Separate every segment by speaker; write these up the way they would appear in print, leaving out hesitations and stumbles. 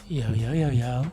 Speaker 1: Yo, yo, yo, yo.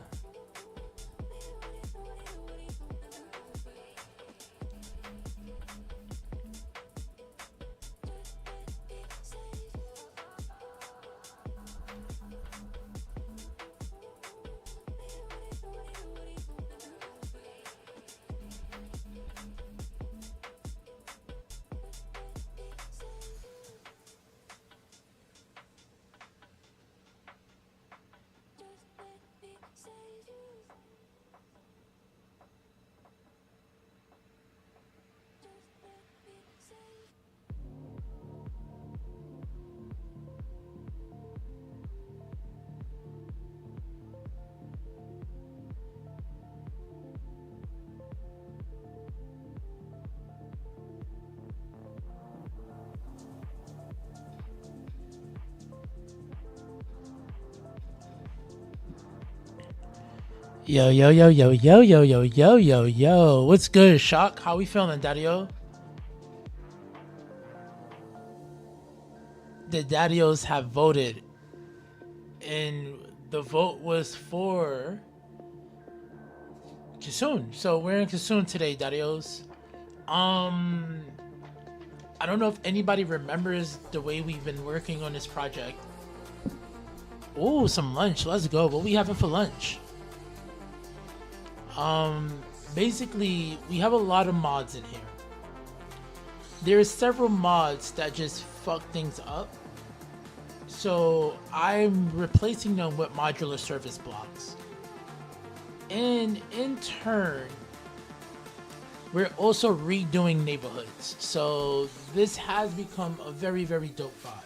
Speaker 1: Yo, yo, yo, yo, yo, yo, yo, yo, yo, yo. What's good, Shock? How we feeling, Daddy-O? The Daddy-Os have voted. And the vote was for Kissoon. So we're in Kissoon today, Daddy-Os. I don't know if anybody remembers the way we've been working on this project. Oh, some lunch. Let's go. What we having for lunch? Basically, we have a lot of mods in here. There's several mods that just fuck things up. So I'm replacing them with modular service blocks. And in turn, we're also redoing neighborhoods. So this has become a very, very dope vibe.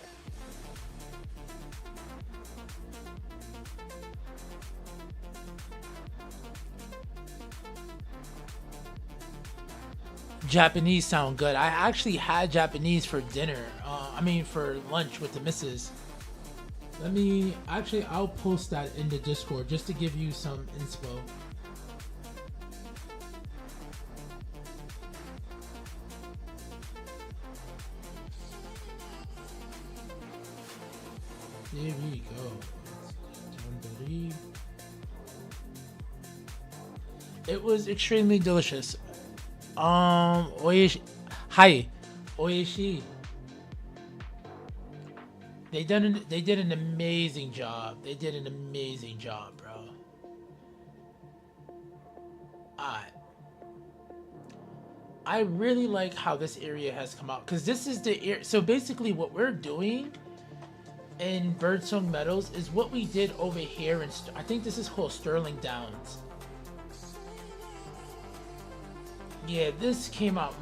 Speaker 1: Japanese sound good. I actually had Japanese for dinner. For lunch with the missus. I'll post that in the Discord just to give you some inspo. There we go. It was extremely delicious. Oishi. Hi. Oishi. They did an amazing job. They did an amazing job, bro. I really like how this area has come out, because this is the area. So basically what we're doing in Birdsong Meadows is what we did over here in, I think this is called Sterling Downs. Yeah, this came out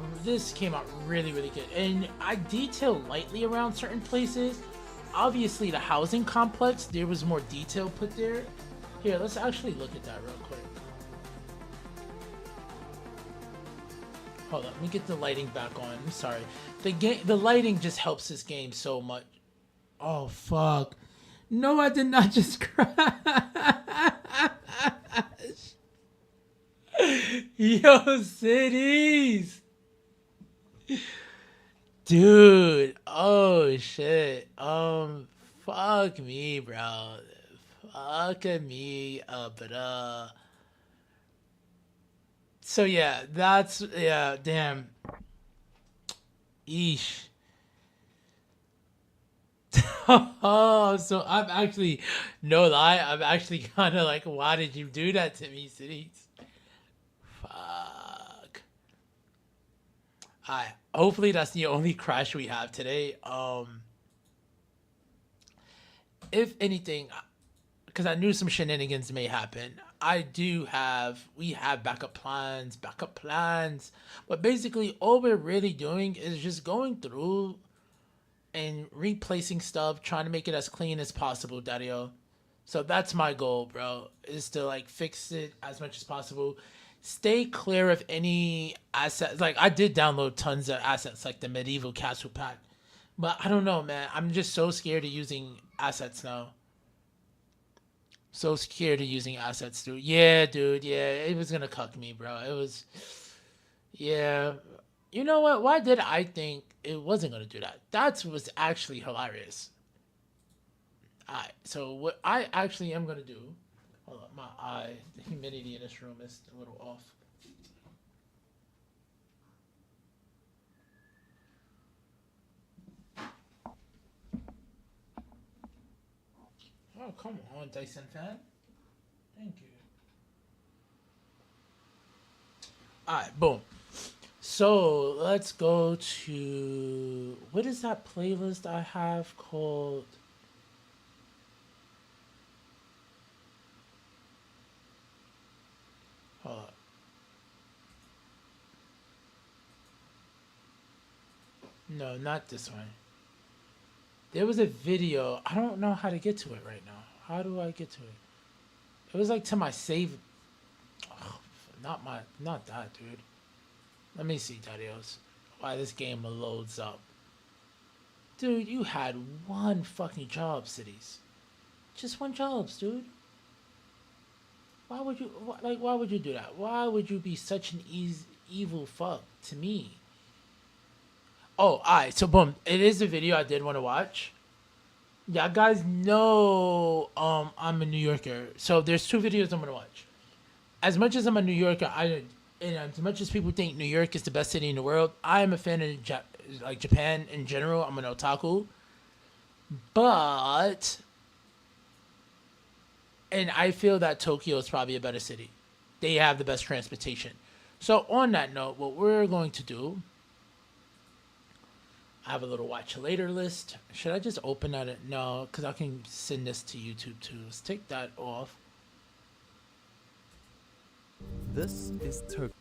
Speaker 1: really, really good. And I detail lightly around certain places. Obviously the housing complex, there was more detail put there. Here, let's actually look at that real quick. Hold on, let me get the lighting back on. I'm sorry. The lighting just helps this game so much. Oh fuck. No, I did not just crash. Yo, cities, dude. Oh shit. Fuck me, bro. Fuck me, bruh. So yeah, damn. Eesh. Oh, so I'm actually, no lie, I'm actually kind of like, why did you do that to me, cities? Fuck. Alright, hopefully that's the only crash we have today. If anything, because I knew some shenanigans may happen, we have backup plans. But basically, all we're really doing is just going through and replacing stuff, trying to make it as clean as possible, Dario. So that's my goal, bro, is to like fix it as much as possible. Stay clear of any assets. Like I did download tons of assets like the medieval castle pack. But I don't know, man. I'm just so scared of using assets now. So scared of using assets, dude. Yeah, dude. Yeah, it was gonna cuck me, bro. It was. Yeah. You know what? Why did I think it wasn't gonna do that? That was actually hilarious. Alright, so what I actually am gonna do. Hold on, my eye. The humidity in this room is a little off. Oh, come on, Dyson fan. Thank you. Alright, boom. So let's go to what is that playlist I have called? Hold on. No, not this one. There was a video. I don't know how to get to it right now. How do I get to it? It was like to my save. Oh, not that, dude. Let me see, Dadios. Why this game loads up. Dude, you had one fucking job, Cities. Just one jobs, dude. Why would you, why would you do that? Why would you be such an evil fuck to me? Oh, alright, so boom. It is a video I did want to watch. Yeah, guys know I'm a New Yorker. So there's two videos I'm gonna watch. As much as I'm a New Yorker, and as much as people think New York is the best city in the world, I am a fan of like Japan in general. I'm an otaku, but and I feel that Tokyo is probably a better city. They have the best transportation. So on that note, what we're going to do, I have a little watch later list. Should I just open that? No, because I can send this to YouTube too. Let's take that off.
Speaker 2: This is Tokyo.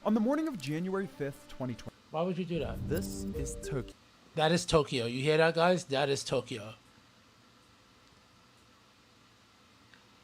Speaker 2: On the morning of January 5th, 2020.
Speaker 1: Why would you do that?
Speaker 2: This is Tokyo.
Speaker 1: That is Tokyo. You hear that, guys? That is Tokyo.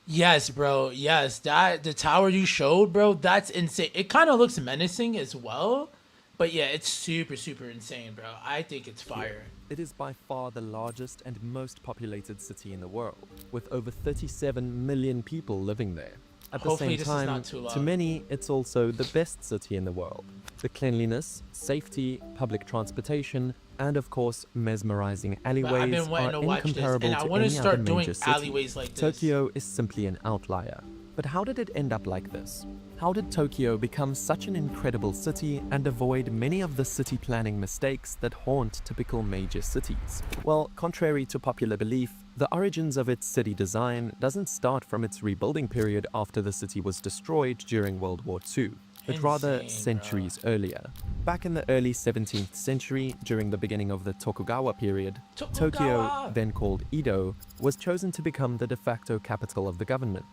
Speaker 1: Yes, bro. Yes, that the tower you showed, bro. That's insane. It kind of looks menacing as well, but yeah, it's super, super insane, bro. I think it's fire.
Speaker 2: It is by far the largest and most populated city in the world, with over 37 million people living there. At the
Speaker 1: Hopefully
Speaker 2: same time, to many, it's also the best city in the world. The cleanliness, safety, public transportation, and of course, mesmerizing alleyways are incomparable to any other major city.
Speaker 1: Like
Speaker 2: Tokyo is simply an outlier. But how did it end up like this? How did Tokyo become such an incredible city and avoid many of the city planning mistakes that haunt typical major cities? Well, contrary to popular belief, the origins of its city design doesn't start from its rebuilding period after the city was destroyed during World War II, but rather centuries earlier. Back in the early 17th century, during the beginning of the Tokugawa period, Tokyo, then called Edo, was chosen to become the de facto capital of the government.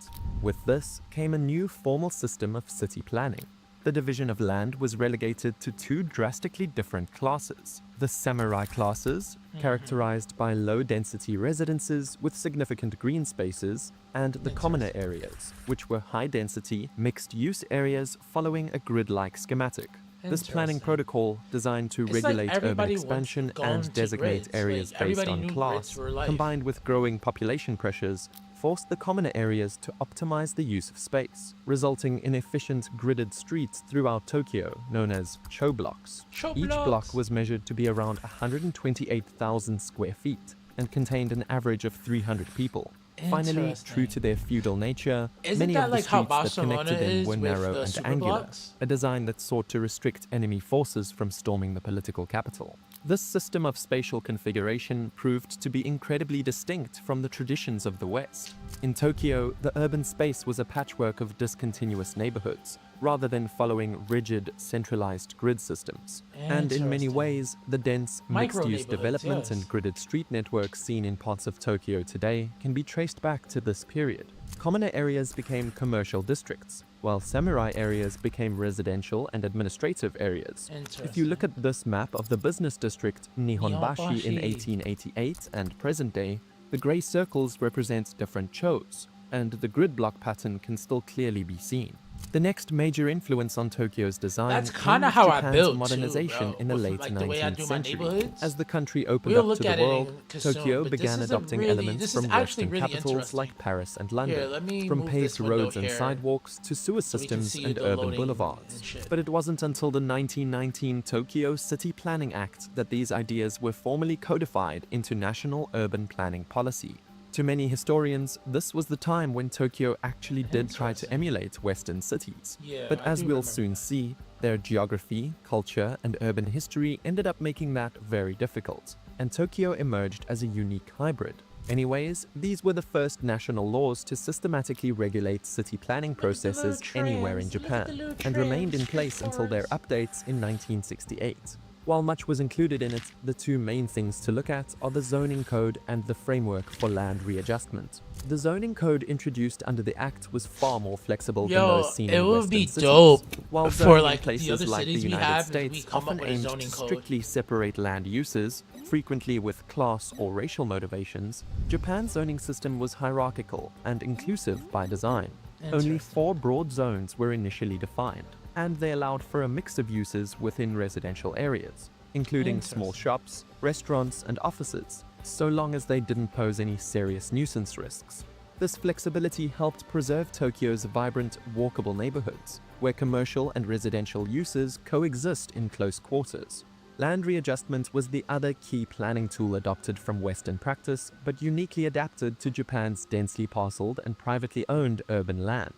Speaker 2: With this came a new formal system of city planning. The division of land was relegated to two drastically different classes. The samurai classes, characterized by low-density residences with significant green spaces, and the commoner areas, which were high-density, mixed-use areas following a grid-like schematic. This planning protocol, designed to regulate urban expansion and designate areas based on class, combined with growing population pressures, forced the commoner areas to optimize the use of space, resulting in efficient gridded streets throughout Tokyo known as cho blocks. Each block was measured to be around 128,000 square feet and contained an average of 300 people. Finally, true to their feudal nature, many of the streets that connected them were narrow and angular, a design that sought to restrict enemy forces from storming the political capital. This system of spatial configuration proved to be incredibly distinct from the traditions of the West. In Tokyo, the urban space was a patchwork of discontinuous neighborhoods, rather than following rigid, centralized grid systems. And in many ways, the dense, mixed-use development and gridded street networks seen in parts of Tokyo today can be traced back to this period. Commoner areas became commercial districts, while samurai areas became residential and administrative areas. If you look at this map of the business district Nihonbashi in 1888 and present day, The gray circles represent different chos, and the grid block pattern can still clearly be seen. The next major influence on Tokyo's design
Speaker 1: That's
Speaker 2: came
Speaker 1: kind of
Speaker 2: with
Speaker 1: how I
Speaker 2: Japan's
Speaker 1: built
Speaker 2: modernization
Speaker 1: too,
Speaker 2: in the
Speaker 1: with,
Speaker 2: late
Speaker 1: like, the way I
Speaker 2: 19th
Speaker 1: do my
Speaker 2: century.
Speaker 1: neighborhoods.
Speaker 2: As the country opened
Speaker 1: We'll
Speaker 2: up
Speaker 1: look
Speaker 2: to the
Speaker 1: at it in
Speaker 2: world,
Speaker 1: Kissoon,
Speaker 2: Tokyo
Speaker 1: but this
Speaker 2: began
Speaker 1: is
Speaker 2: adopting
Speaker 1: really-
Speaker 2: elements
Speaker 1: this is
Speaker 2: from
Speaker 1: actually
Speaker 2: Western
Speaker 1: really
Speaker 2: capitals
Speaker 1: interesting.
Speaker 2: like Paris and London,
Speaker 1: Here, let me
Speaker 2: from
Speaker 1: move
Speaker 2: paved
Speaker 1: this window
Speaker 2: roads and
Speaker 1: here
Speaker 2: sidewalks to sewer
Speaker 1: so we can
Speaker 2: systems
Speaker 1: see
Speaker 2: and
Speaker 1: the
Speaker 2: urban
Speaker 1: loading
Speaker 2: boulevards.
Speaker 1: and shit.
Speaker 2: But it wasn't until the 1919 Tokyo City Planning Act that these ideas were formally codified into national urban planning policy. To many historians, this was the time when Tokyo actually did try to emulate Western cities.
Speaker 1: Yeah,
Speaker 2: But
Speaker 1: I
Speaker 2: as
Speaker 1: do
Speaker 2: we'll
Speaker 1: remember
Speaker 2: soon
Speaker 1: that.
Speaker 2: see, their geography, culture, and urban history ended up making that very difficult, and Tokyo emerged as a unique hybrid. Anyways, these were the first national laws to systematically regulate city planning processes anywhere in Japan, and remained in place until their updates in 1968. While much was included in it, the two main things to look at are the zoning code and the framework for land readjustment. The zoning code introduced under the act was far more flexible than those seen
Speaker 1: it
Speaker 2: in
Speaker 1: would
Speaker 2: Western
Speaker 1: be
Speaker 2: cities.
Speaker 1: dope
Speaker 2: While
Speaker 1: for,
Speaker 2: zoning
Speaker 1: like,
Speaker 2: in
Speaker 1: the
Speaker 2: places
Speaker 1: other
Speaker 2: like the
Speaker 1: cities we
Speaker 2: United
Speaker 1: have, if we
Speaker 2: States
Speaker 1: come up
Speaker 2: often
Speaker 1: with a
Speaker 2: aimed
Speaker 1: zoning
Speaker 2: to
Speaker 1: code.
Speaker 2: strictly separate land uses, frequently with class or racial motivations, Japan's zoning system was hierarchical and inclusive by design. Only
Speaker 1: Interesting.
Speaker 2: 4 broad zones were initially defined, and they allowed for a mix of uses within residential areas, including small
Speaker 1: Interesting.
Speaker 2: shops, restaurants, and offices, so long as they didn't pose any serious nuisance risks. This flexibility helped preserve Tokyo's vibrant, walkable neighborhoods, where commercial and residential uses coexist in close quarters. Land readjustment was the other key planning tool adopted from Western practice, but uniquely adapted to Japan's densely parceled and privately owned urban land.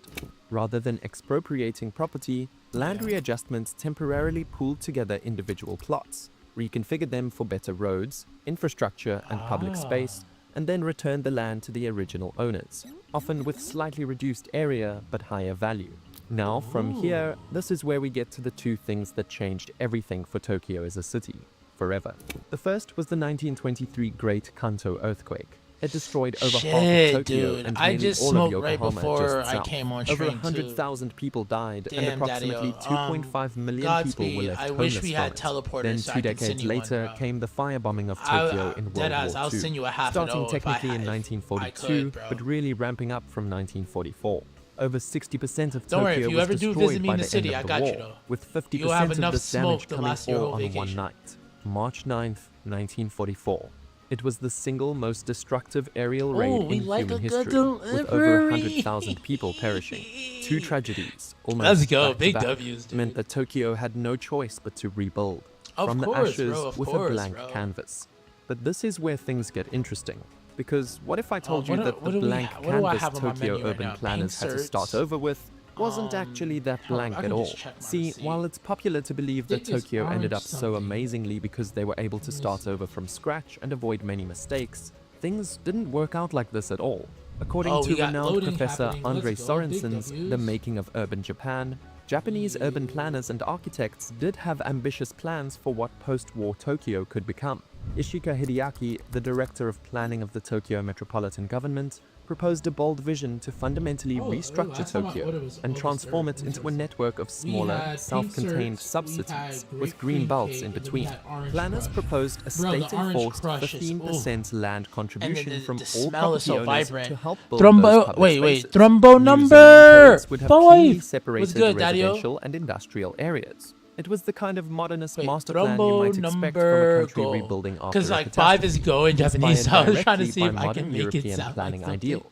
Speaker 2: Rather than expropriating property, land readjustment temporarily pooled together individual plots, reconfigured them for better roads, infrastructure, and public space, and then returned the land to the original owners, often with slightly reduced area but higher value. Now, from here, this is where we get to the two things that changed everything for Tokyo as a city, forever. The first was the 1923 Great Kanto earthquake. It destroyed over half of
Speaker 1: Shit,
Speaker 2: Tokyo
Speaker 1: dude.
Speaker 2: and
Speaker 1: I
Speaker 2: nearly
Speaker 1: just
Speaker 2: all of
Speaker 1: smoked
Speaker 2: Yokohama
Speaker 1: right before
Speaker 2: just
Speaker 1: I
Speaker 2: south.
Speaker 1: came on
Speaker 2: Over
Speaker 1: stream,
Speaker 2: 100,000 people died and
Speaker 1: Damn,
Speaker 2: approximately
Speaker 1: Daddy-o.
Speaker 2: 2.5 million people
Speaker 1: Godspeed.
Speaker 2: were left
Speaker 1: I
Speaker 2: homeless
Speaker 1: wish we
Speaker 2: from
Speaker 1: had
Speaker 2: it.
Speaker 1: teleporters
Speaker 2: Then
Speaker 1: so
Speaker 2: 2
Speaker 1: I could send
Speaker 2: decades
Speaker 1: you one,
Speaker 2: later
Speaker 1: bro.
Speaker 2: came the firebombing of Tokyo in World
Speaker 1: Deadass,
Speaker 2: War
Speaker 1: I'll
Speaker 2: II,
Speaker 1: send you a half
Speaker 2: starting
Speaker 1: of it if I
Speaker 2: technically in
Speaker 1: had-
Speaker 2: 1942,
Speaker 1: I could, bro.
Speaker 2: but really ramping up from 1944. Over 60% of
Speaker 1: Don't worry, if
Speaker 2: Tokyo
Speaker 1: you
Speaker 2: was
Speaker 1: ever do
Speaker 2: destroyed
Speaker 1: visit me
Speaker 2: by
Speaker 1: in the
Speaker 2: the
Speaker 1: city,
Speaker 2: end
Speaker 1: I
Speaker 2: of
Speaker 1: got
Speaker 2: the
Speaker 1: you,
Speaker 2: war,
Speaker 1: though.
Speaker 2: with
Speaker 1: You'll
Speaker 2: 50%
Speaker 1: have
Speaker 2: of
Speaker 1: enough
Speaker 2: this damage
Speaker 1: smoke to
Speaker 2: coming
Speaker 1: last your
Speaker 2: all
Speaker 1: whole
Speaker 2: on one
Speaker 1: vacation.
Speaker 2: night. March 9th, 1944. It was the single most destructive aerial raid
Speaker 1: we
Speaker 2: in
Speaker 1: like
Speaker 2: human
Speaker 1: a good
Speaker 2: history, with over
Speaker 1: delivery.
Speaker 2: 100,000 people perishing. 2 tragedies, almost
Speaker 1: Let's go,
Speaker 2: back to
Speaker 1: big
Speaker 2: back,
Speaker 1: W's, dude.
Speaker 2: meant that Tokyo had no choice but to rebuild,
Speaker 1: Of
Speaker 2: from
Speaker 1: course,
Speaker 2: the ashes
Speaker 1: bro, of
Speaker 2: with
Speaker 1: course,
Speaker 2: a blank
Speaker 1: bro.
Speaker 2: canvas. But this is where things get interesting. Because what if I told you
Speaker 1: what do-
Speaker 2: that
Speaker 1: what
Speaker 2: the
Speaker 1: do we-
Speaker 2: blank
Speaker 1: what do I
Speaker 2: canvas
Speaker 1: have on my
Speaker 2: Tokyo
Speaker 1: menu right
Speaker 2: urban
Speaker 1: now?
Speaker 2: planners had to
Speaker 1: Paint
Speaker 2: start
Speaker 1: certs.
Speaker 2: over with wasn't actually that
Speaker 1: hold on,
Speaker 2: blank
Speaker 1: I
Speaker 2: at
Speaker 1: can
Speaker 2: all?
Speaker 1: just check my
Speaker 2: See,
Speaker 1: receipt.
Speaker 2: while it's popular to believe that
Speaker 1: Think it's
Speaker 2: Tokyo ended up
Speaker 1: orange
Speaker 2: so
Speaker 1: something.
Speaker 2: amazingly because they were able to start over from scratch and avoid many mistakes, things didn't work out like this at all. According
Speaker 1: Oh,
Speaker 2: to
Speaker 1: we got
Speaker 2: renowned
Speaker 1: loading
Speaker 2: Professor
Speaker 1: happening.
Speaker 2: Andre
Speaker 1: Let's go, big
Speaker 2: Sorensen's
Speaker 1: W's.
Speaker 2: The Making of Urban Japan, Japanese urban planners and architects did have ambitious plans for what post-war Tokyo could become. Ishika Hideaki, the director of planning of the Tokyo Metropolitan Government, proposed a bold vision to fundamentally restructure
Speaker 1: last time I
Speaker 2: Tokyo
Speaker 1: ordered was
Speaker 2: and
Speaker 1: August
Speaker 2: transform
Speaker 1: 3rd.
Speaker 2: it into a
Speaker 1: Interesting.
Speaker 2: network of smaller,
Speaker 1: had
Speaker 2: self-contained
Speaker 1: pink certs,
Speaker 2: sub-cities
Speaker 1: we had
Speaker 2: with
Speaker 1: grape
Speaker 2: green
Speaker 1: cream
Speaker 2: belts
Speaker 1: cake,
Speaker 2: in
Speaker 1: and then we
Speaker 2: between.
Speaker 1: had orange
Speaker 2: Planners
Speaker 1: crush.
Speaker 2: proposed a
Speaker 1: Bro, the orange
Speaker 2: state-enforced
Speaker 1: crush is-
Speaker 2: 15% land contribution
Speaker 1: the
Speaker 2: from all
Speaker 1: smell is
Speaker 2: property
Speaker 1: so
Speaker 2: owners
Speaker 1: vibrant.
Speaker 2: to help build those
Speaker 1: Thrombo,
Speaker 2: public
Speaker 1: wait,
Speaker 2: spaces.
Speaker 1: Thrombo
Speaker 2: New zoning
Speaker 1: number!
Speaker 2: codes would have
Speaker 1: Boy!
Speaker 2: clearly
Speaker 1: What's
Speaker 2: separated
Speaker 1: good, Daddy-o?
Speaker 2: residential and industrial areas. It was the kind of modernist
Speaker 1: Wait,
Speaker 2: master plan you
Speaker 1: Thrombo
Speaker 2: might expect from a
Speaker 1: number
Speaker 2: country
Speaker 1: go.
Speaker 2: rebuilding after
Speaker 1: Because
Speaker 2: a
Speaker 1: like 5 is
Speaker 2: catastrophe,
Speaker 1: go in Japanese, so I
Speaker 2: inspired
Speaker 1: was trying to
Speaker 2: directly
Speaker 1: see
Speaker 2: by
Speaker 1: if I
Speaker 2: modern
Speaker 1: can make it
Speaker 2: European
Speaker 1: sound
Speaker 2: planning
Speaker 1: like something.
Speaker 2: ideals.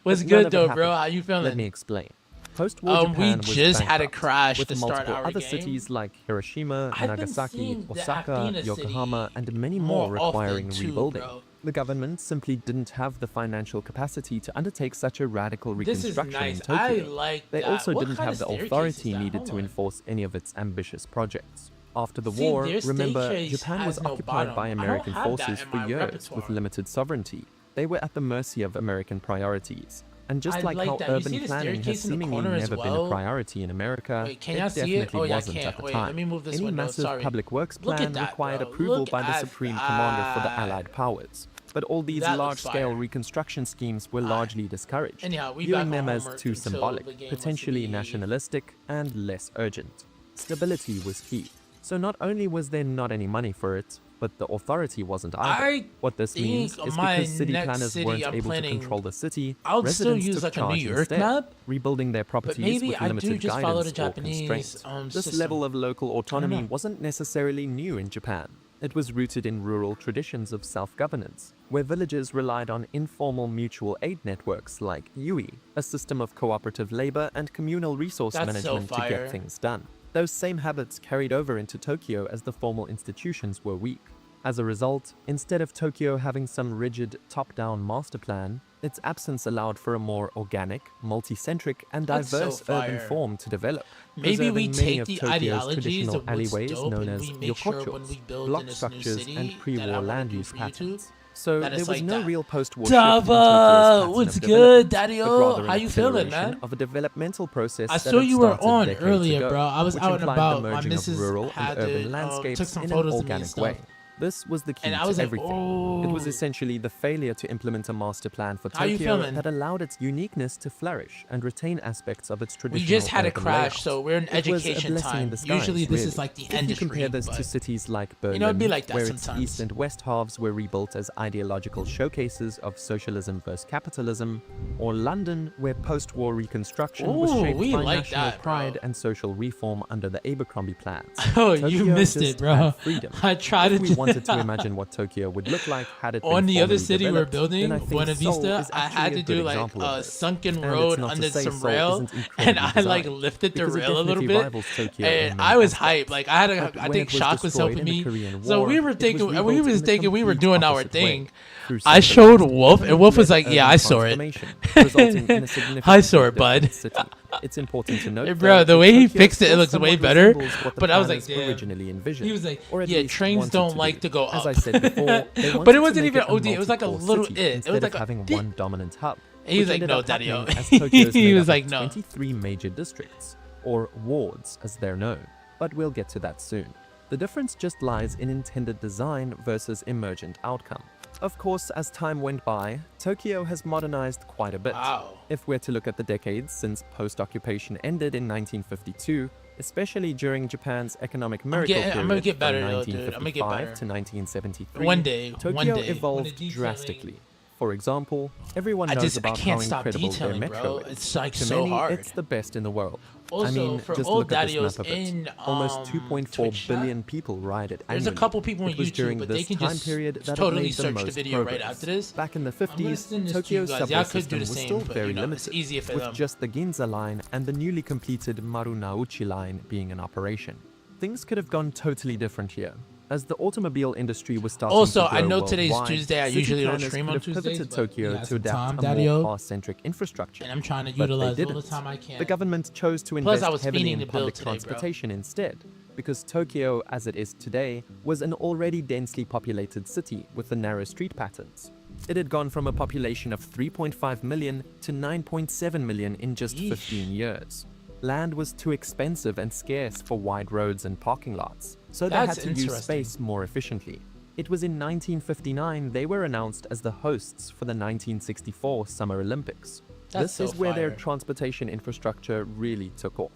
Speaker 1: What's
Speaker 2: But none
Speaker 1: good
Speaker 2: of it
Speaker 1: though, bro?
Speaker 2: happened.
Speaker 1: How you feeling?
Speaker 2: Let me explain. Post-war
Speaker 1: We
Speaker 2: Japan was
Speaker 1: just had a
Speaker 2: bankrupt,
Speaker 1: crash
Speaker 2: with
Speaker 1: to start
Speaker 2: multiple
Speaker 1: our
Speaker 2: other
Speaker 1: game.
Speaker 2: cities like Hiroshima,
Speaker 1: I've been
Speaker 2: Nagasaki,
Speaker 1: seeing the
Speaker 2: Osaka,
Speaker 1: Athena
Speaker 2: Yokohama,
Speaker 1: city
Speaker 2: and many more
Speaker 1: more often
Speaker 2: requiring
Speaker 1: too,
Speaker 2: rebuilding.
Speaker 1: bro.
Speaker 2: The government simply didn't have the financial capacity to undertake such a radical
Speaker 1: This is
Speaker 2: reconstruction
Speaker 1: nice.
Speaker 2: in Tokyo.
Speaker 1: I like
Speaker 2: They
Speaker 1: that.
Speaker 2: also
Speaker 1: What
Speaker 2: didn't
Speaker 1: kind
Speaker 2: have
Speaker 1: of
Speaker 2: the
Speaker 1: staircase is
Speaker 2: authority
Speaker 1: that?
Speaker 2: needed
Speaker 1: Hold
Speaker 2: to
Speaker 1: on.
Speaker 2: enforce any of its ambitious projects. After the
Speaker 1: See,
Speaker 2: war,
Speaker 1: their
Speaker 2: remember,
Speaker 1: staircase
Speaker 2: Japan
Speaker 1: has
Speaker 2: was
Speaker 1: no
Speaker 2: occupied
Speaker 1: bottom.
Speaker 2: by
Speaker 1: I don't
Speaker 2: American
Speaker 1: have that
Speaker 2: forces
Speaker 1: in
Speaker 2: for
Speaker 1: my
Speaker 2: years
Speaker 1: repertoire.
Speaker 2: with limited sovereignty. They were at the mercy of American priorities. And just
Speaker 1: I
Speaker 2: like
Speaker 1: like
Speaker 2: how
Speaker 1: that. You see
Speaker 2: urban
Speaker 1: the
Speaker 2: planning has
Speaker 1: staircase in the
Speaker 2: seemingly
Speaker 1: corner as
Speaker 2: never been
Speaker 1: well?
Speaker 2: a priority in America,
Speaker 1: Wait, can
Speaker 2: it
Speaker 1: y'all see it?
Speaker 2: definitely
Speaker 1: Oh, y'all
Speaker 2: wasn't
Speaker 1: can't.
Speaker 2: at the
Speaker 1: Wait,
Speaker 2: time.
Speaker 1: let me move this
Speaker 2: Any
Speaker 1: window.
Speaker 2: massive
Speaker 1: Sorry.
Speaker 2: public works
Speaker 1: Look
Speaker 2: plan
Speaker 1: at that,
Speaker 2: required
Speaker 1: bro.
Speaker 2: approval
Speaker 1: Look
Speaker 2: by the
Speaker 1: at
Speaker 2: Supreme Commander for the
Speaker 1: that.
Speaker 2: Allied powers. But all these
Speaker 1: That looks
Speaker 2: large-scale
Speaker 1: fire.
Speaker 2: reconstruction schemes were largely discouraged,
Speaker 1: Anyhow, we
Speaker 2: viewing
Speaker 1: back
Speaker 2: them
Speaker 1: on
Speaker 2: as
Speaker 1: homework
Speaker 2: too
Speaker 1: until
Speaker 2: symbolic,
Speaker 1: the game wants to
Speaker 2: potentially
Speaker 1: be-
Speaker 2: nationalistic, and less urgent. Stability was key. So not only was there not any money for it, but the authority wasn't either.
Speaker 1: I
Speaker 2: What this means
Speaker 1: think
Speaker 2: is
Speaker 1: my
Speaker 2: because city
Speaker 1: next
Speaker 2: planners
Speaker 1: city
Speaker 2: weren't
Speaker 1: I'm
Speaker 2: able to
Speaker 1: planning,
Speaker 2: control the city,
Speaker 1: I would still
Speaker 2: residents
Speaker 1: use
Speaker 2: took
Speaker 1: like a
Speaker 2: charge
Speaker 1: New York
Speaker 2: instead,
Speaker 1: map,
Speaker 2: rebuilding their
Speaker 1: but
Speaker 2: properties
Speaker 1: maybe
Speaker 2: with
Speaker 1: I do
Speaker 2: limited
Speaker 1: just follow the
Speaker 2: guidance or
Speaker 1: Japanese
Speaker 2: constraint. This
Speaker 1: system.
Speaker 2: level of local autonomy
Speaker 1: know.
Speaker 2: wasn't necessarily new in Japan. It was rooted in rural traditions of self-governance, where villages relied on informal mutual aid networks like Yui, a system of cooperative labor and communal resource
Speaker 1: That's
Speaker 2: management
Speaker 1: so
Speaker 2: to
Speaker 1: fire.
Speaker 2: get things done. Those same habits carried over into Tokyo as the formal institutions were weak. As a result, instead of Tokyo having some rigid top-down master plan, its absence allowed for a more organic, multi-centric, and
Speaker 1: That's so
Speaker 2: diverse urban
Speaker 1: fire.
Speaker 2: form to develop.
Speaker 1: Maybe we
Speaker 2: preserving many
Speaker 1: take
Speaker 2: of
Speaker 1: the
Speaker 2: Tokyo's
Speaker 1: ideologies
Speaker 2: traditional
Speaker 1: of what's
Speaker 2: alleyways
Speaker 1: dope
Speaker 2: known
Speaker 1: and
Speaker 2: as
Speaker 1: we make sure when
Speaker 2: yokochos,
Speaker 1: we build
Speaker 2: block
Speaker 1: in this new
Speaker 2: structures,
Speaker 1: city
Speaker 2: and
Speaker 1: that I
Speaker 2: pre-war
Speaker 1: wanna
Speaker 2: land
Speaker 1: do
Speaker 2: use
Speaker 1: for YouTube,
Speaker 2: patterns. So
Speaker 1: that
Speaker 2: there
Speaker 1: is
Speaker 2: was
Speaker 1: like
Speaker 2: no
Speaker 1: that.
Speaker 2: real post-war shift in Tokyo's
Speaker 1: Dava,
Speaker 2: pattern
Speaker 1: what's
Speaker 2: of
Speaker 1: good,
Speaker 2: development,
Speaker 1: Daddy-o?
Speaker 2: but rather an
Speaker 1: How you feeling,
Speaker 2: acceleration
Speaker 1: man?
Speaker 2: of a developmental process
Speaker 1: I
Speaker 2: that
Speaker 1: saw
Speaker 2: had
Speaker 1: you were
Speaker 2: started
Speaker 1: on
Speaker 2: decades
Speaker 1: earlier,
Speaker 2: ago,
Speaker 1: bro. I was
Speaker 2: which
Speaker 1: out and
Speaker 2: implied
Speaker 1: about.
Speaker 2: the
Speaker 1: My
Speaker 2: merging of
Speaker 1: missus
Speaker 2: rural
Speaker 1: had
Speaker 2: and urban
Speaker 1: to,
Speaker 2: landscapes
Speaker 1: took some
Speaker 2: in
Speaker 1: photos
Speaker 2: an
Speaker 1: of me and
Speaker 2: organic
Speaker 1: stuff.
Speaker 2: way. This was the key
Speaker 1: And I
Speaker 2: to
Speaker 1: was like,
Speaker 2: everything. It was
Speaker 1: oh.
Speaker 2: essentially the failure to implement a master plan for
Speaker 1: How you
Speaker 2: Tokyo
Speaker 1: feeling?
Speaker 2: that allowed its uniqueness to flourish and retain aspects of its
Speaker 1: We
Speaker 2: traditional
Speaker 1: just had a
Speaker 2: urban
Speaker 1: crash,
Speaker 2: layout.
Speaker 1: so we're in
Speaker 2: It was a
Speaker 1: education
Speaker 2: blessing in
Speaker 1: time.
Speaker 2: disguise,
Speaker 1: Usually this
Speaker 2: really.
Speaker 1: is like the
Speaker 2: If you
Speaker 1: industry,
Speaker 2: compare this to
Speaker 1: but
Speaker 2: cities like Berlin,
Speaker 1: it'd be like that
Speaker 2: where its
Speaker 1: sometimes.
Speaker 2: east and west halves were rebuilt as ideological showcases of socialism versus capitalism, or London, where post-war reconstruction was
Speaker 1: Ooh,
Speaker 2: shaped
Speaker 1: we
Speaker 2: by
Speaker 1: like
Speaker 2: national
Speaker 1: that, bro.
Speaker 2: pride and social reform under the Abercrombie plans.
Speaker 1: Oh, you
Speaker 2: Tokyo
Speaker 1: missed
Speaker 2: just
Speaker 1: it, bro.
Speaker 2: had freedom.
Speaker 1: I tried
Speaker 2: If
Speaker 1: to
Speaker 2: we
Speaker 1: just
Speaker 2: wanted to imagine what Tokyo would look like had it been
Speaker 1: on the other
Speaker 2: formally
Speaker 1: city we're
Speaker 2: developed,
Speaker 1: building,
Speaker 2: then I think
Speaker 1: Buena
Speaker 2: Seoul
Speaker 1: Vista,
Speaker 2: is
Speaker 1: I
Speaker 2: actually
Speaker 1: had
Speaker 2: a
Speaker 1: to
Speaker 2: good
Speaker 1: do like
Speaker 2: example of
Speaker 1: a
Speaker 2: this.
Speaker 1: sunken
Speaker 2: And
Speaker 1: road
Speaker 2: it's not to
Speaker 1: under
Speaker 2: say
Speaker 1: some
Speaker 2: Seoul
Speaker 1: rail,
Speaker 2: isn't
Speaker 1: and
Speaker 2: incredibly
Speaker 1: I like
Speaker 2: designed,
Speaker 1: lifted the
Speaker 2: because it
Speaker 1: rail a little
Speaker 2: definitely
Speaker 1: bit,
Speaker 2: rivals Tokyo in
Speaker 1: and
Speaker 2: many
Speaker 1: I was
Speaker 2: aspects.
Speaker 1: hyped. Like I had,
Speaker 2: But
Speaker 1: I
Speaker 2: when
Speaker 1: think
Speaker 2: it was
Speaker 1: Shock was
Speaker 2: destroyed
Speaker 1: helping
Speaker 2: in the
Speaker 1: me,
Speaker 2: Korean
Speaker 1: so
Speaker 2: War,
Speaker 1: we were
Speaker 2: it was
Speaker 1: thinking, we
Speaker 2: rebuilt
Speaker 1: was
Speaker 2: in the
Speaker 1: thinking we were
Speaker 2: complete
Speaker 1: doing our
Speaker 2: opposite way,
Speaker 1: thing.
Speaker 2: through
Speaker 1: I showed
Speaker 2: centralized,
Speaker 1: Wolf, and Wolf was like,
Speaker 2: government-led
Speaker 1: "Yeah,
Speaker 2: urban
Speaker 1: I saw it."
Speaker 2: transformation, resulting in a significantly
Speaker 1: I saw it, bud.
Speaker 2: different city. It's important to note,
Speaker 1: Hey, bro,
Speaker 2: though,
Speaker 1: the
Speaker 2: that
Speaker 1: way he
Speaker 2: Tokyo
Speaker 1: fixed it, it
Speaker 2: still
Speaker 1: looks way
Speaker 2: somewhat
Speaker 1: better.
Speaker 2: resembles what the
Speaker 1: But I was like,
Speaker 2: planners
Speaker 1: damn.
Speaker 2: originally envisioned,
Speaker 1: He was like,
Speaker 2: or at
Speaker 1: yeah,
Speaker 2: least
Speaker 1: trains
Speaker 2: wanted
Speaker 1: don't
Speaker 2: to
Speaker 1: like
Speaker 2: do.
Speaker 1: to go
Speaker 2: As
Speaker 1: up.
Speaker 2: I said before, they
Speaker 1: But
Speaker 2: wanted
Speaker 1: it wasn't
Speaker 2: to make
Speaker 1: even
Speaker 2: it a
Speaker 1: OD, it was like a
Speaker 2: multi-core
Speaker 1: little
Speaker 2: city
Speaker 1: it. It
Speaker 2: instead
Speaker 1: was
Speaker 2: of
Speaker 1: like a
Speaker 2: having
Speaker 1: bit.
Speaker 2: one dominant hub.
Speaker 1: He was
Speaker 2: which
Speaker 1: like,
Speaker 2: ended
Speaker 1: no,
Speaker 2: up
Speaker 1: Daddy-o.
Speaker 2: happening as Tokyo is
Speaker 1: He
Speaker 2: made
Speaker 1: was
Speaker 2: up
Speaker 1: like,
Speaker 2: of
Speaker 1: no.
Speaker 2: 23 major districts, or wards as they're known. But we'll get to that soon. The difference just lies in intended design versus emergent outcome. Of course, as time went by, Tokyo has modernized quite a bit.
Speaker 1: Wow.
Speaker 2: If we're to look at the decades since post-occupation ended in 1952, especially during Japan's economic miracle
Speaker 1: I'm
Speaker 2: period
Speaker 1: gonna get better,
Speaker 2: from
Speaker 1: though, dude. I'm gonna get
Speaker 2: 1955
Speaker 1: better.
Speaker 2: to 1973,
Speaker 1: One day,
Speaker 2: Tokyo
Speaker 1: one day, when
Speaker 2: evolved
Speaker 1: the detailing-
Speaker 2: drastically. For example, everyone
Speaker 1: I
Speaker 2: knows about
Speaker 1: can't
Speaker 2: how
Speaker 1: stop
Speaker 2: incredible their
Speaker 1: detailing,
Speaker 2: metro
Speaker 1: bro.
Speaker 2: is.
Speaker 1: It's like
Speaker 2: To
Speaker 1: so
Speaker 2: many,
Speaker 1: hard.
Speaker 2: it's the best in the world.
Speaker 1: Also,
Speaker 2: I mean,
Speaker 1: for
Speaker 2: just
Speaker 1: old
Speaker 2: look at this
Speaker 1: daddios
Speaker 2: map of it.
Speaker 1: in
Speaker 2: Almost 2.4
Speaker 1: Twitch
Speaker 2: billion people ride it
Speaker 1: There's a
Speaker 2: annually.
Speaker 1: couple people on
Speaker 2: It was
Speaker 1: YouTube,
Speaker 2: during
Speaker 1: but they
Speaker 2: this
Speaker 1: can
Speaker 2: time
Speaker 1: just
Speaker 2: period that it
Speaker 1: totally
Speaker 2: made the
Speaker 1: search the
Speaker 2: most
Speaker 1: video right
Speaker 2: progress.
Speaker 1: after this.
Speaker 2: Back in the
Speaker 1: I'm gonna
Speaker 2: 50s,
Speaker 1: send this to you
Speaker 2: Tokyo's
Speaker 1: guys.
Speaker 2: subway
Speaker 1: Y'all could do
Speaker 2: system
Speaker 1: the
Speaker 2: was
Speaker 1: same,
Speaker 2: still
Speaker 1: but,
Speaker 2: very
Speaker 1: you know,
Speaker 2: limited,
Speaker 1: it's easier for
Speaker 2: with
Speaker 1: them.
Speaker 2: just the Ginza line and the newly completed Marunouchi line being in operation. Things could have gone totally different here. As the automobile industry was starting
Speaker 1: Also,
Speaker 2: to grow
Speaker 1: I know today's
Speaker 2: worldwide,
Speaker 1: Tuesday. I
Speaker 2: city
Speaker 1: usually don't
Speaker 2: planners
Speaker 1: stream
Speaker 2: could
Speaker 1: on
Speaker 2: have
Speaker 1: Tuesdays,
Speaker 2: pivoted
Speaker 1: but
Speaker 2: Tokyo
Speaker 1: we got
Speaker 2: to
Speaker 1: some
Speaker 2: adapt
Speaker 1: time,
Speaker 2: a
Speaker 1: Daddy-o.
Speaker 2: more car-centric infrastructure.
Speaker 1: And I'm trying to
Speaker 2: But they
Speaker 1: utilize all the
Speaker 2: didn't.
Speaker 1: time I can.
Speaker 2: The government chose to
Speaker 1: Plus,
Speaker 2: invest
Speaker 1: I was
Speaker 2: heavily
Speaker 1: feeding
Speaker 2: in
Speaker 1: the bill
Speaker 2: public
Speaker 1: today, bro.
Speaker 2: transportation instead, because Tokyo, as it is today, was an already densely populated city with the narrow street patterns. It had gone from a population of 3.5 million to 9.7 million in just
Speaker 1: Yeesh.
Speaker 2: 15 years. Land was too expensive and scarce for wide roads and parking lots, so they had
Speaker 1: That's
Speaker 2: to use
Speaker 1: interesting.
Speaker 2: space more efficiently. It was in 1959 they were announced as the hosts for the 1964 Summer Olympics.
Speaker 1: That's
Speaker 2: This
Speaker 1: so
Speaker 2: is where their
Speaker 1: fire.
Speaker 2: transportation infrastructure really took off.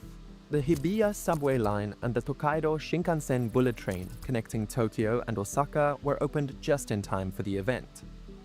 Speaker 2: The Hibiya subway line and the Tokaido Shinkansen bullet train connecting Tokyo and Osaka were opened just in time for the event.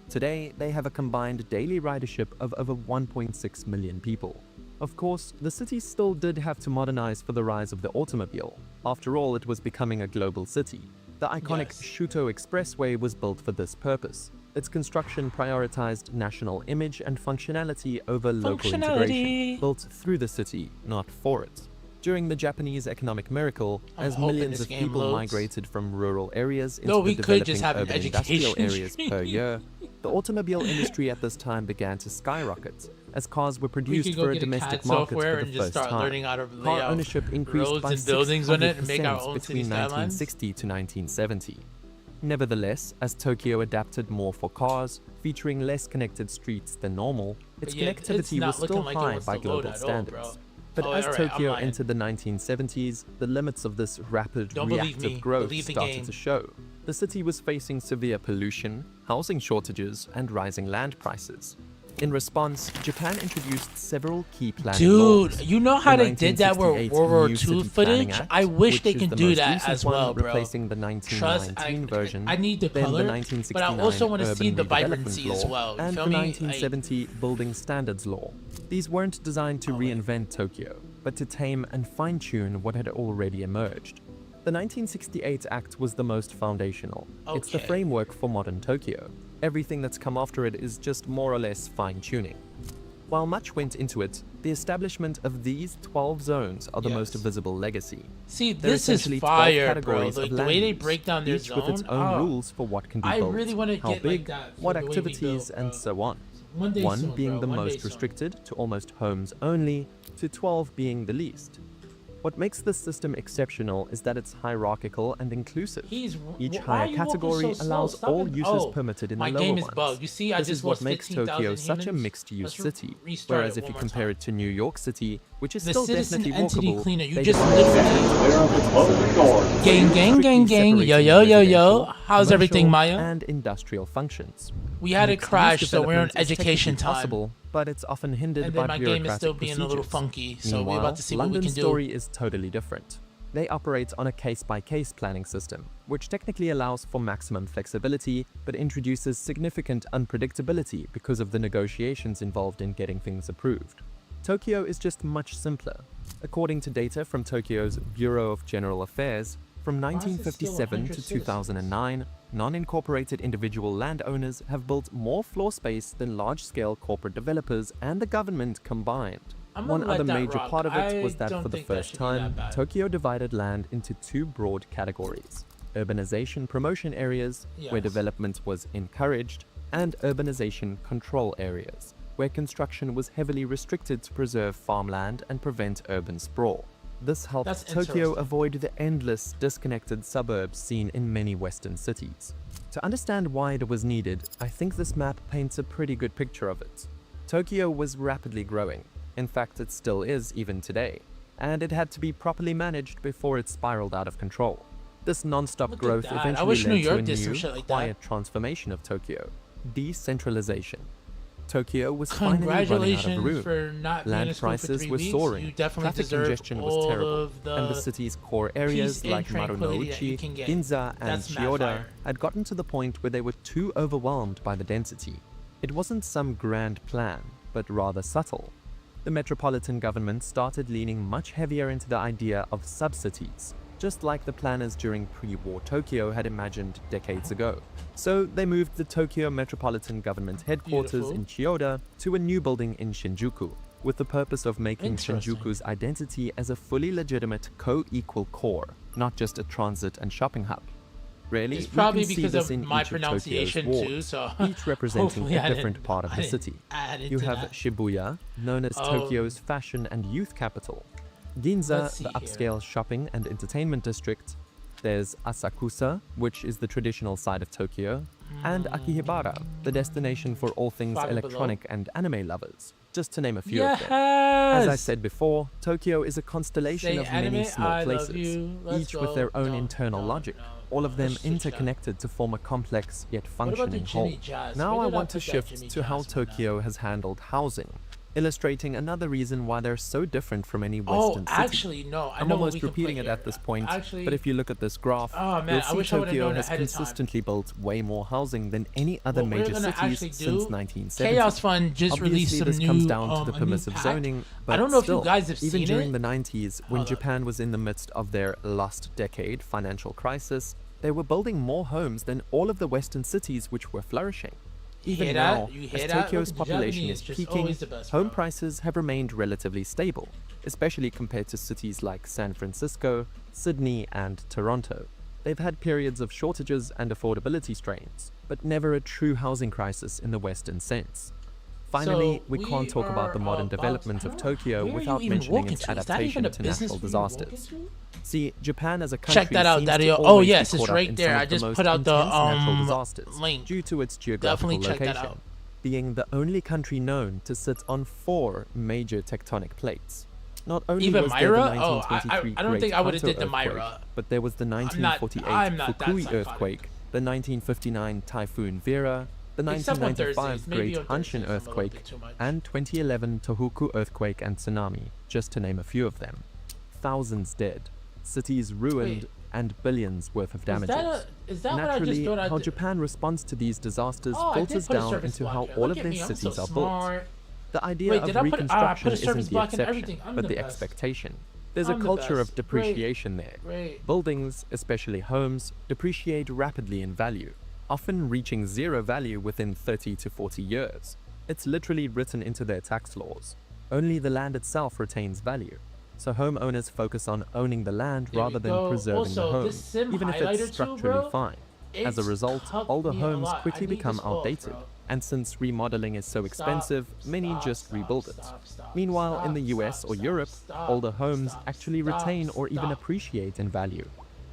Speaker 2: Today, they have a combined daily ridership of over 1.6 million people. Of course, the city still did have to modernize for the rise of the automobile. After all, it was becoming a global city. The iconic
Speaker 1: Yes.
Speaker 2: Shuto Expressway was built for this purpose. Its construction prioritized national image and functionality over local integration, built through the city, not for it. During the Japanese economic miracle,
Speaker 1: I'm
Speaker 2: as
Speaker 1: hoping
Speaker 2: millions
Speaker 1: this
Speaker 2: of
Speaker 1: game
Speaker 2: people
Speaker 1: loads.
Speaker 2: migrated from rural areas into
Speaker 1: No,
Speaker 2: the
Speaker 1: we could just
Speaker 2: developing
Speaker 1: have an
Speaker 2: urban industrial
Speaker 1: education
Speaker 2: areas
Speaker 1: stream.
Speaker 2: per year, the automobile industry at this time began to skyrocket, as cars were
Speaker 1: We
Speaker 2: produced
Speaker 1: could go
Speaker 2: for a
Speaker 1: get a
Speaker 2: domestic
Speaker 1: CAD
Speaker 2: market
Speaker 1: software
Speaker 2: for the
Speaker 1: and just
Speaker 2: first
Speaker 1: start
Speaker 2: time.
Speaker 1: learning how to lay
Speaker 2: Car
Speaker 1: out
Speaker 2: ownership increased
Speaker 1: roads
Speaker 2: by
Speaker 1: and buildings on it and make our
Speaker 2: 600%
Speaker 1: own city
Speaker 2: between
Speaker 1: skylines.
Speaker 2: 1960 to 1970. Nevertheless, as Tokyo adapted more for cars, featuring less connected streets than normal, its
Speaker 1: But yeah, it's
Speaker 2: connectivity
Speaker 1: not
Speaker 2: was still
Speaker 1: looking like it
Speaker 2: high
Speaker 1: wants
Speaker 2: by
Speaker 1: to load
Speaker 2: global
Speaker 1: at all,
Speaker 2: standards.
Speaker 1: bro.
Speaker 2: But
Speaker 1: Oh,
Speaker 2: as
Speaker 1: alright, I'm
Speaker 2: Tokyo
Speaker 1: lying.
Speaker 2: entered the 1970s, the limits of this rapid
Speaker 1: Don't believe me.
Speaker 2: reactive growth
Speaker 1: Believe the
Speaker 2: started
Speaker 1: game.
Speaker 2: to show. The city was facing severe pollution, housing shortages, and rising land prices. In response, Japan introduced several key planning
Speaker 1: Dude,
Speaker 2: laws.
Speaker 1: you know how
Speaker 2: The
Speaker 1: they did that with
Speaker 2: 1968
Speaker 1: World War
Speaker 2: New
Speaker 1: II
Speaker 2: City Planning
Speaker 1: footage?
Speaker 2: Act,
Speaker 1: I wish
Speaker 2: which
Speaker 1: they
Speaker 2: is
Speaker 1: can
Speaker 2: the
Speaker 1: do
Speaker 2: most
Speaker 1: that
Speaker 2: recent
Speaker 1: as
Speaker 2: one,
Speaker 1: well, bro.
Speaker 2: replacing the 1919 version,
Speaker 1: I need the
Speaker 2: then
Speaker 1: color,
Speaker 2: the
Speaker 1: but I
Speaker 2: 1969
Speaker 1: also want to see
Speaker 2: Urban
Speaker 1: the
Speaker 2: Redevelopment
Speaker 1: vibrancy
Speaker 2: Law,
Speaker 1: as well. You
Speaker 2: and
Speaker 1: feel
Speaker 2: the
Speaker 1: me?
Speaker 2: 1970 Building Standards Law. These weren't designed to reinvent Tokyo, but to tame and fine-tune what had already emerged. The 1968 Act was the most foundational. It's the
Speaker 1: Okay.
Speaker 2: framework for modern Tokyo. Everything that's come after it is just more or less fine-tuning. While much went into it, the establishment of these 12 zones are the most
Speaker 1: Yes.
Speaker 2: visible legacy.
Speaker 1: See,
Speaker 2: They're
Speaker 1: this is
Speaker 2: essentially 12
Speaker 1: fire, bro.
Speaker 2: categories
Speaker 1: Like
Speaker 2: of
Speaker 1: the
Speaker 2: land
Speaker 1: way they
Speaker 2: use,
Speaker 1: break down their
Speaker 2: each
Speaker 1: zone.
Speaker 2: with its own
Speaker 1: oh,
Speaker 2: rules for what can be
Speaker 1: I
Speaker 2: built,
Speaker 1: really want to
Speaker 2: how
Speaker 1: get
Speaker 2: big,
Speaker 1: like that. For
Speaker 2: what
Speaker 1: the way we
Speaker 2: activities,
Speaker 1: build,
Speaker 2: and
Speaker 1: bro.
Speaker 2: so on.
Speaker 1: One day
Speaker 2: One
Speaker 1: soon,
Speaker 2: being
Speaker 1: bro.
Speaker 2: the
Speaker 1: One day
Speaker 2: most
Speaker 1: soon.
Speaker 2: restricted to almost homes only, to 12 being the least. What makes this system exceptional is that it's hierarchical and inclusive.
Speaker 1: Each
Speaker 2: Each higher category allows all uses permitted in the
Speaker 1: my
Speaker 2: lower
Speaker 1: game is
Speaker 2: ones.
Speaker 1: bugged. You see, I
Speaker 2: This
Speaker 1: just
Speaker 2: is what
Speaker 1: lost
Speaker 2: makes
Speaker 1: 15,000
Speaker 2: Tokyo such a
Speaker 1: humans.
Speaker 2: mixed-use
Speaker 1: Let's
Speaker 2: city.
Speaker 1: restart
Speaker 2: Whereas
Speaker 1: it
Speaker 2: if
Speaker 1: one
Speaker 2: you
Speaker 1: more
Speaker 2: compare
Speaker 1: time.
Speaker 2: it to New York City, which is
Speaker 1: The
Speaker 2: still
Speaker 1: citizen
Speaker 2: definitely
Speaker 1: entity
Speaker 2: walkable,
Speaker 1: cleaner. You
Speaker 2: they
Speaker 1: just
Speaker 2: differentiate
Speaker 1: gang, gang, gang, gang. Yo, yo, yo, yo. How's everything,
Speaker 2: commercial,
Speaker 1: Maya?
Speaker 2: and industrial functions.
Speaker 1: We had a
Speaker 2: Mixed-use
Speaker 1: crash, so we're on
Speaker 2: development is
Speaker 1: education
Speaker 2: technically
Speaker 1: time.
Speaker 2: possible, but it's often hindered
Speaker 1: And
Speaker 2: by
Speaker 1: then my game is still
Speaker 2: bureaucratic
Speaker 1: being a little
Speaker 2: procedures.
Speaker 1: funky, so we're
Speaker 2: Meanwhile,
Speaker 1: about to see what we
Speaker 2: London's
Speaker 1: can do.
Speaker 2: story is totally different. They operate on a case-by-case planning system, which technically allows for maximum flexibility, but introduces significant unpredictability because of the negotiations involved in getting things approved. Tokyo is just much simpler. According to data from Tokyo's Bureau of General Affairs, from
Speaker 1: is it still
Speaker 2: 1957
Speaker 1: 100
Speaker 2: to
Speaker 1: citizens?
Speaker 2: 2009, non-incorporated individual landowners have built more floor space than large-scale corporate developers and the government combined.
Speaker 1: I'm gonna
Speaker 2: One
Speaker 1: let
Speaker 2: other
Speaker 1: that
Speaker 2: major
Speaker 1: rock.
Speaker 2: part of it
Speaker 1: I
Speaker 2: was that
Speaker 1: don't
Speaker 2: for the
Speaker 1: think that
Speaker 2: first
Speaker 1: should be that
Speaker 2: time,
Speaker 1: bad.
Speaker 2: Tokyo divided land into two broad categories: urbanization promotion areas, where
Speaker 1: Yes.
Speaker 2: development was encouraged, and urbanization control areas, where construction was heavily restricted to preserve farmland and prevent urban sprawl. This helped
Speaker 1: That's
Speaker 2: Tokyo
Speaker 1: interesting.
Speaker 2: avoid the endless, disconnected suburbs seen in many Western cities. To understand why it was needed, I think this map paints a pretty good picture of it. Tokyo was rapidly growing. In fact, it still is even today, and it had to be properly managed before it spiraled out of control. This non-stop
Speaker 1: Look at
Speaker 2: growth
Speaker 1: that. I
Speaker 2: eventually
Speaker 1: wish New
Speaker 2: led to
Speaker 1: York
Speaker 2: a
Speaker 1: did some
Speaker 2: new,
Speaker 1: shit like that.
Speaker 2: quiet transformation of Tokyo: decentralization. Tokyo was finally running out of
Speaker 1: Congratulations
Speaker 2: room.
Speaker 1: for not being in
Speaker 2: Land
Speaker 1: school for
Speaker 2: prices
Speaker 1: 3
Speaker 2: were
Speaker 1: weeks.
Speaker 2: soaring,
Speaker 1: You definitely
Speaker 2: traffic
Speaker 1: deserve
Speaker 2: congestion was
Speaker 1: all
Speaker 2: terrible,
Speaker 1: of the
Speaker 2: and the city's core areas
Speaker 1: peace
Speaker 2: like
Speaker 1: and tranquility that you
Speaker 2: Marunouchi,
Speaker 1: can get.
Speaker 2: Ginza, and
Speaker 1: That's mad
Speaker 2: Chiyoda
Speaker 1: fire.
Speaker 2: had gotten to the point where they were too overwhelmed by the density. It wasn't some grand plan, but rather subtle. The metropolitan government started leaning much heavier into the idea of sub-cities, just like the planners during pre-war Tokyo had imagined decades ago. So they moved the Tokyo Metropolitan Government headquarters in Chiyoda to a new building in Shinjuku, with the purpose of making
Speaker 1: Interesting.
Speaker 2: Shinjuku's identity as a fully legitimate co-equal core, not just a transit and shopping hub. Really,
Speaker 1: It's
Speaker 2: you
Speaker 1: probably
Speaker 2: can see
Speaker 1: because
Speaker 2: this
Speaker 1: of
Speaker 2: in
Speaker 1: my
Speaker 2: each of
Speaker 1: pronunciation
Speaker 2: Tokyo's
Speaker 1: too,
Speaker 2: wards,
Speaker 1: so
Speaker 2: each representing
Speaker 1: hopefully I
Speaker 2: a different
Speaker 1: didn't-
Speaker 2: part of
Speaker 1: I
Speaker 2: the
Speaker 1: didn't
Speaker 2: city.
Speaker 1: add
Speaker 2: You
Speaker 1: into
Speaker 2: have
Speaker 1: that.
Speaker 2: Shibuya, known as
Speaker 1: Oh.
Speaker 2: Tokyo's fashion and youth capital. Ginza,
Speaker 1: Let's see
Speaker 2: the
Speaker 1: here.
Speaker 2: upscale shopping and entertainment district. There's Asakusa, which is the traditional side of Tokyo. And Akihabara, the destination for all things
Speaker 1: Five below.
Speaker 2: electronic and anime lovers, just to name a few of them. As I said before, Tokyo is a constellation
Speaker 1: Say
Speaker 2: of many
Speaker 1: anime,
Speaker 2: small
Speaker 1: I love
Speaker 2: places,
Speaker 1: you, let's
Speaker 2: each with
Speaker 1: go.
Speaker 2: their own
Speaker 1: No,
Speaker 2: internal
Speaker 1: no,
Speaker 2: logic,
Speaker 1: no.
Speaker 2: all of them
Speaker 1: Let's switch that.
Speaker 2: interconnected to form a complex yet
Speaker 1: What about the
Speaker 2: functioning
Speaker 1: Jimmy
Speaker 2: whole.
Speaker 1: Jazz?
Speaker 2: Now
Speaker 1: Where
Speaker 2: I
Speaker 1: did
Speaker 2: want to
Speaker 1: put that
Speaker 2: shift
Speaker 1: Jimmy
Speaker 2: to how
Speaker 1: Jazz one
Speaker 2: Tokyo has handled housing, illustrating another reason why they're so different from any Western city.
Speaker 1: Actually, no. I
Speaker 2: I'm
Speaker 1: know what
Speaker 2: almost
Speaker 1: we can
Speaker 2: repeating
Speaker 1: put
Speaker 2: it at
Speaker 1: here.
Speaker 2: this point,
Speaker 1: Actually,
Speaker 2: but if you look at this graph,
Speaker 1: Oh, man,
Speaker 2: you'll
Speaker 1: I
Speaker 2: see
Speaker 1: wish I would've
Speaker 2: Tokyo
Speaker 1: known
Speaker 2: has
Speaker 1: ahead of time.
Speaker 2: consistently built way more housing than any other
Speaker 1: what we're
Speaker 2: major
Speaker 1: gonna actually
Speaker 2: cities
Speaker 1: do,
Speaker 2: since 1970.
Speaker 1: Chaos Fund just
Speaker 2: Obviously,
Speaker 1: released some
Speaker 2: this
Speaker 1: new,
Speaker 2: comes down to the
Speaker 1: a new
Speaker 2: permissive
Speaker 1: pack.
Speaker 2: zoning, but
Speaker 1: I don't know
Speaker 2: still,
Speaker 1: if you guys have
Speaker 2: even
Speaker 1: seen
Speaker 2: during
Speaker 1: it.
Speaker 2: the 90s, when
Speaker 1: Hold up.
Speaker 2: Japan was in the midst of their last decade financial crisis, they were building more homes than all of the Western cities which were flourishing. Even
Speaker 1: hear that?
Speaker 2: now,
Speaker 1: You hear
Speaker 2: as
Speaker 1: that?
Speaker 2: Tokyo's
Speaker 1: Look, the
Speaker 2: population
Speaker 1: Japanese
Speaker 2: is
Speaker 1: just
Speaker 2: peaking,
Speaker 1: always the best,
Speaker 2: home
Speaker 1: bro.
Speaker 2: prices have remained relatively stable, especially compared to cities like San Francisco, Sydney, and Toronto. They've had periods of shortages and affordability strains, but never a true housing crisis in the Western sense. Finally,
Speaker 1: So
Speaker 2: we can't talk about the modern development of Tokyo without mentioning its adaptation to natural disasters. See, Japan as a country
Speaker 1: Check that out,
Speaker 2: seems
Speaker 1: Daddy.
Speaker 2: to
Speaker 1: Oh,
Speaker 2: always be
Speaker 1: yes, it's
Speaker 2: caught up
Speaker 1: right
Speaker 2: in
Speaker 1: there.
Speaker 2: some
Speaker 1: I
Speaker 2: of the
Speaker 1: just
Speaker 2: most
Speaker 1: put out the,
Speaker 2: intense natural disasters
Speaker 1: link.
Speaker 2: due to its geographical
Speaker 1: Definitely check that
Speaker 2: location,
Speaker 1: out.
Speaker 2: being the only country known to sit on 4 major tectonic plates. Not only
Speaker 1: Even
Speaker 2: was
Speaker 1: Myra?
Speaker 2: there
Speaker 1: Oh,
Speaker 2: the 1923
Speaker 1: I don't
Speaker 2: Great
Speaker 1: think I would've
Speaker 2: Kanto
Speaker 1: did the
Speaker 2: earthquake,
Speaker 1: Myra.
Speaker 2: but there was the 1948
Speaker 1: I'm not that
Speaker 2: Fukui
Speaker 1: psychotic.
Speaker 2: earthquake, the 1959 Typhoon Vera, the
Speaker 1: Except on
Speaker 2: 1995
Speaker 1: Thursdays. Maybe
Speaker 2: Great
Speaker 1: on
Speaker 2: Hanshin
Speaker 1: Thursdays, a little
Speaker 2: earthquake,
Speaker 1: bit too much.
Speaker 2: and 2011 Tohoku earthquake and tsunami, just to name a few of them. Thousands dead, cities ruined,
Speaker 1: Wait.
Speaker 2: and billions worth of damages.
Speaker 1: Is that what I just
Speaker 2: Naturally,
Speaker 1: thought I
Speaker 2: how
Speaker 1: did?
Speaker 2: Japan responds to these disasters
Speaker 1: Oh, I did
Speaker 2: filters
Speaker 1: put a
Speaker 2: down
Speaker 1: surface
Speaker 2: into
Speaker 1: block
Speaker 2: how
Speaker 1: here.
Speaker 2: all
Speaker 1: Look
Speaker 2: of
Speaker 1: at
Speaker 2: their
Speaker 1: me, I'm so
Speaker 2: cities are built.
Speaker 1: smart.
Speaker 2: The idea
Speaker 1: Wait,
Speaker 2: of
Speaker 1: did I put- I
Speaker 2: reconstruction
Speaker 1: put a surface
Speaker 2: isn't the
Speaker 1: block in
Speaker 2: exception,
Speaker 1: everything. I'm
Speaker 2: but
Speaker 1: the
Speaker 2: the
Speaker 1: best.
Speaker 2: expectation. There's
Speaker 1: I'm
Speaker 2: a
Speaker 1: the
Speaker 2: culture
Speaker 1: best.
Speaker 2: of depreciation there.
Speaker 1: Great.
Speaker 2: Buildings, especially homes, depreciate rapidly in value, often reaching zero value within 30 to 40 years. It's literally written into their tax laws. Only the land itself retains value. So homeowners focus on owning the land
Speaker 1: There
Speaker 2: rather
Speaker 1: we
Speaker 2: than
Speaker 1: go.
Speaker 2: preserving
Speaker 1: Also,
Speaker 2: the home,
Speaker 1: this sim
Speaker 2: even if
Speaker 1: highlighter
Speaker 2: it's
Speaker 1: too,
Speaker 2: structurally
Speaker 1: bro,
Speaker 2: fine. As a
Speaker 1: it's
Speaker 2: result,
Speaker 1: cucked
Speaker 2: older
Speaker 1: me a
Speaker 2: homes
Speaker 1: lot. I
Speaker 2: quickly
Speaker 1: need
Speaker 2: become
Speaker 1: this off,
Speaker 2: outdated,
Speaker 1: bro.
Speaker 2: and since remodeling is so expensive, many just rebuild it. Meanwhile, in the US or Europe, older homes actually retain or even appreciate in value.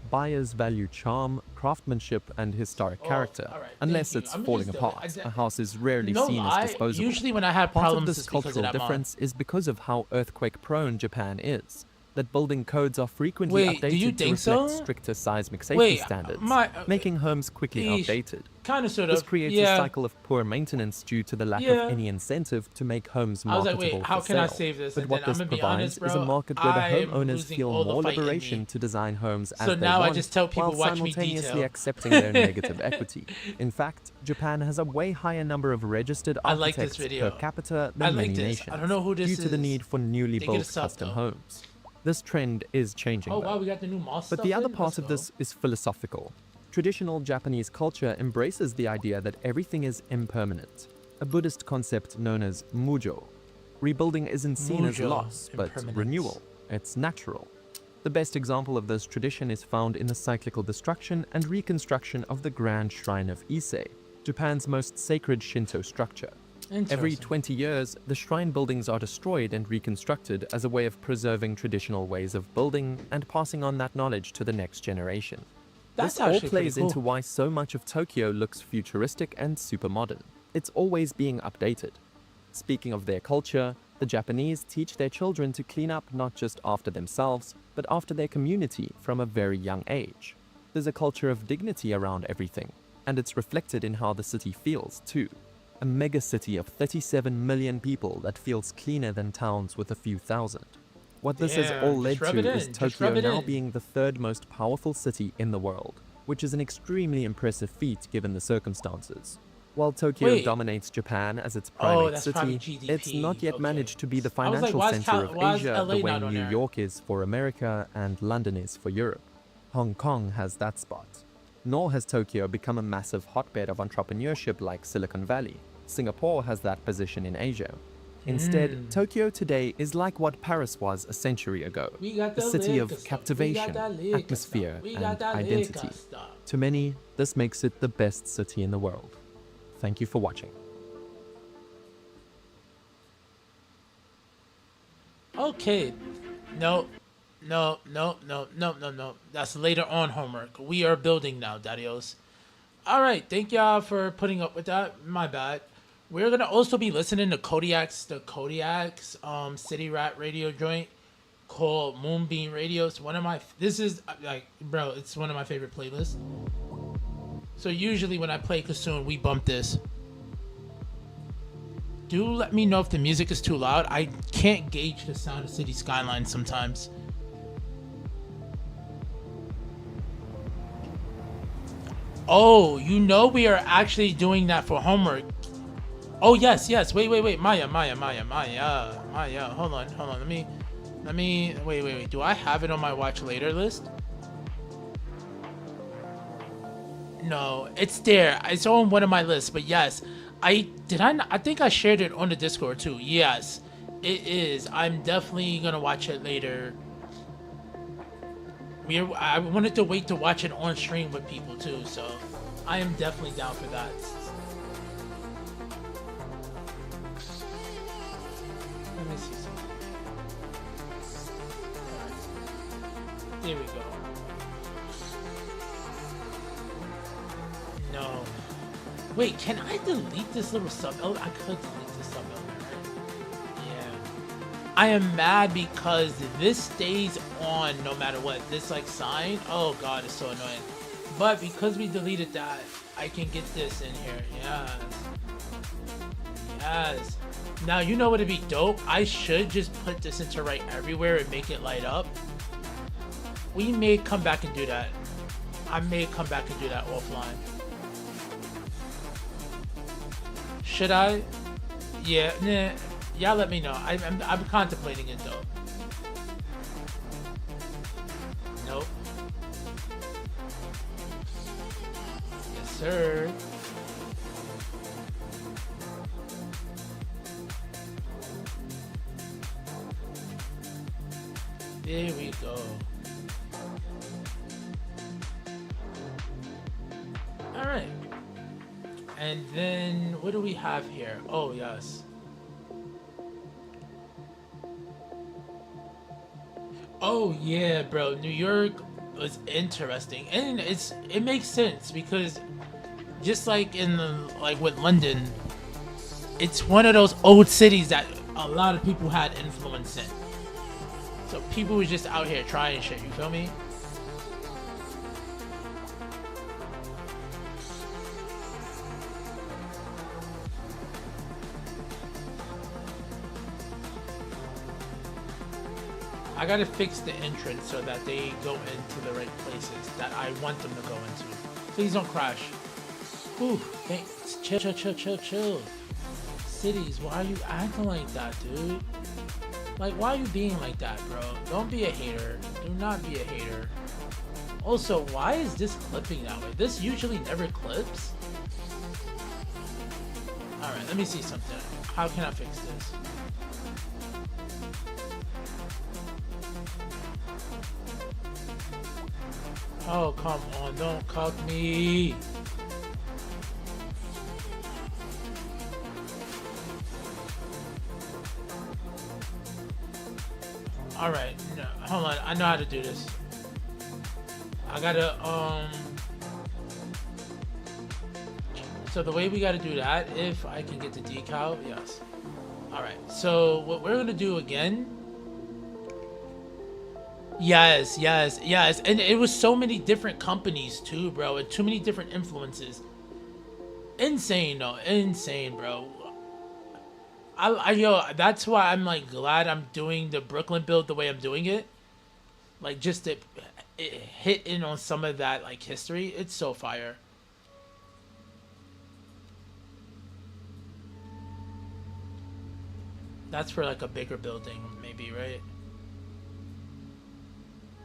Speaker 2: Buyers value charm, craftsmanship, and historic character,
Speaker 1: alright, thank
Speaker 2: unless
Speaker 1: you.
Speaker 2: it's
Speaker 1: I'm
Speaker 2: falling
Speaker 1: just-
Speaker 2: apart. A house is rarely
Speaker 1: No
Speaker 2: seen as
Speaker 1: lie,
Speaker 2: disposable.
Speaker 1: usually when I have
Speaker 2: Part of
Speaker 1: problems,
Speaker 2: this
Speaker 1: it's because of
Speaker 2: cultural
Speaker 1: that mod.
Speaker 2: difference is because of how earthquake-prone Japan is. That building codes are frequently
Speaker 1: Wait, do
Speaker 2: updated
Speaker 1: you
Speaker 2: to
Speaker 1: think
Speaker 2: reflect
Speaker 1: so?
Speaker 2: stricter seismic safety
Speaker 1: Wait,
Speaker 2: standards,
Speaker 1: my-
Speaker 2: making homes quickly
Speaker 1: Eesh.
Speaker 2: outdated.
Speaker 1: Kind of, sort of.
Speaker 2: This creates
Speaker 1: yeah.
Speaker 2: a cycle of poor maintenance due to the lack
Speaker 1: Yeah.
Speaker 2: of any incentive to make homes
Speaker 1: I was like,
Speaker 2: marketable
Speaker 1: wait, how
Speaker 2: for
Speaker 1: can I
Speaker 2: sale.
Speaker 1: save this?
Speaker 2: But
Speaker 1: And
Speaker 2: what
Speaker 1: then I'm
Speaker 2: this
Speaker 1: gonna be
Speaker 2: provides
Speaker 1: honest,
Speaker 2: is a
Speaker 1: bro,
Speaker 2: market where the
Speaker 1: I am
Speaker 2: homeowners
Speaker 1: losing
Speaker 2: feel
Speaker 1: all the
Speaker 2: more
Speaker 1: fight in
Speaker 2: liberation
Speaker 1: me.
Speaker 2: to design homes as
Speaker 1: So
Speaker 2: they
Speaker 1: now I
Speaker 2: want,
Speaker 1: just tell people,
Speaker 2: while
Speaker 1: watch me
Speaker 2: simultaneously
Speaker 1: detail.
Speaker 2: accepting their negative equity. In fact, Japan has a way higher number of registered
Speaker 1: I like
Speaker 2: architects
Speaker 1: this video.
Speaker 2: per capita
Speaker 1: I
Speaker 2: than
Speaker 1: like
Speaker 2: many
Speaker 1: this.
Speaker 2: nations,
Speaker 1: I don't know who this
Speaker 2: due to the
Speaker 1: is.
Speaker 2: need for newly
Speaker 1: They get a
Speaker 2: built
Speaker 1: sub,
Speaker 2: custom
Speaker 1: though.
Speaker 2: homes. This trend is changing,
Speaker 1: Oh
Speaker 2: though.
Speaker 1: wow, we got the new moss
Speaker 2: But
Speaker 1: stuff
Speaker 2: the other
Speaker 1: in?
Speaker 2: part
Speaker 1: Let's
Speaker 2: of
Speaker 1: go.
Speaker 2: this is philosophical. Traditional Japanese culture embraces the idea that everything is impermanent, a Buddhist concept known as mujo. Rebuilding isn't seen as
Speaker 1: Mujo,
Speaker 2: loss, but
Speaker 1: impermanence.
Speaker 2: renewal. It's natural. The best example of this tradition is found in the cyclical destruction and reconstruction of the Grand Shrine of Ise, Japan's most sacred Shinto structure. Every
Speaker 1: Interesting.
Speaker 2: 20 years, the shrine buildings are destroyed and reconstructed as a way of preserving traditional ways of building and passing on that knowledge to the next generation.
Speaker 1: That's
Speaker 2: This all
Speaker 1: actually
Speaker 2: plays
Speaker 1: pretty
Speaker 2: into
Speaker 1: cool.
Speaker 2: why so much of Tokyo looks futuristic and super modern. It's always being updated. Speaking of their culture, the Japanese teach their children to clean up not just after themselves, but after their community from a very young age. There's a culture of dignity around everything, and it's reflected in how the city feels too. A megacity of 37 million people that feels cleaner than towns with a few thousand. What this has
Speaker 1: Damn,
Speaker 2: all
Speaker 1: just
Speaker 2: led
Speaker 1: rub
Speaker 2: to
Speaker 1: it
Speaker 2: is
Speaker 1: in, just
Speaker 2: Tokyo
Speaker 1: rub it
Speaker 2: now
Speaker 1: in.
Speaker 2: being the third most powerful city in the world, which is an extremely impressive feat given the circumstances. While Tokyo
Speaker 1: Wait.
Speaker 2: dominates Japan as its
Speaker 1: Oh,
Speaker 2: primate
Speaker 1: that's
Speaker 2: city,
Speaker 1: probably GDP.
Speaker 2: it's not yet
Speaker 1: Okay.
Speaker 2: managed to be the
Speaker 1: I was like,
Speaker 2: financial
Speaker 1: why is
Speaker 2: center of
Speaker 1: why is
Speaker 2: Asia
Speaker 1: LA
Speaker 2: the way
Speaker 1: not on
Speaker 2: New
Speaker 1: there?
Speaker 2: York is for America and London is for Europe. Hong Kong has that spot. Nor has Tokyo become a massive hotbed of entrepreneurship like Silicon Valley. Singapore has that position in Asia. Instead, Tokyo today is like what Paris was a century ago,
Speaker 1: We got
Speaker 2: a
Speaker 1: the
Speaker 2: city
Speaker 1: liquor
Speaker 2: of
Speaker 1: stuff. We
Speaker 2: captivation,
Speaker 1: got that liquor
Speaker 2: atmosphere,
Speaker 1: stuff. We got
Speaker 2: and
Speaker 1: that
Speaker 2: identity.
Speaker 1: liquor stuff.
Speaker 2: To many, this makes it the best city in the world. Thank you for watching.
Speaker 1: Okay. No. No. That's later on homework. We are building now, Daddios. Alright, thank y'all for putting up with that. My bad. We're gonna also be listening to Kodiak's City Rat radio joint called Moonbeam Radio. It's one of my this is like bro, it's one of my favorite playlists. So usually when I play Kissoon, we bump this. Do let me know if the music is too loud. I can't gauge the sound of Cites Skylines sometimes. Oh, you know we are actually doing that for homework. Oh yes. Wait. Maya. Hold on. Let me. Wait. Do I have it on my watch later list? No, it's there. It's on one of my lists. But yes, I think I shared it on the Discord too. Yes, it is. I'm definitely gonna watch it later. I wanted to wait to watch it on stream with people too, so I am definitely down for that. Let me see something. Alright. There we go. No. Wait, can I delete this little sub? Oh, I could delete this sub element, right? Yeah. I am mad because this stays on no matter what. This like sign. Oh god, it's so annoying. But because we deleted that, I can get this in here. Yes. Yes. Now, you know what would be dope? I should just put this into right everywhere and make it light up. We may come back and do that. I may come back and do that offline. Should I? Yeah, nah. Y'all let me know. I'm contemplating it though. Nope. Yes, sir. There we go. All right. And then what do we have here? Oh, yes. Oh, yeah, bro. New York was interesting. And it makes sense because just like with London, it's one of those old cities that a lot of people had influence in. So people were just out here trying shit, you feel me? I gotta fix the entrance so that they go into the right places that I want them to go into. Please don't crash. Ooh, thanks. Chill. Cities, why are you acting like that, dude? Like, why are you being like that, bro? Don't be a hater. Do not be a hater. Also, why is this clipping that way? This usually never clips. Alright, let me see something. How can I fix this? Oh, come on, don't cuck me. Alright, no, hold on, I know how to do this. I gotta, so the way we gotta do that, if I can get the decal, yes. Alright, so what we're gonna do again. Yes. And it was so many different companies too, bro, and too many different influences. Insane, though. Insane, bro. Yo, that's why I'm like glad I'm doing the Brooklyn build the way I'm doing it. Like just it hit in on some of that like history. It's so fire. That's for like a bigger building, maybe, right?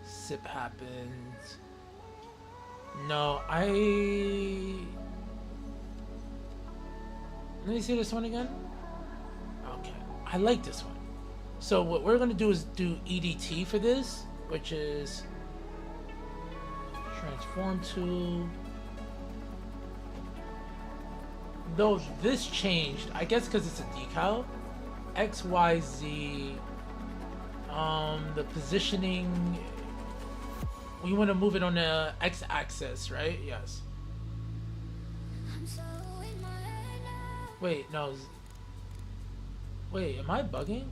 Speaker 1: Sip happens. No, let me see this one again. Okay, I like this one. So what we're gonna do is do EDT for this, which is transform to. Though this changed, I guess because it's a decal. XYZ. The positioning. We want to move it on the x-axis, right? Yes. Wait, no. Wait, am I bugging?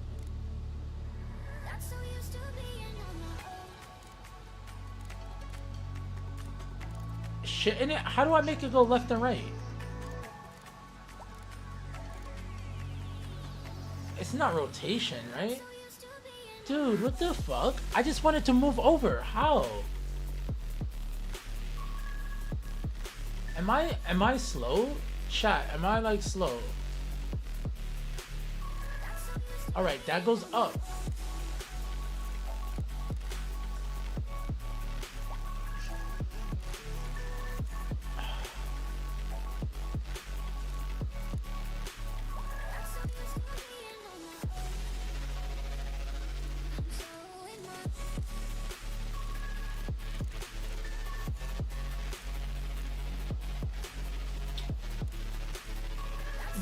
Speaker 1: Shit in it? How do I make it go left and right? It's not rotation, right? Dude, what the fuck? I just wanted to move over. How? Am I slow? Chat, am I like slow? Alright, that goes up.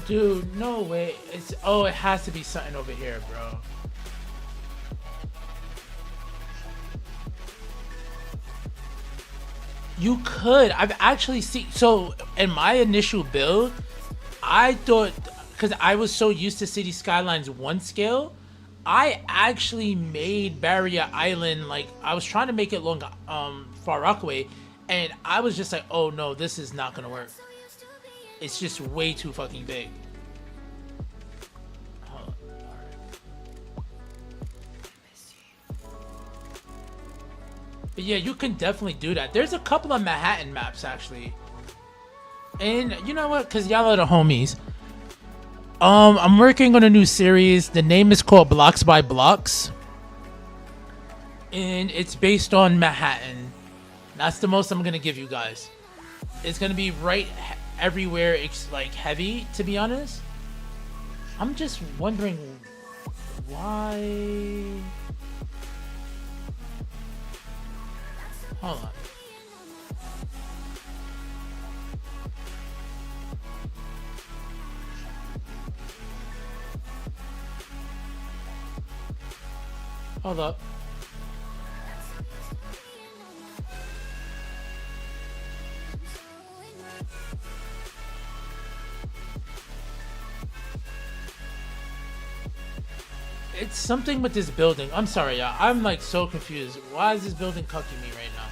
Speaker 1: Dude, no way. It has to be something over here, bro. You could. I've actually seen. So in my initial build, I thought, because I was so used to City Skylines 1 scale, I actually made Barrier Island, like I was trying to make it along Far Rockaway, and I was just like, oh no, this is not gonna work. It's just way too fucking big. But yeah, you can definitely do that. There's a couple of Manhattan maps actually. And you know what? Cause y'all are the homies. I'm working on a new series. The name is called Blocks by Blocks. And it's based on Manhattan. That's the most I'm gonna give you guys. It's gonna be right everywhere. It's like heavy, to be honest. I'm just wondering why. Hold on. Hold up. It's something with this building. I'm sorry, y'all. I'm like so confused. Why is this building cucking me right now?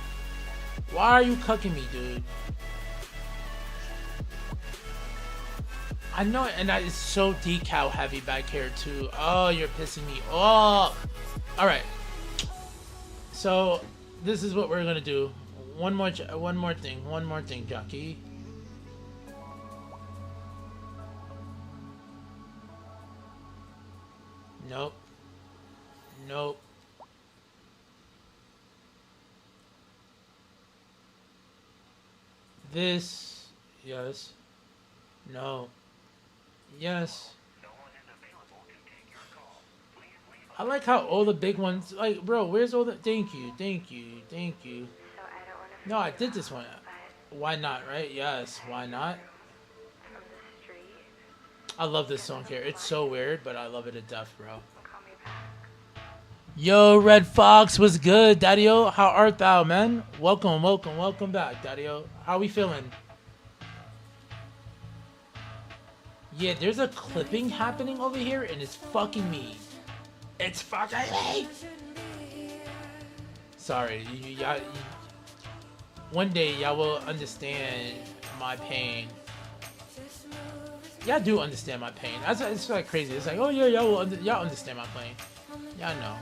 Speaker 1: Why are you cucking me, dude? I know, and that is so decal heavy back here too. Oh, you're pissing me off. All right. So this is what we're gonna do. One more thing, Jockey. Nope. Nope. This. Yes. No. Yes. I like how all the big ones, like, bro, where's all the, thank you. No, I did this one. Why not, right? Yes, why not? I love this song here. It's so weird, but I love it to death, bro. Yo, Red Fox, what's good, Daddy-O? How art thou, man? Welcome back, Daddy-O. How we feeling? Yeah, there's a clipping happening over here, and it's fucking me. It's fucking me! Sorry, one day y'all will understand my pain. Y'all do understand my pain. It's like crazy. It's like, oh yeah, y'all understand my pain. Y'all know.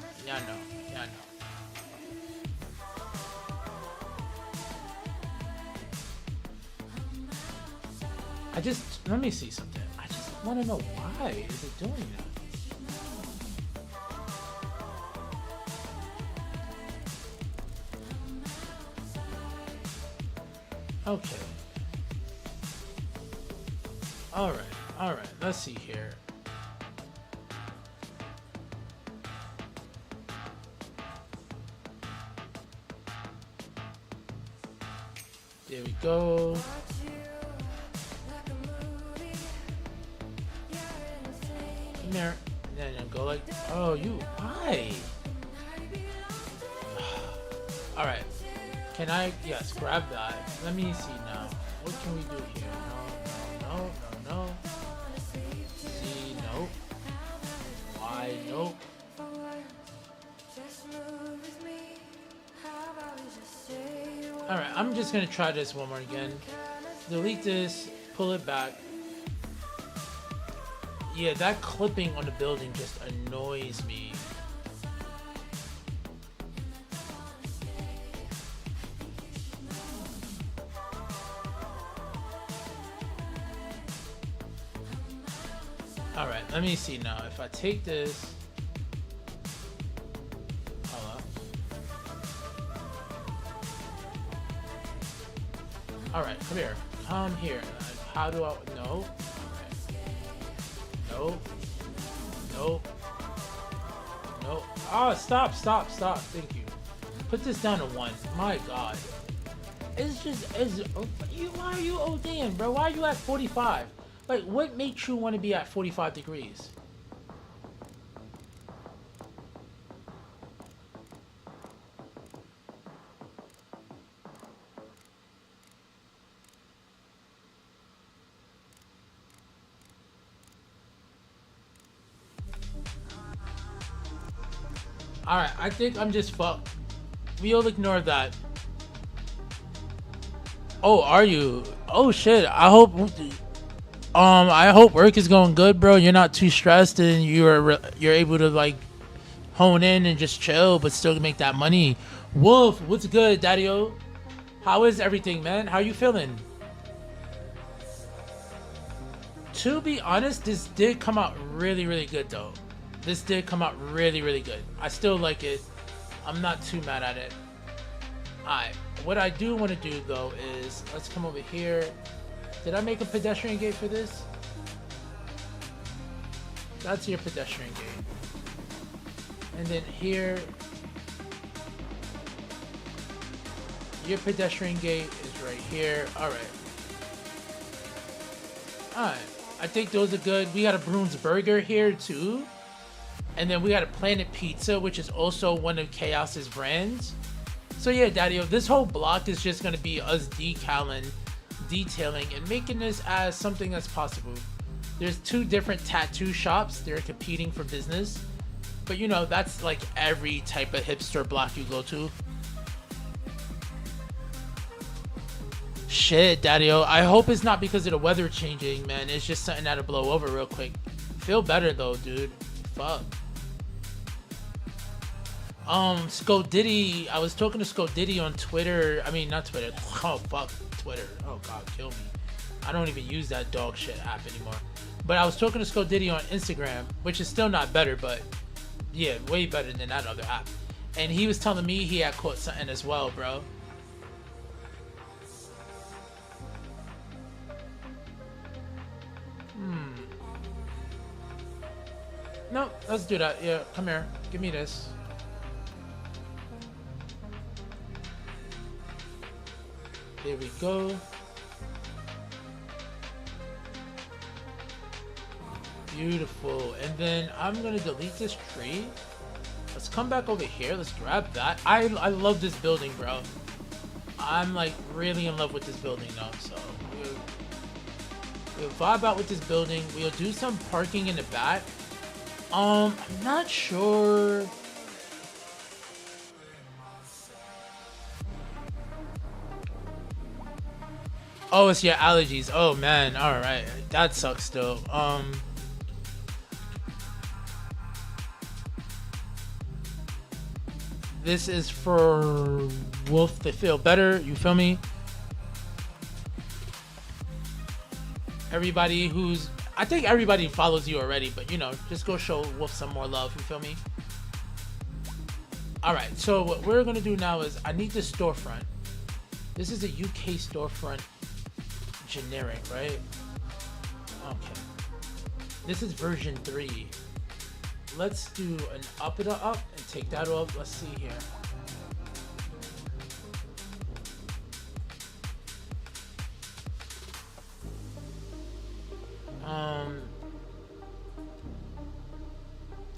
Speaker 1: Let me see something. I just want to know why is it doing that? Okay. Alright. Let's see here. There we go. Come here. Then go like, oh, why? Alright. Can I, yes, grab that. Let me see now. What can we do here? No. See, nope. Why, nope. Alright, I'm just gonna try this one more again. Delete this, pull it back. Yeah, that clipping on the building just annoys me. Alright, let me see now. If I take this. Hold up. Alright, come here. Come here. How do I. No. Nope. Oh, stop. Thank you. Put this down to 1. My god. Why are you ODing, bro? Why are you at 45? Like, what makes you want to be at 45 degrees? Alright, I think I'm just fucked. We'll ignore that. Oh, are you? Oh shit, I hope work is going good, bro. You're not too stressed and you're able to like hone in and just chill but still make that money. Wolf, what's good, Daddy-O? How is everything, man? How you feeling? To be honest, this did come out really, really good, though. This did come out really, really good. I still like it. I'm not too mad at it. Alright, what I do want to do, though, is... Let's come over here. Did I make a pedestrian gate for this? That's your pedestrian gate. And then here... Your pedestrian gate is right here. Alright. Alright. I think those are good. We got a Bruins Burger here too. And then we got a Planet Pizza, which is also one of Chaos's brands. So yeah, Daddy-O, this whole block is just going to be us detailing and making this as something as possible. There's 2 different tattoo shops. They're competing for business. But you know, that's like every type of hipster block you go to. Shit, Daddy-O. I hope it's not because of the weather changing, man. It's just something that'll blow over real quick. Feel better though, dude. Fuck. Skodiddy. I was talking to Skodiddy on Twitter. I mean, not Twitter. Oh, fuck. Twitter. Oh, God, kill me. I don't even use that dog shit app anymore. But I was talking to Skodiddy on Instagram, which is still not better, but yeah, way better than that other app. And he was telling me he had caught something as well, bro. No, let's do that. Yeah, come here. Give me this. There we go. Beautiful. And then I'm gonna delete this tree. Let's come back over here. Let's grab that. I love this building, bro. I'm like really in love with this building now. So we'll vibe out with this building. We'll do some parking in the back. I'm not sure. Oh, it's your allergies. Oh man, all right, that sucks still. This is for Wolf to feel better. You feel me? Everybody who's, I think everybody follows you already, but you know, just go show Wolf some more love. You feel me? All right. So what we're gonna do now is I need this storefront. This is a UK storefront. Generic, right? Okay. This is version 3. Let's do an up and up and take that off. Let's see here.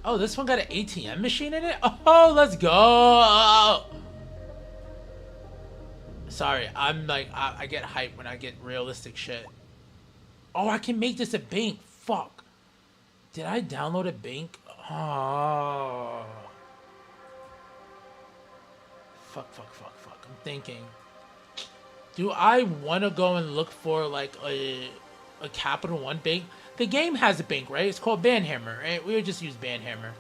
Speaker 1: Oh, this one got an ATM machine in it? Oh, let's go. Sorry, I'm like, I get hyped when I get realistic shit. Oh, I can make this a bank. Fuck. Did I download a bank? Oh. Fuck. I'm thinking. Do I want to go and look for like a Capital One bank? The game has a bank, right? It's called Banhammer, right? We would just use Banhammer.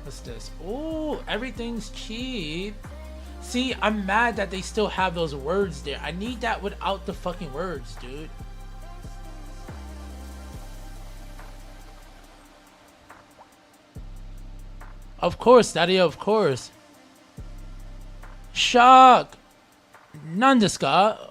Speaker 1: What's this? Oh, everything's cheap. See, I'm mad that they still have those words there. I need that without the fucking words, dude. Of course, Daddy, of course. Shock. Nandeska.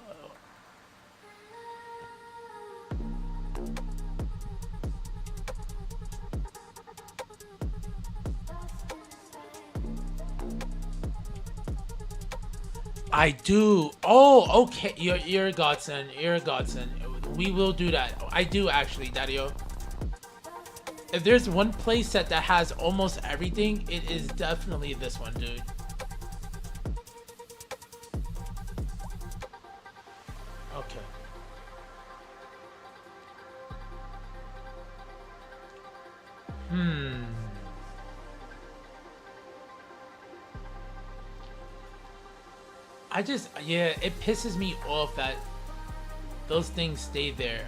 Speaker 1: I do. Oh, okay. You're a godsend. You're a godsend. We will do that. I do actually, Daddy-O. If there's one playset that has almost everything, it is definitely this one, dude. Okay. Yeah, it pisses me off that those things stay there.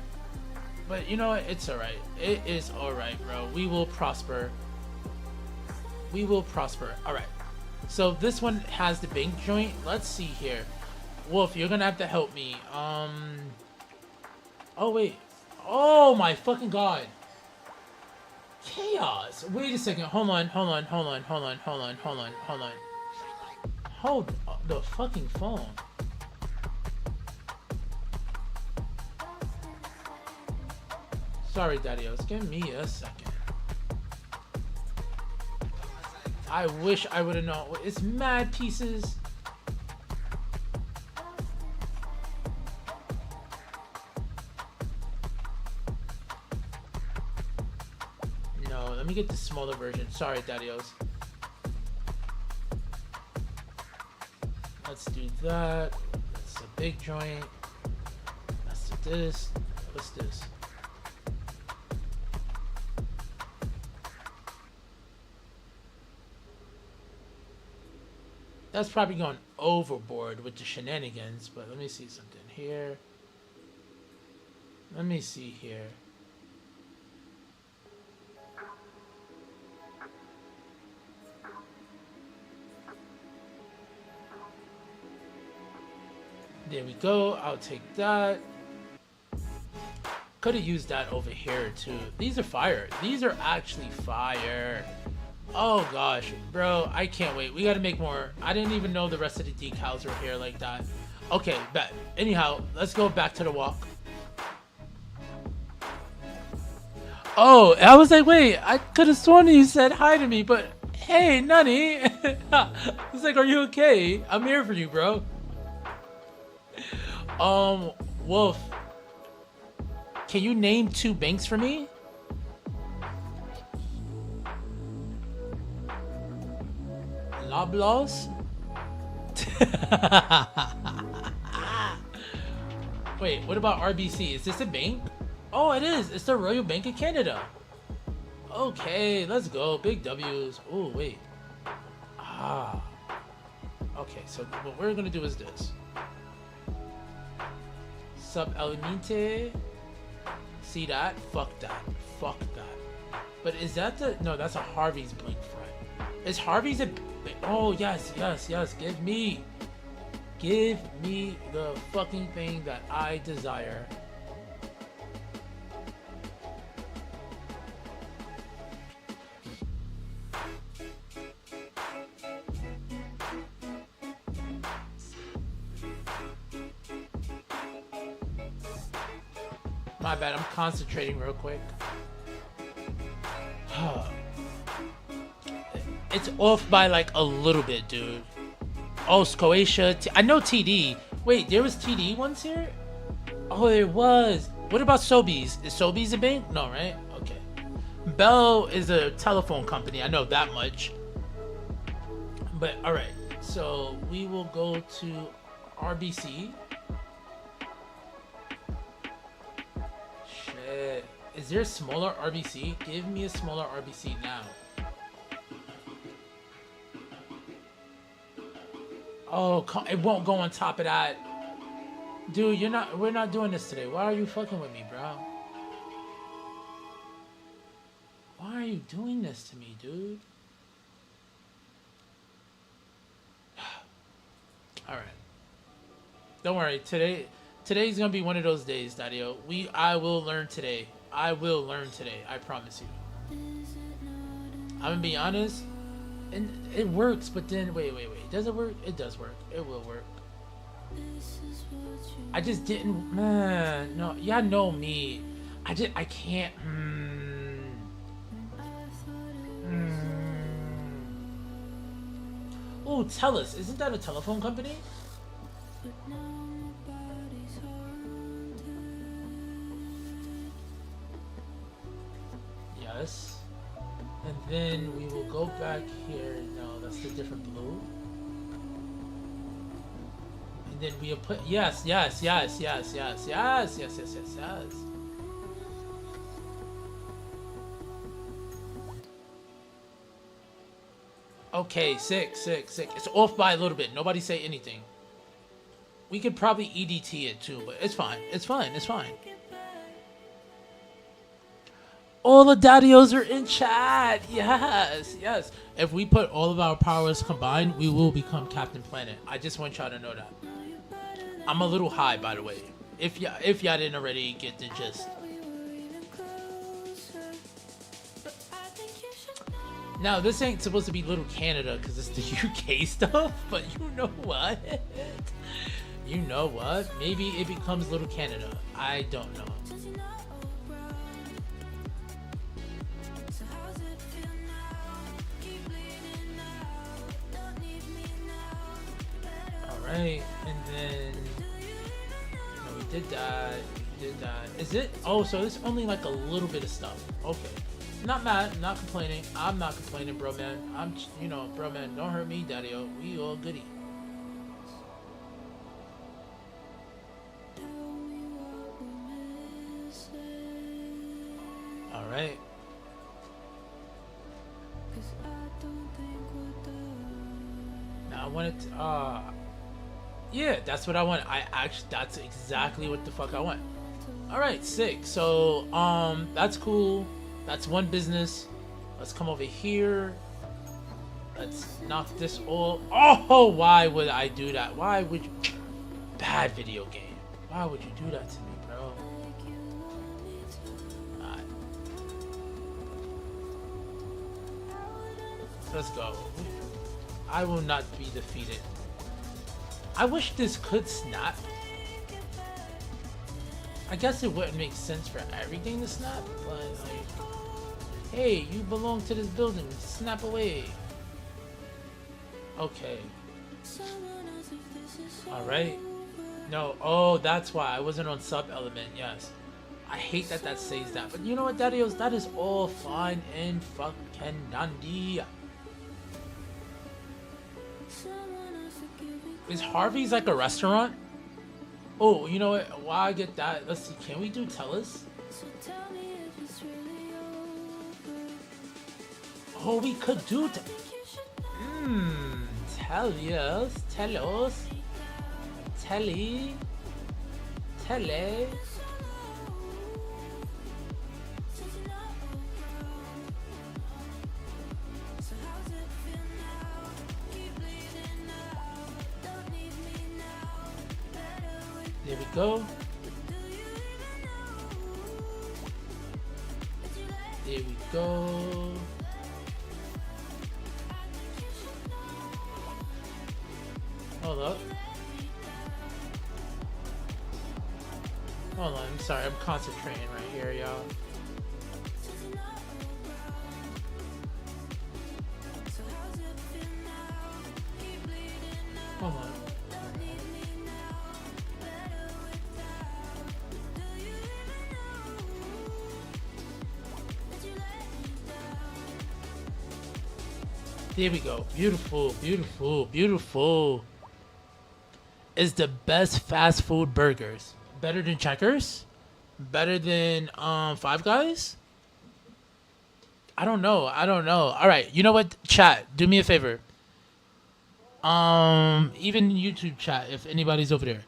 Speaker 1: But you know what? It's alright. It is alright, bro. We will prosper. We will prosper. All right. So this one has the bank joint. Let's see here. Wolf, you're gonna have to help me. Oh wait. Oh my fucking god. Chaos. Wait a second. Hold on. Hold the fucking phone. Sorry, Daddy-Os. Give me a second. I wish I would have known. It's mad pieces. No, let me get the smaller version. Sorry, Daddy-Os. Let's do that. That's a big joint. Let's do this. What's this? That's probably going overboard with the shenanigans, but let me see something here. Let me see here. There we go. I'll take that. Could have used that over here too. These are fire. These are actually fire. Oh gosh, bro, I can't wait. We gotta make more. I didn't even know the rest of the decals were here like that. Okay, bet. Anyhow, let's go back to the walk. Oh, I was like, wait, I could have sworn you said hi to me, but hey, Nunny. It's like, are you okay? I'm here for you, bro. Wolf, can you name 2 banks for me? Loblaws? Wait, what about RBC? Is this a bank? Oh, it is. It's the Royal Bank of Canada. Okay, let's go. Big W's. Oh, wait. Ah. Okay, so what we're gonna do is this. Sub Elemente. See that? Fuck that. Fuck that. But is that the... No, that's a Harvey's blink front. Is Harvey's a... Oh, yes, yes, yes. Give me the fucking thing that I desire. My bad, I'm concentrating real quick. It's off by like a little bit, dude. Oh, Scotia. I know TD. Wait, there was TD ones here? Oh, there was. What about Sobeys? Is Sobeys a bank? No, right? Okay. Bell is a telephone company. I know that much. But, alright. So, we will go to RBC. Shit. Is there a smaller RBC? Give me a smaller RBC now. Oh, it won't go on top of that. Dude, we're not doing this today. Why are you fucking with me, bro? Why are you doing this to me, dude? Alright. Don't worry, today's gonna be one of those days, Daddy-O. I will learn today. I will learn today, I promise you. I'm gonna be honest. And it works, but then wait. Does it work? It does work. It will work. I just didn't. No, y'all know me. I can't. Oh, TELUS. Isn't that a telephone company? Yes. And then we will go back here. No, that's the different blue. And then we'll put yes. Okay, six. It's off by a little bit. Nobody say anything. We could probably EDT it too, but it's fine. It's fine. All the daddios are in chat. Yes, yes. If we put all of our powers combined, we will become Captain Planet. I just want y'all to know that. I'm a little high, by the way. If y'all didn't already get the gist. Now, this ain't supposed to be Little Canada because it's the UK stuff, but you know what? You know what? Maybe it becomes Little Canada. I don't know. Alright, and then no, we did that. We did that. Is it? Oh, so it's only like a little bit of stuff. Okay. Not mad, not complaining. I'm not complaining, bro, man. I'm, you know, bro, man, don't hurt me, daddy-o. We all goody. All right. Now I wanted to, yeah, that's what I want. That's exactly what the fuck I want. All right, sick. So, that's cool. That's one business. Let's come over here. Let's knock this all. Oh, why would I do that? Why would you? Bad video game. Why would you do that to me, bro? Alright. Let's go. I will not be defeated. I wish this could snap. I guess it wouldn't make sense for everything to snap, but like, hey, you belong to this building, snap away. Okay. Alright. No, oh, that's why I wasn't on sub element, yes. I hate that that says that, but you know what, daddios, that is all fine and fucking dandy. Is Harvey's like a restaurant? Oh, you know what? Why I get that? Let's see. Can we do Tellus? Oh, we could do. Tellus, Tellos, Telly, Tele. There we go. There we go. Hold up. Hold on, I'm sorry, I'm concentrating right here, y'all. Hold on. There we go. Beautiful, beautiful, beautiful. Is the best fast food burgers. Better than Checkers? Better than Five Guys? I don't know. I don't know. Alright, you know what? Chat, do me a favor. Even YouTube chat, if anybody's over there.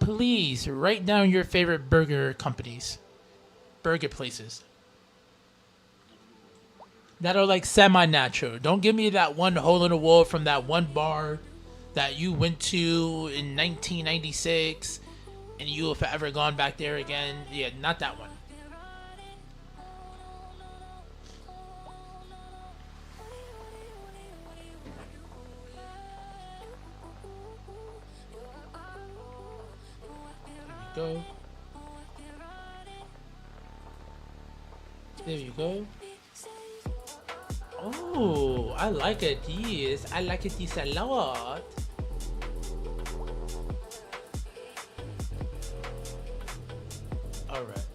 Speaker 1: Please write down your favorite burger companies. Burger places. That are like semi-natural. Don't give me that one hole in the wall from that one bar that you went to in 1996 and you have ever gone back there again. Yeah, not that one. There you go. There you go. Oh, I like it this. I like it this a lot. Alright.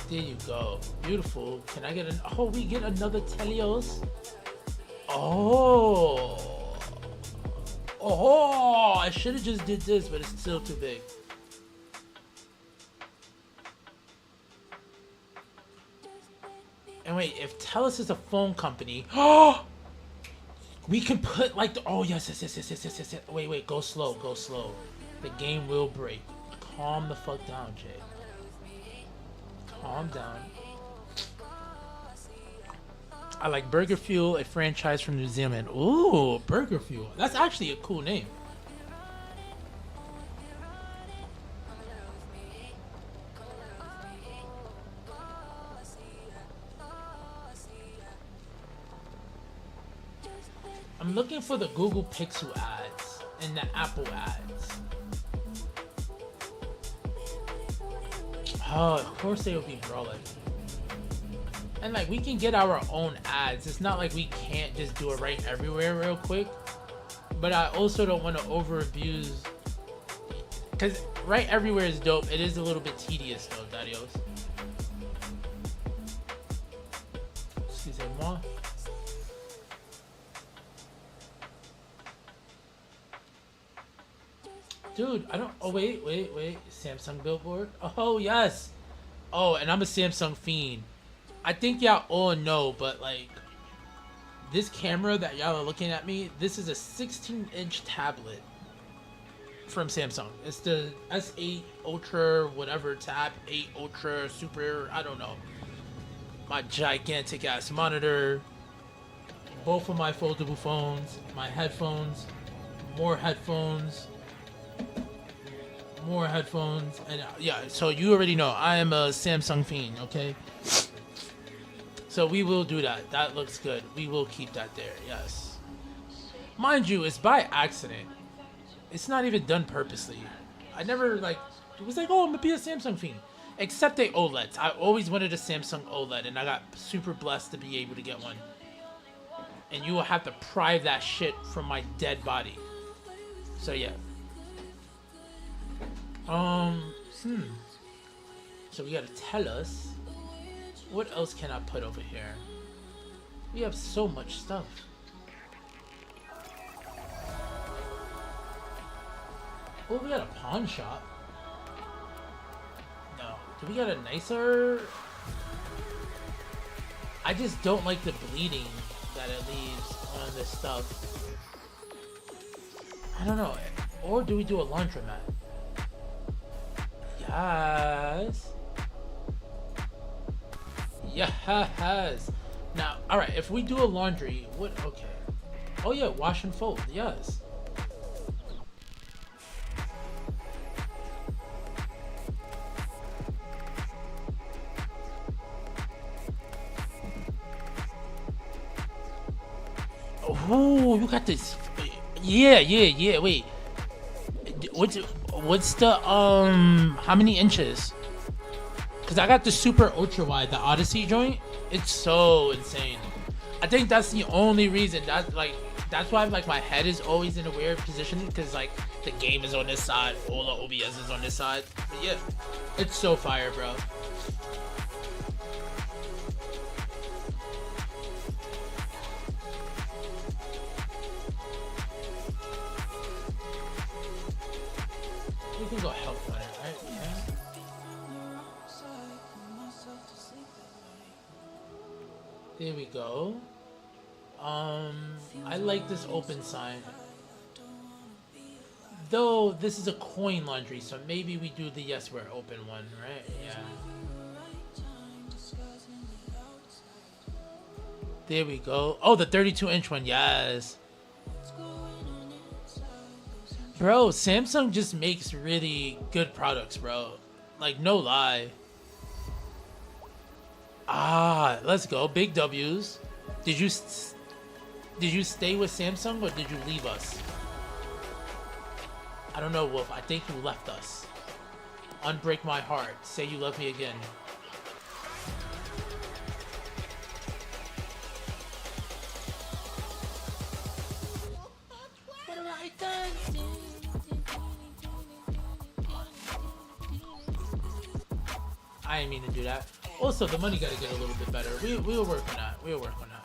Speaker 1: There you go. Beautiful. Can I get an... Oh, we get another Telios? Oh. Oh, I should have just did this, but it's still too big. And wait, if Telus is a phone company, we can put like the, oh yes. Wait, go slow. The game will break. calm the fuck down, Jay. Calm down. I like Burger Fuel, a franchise from New Zealand. Ooh, Burger Fuel. That's actually a cool name. I'm looking for the Google Pixel ads and the Apple ads. Oh, of course they will be brawling. And like we can get our own ads. It's not like we can't just do it right everywhere real quick. But I also don't want to over abuse. Because right everywhere is dope. It is a little bit tedious though, Darius. Excusez-moi. Dude, I don't. Oh, wait. Samsung billboard? Oh, yes. Oh, and I'm a Samsung fiend. I think y'all all know, but like, this camera that y'all are looking at me, this is a 16-inch tablet from Samsung. It's the S8 Ultra, whatever, Tab 8 Ultra, Super, I don't know. My gigantic ass monitor, both of my foldable phones, my headphones, more headphones, and yeah, so you already know I am a Samsung fiend, okay? So we will do that. That looks good. We will keep that there, yes. Mind you, it's by accident. It's not even done purposely. I never like, it was like, oh, I'm gonna be a Samsung fiend. Except the OLEDs. I always wanted a Samsung OLED and I got super blessed to be able to get one. And you will have to pry that shit from my dead body. So yeah. So we gotta tell us, what else can I put over here? We have so much stuff. Oh, we got a pawn shop. No, do we got a nicer? I just don't like the bleeding that it leaves on this stuff. I don't know. Or do we do a laundromat? Yes. Yes. Now, all right. If we do a laundry, what? Okay. Oh yeah, wash and fold. Yes. Oh, you got this. Yeah. Wait. What's the how many inches? Cause I got the super ultra wide, the Odyssey joint. It's so insane. I think that's the only reason that's why like my head is always in a weird position, because like the game is on this side, all the OBS is on this side. But yeah, it's so fire, bro. We can go health on it, right? Yeah. There we go. I like this open sign. Though this is a coin laundry, so maybe we do the yes we're open one, right? Yeah. There we go. Oh, the 32-inch one, yes. Bro, Samsung just makes really good products, bro. Like, no lie. Ah, let's go. Big W's. Did you stay with Samsung or did you leave us? I don't know, Wolf. I think you left us. Unbreak my heart. Say you love me again. What have I done? I didn't mean to do that. Also, the money gotta get a little bit better. We'll work on that. We'll work on that.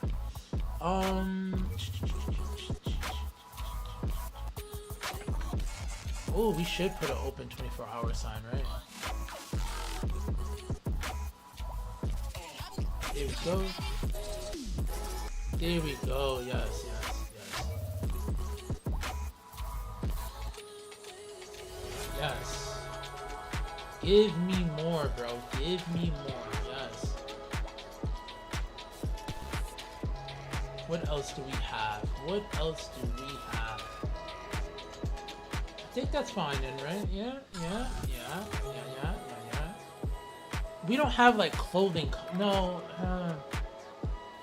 Speaker 1: Oh, we should put an open 24-hour sign, right? There we go. There we go. Yes. Yes. Give me more, bro. Give me more. Yes. What else do we have? What else do we have? I think that's fine then, right? Yeah. We don't have like clothing. No.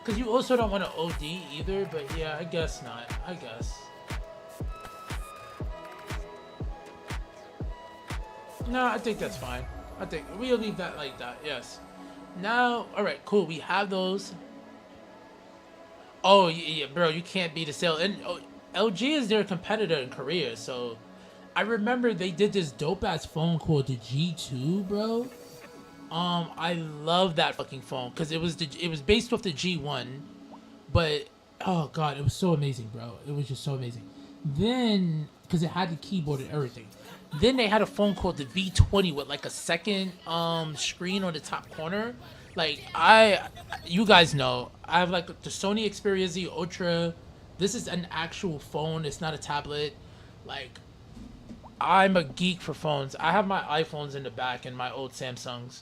Speaker 1: Because you also don't want to OD either, but yeah, I guess not. I guess. No, I think that's fine. I think we'll leave that like that, yes. Now, alright, cool. We have those. Oh, yeah, bro, you can't beat a sale. And LG is their competitor in Korea, so I remember they did this dope-ass phone called the G2, bro. I love that fucking phone because it was based off the G1, but oh god, it was so amazing, bro. It was just so amazing. Then because it had the keyboard and everything. Then they had a phone called the V20 with like a second screen on the top corner. Like you guys know, I have like the Sony Xperia Z Ultra. This is an actual phone. It's not a tablet. Like I'm a geek for phones. I have my iPhones in the back and my old Samsungs.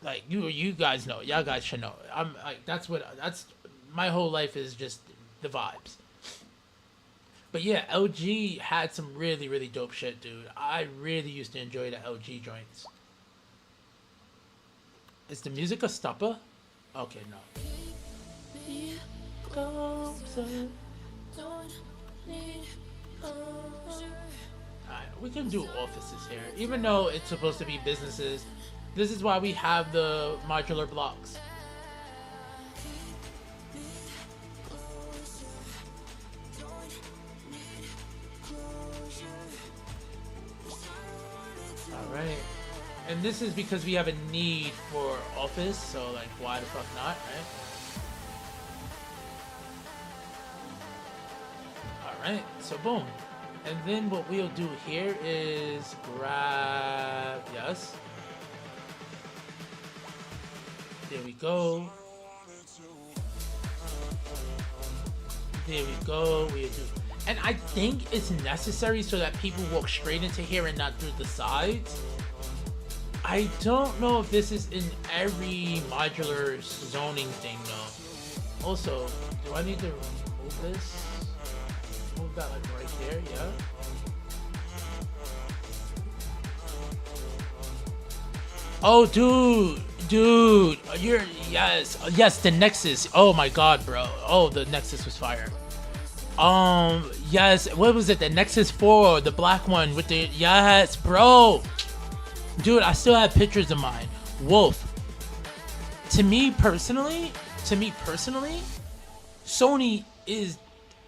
Speaker 1: Like you guys know, y'all guys should know. I'm like that's my whole life is just the vibes. But yeah, LG had some really really dope shit, dude. I really used to enjoy the LG joints. Is the music a stopper? Okay, no. Alright, we can do offices here, even though it's supposed to be businesses. This is why we have the modular blocks. Alright. And this is because we have a need for office, so like why the fuck not, right? Alright, so boom. And then what we'll do here is grab, yes. There we go. There we go. We do. And I think it's necessary so that people walk straight into here and not through the sides. I don't know if this is in every modular zoning thing though. Also, do I need to remove this? Move that like right there, yeah. Oh, dude, yes, the Nexus. Oh my god, bro. Oh, the Nexus was fire. Yes, what was it? The Nexus 4, the black one with the, yes, bro. Dude, I still have pictures of mine. Wolf. To me personally, Sony is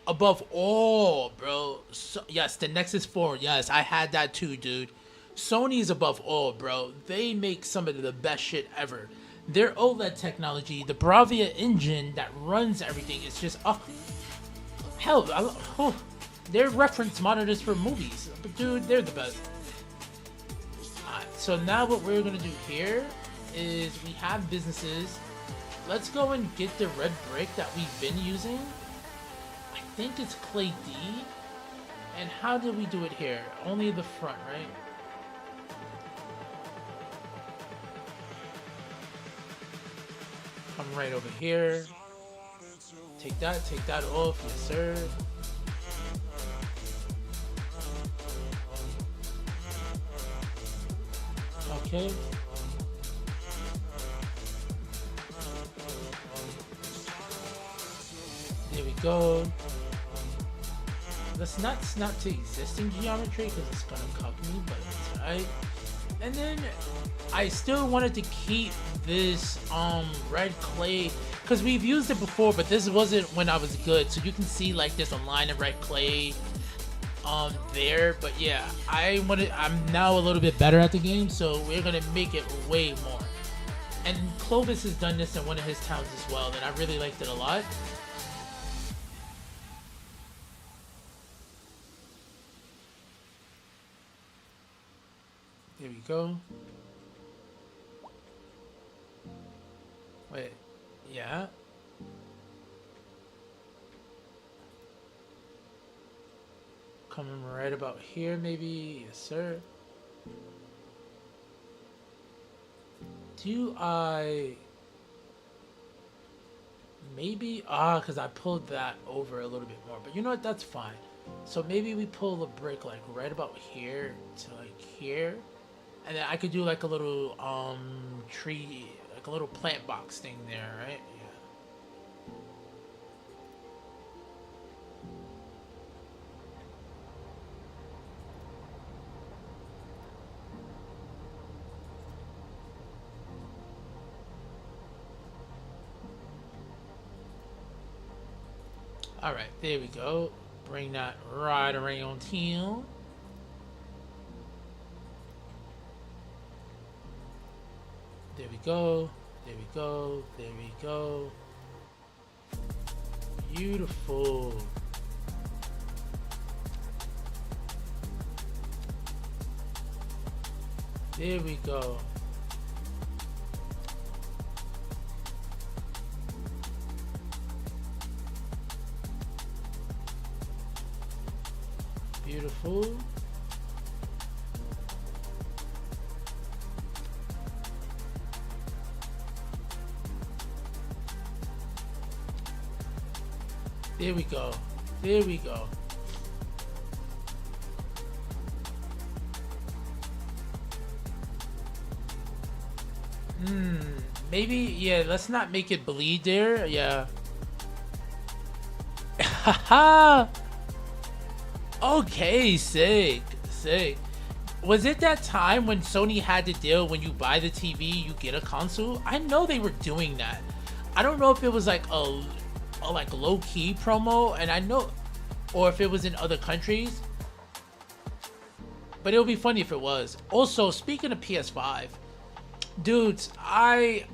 Speaker 1: above all, bro. So, yes, the Nexus 4. Yes, I had that too, dude. Sony is above all, bro. They make some of the best shit ever. Their OLED technology, the Bravia engine that runs everything, is just, oh, hell, they're reference monitors for movies. But dude, they're the best. So now what we're gonna do here is we have businesses. Let's go and get the red brick that we've been using. I think it's Clay D. And how did we do it here? Only the front, right? Come right over here. Take that off, yes sir. Okay. There we go. Let's not snap to existing geometry because it's gonna cuck me, but it's alright. And then I still wanted to keep this red clay because we've used it before, but this wasn't when I was good. So you can see like there's a line of red clay there, but yeah, I'm now a little bit better at the game, so we're gonna make it way more. And Clovis has done this in one of his towns as well, and I really liked it a lot. There we go. Wait, yeah. coming right about here, maybe. Yes, sir. Do I... Maybe... because I pulled that over a little bit more. But you know what? That's fine. So maybe we pull the brick, like, right about here to, like, here. And then I could do, like, a little, tree... Like, a little plant box thing there, right? Yeah. All right, there we go. Bring that right around here. There we go. There we go. There we go. Beautiful. There we go. Beautiful. There we go. There we go. Maybe, yeah, let's not make it bleed there. Yeah. Haha. Okay, sick. Sick. Was it that time when Sony had the deal when you buy the TV, you get a console? I know they were doing that. I don't know if it was like a like low-key promo, and I know, or if it was in other countries, but it would be funny if it was. Also, speaking of PS5, dudes, I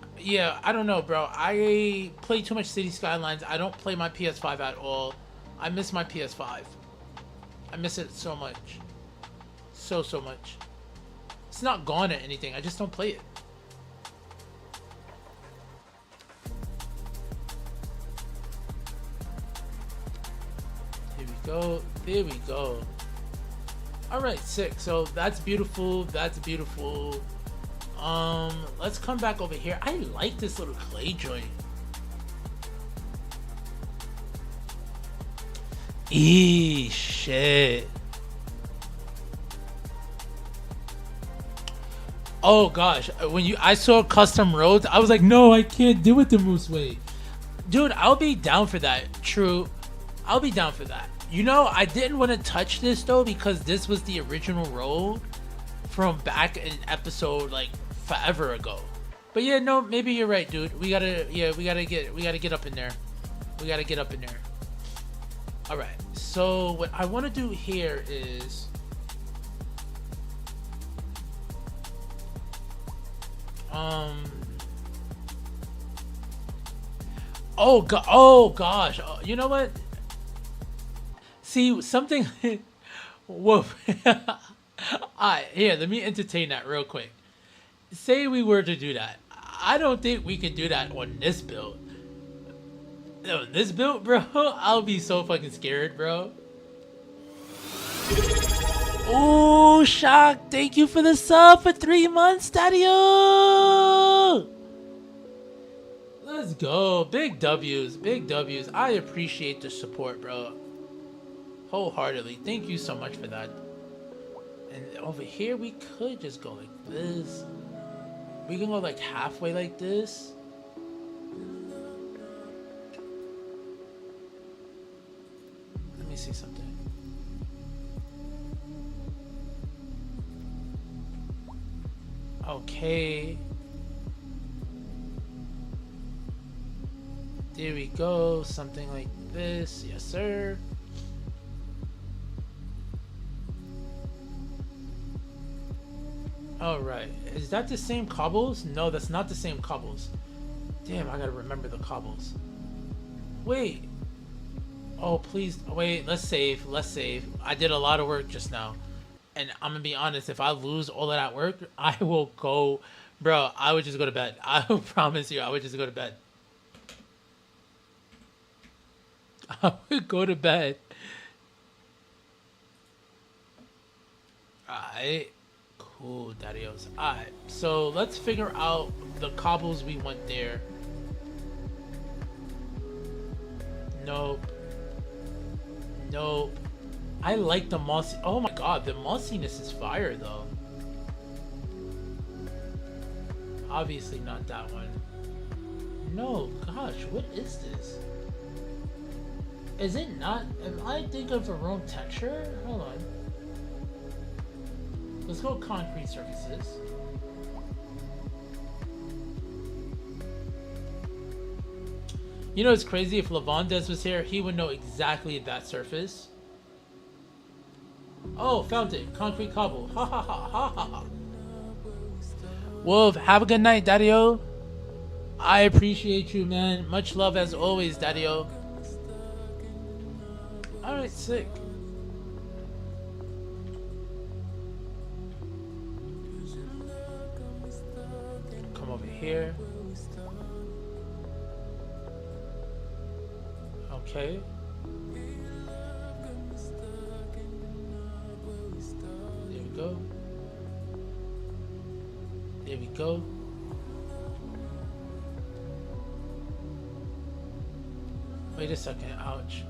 Speaker 1: don't know, bro. I play too much Cities Skylines. I don't play my PS5 at all. I miss my PS5. I miss it so much. So much. It's not gone or anything. I just don't play it. Here we go. There we go. Alright, sick. So that's beautiful. That's beautiful. Let's come back over here. I like this little clay joint. Shit. Oh gosh, when I saw custom roads, I was like, no, I can't do it the Moose way. Dude, I'll be down for that. True. I'll be down for that. You know, I didn't want to touch this though because this was the original road from back in episode like forever ago. But yeah, no, maybe you're right, dude. We gotta get up in there. We gotta get up in there. All right. So what I want to do here is, oh gosh, you know what? See something. Whoa. Alright, here, let me entertain that real quick. Say we were to do that. I don't think we can do that on this build. On this build, bro, I'll be so fucking scared, bro. Oh, Shock, thank you for the sub for 3 months, Daddy. Let's go. Big W's, big W's. I appreciate the support, bro. Wholeheartedly. Thank you so much for that. And over here, we could just go like this. We can go like halfway like this. Let me see something. Okay. There we go. Something like this. Yes, sir. Alright. Is that the same cobbles? No, that's not the same cobbles. Damn, I gotta remember the cobbles. Wait. Oh, please. Wait, let's save. Let's save. I did a lot of work just now. And I'm gonna be honest, if I lose all of that work, I will go... Bro, I would just go to bed. I will promise you, I would just go to bed. I would go to bed. Alright. Cool, Daddios. Alright, so let's figure out the cobbles we want there. Nope. Nope. I like the mossy. Oh my god, the mossiness is fire though. Obviously not that one. No, gosh, what is this? Is it not? Am I thinking of the wrong texture? Hold on. Let's go concrete surfaces. You know, it's crazy. If Lavandez was here, he would know exactly that surface. Oh, found it. Concrete cobble. Ha ha ha ha ha ha. Wolf, have a good night, Daddy-O. I appreciate you, man. Much love as always, Daddy-O. Alright, sick. Come over here. Okay. There we go. There we go. Wait a second, ouch.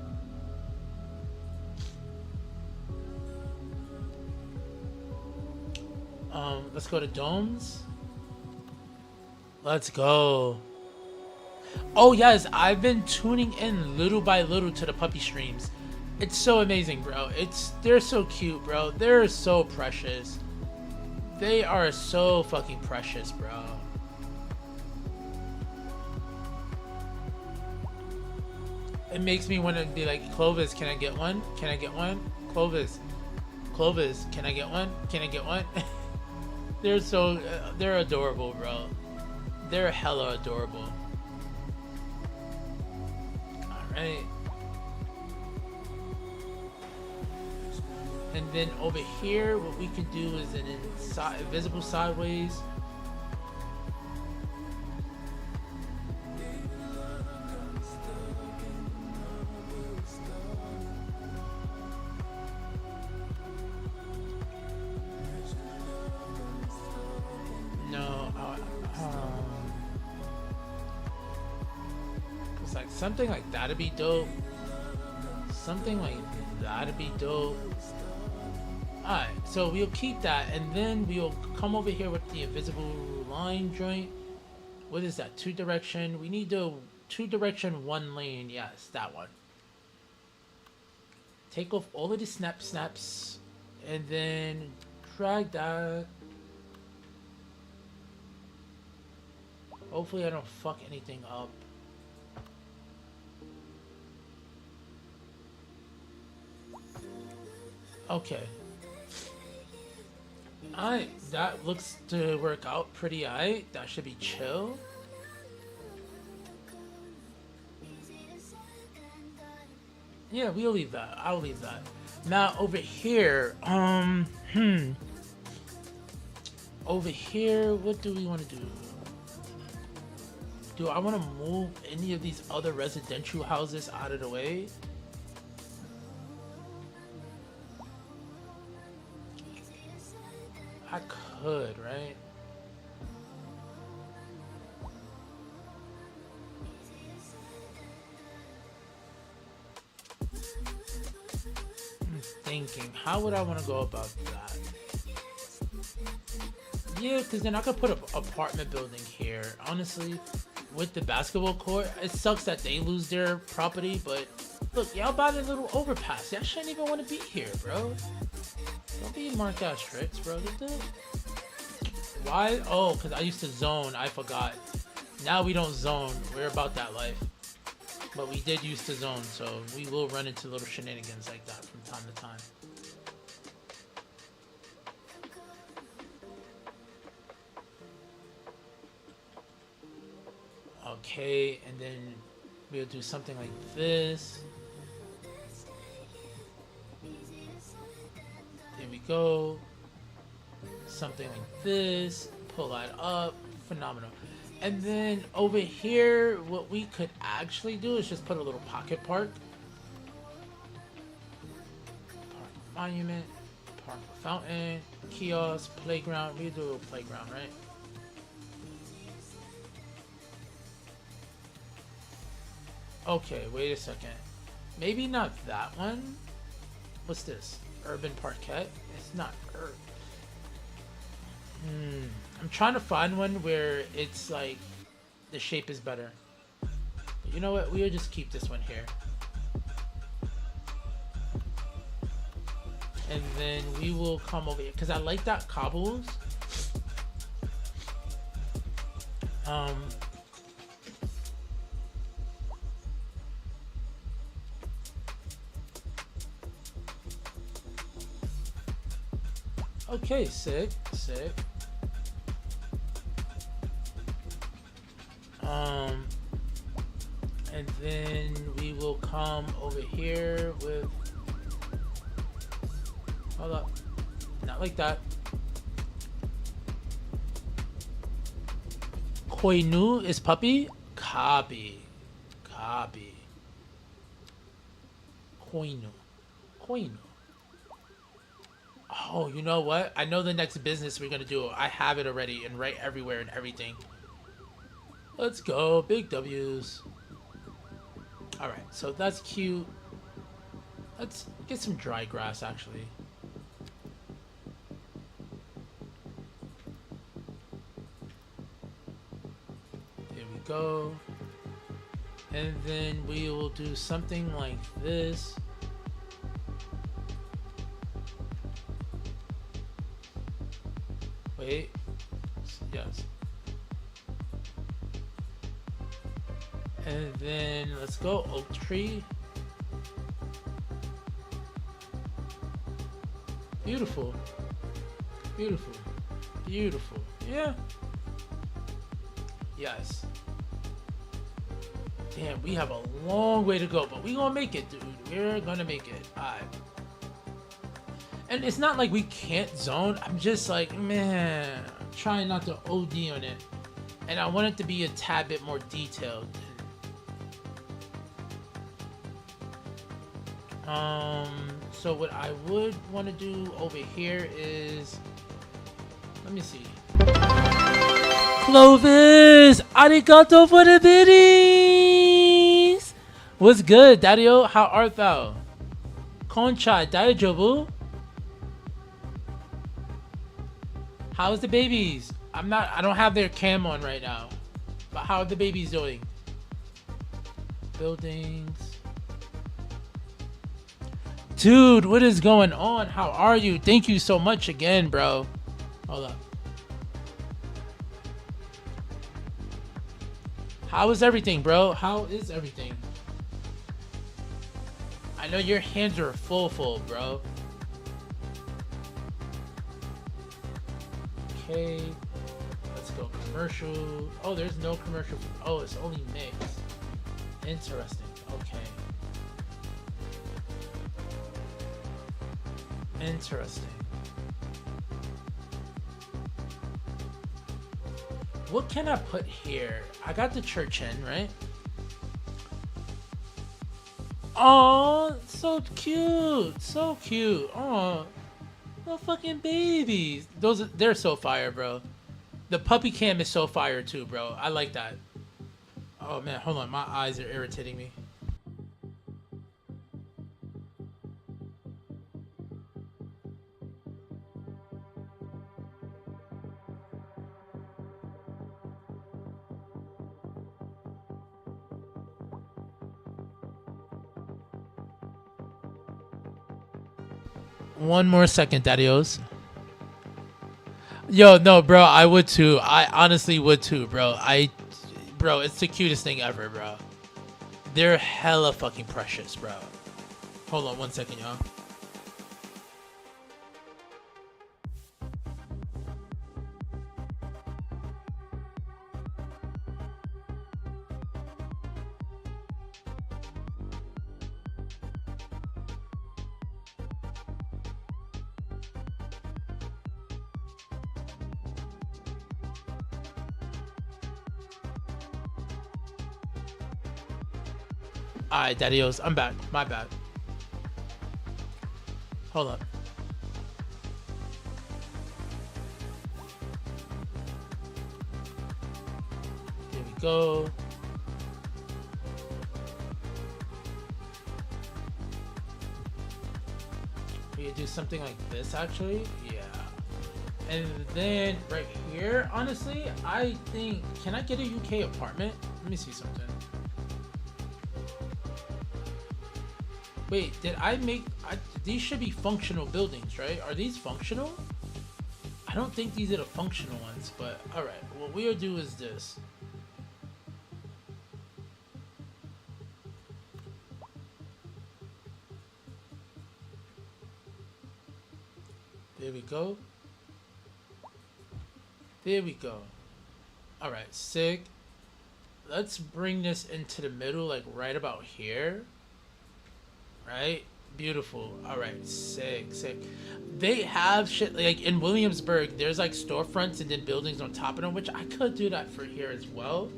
Speaker 1: Let's go to domes. Let's go. Oh yes, I've been tuning in little by little to the puppy streams. It's so amazing, bro. They're so cute, bro. They're so precious. They are so fucking precious, bro. It makes me want to be like, Clovis, can I get one? Can I get one? Clovis, can I get one? Can I get one? They're adorable, bro. They're hella adorable. Alright. And then over here, what we can do is an invisible sideways. It's like something like that'd be dope. Something like that'd be dope. Alright, so we'll keep that, and then we'll come over here with the invisible line joint. What is that? 2 direction. We need the 2 direction 1 lane. Yes, that one. Take off all of the snaps, and then drag that. Hopefully I don't fuck anything up. Okay. Alright, that looks to work out pretty alright. That should be chill. Yeah, we'll leave that. I'll leave that. Now over here, over here, what do we want to do? Do I want to move any of these other residential houses out of the way? I could, right? I'm thinking, how would I want to go about that? Yeah, because then I could put an apartment building here. Honestly, with the basketball court, it sucks that they lose their property, but look, y'all bought a little overpass. Y'all shouldn't even want to be here, bro. Don't be marked out tricks, bro. Why? Oh, because I used to zone. I forgot. Now we don't zone. We're about that life. But we did used to zone, so we will run into little shenanigans like that from time to time. Okay, and then we'll do something like this. There we go. Something like this. Pull that up. Phenomenal. And then over here, what we could actually do is just put a little pocket park. Park monument. Park fountain, kiosk, playground. We do a playground, right? Okay, wait a second. Maybe not that one. What's this? Urban parquet? It's not urban. I'm trying to find one where it's like the shape is better. But you know what? We'll just keep this one here. And then we will come over here because I like that cobbles. Okay, sick. And then we will come over here with, hold up, not like that. Koinu is puppy? Copy. Koinu. Oh, you know what? I know the next business we're gonna do. I have it already and right everywhere and everything. Let's go, big W's. All right, so that's cute. Let's get some dry grass, actually. There we go. And then we will do something like this. Wait. Yes. And then let's go oak tree. Beautiful. Yeah. Yes. Damn, we have a long way to go, but we gonna make it, dude. We're gonna make it. Alright. And it's not like we can't zone. I'm just like, man, I'm trying not to OD on it. And I want it to be a tad bit more detailed. So what I would want to do over here is, let me see. Clovis, arigato for the biddies. What's good, Dario? How art thou? Concha, daijoubu? How's the babies? I don't have their cam on right now. But how are the babies doing? Buildings. Dude, what is going on? How are you? Thank you so much again, bro. Hold up. How is everything, bro? How is everything? I know your hands are full, bro. Okay. Let's go commercial. Oh, there's no commercial. Oh, it's only mixed. Interesting. Okay. Interesting. What can I put here? I got the church in, right? Oh, so cute. Oh, little fucking babies. They're so fire, bro. The puppy cam is so fire too, bro. I like that. Oh man, hold on. My eyes are irritating me. One more second, Daddios. Yo, no, bro, I would too. I honestly would too, bro. Bro, it's the cutest thing ever, bro. They're hella fucking precious, bro. Hold on one second, y'all. Alright, Daddios, I'm back. My bad. Hold up. go. We could do something like this, actually. Yeah. And then right here, honestly, I think, can I get a UK apartment? Let me see something. Wait, did I make, these should be functional buildings, right? Are these functional? I don't think these are the functional ones, but all right. What we'll do is this. There we go. There we go. All right, sick. Let's bring this into the middle, like right about here. Right? Beautiful. All right, sick. They have shit like in Williamsburg, there's like storefronts and then buildings on top of them, which I could do that for here as well.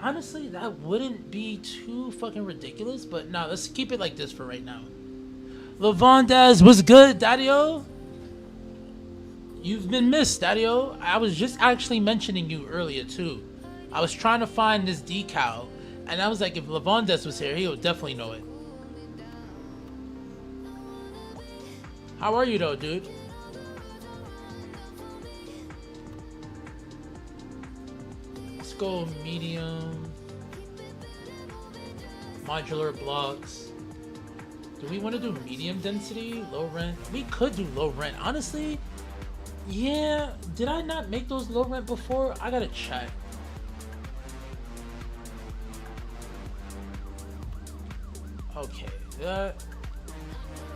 Speaker 1: Honestly, that wouldn't be too fucking ridiculous, but no, let's keep it like this for right now. Lavondez, what's good, Daddy-O? You've been missed, Daddy-O. I was just actually mentioning you earlier too. I was trying to find this decal, and I was like, if Lavondez was here, he would definitely know it. How are you though, dude? Let's go medium. Modular blocks. Do we want to do medium density? Low rent? We could do low rent. Honestly, yeah. Did I not make those low rent before? I gotta check. Okay, that.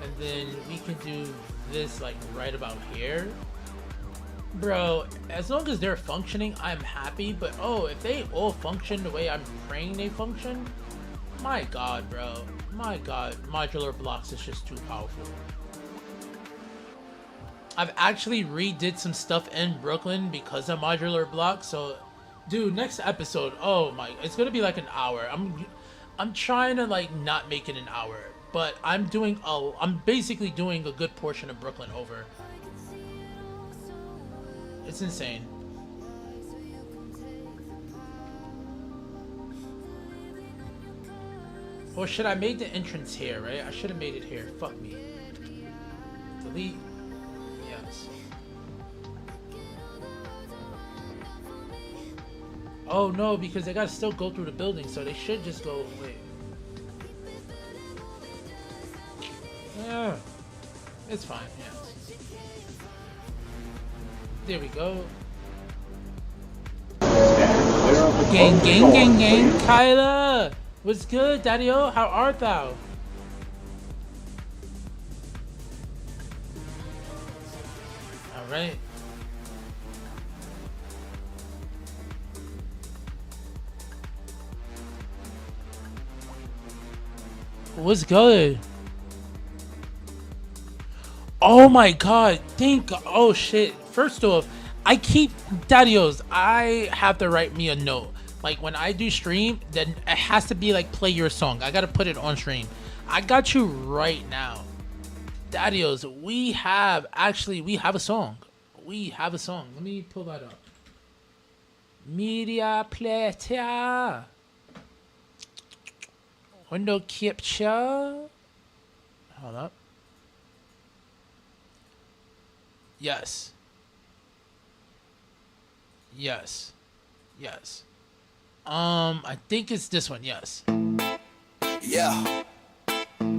Speaker 1: And then we can do this like right about here. Bro, as long as they're functioning, I'm happy. But oh, if they all function the way I'm praying they function, my god, bro. My god, modular blocks is just too powerful. I've actually redid some stuff in Brooklyn because of modular blocks. So, dude, next episode, oh my, it's gonna be like an hour. I'm trying to like not make it an hour. But I'm basically doing a good portion of Brooklyn over. It's insane. Or should I make the entrance here, right? I should have made it here. Fuck me. Delete. Yes. Oh no, because they gotta still go through the building, so they should just go, wait. Yeah, it's fine, yeah. There we go. Gang, Kyla! What's good, Daddy-O? How art thou? Alright. What's good? Oh my god, oh shit. First off, I keep, Daddy-O's, I have to write me a note. Like when I do stream, then it has to be like play your song. I gotta put it on stream. I got you right now. Daddy-O's, we have a song. We have a song. Let me pull that up. Media player. Window capture. Hold up. Yes. I think it's this one, yes.
Speaker 3: Yeah.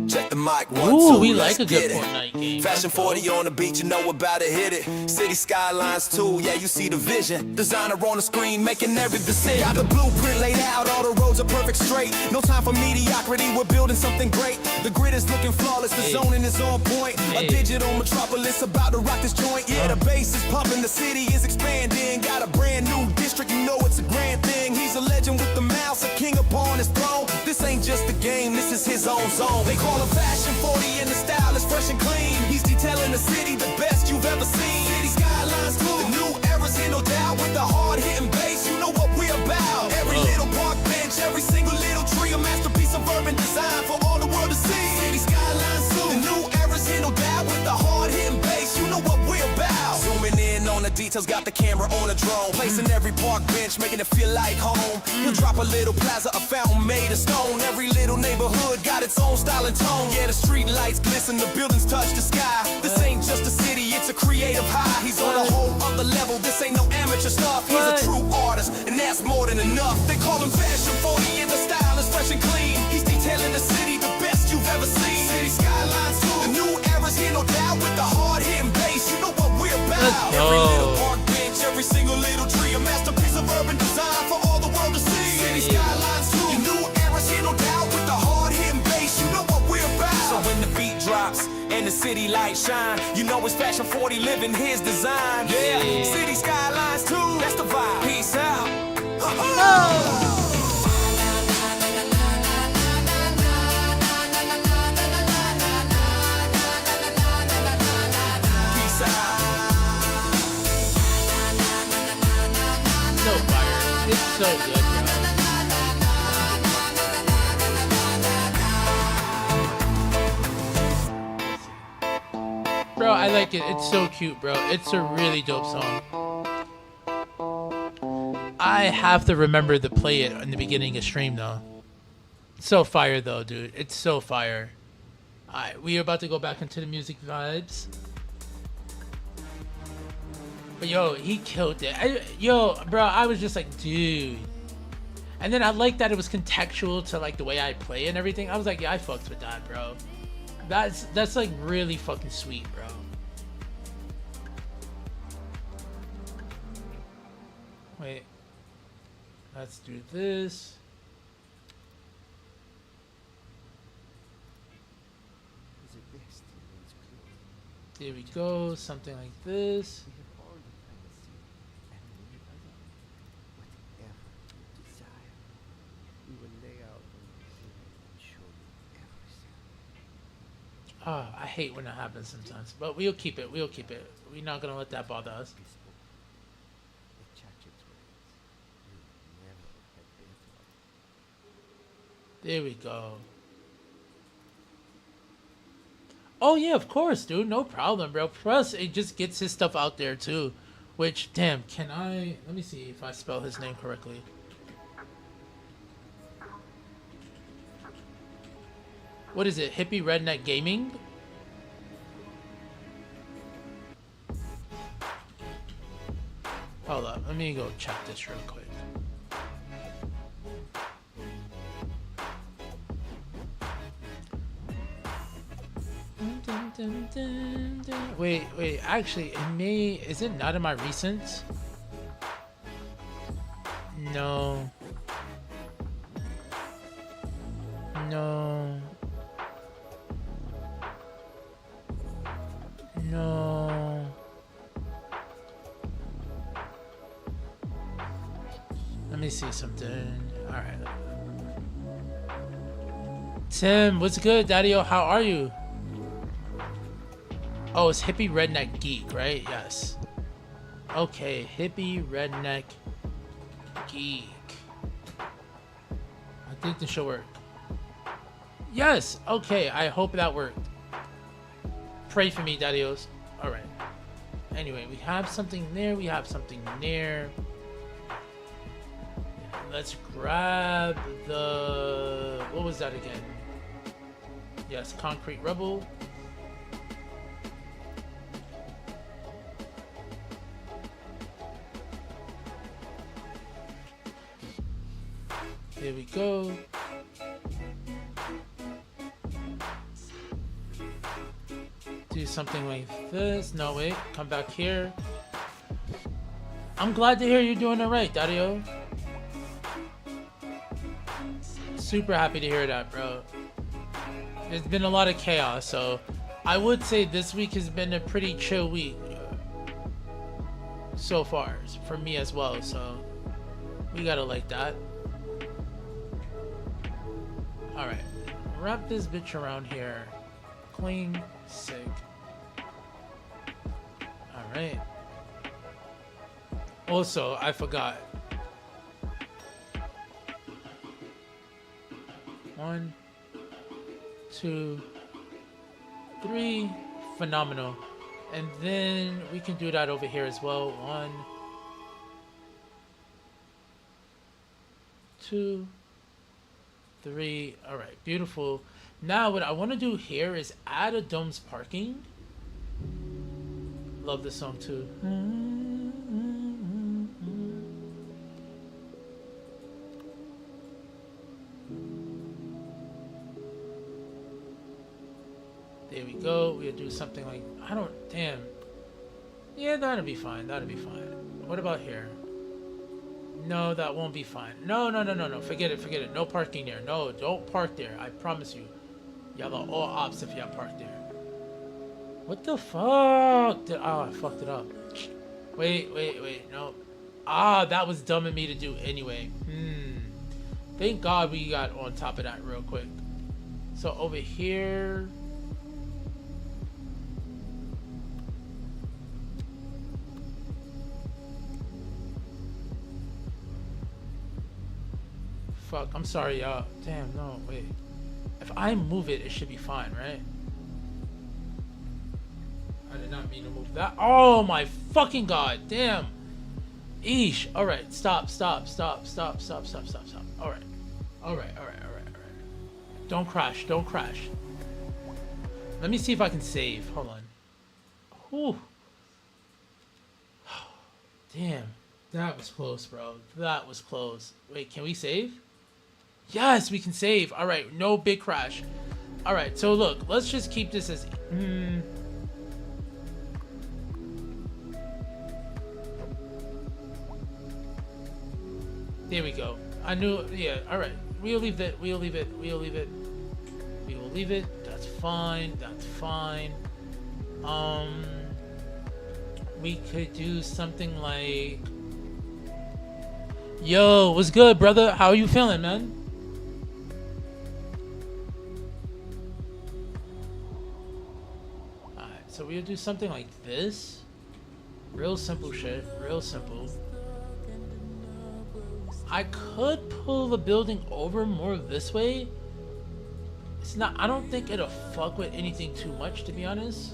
Speaker 3: Check the mic, 1,
Speaker 1: Ooh,
Speaker 3: 2,
Speaker 1: we
Speaker 3: let's
Speaker 1: like a good
Speaker 3: get it.
Speaker 1: Fortnite game.
Speaker 3: FashionForty on the beat, you know about to hit it. City Skylines too, yeah, you see the vision. Designer on the screen, making every decision. Got the blueprint laid out, all the roads are perfect straight. No time for mediocrity, we're building something great. The grid is looking flawless, the zoning is on point. A digital metropolis about to rock this joint. Yeah, the bass is pumping, the city is expanding. Got a brand new district, you know it's a grand thing. He's a legend with the mouse, a king upon his throne. This ain't just a game, this is his own zone. They call him FashionForty and the style is fresh and clean. He's detailing the city the best you've ever seen. City Skylines too, the new era's here no doubt. With the hard-hitting bass, you know what we're about. Every little park bench, every single little tree, a masterpiece of urban design for all the world to see. City Skylines too, the new era's here no doubt. With the hard-hitting bass, you know what we're about. Zooming in on the detail. details, got the camera on a drone. Placing every park bench, making it feel like home. He'll drop a little plaza, a fountain made of stone. Every little neighborhood got its own style and tone. Yeah, the street lights glisten, the buildings touch the sky. This ain't just a city, it's a creative high. He's on a whole other level, this ain't no amateur stuff. He's a true artist, and that's more than enough. They call him FashionForty, and the style is fresh and clean. He's detailing the city, the best you've ever seen. City Skylines too, the new era's here, no doubt. With the hard-hitting bass, you know what we're about. Every little park bench, every single little tree, a masterpiece of urban design for all the world to see. City Skylines too, the new era's here, no doubt. With the hard-hitting bass, you know what we're about. So when the beat drops and the city lights shine, you know it's FashionForty living his design. Yeah, City Skylines too, that's the vibe. Peace out.
Speaker 1: It's so good, bro. Bro, I like it. It's so cute, bro. It's a really dope song. I have to remember to play it in the beginning of stream, though. It's so fire, though, dude. It's so fire. Alright, we are about to go back into the music vibes. But yo, he killed it. Yo, bro, I was just like, dude. And then I like that it was contextual to like the way I play and everything. I was like, yeah, I fucked with that, bro. That's like really fucking sweet, bro. Wait. Let's do this. There we go, something like this. Oh, I hate when that happens sometimes, but we'll keep it. We'll keep it. We're not gonna let that bother us. There we go. Oh yeah, of course, dude. No problem, bro. Plus, it just gets his stuff out there too. Which, damn, can I? Let me see if I spell his name correctly. What is it? Hippie Redneck Gaming? Hold up. Let me go check this real quick. Wait. Actually, it may... Is it not in my recents? No. No. No. Let me see something. Alright. Tim, what's good, Daddy-O? How are you? Oh, it's Hippie Redneck Geek, right? Yes. Okay, Hippie Redneck Geek. I think this should work. Yes! Okay, I hope that worked. Pray for me, Daddy-Os. Alright. Anyway, we have something there. We have something there. Let's grab the... What was that again? Yes, Concrete Rebel. Here we go. Do something like this. No, wait. Come back here. I'm glad to hear you're doing alright, Daddy-O. Super happy to hear that, bro. There's been a lot of chaos, so I would say this week has been a pretty chill week so far for me as well, so we gotta like that. Alright, wrap this bitch around here. Clean, sick. Alright. Also, I forgot. 1, 2, 3. Phenomenal. And then we can do that over here as well. 1, 2, 3. All right, beautiful. Now what I want to do here is add a domes parking. Love this song too. There we go. We'll do something like, I don't, damn. Yeah, that'll be fine. That'll be fine. What about here? No, that won't be fine. No. Forget it. No parking there. No, don't park there. I promise you. Y'all are all ops if y'all park there. What the fuck? Oh, I fucked it up. Wait. No. Ah, that was dumb of me to do anyway. Thank God we got on top of that real quick. So over here. Fuck, I'm sorry, y'all. Damn, no, wait. If I move it, it should be fine, right? I did not mean to move that. Oh my fucking god, damn. Eesh. Alright, stop. Alright. Don't crash. Let me see if I can save. Hold on. Whew. Damn. That was close, bro. That was close. Wait, can we save? Yes, we can save. All right, no big crash. All right, so look, let's just keep this as... There we go. I knew... Yeah, all right. We'll leave it. That's fine. We could do something like... Yo, what's good, brother? How are you feeling, man? Alright, so we'll do something like this. Real simple shit. Real simple. I could pull the building over more this way. It's not... I don't think it'll fuck with anything too much, to be honest.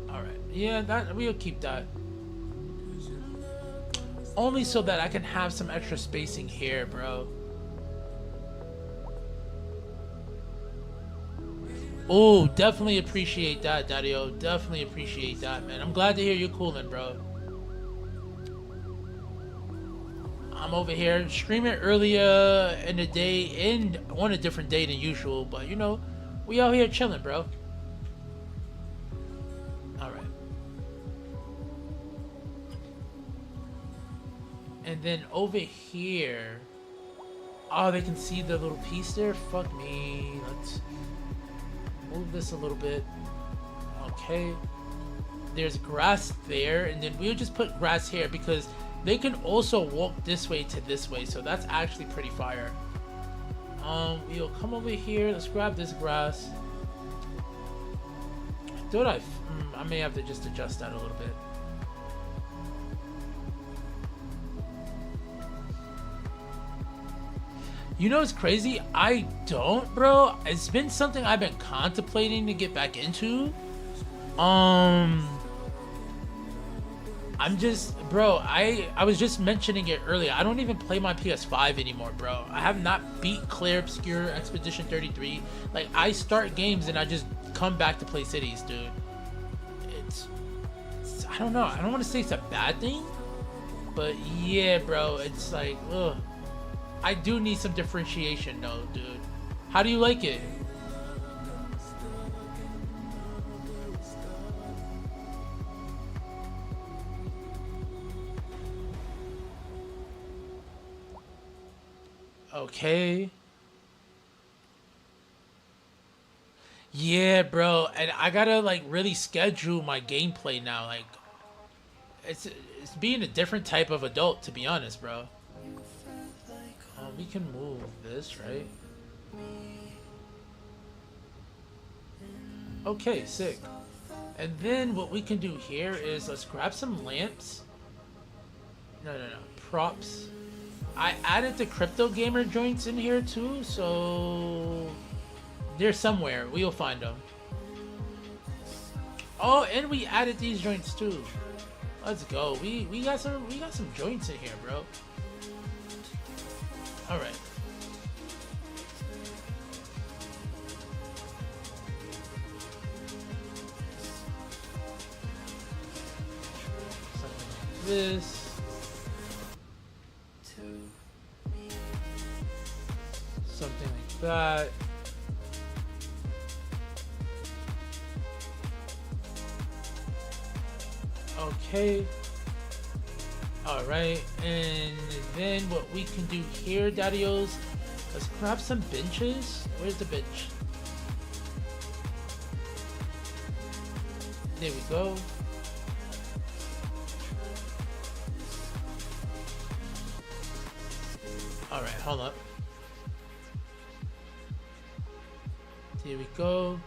Speaker 1: Alright. Yeah, that we'll keep that. Only so that I can have some extra spacing here, bro. Oh, definitely appreciate that, Daddy-O. Definitely appreciate that, man. I'm glad to hear you're coolin', bro. I'm over here streaming earlier in the day and on a different day than usual, but you know, we out here chilling, bro. Alright. And then over here, oh, they can see the little piece there. Fuck me. Let's move this a little bit. Okay. There's grass there, and then we'll just put grass here because they can also walk this way to this way, so that's actually pretty fire. We'll come over here. Let's grab this grass. I thought I may have to just adjust that a little bit. You know what's crazy? I don't, bro. It's been something I've been contemplating to get back into. I'm just, bro, I was just mentioning it earlier. I don't even play my PS5 anymore, bro. I have not beat Clair Obscure Expedition 33. Like, I start games and I just come back to play cities, dude. It's I don't know. I don't want to say it's a bad thing, but yeah, bro, it's like, ugh. I do need some differentiation though, dude. How do you like it? Okay. Yeah, bro, and I gotta like really schedule my gameplay now. Like, it's being a different type of adult, to be honest, bro. We can move this, right? Okay, sick. And then what we can do here is let's grab some lamps. No. Props. I added the crypto gamer joints in here too, so they're somewhere. We'll find them. Oh, and we added these joints too. Let's go. We got some joints in here, bro. All right. Something like this. Something like that. Okay. All right, and then what we can do here, Daddios, let's grab some benches. Where's the bench? There we go. All right, hold up. Here we go.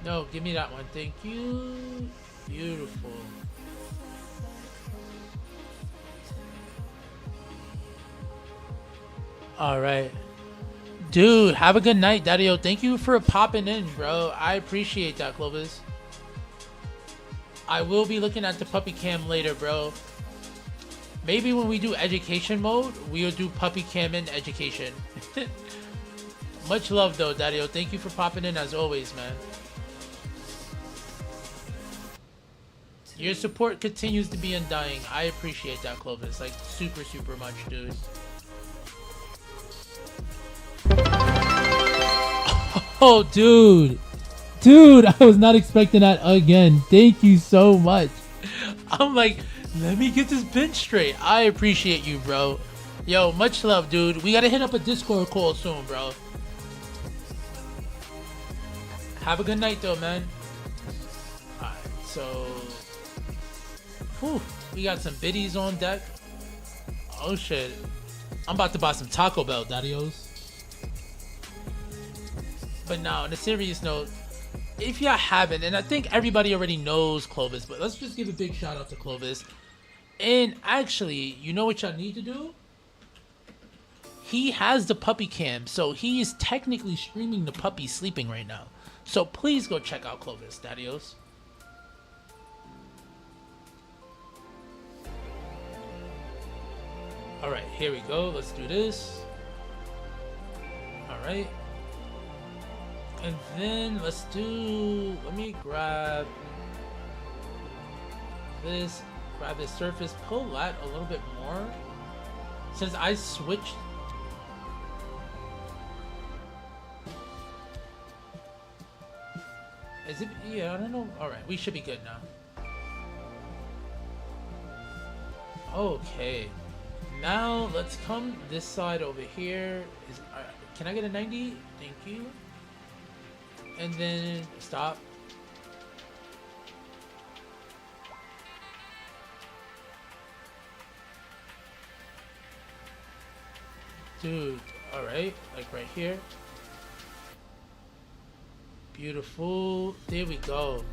Speaker 1: No, give me that one. Thank you. Beautiful. All right. Dude, have a good night, Daddy-O. Thank you for popping in, bro. I appreciate that, Clovis. I will be looking at the puppy cam later, bro. Maybe when we do education mode, we'll do puppy cam in education. Much love, though, Daddy-O. Thank you for popping in, as always, man. Your support continues to be undying. I appreciate that, Clovis. Like, super, super much, dude. Oh, dude. Dude, I was not expecting that again. Thank you so much. I'm like, let me get this bench straight. I appreciate you, bro. Yo, much love, dude. We gotta hit up a Discord call soon, bro. Have a good night, though, man. Alright, so... whew, we got some biddies on deck. Oh, shit. I'm about to buy some Taco Bell, Daddy-O's. But now, on a serious note, if y'all haven't, and I think everybody already knows Clovis, but let's just give a big shout out to Clovis. And actually, you know what y'all need to do? He has the puppy cam, so he is technically streaming the puppy sleeping right now. So please go check out Clovis, Daddy-O's. Alright, here we go. Let's do this. Alright. And then let's do... let me grab this. Grab this surface. Pull that a little bit more. Since I switched... is it... yeah, I don't know. Alright, we should be good now. Okay. Now let's come this side over here. Can I get a 90? Thank you. And then stop. Dude, all right, like right here. Beautiful. There we go.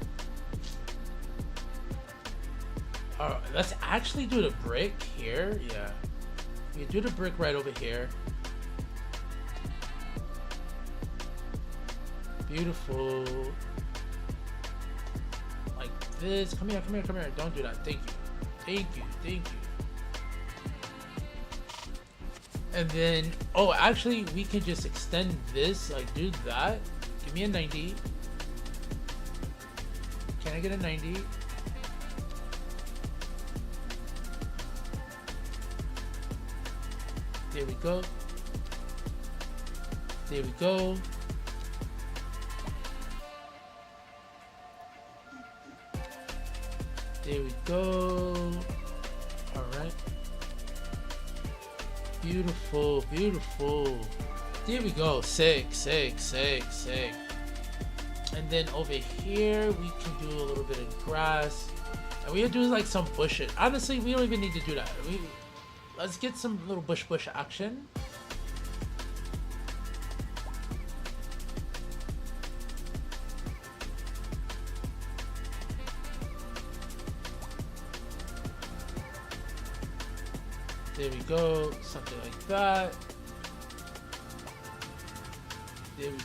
Speaker 1: All right, let's actually do the brick here. Yeah. We do the brick right over here. Beautiful. Like this. Come here, come here, come here. Don't do that. Thank you. Thank you. Thank you. And then, oh, actually, we can just extend this. Like, do that. Give me a 90. Can I get a 90? There we go. There we go. There we go. All right. Beautiful, beautiful. There we go. Sick, sick, sick, sick. And then over here, we can do a little bit of grass. And we'll do like some bushes. Honestly, we don't even need to do that. Let's get some little bush action. There we go, something like that. There we...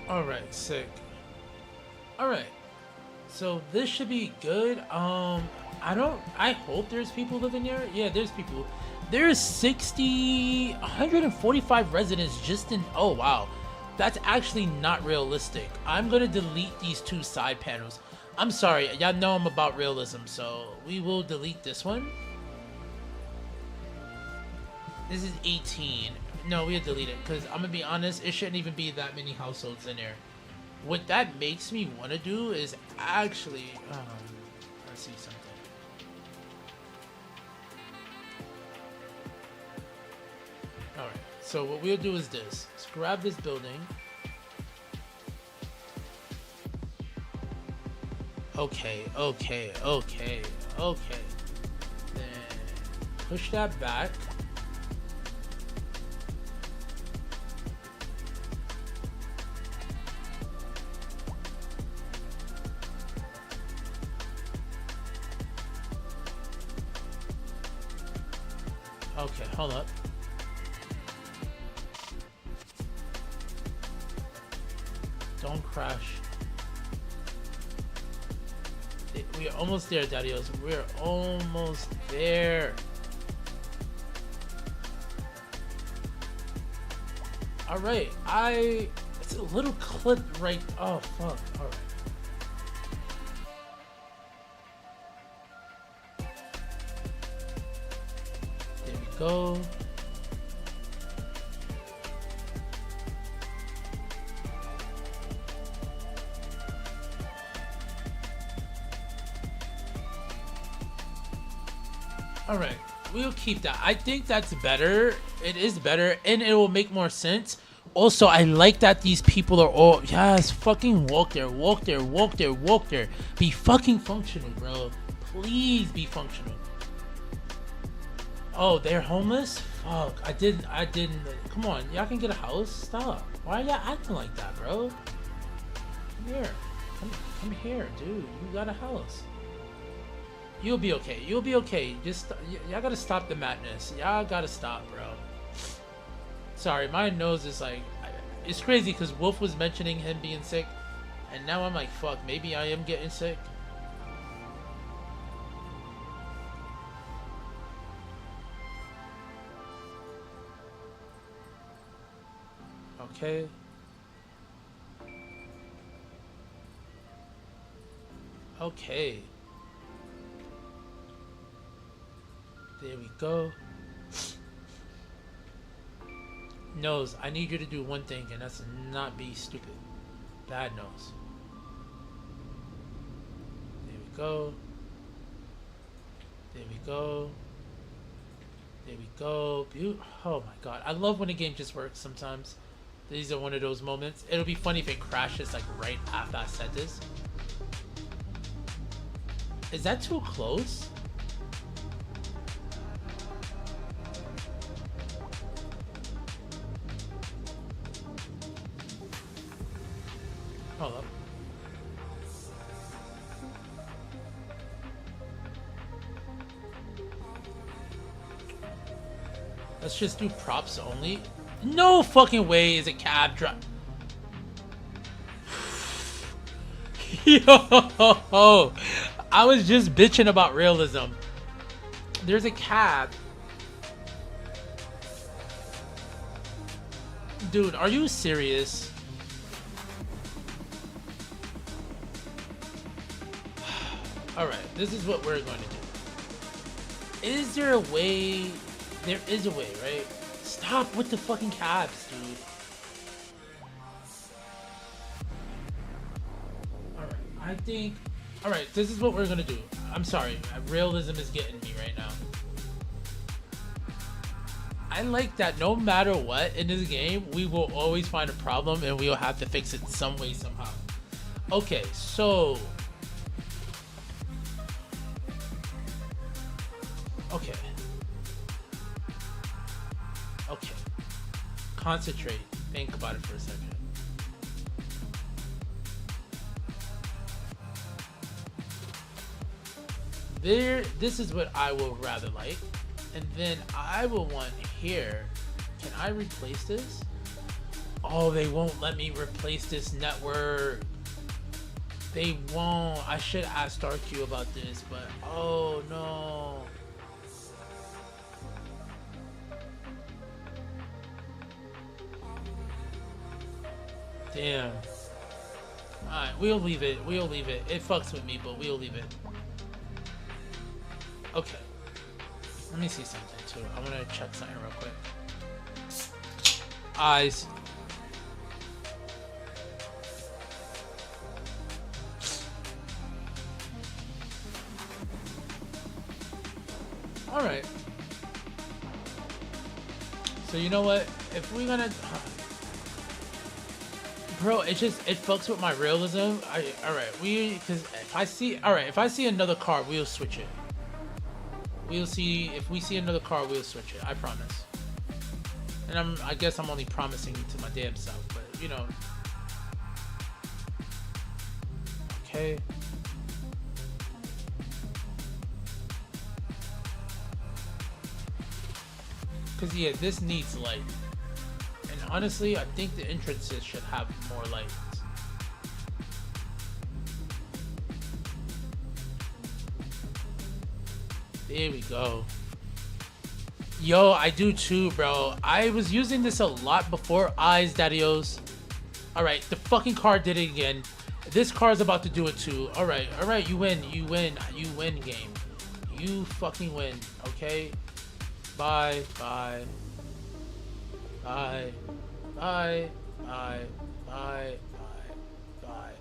Speaker 1: Alright, sick. Alright. So this should be good. I hope there's people living here. Yeah, there's people. There's 145 residents just in, oh wow. That's actually not realistic. I'm gonna delete these 2 side panels. I'm sorry, y'all know I'm about realism, so we will delete this one. This is 18. No, we'll delete it, because I'm gonna be honest, it shouldn't even be that many households in there. What that makes me want to do is actually, let's see something. Alright, so what we'll do is this. Let's grab this building. Okay. Then push that back. Okay, hold up. Don't crash. We are almost there, Daddios. We're almost there. Alright, it's a little clip right. Oh, fuck. Alright. There we go. Alright, we'll keep that. I think that's better. It is better, and it will make more sense. Also, I like that these people are all... Yes, fucking walk there. Be fucking functional, bro. Please be functional. Oh, they're homeless? Fuck, I didn't... Come on, y'all can get a house? Stop. Why are y'all acting like that, bro? Come here. Come here, dude. You got a house. You'll be okay. Just, y'all gotta stop the madness. Y'all gotta stop, bro. Sorry, my nose is like, it's crazy because Wolf was mentioning him being sick, and now I'm like, fuck, maybe I am getting sick. Okay. Okay. There we go. Nose, I need you to do one thing, and that's not be stupid. Bad nose. There we go. There we go. There we go. Oh my god. I love when a game just works sometimes. These are one of those moments. It'll be funny if it crashes like right after I said this. Is that too close? Hold up. Let's just do props only. No fucking way is a cab drive. Yo, I was just bitching about realism. There's a cab. Dude, are you serious? Alright, this is what we're going to do. Is there a way? There is a way, right? Stop with the fucking cabs, dude. Alright, I think... Alright, this is what we're gonna do. I'm sorry, realism is getting me right now. I like that no matter what in this game, we will always find a problem and we will have to fix it some way, somehow. Okay, so... Okay. Okay. Concentrate. Think about it for a second. This is what I will rather like. And then I will want here. Can I replace this? Oh, they won't let me replace this network. They won't. I should ask StarQ about this, but oh no. Damn. Alright, we'll leave it. We'll leave it. It fucks with me, but we'll leave it. Okay. Let me see something too. I want to check something real quick. Eyes. Alright. So you know what? If we're gonna... Bro, it fucks with my realism. Alright, because if I see... Alright, if I see another car, we'll switch it. We'll see... If we see another car, we'll switch it. I promise. And I guess I'm only promising to my damn self, but, you know. Okay. Because, yeah, this needs light. And honestly, I think the entrances should have more lights. There we go. Yo, I do too, bro. I was using this a lot before Eyes, Daddios. Alright, the fucking car did it again. This car is about to do it too. Alright, you win, game. You fucking win, okay? Bye, bye. Bye. Bye. Bye. Bye. Bye.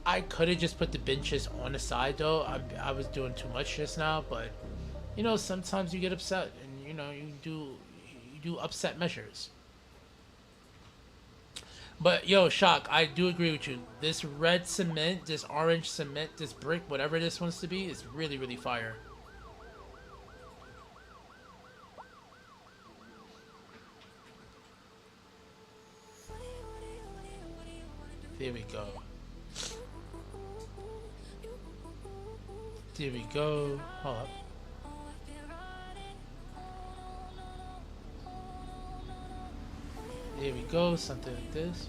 Speaker 1: I could have just put the benches on the side though. I was doing too much just now, but you know, sometimes you get upset and you know, you do upset measures. But yo, Shock, I do agree with you. This red cement, this orange cement, this brick, whatever this wants to be, is really, really fire. There we go. There we go. Hold up. There we go. Something like this.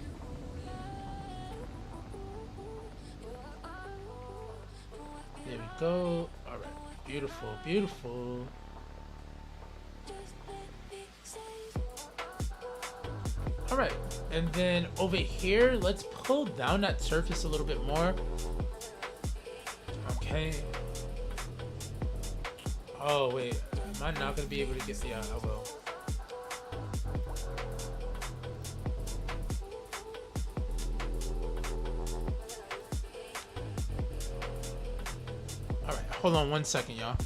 Speaker 1: There we go. Alright. Beautiful. Beautiful. Alright, and then over here, let's pull down that surface a little bit more. Okay. Oh, wait. Am I not going to be able to get... Yeah, I will. Alright, hold on 1 second, y'all.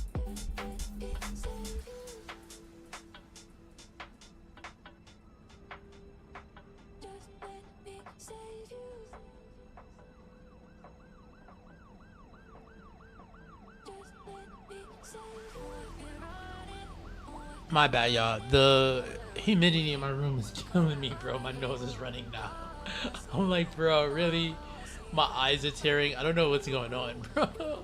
Speaker 1: My bad, y'all. The humidity in my room is killing me, bro. My nose is running now. I'm like, bro, really? My eyes are tearing. I don't know what's going on, bro.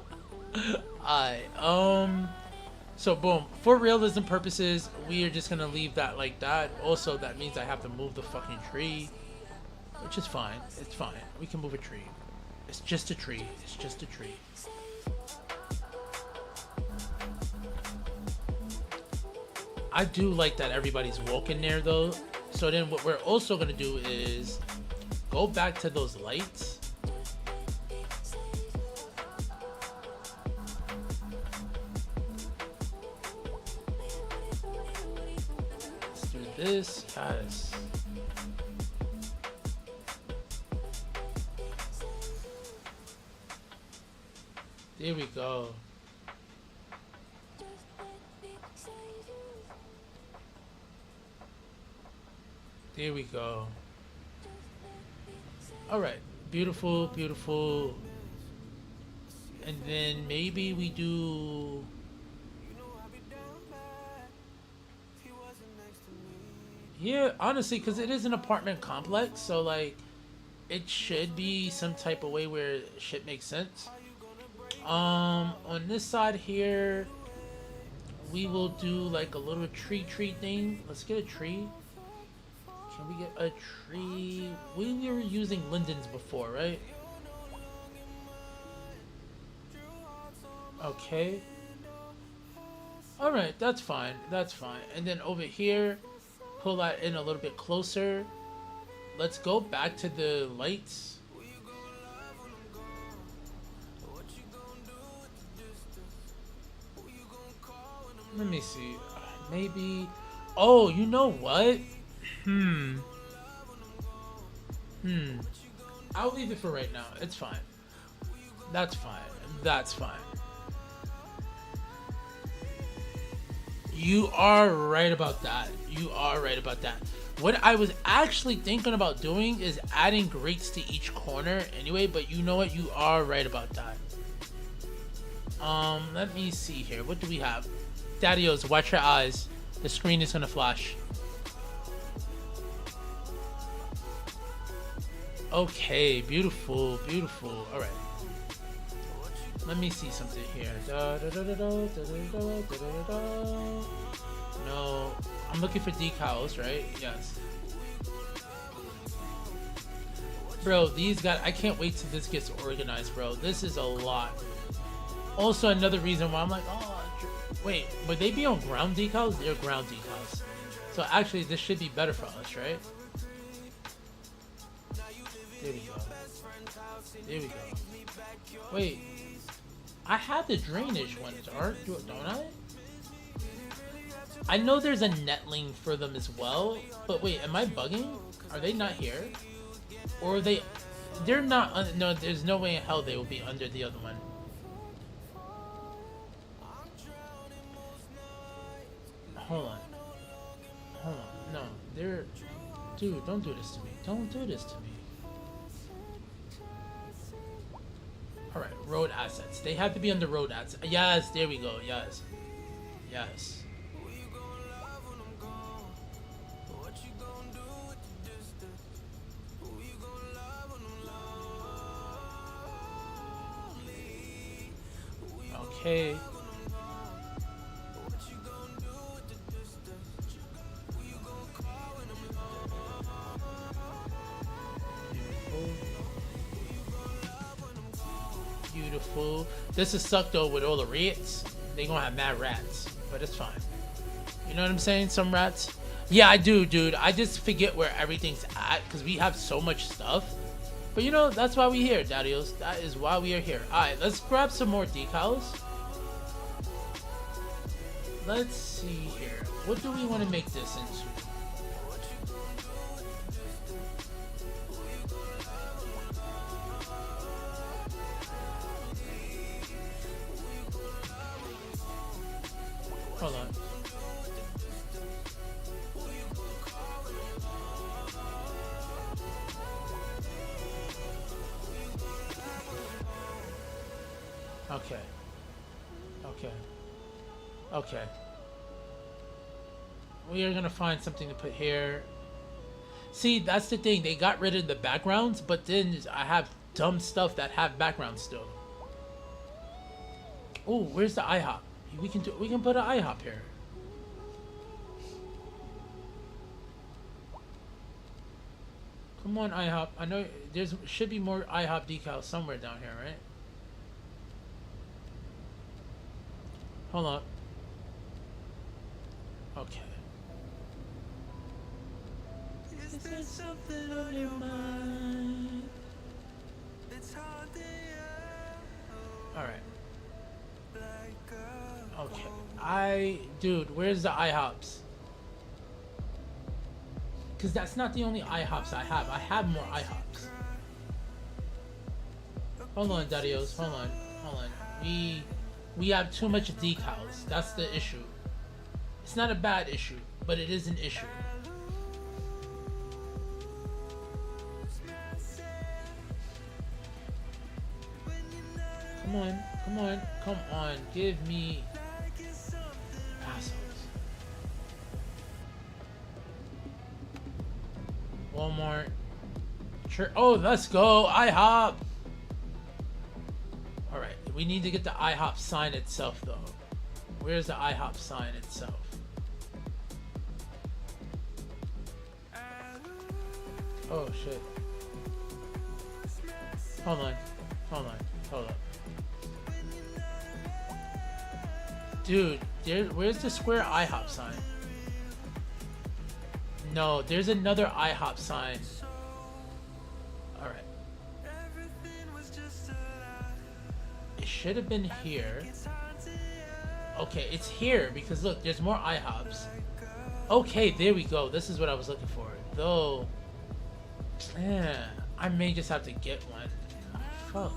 Speaker 1: So boom. For realism purposes, we are just gonna leave that like that. Also, that means I have to move the fucking tree, which is fine. It's fine. We can move a tree. It's just a tree. It's just a tree. I do like that everybody's walking there though. So then what we're also gonna do is go back to those lights. Let's do this, yes. There we go. There we go. Alright. Beautiful, beautiful. And then maybe we do... Yeah, honestly, because it is an apartment complex, so like, it should be some type of way where shit makes sense. On this side here, we will do like a little tree thing. Let's get a tree. Can we get a tree? We were using lindens before, right? Okay. Alright, that's fine. That's fine. And then over here, pull that in a little bit closer. Let's go back to the lights. Let me see. Maybe. Oh, you know what? I'll leave it for right now. It's fine. That's fine. That's fine. You are right about that. You are right about that. What I was actually thinking about doing is adding grates to each corner anyway, but you know what? You are right about that. Let me see here. What do we have? Daddios, watch your eyes. The screen is gonna flash. Okay, beautiful, beautiful. All right. Let me see something here. No, I'm looking for decals, right? Yes. Bro, these guys, I can't wait till this gets organized, bro. This is a lot. Also, another reason why I'm like, oh, wait, would they be on ground decals? They're ground decals. So actually, this should be better for us, right? There we go. There we go. Wait, I have the drainage ones, don't I? I know there's a netling for them as well, but wait, am I bugging? Are they not here? Or are they... They're not... No, there's no way in hell they will be under the other one. Hold on. Hold on. No, they're... Dude, don't do this to me. Don't do this to me. Alright, road assets. They have to be on the road assets. Yes, there we go. Yes. Yes. Okay. Beautiful. This is suck though with all the rats. They gonna have mad rats, but it's fine. You know what I'm saying? Some rats. Yeah, I do, dude. I just forget where everything's at because we have so much stuff. But you know, that's why we're here, Daddios. That is why we are here. Alright, let's grab some more decals. Let's see here. What do we want to make this into? Hold on. Okay. Okay. Okay. We are gonna find something to put here. See, that's the thing. They got rid of the backgrounds, but then I have dumb stuff that have backgrounds still. Oh, where's the IHOP? We can put an IHOP here. Come on, IHOP. I know there's should be more IHOP decals somewhere down here, right? Hold on. Okay. Is there something on your mind? All right. Okay. Dude, where's the IHOPs? Because that's not the only IHOPs I have. I have more IHOPs. Hold on, Daddios. Hold on. Hold on. We have too much decals. That's the issue. It's not a bad issue, but it is an issue. Come on. Come on. Come on. Give me... assholes. Walmart. Oh, let's go. IHOP. Alright. We need to get the IHOP sign itself, though. Where's the IHOP sign itself? Oh shit. Hold on. Hold up. Dude, where's the square IHOP sign? No, there's another IHOP sign. Alright. It should have been here. Okay, it's here because look, there's more IHOPs. Okay, there we go. This is what I was looking for. Though, I may just have to get one. Fuck.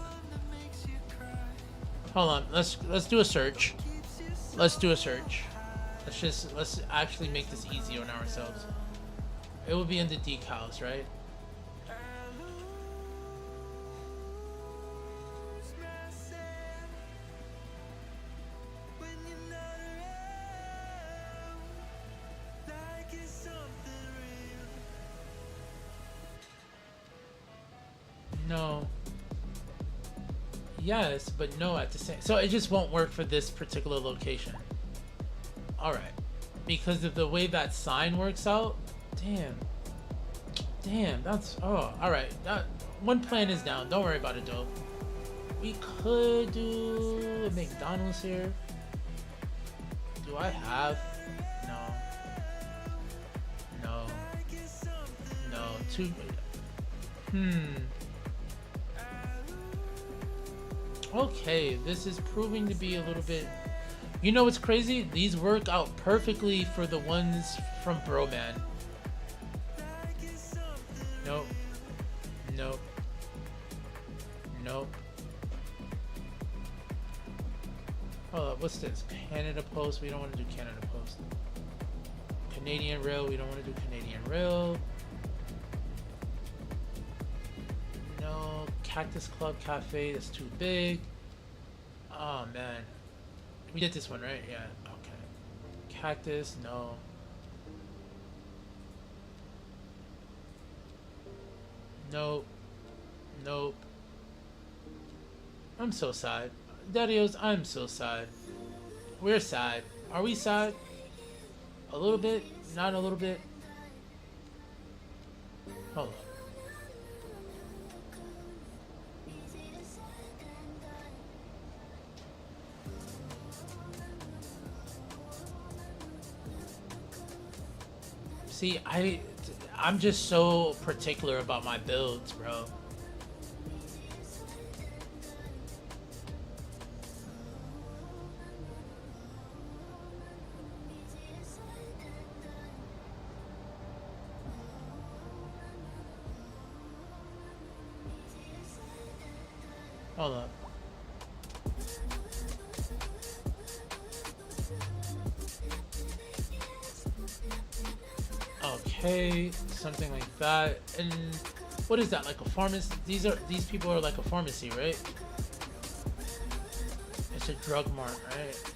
Speaker 1: Hold on. Let's do a search. Let's do a search. Let's actually make this easy on ourselves. It will be in the decals, right? No. Yes, but no at the same. So it just won't work for this particular location. All right, because of the way that sign works out. Damn. That's all right. That one plan is down. Don't worry about it though. We could do a McDonald's here. Do I have? No. Two. Okay, this is proving to be a little bit. You know what's crazy? These work out perfectly for the ones from Broman. Nope. Hold up, what's this? Canada Post. We don't want to do Canada Post. Canadian Rail. We don't want to do Canadian Rail. No. Cactus Club Cafe. That's too big. Oh man. We did this one, right? Yeah. Okay. Cactus. No. Nope. I'm so sad. Daddios, I'm so sad. We're sad. Are we sad? A little bit? Not a little bit? Hold on. See, I'm just so particular about my builds, bro. Hold up. Okay, something like that. And what is that? Like a pharmacy? These people are like a pharmacy, right? It's a drug mart, right?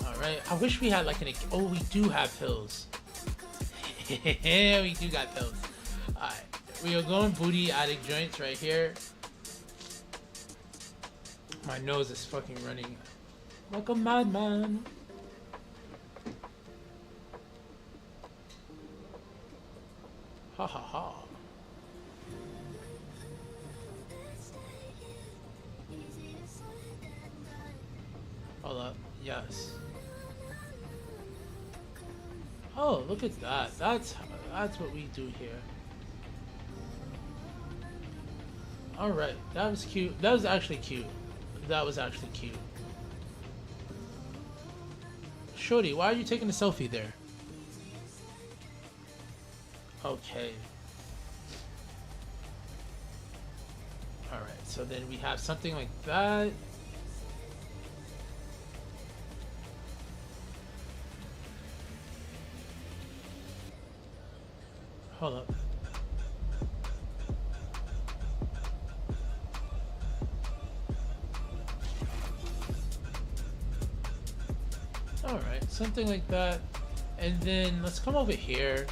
Speaker 1: All right. I wish we had like oh, we do have pills. Yeah, we do got pills. All right. We are going booty addict joints right here. My nose is fucking running like a madman. Ha ha ha. Hold up. Yes. Oh, look at that. That's what we do here. Alright, that was cute. That was actually cute. Shorty, why are you taking a selfie there? Okay. Alright, so then we have something like that. Hold up. Alright, something like that. And then let's come over here.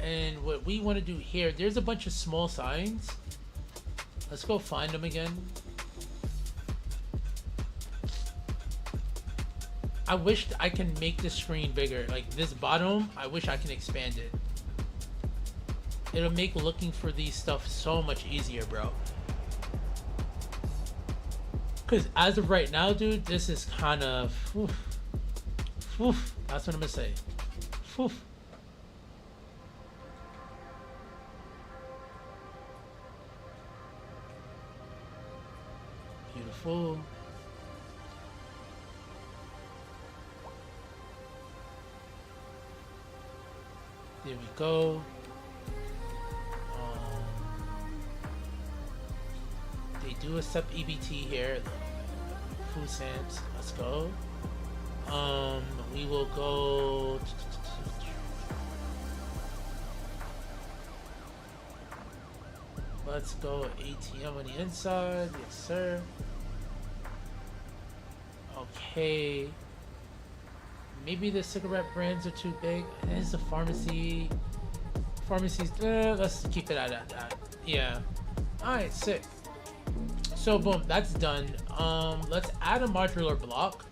Speaker 1: And what we want to do here, there's a bunch of small signs. Let's go find them again. I wish I can make the screen bigger. Like this bottom, I wish I can expand it. It'll make looking for these stuff so much easier, bro. Because as of right now, dude, this is kind of... That's what I'm gonna say. Beautiful. There we go. They do accept EBT here. Food stamps. Let's go. We will go. Let's go ATM on the inside. Yes, sir. Okay. Maybe the cigarette brands are too big. There's the pharmacy. Pharmacies. Let's keep it at that. Yeah. All right. Sick. So boom, that's done. Let's add a modular block.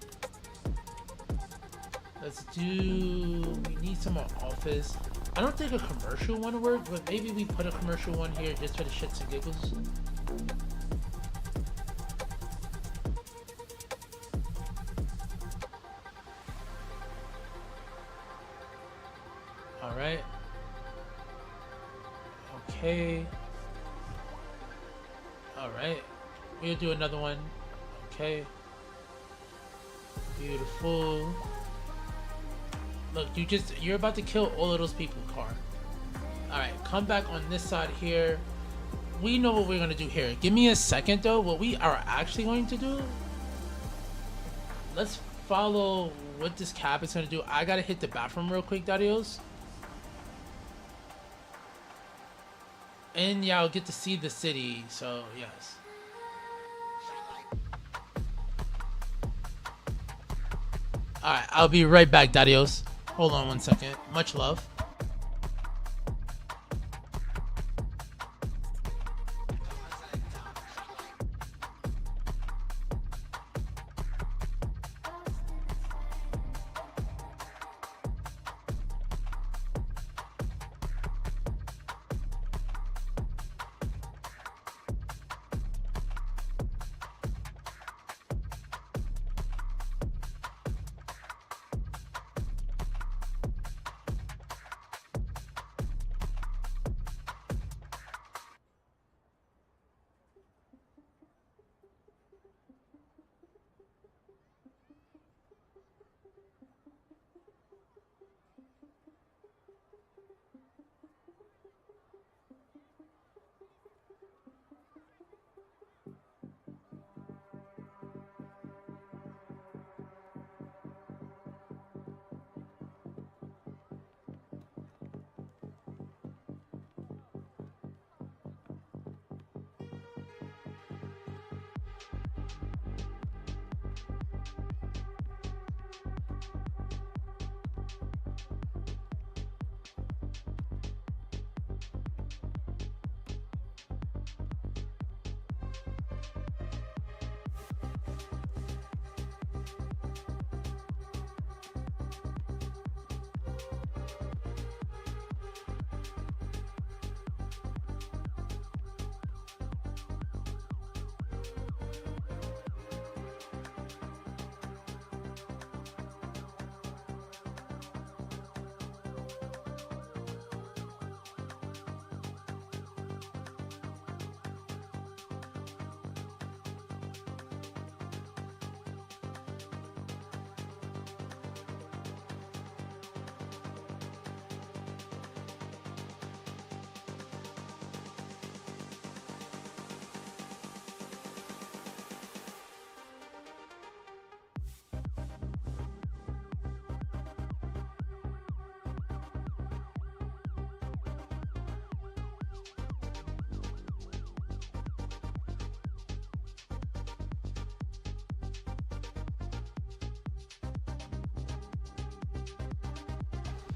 Speaker 1: Let's do. We need some more office. I don't think a commercial one would work, but maybe we put a commercial one here just for the shits and giggles. All right. Okay. All right. We'll do another one. Okay. Beautiful. Look, you're about to kill all of those people, car. Alright, come back on this side here. We know what we're gonna do here. Give me a second though. What we are actually going to do, let's follow what this cab is gonna do. I gotta hit the bathroom real quick, Dadios. And yeah, I'll get to see the city, so yes. Alright, I'll be right back, Dadios. Hold on one second. Much love.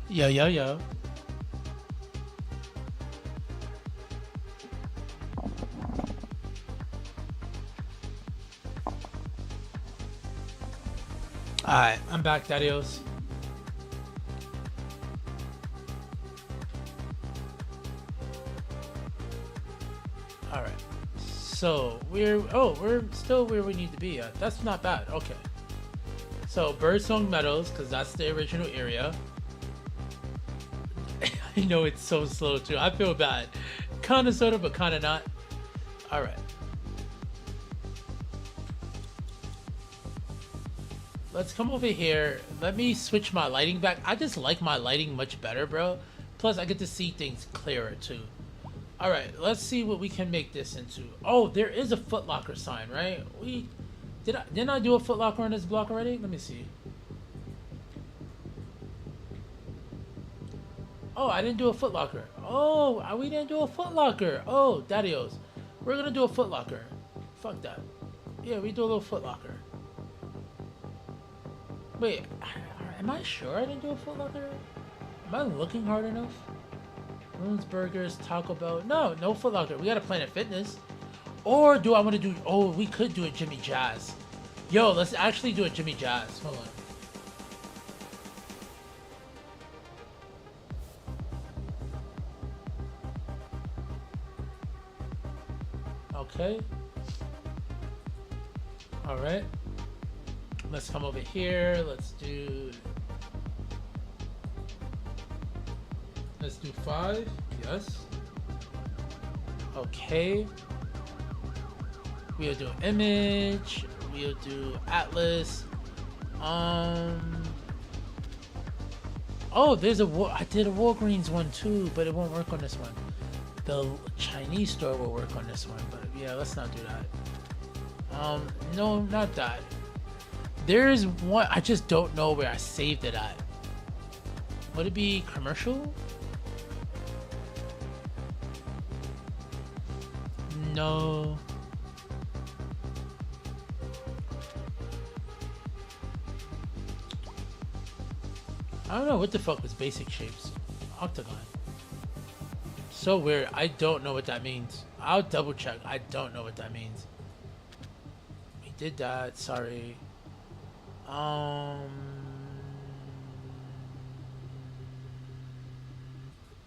Speaker 1: Yo. Alright, I'm back, Dadios. Alright. So we're still where we need to be at. That's not bad. Okay. So Birdsong Meadows, because that's the original area. I know it's so slow too. I feel bad. Kinda sorta, but kinda not. Alright. Let's come over here. Let me switch my lighting back. I just like my lighting much better, bro. Plus, I get to see things clearer, too. Alright, let's see what we can make this into. Oh, there is a Foot Locker sign, right? Didn't I do a Foot Locker on this block already? Let me see. Oh, I didn't do a Foot Locker. Oh, we didn't do a Foot Locker. Oh, Daddios. We're gonna do a Foot Locker. Fuck that. Yeah, we do a little Foot Locker. Wait, am I sure I didn't do a Foot Locker? Am I looking hard enough? Runes Burgers, Taco Bell. No Foot Locker. We got a Planet Fitness. Or do I want to do... Oh, we could do a Jimmy Jazz. Yo, let's actually do a Jimmy Jazz. Hold on. Okay. Alright. Let's come over here. Let's do 5. Yes. Okay. We'll do image. We'll do atlas. Oh, there's I did a Walgreens one too, but it won't work on this one. The Chinese store will work on this one, but yeah, let's not do that. No, not that. There's one, I just don't know where I saved it at. Would it be commercial? No. I don't know what the fuck was basic shapes. Octagon. So weird. I don't know what that means. I'll double check. I don't know what that means. We did that. Sorry.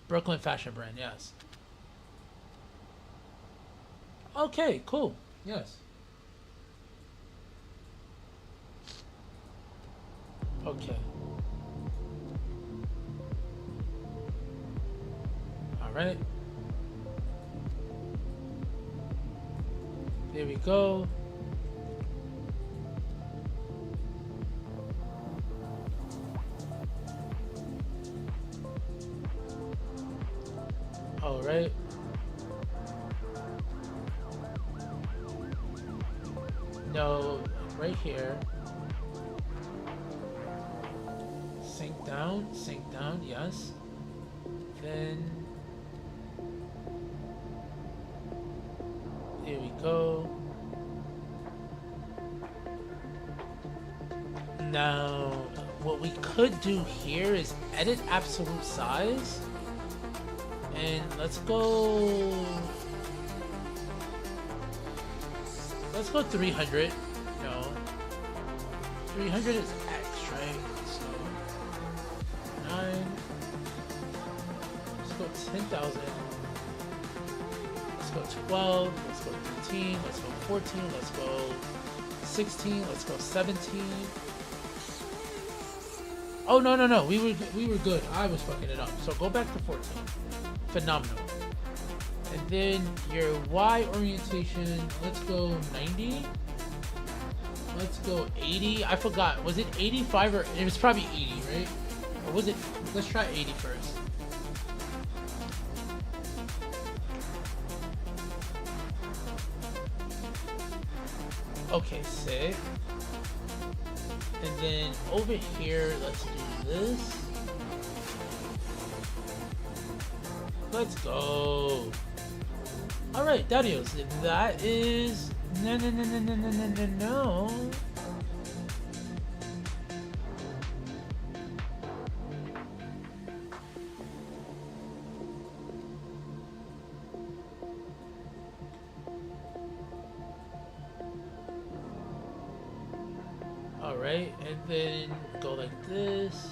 Speaker 1: Brooklyn fashion brand, yes. Okay, cool. Yes. Okay. All right. There we go. All right. No, right here. Sink down, yes. Then here we go. Now, what we could do here is edit absolute size. And let's go 300. No. 300 is X, right? So 9. Let's go 10,000. Let's go 12. Let's go 13. Let's go 14. Let's go 16. Let's go 17. Oh no. We were good. I was fucking it up. So go back to 14. Phenomenal. And then your Y orientation, let's go 90. Let's go 80. I forgot. Was it 85 or it was probably 80, right? Or was it? Let's try 80 first. Okay, sick. And then over here, let's do this. Let's go. All right, Dadios, that is no. All Alright, and then go like this.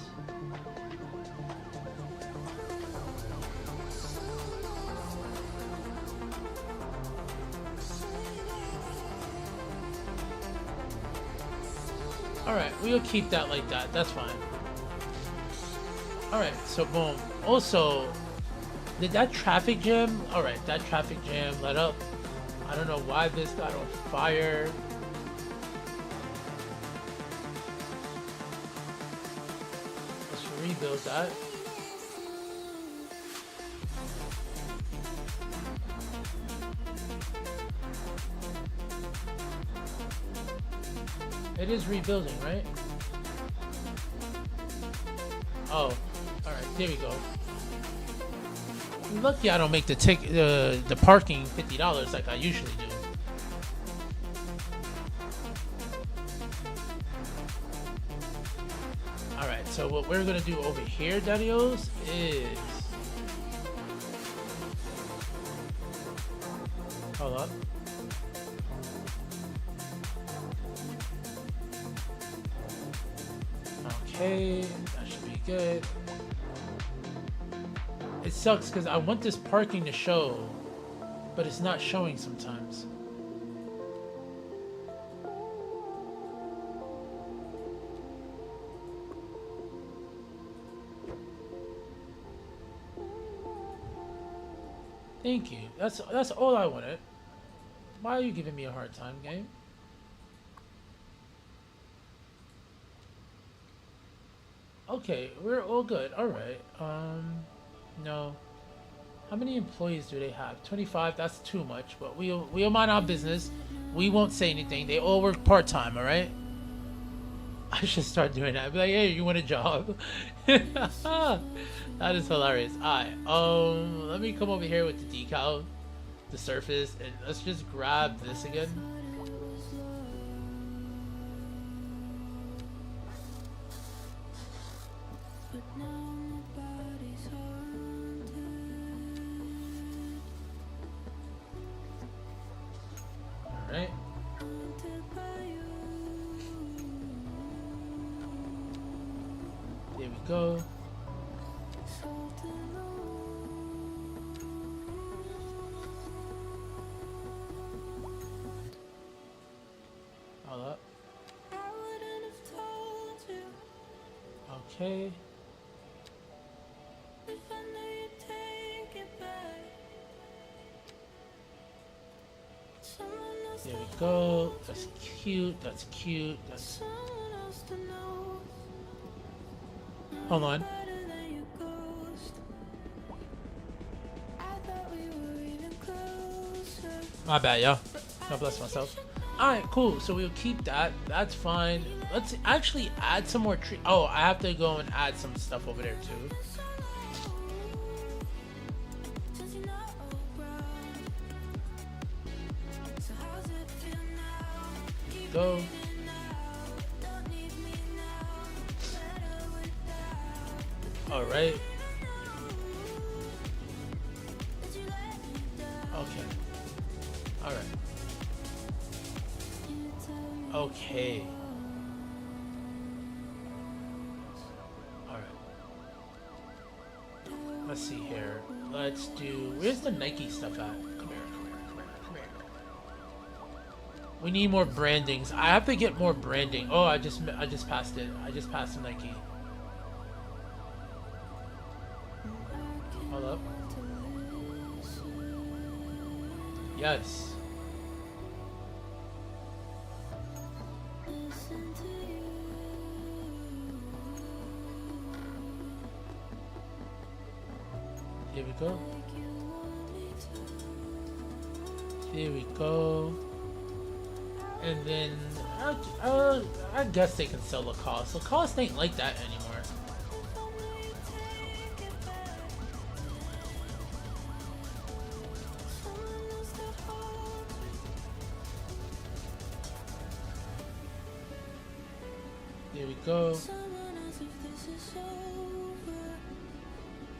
Speaker 1: Alright, we'll keep that like that. That's fine. Alright, so boom. Also, did that traffic jam? Alright, that traffic jam let up. I don't know why this got on fire. Let's rebuild that. It is rebuilding, right? Oh, alright, there we go. I'm lucky I don't make the parking $50 like I usually do. Alright, so what we're gonna do over here, Daddios, is... Hold up. Okay, that should be good. It sucks because I want this parking to show, but it's not showing sometimes. Thank you. That's all I wanted. Why are you giving me a hard time, game? Okay, we're all good. All right. No. How many employees do they have? 25. That's too much. But we'll mind our business. We won't say anything. They all work part time. All right. I should start doing that. Be like, hey, you want a job? That is hilarious. Alright. Let me come over here with the decal, the surface, and let's just grab this again. Alright. There we go. Hold up. Okay. There we go. That's cute. That's cute. That's... Hold on. My bad, y'all. God bless myself. Alright, cool. So we'll keep that. That's fine. Let's actually add some more tree. Oh, I have to go and add some stuff over there too. Go. All right. Okay. All right. Okay. All right. Let's see here. Let's do. Where's the Nike stuff at? Come here. Come here. Come here. Come here. We need more brandings. I have to get more branding. Oh, I just passed it. I just passed the Nike. Hold up. Yes. Here we go. Here we go. And then I guess they can sell Lacoste. Lacoste ain't like that anymore. There we go.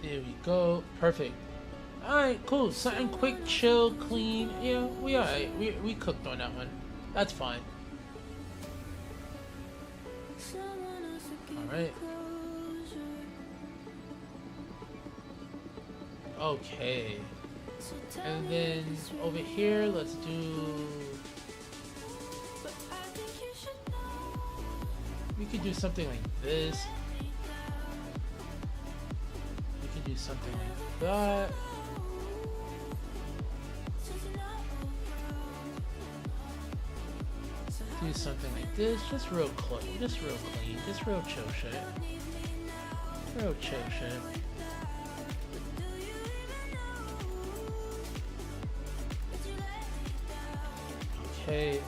Speaker 1: There we go. Perfect. Alright, cool. Something quick, chill, clean. Yeah, we alright. We cooked on that one. That's fine. Alright. Okay. And then over here, let's do... We could do something like this. We could do something like that. Do something like this, just real close, just real clean, just real chill shit. Real chill shit. Okay.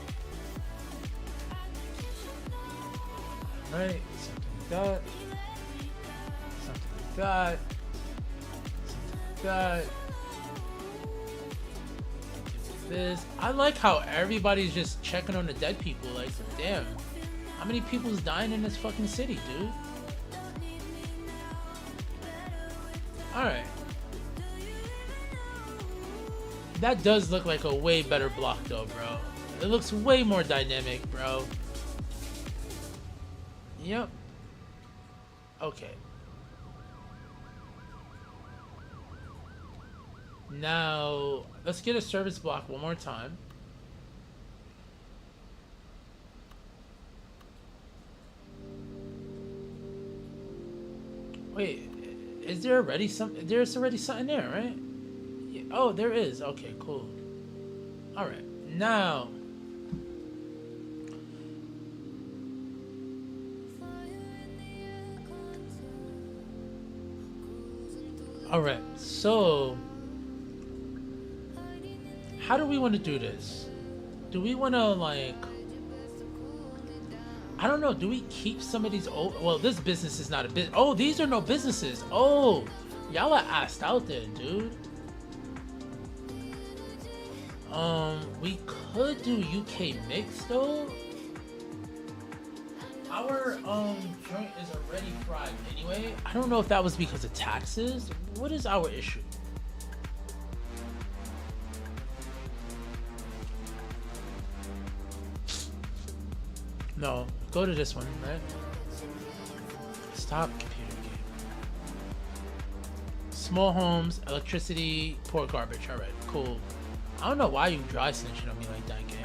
Speaker 1: Alright, something like that. Something like that. Something like that. This. I like how everybody's just checking on the dead people. Like, damn, how many people's dying in this fucking city, dude? Alright. That does look like a way better block though, bro. It looks way more dynamic, bro. Yep. Okay. Now, let's get a service block one more time. Wait, is there already something? There's already something there, right? Yeah. Oh, there is. Okay, cool. All right, now. All right, so how do we want to do this? Do we want to, like, I don't know, do we keep some of these old, well, this business is not a bit. Oh, these are no businesses. Oh, y'all are assed out there, dude. We could do UK mix though. Our joint is already fried anyway. I don't know if that was because of taxes. What is our issue? No, go to this one, right? Stop computer game. Small homes, electricity, poor garbage. Alright, cool. I don't know why you dry snitching on me like that, game.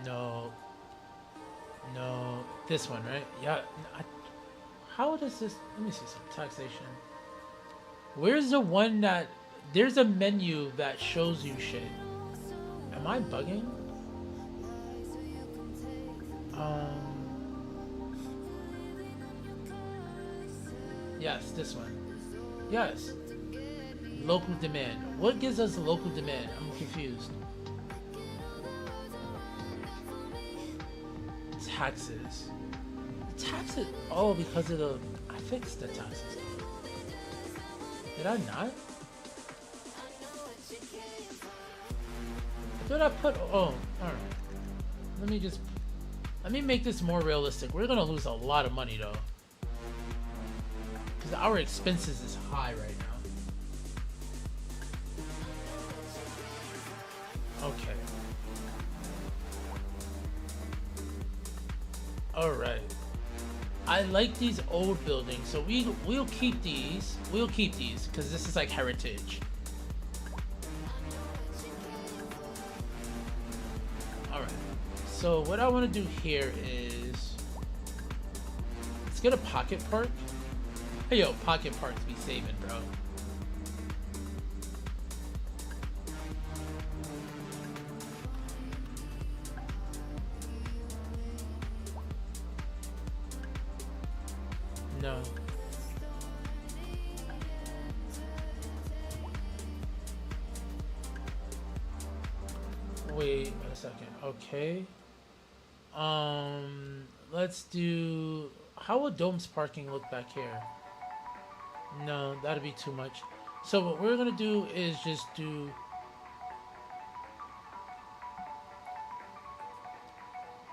Speaker 1: No. No. This one, right? Yeah. How does this... Let me see some taxation. Where's the one that... There's a menu that shows you shit. Am I bugging? Yes, this one. Yes. Local demand. What gives us local demand? I'm confused. Taxes. Taxes. Oh, because of the... I fixed the taxes. Did I not? I thought I put... Oh, alright. Let me just... Let me make this more realistic. We're gonna lose a lot of money though. Because our expenses is high right now. Okay. Alright. I like these old buildings, so we'll keep these. We'll keep these, because this is like heritage. Alright. So what I want to do here is... Let's get a pocket park. Hey yo, pocket parks be saving, bro. No. Wait a second. Okay. Let's do... How would Dome's parking look back here? No, that'd be too much. So what we're gonna do is just do...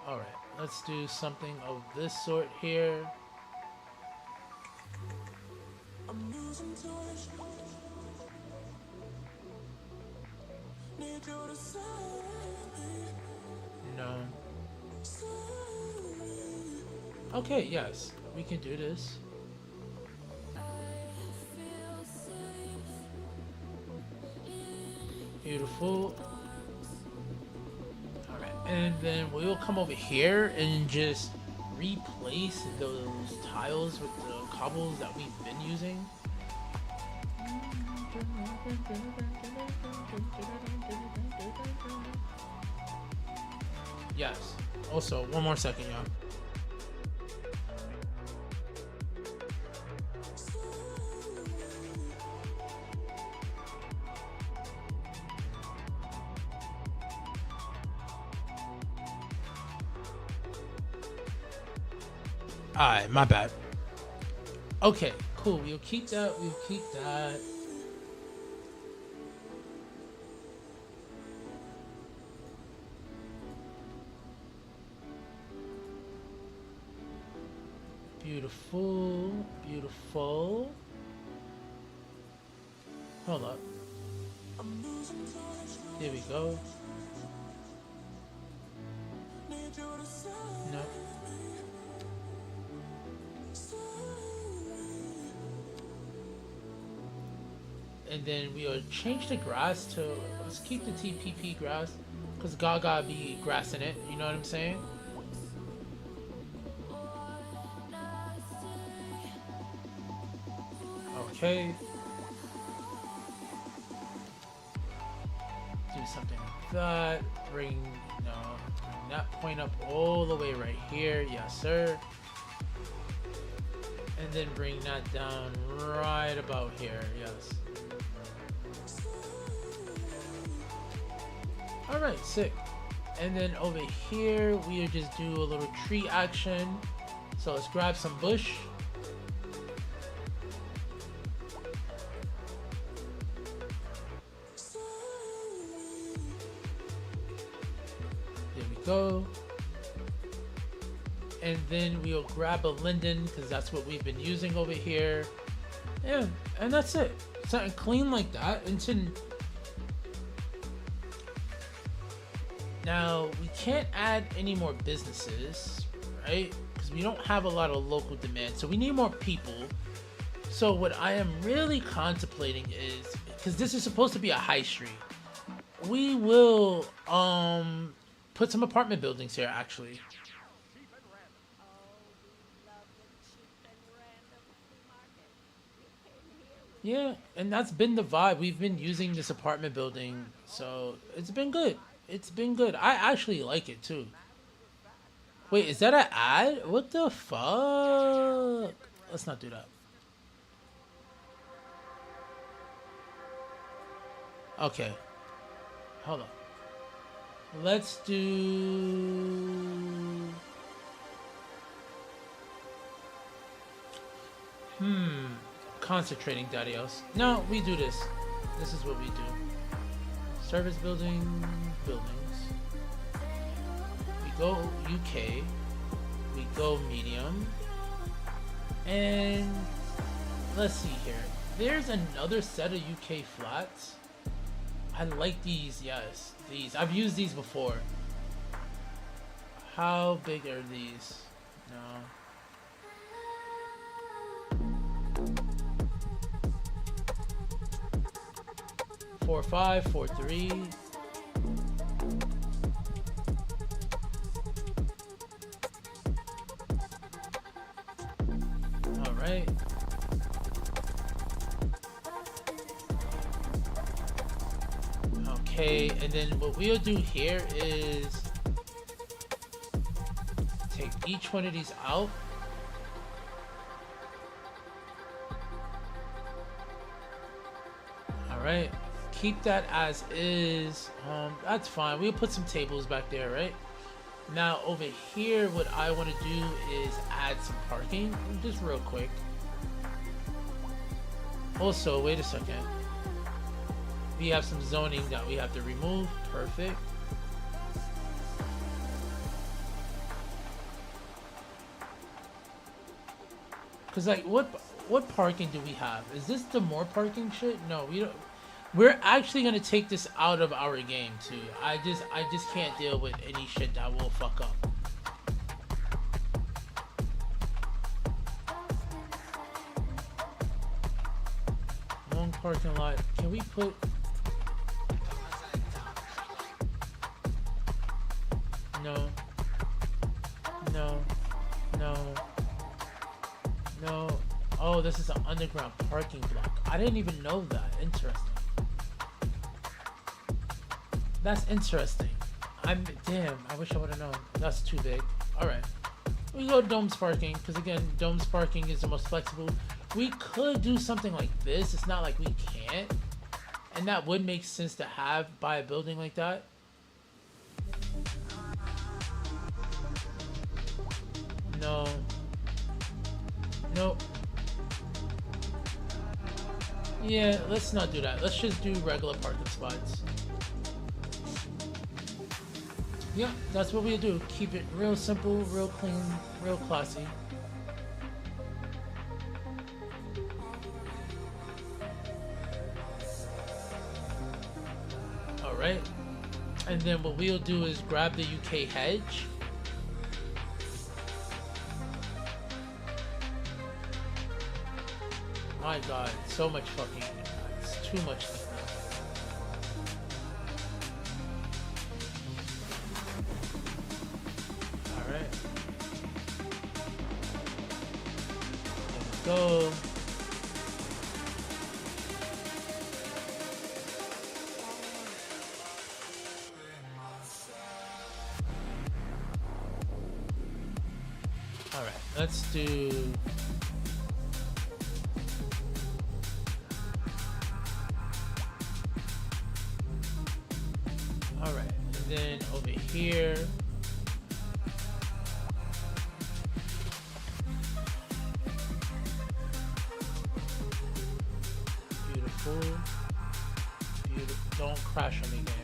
Speaker 1: Alright, let's do something of this sort here. No. Okay, yes, we can do this. Beautiful. Alright, and then we will come over here and just replace those tiles with the cobbles that we've been using. Yes. Also, one more second, y'all. Alright, my bad. Okay, cool. We'll keep that. We'll keep that. Beautiful. Beautiful. Hold up. There we go. No. And then we'll change the grass to, let's keep the TPP grass, because God gotta be grass in it, you know what I'm saying? Okay. Do something like that. Bring that point up all the way right here, yes sir. And then bring that down right about here, yes. Alright, sick. And then over here, we'll just do a little tree action. So let's grab some bush. There we go. And then we'll grab a linden, because that's what we've been using over here. Yeah, and that's it. Something clean like that. Now, we can't add any more businesses, right? Because we don't have a lot of local demand. So we need more people. So what I am really contemplating is, because this is supposed to be a high street, we will put some apartment buildings here, actually. Yeah, and that's been the vibe. We've been using this apartment building, so it's been good. It's been good. I actually like it too. Wait, is that an ad? What the fuck? Let's not do that. Okay. Hold on. Let's do... Concentrating, Daddy-os. No, we do this. This is what we do. Service building, buildings. We go UK. We go medium. And let's see here. There's another set of UK flats. I like these, yes. These. I've used these before. How big are these? No. 4-5, 4-3. All right. Okay, and then what we'll do here is take each one of these out. All right. Keep that as is. That's fine. We'll put some tables back there, right? Now over here, what I want to do is add some parking, just real quick. Also, wait a second. We have some zoning that we have to remove. Perfect. Cause like, what parking do we have? Is this the more parking shit? No, we don't. We're actually gonna take this out of our game too. I just can't deal with any shit that will fuck up. Long parking lot. Can we put? No. No. No. No. Oh, this is an underground parking block. I didn't even know that. Interesting. That's interesting. Damn, I wish I would have known. That's too big. Alright. We go to Domes parking, because again, Domes parking is the most flexible. We could do something like this. It's not like we can't. And that would make sense to have by a building like that. No. Nope. Yeah, let's not do that. Let's just do regular parking spots. Yeah, that's what we'll do. Keep it real simple, real clean, real classy. Alright. And then what we'll do is grab the UK hedge. My god, so much fucking... It's too much stuff now. Alright. There we go. Alright, let's do... Alright, and then over here... Beautiful. Beautiful. Don't crash on me, game.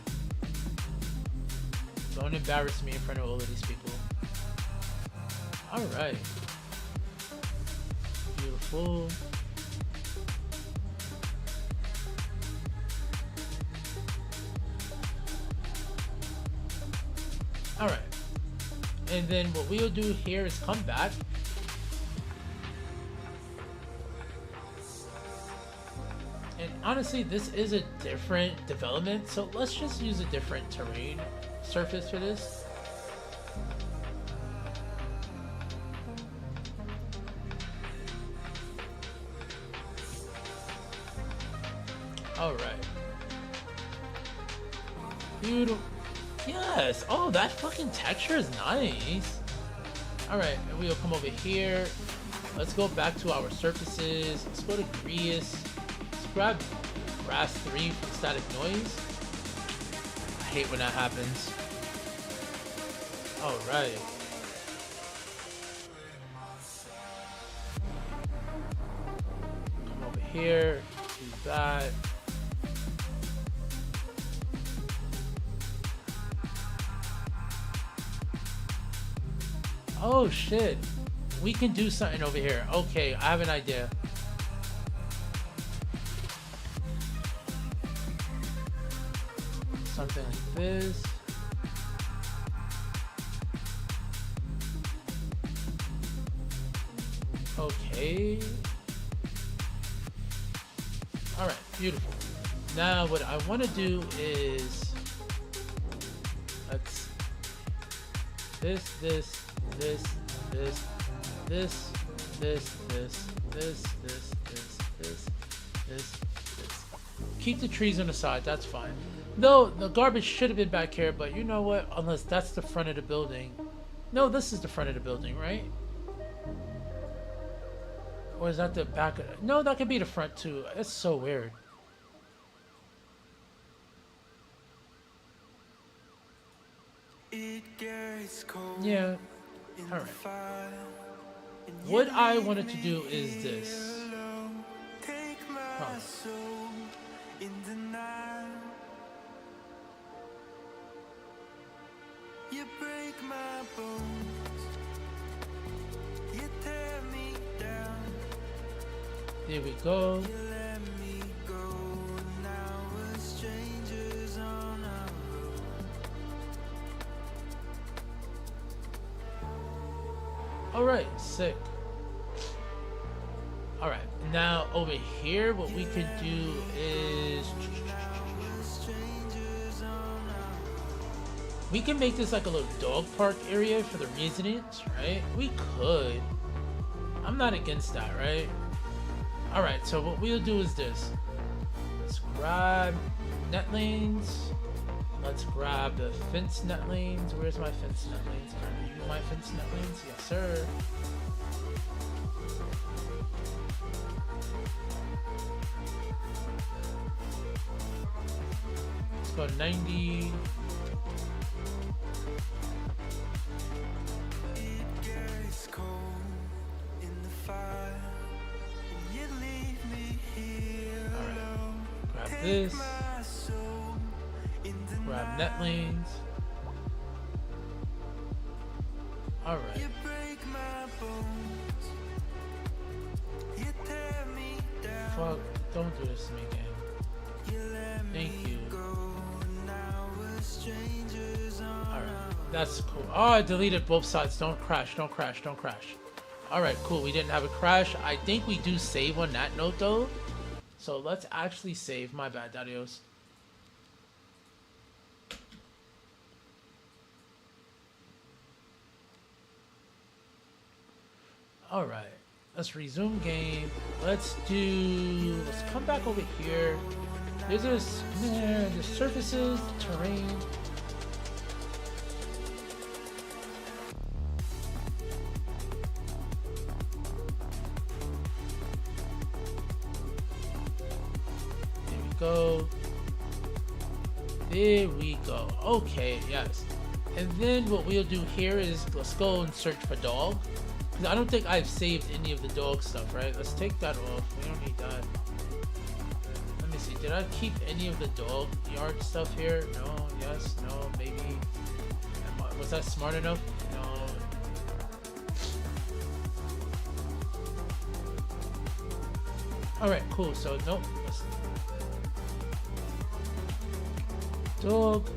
Speaker 1: Don't embarrass me in front of all of these people. Alright. Beautiful. Alright. And then what we'll do here is come back. And honestly, this is a different development, so let's just use a different terrain surface for this. Alright. Beautiful. Yes! Oh, that fucking texture is nice. Alright, and we'll come over here. Let's go back to our surfaces. Let's go to Grease. Let's grab Grass 3 for static noise. I hate when that happens. Alright. Come over here. Do that. Oh shit, we can do something over here. Okay, I have an idea. Something like this. Okay. Alright, beautiful. Now what I want to do is let's this, this, this, this, this, this, this, this, this, this, this. Keep the trees on the side, that's fine. Though the garbage should have been back here, but you know what? Unless that's the front of the building. No, this is the front of the building, right? Or is that the back of it? No, that could be the front too. It's so weird. Yeah. Alright. What I wanted to do is this. Huh. You break my bones. You tear me down. There we go. You let me go. Now right, sick. All right, now over here, what we could do is we can make this like a little dog park area for the residents, right? We could. I'm not against that, right? All right, so what we'll do is this. Let's grab net lanes. Let's grab the fence net lanes. Where's my fence net lanes? Can I view my fence net lanes? Yes, sir. Let's go 90. Alright, grab this. Grab net lanes. Alright. Fuck, don't do this to me again. Thank you. Alright, that's cool. Oh, I deleted both sides. Don't crash, don't crash, don't crash. Alright, cool. We didn't have a crash. I think we do save on that note though. So let's actually save. My bad, Dadios. Alright, let's resume game. Let's come back over here. There's this, the surfaces, the terrain. There we go. There we go. Okay, yes. And then what we'll do here is let's go and search for dog. I don't think I've saved any of the dog stuff, right? Let's take that off. We don't need that. Let me see. Did I keep any of the dog yard stuff here? No, yes, no, maybe. Was that smart enough? No. Alright, cool. So, nope. Dog.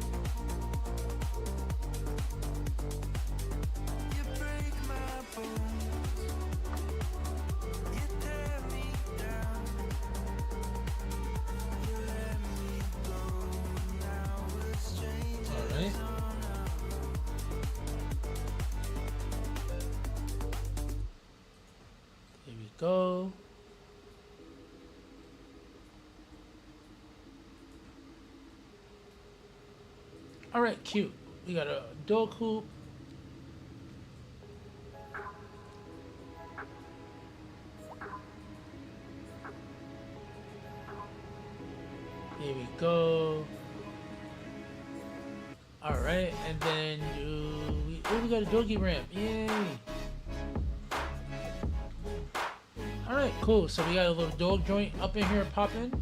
Speaker 1: Go. Alright, cute. We got a dog hoop. Here we go. Alright, and then we got a doggy ramp. Yay! Alright, cool. So we got a little dog joint up in here popping.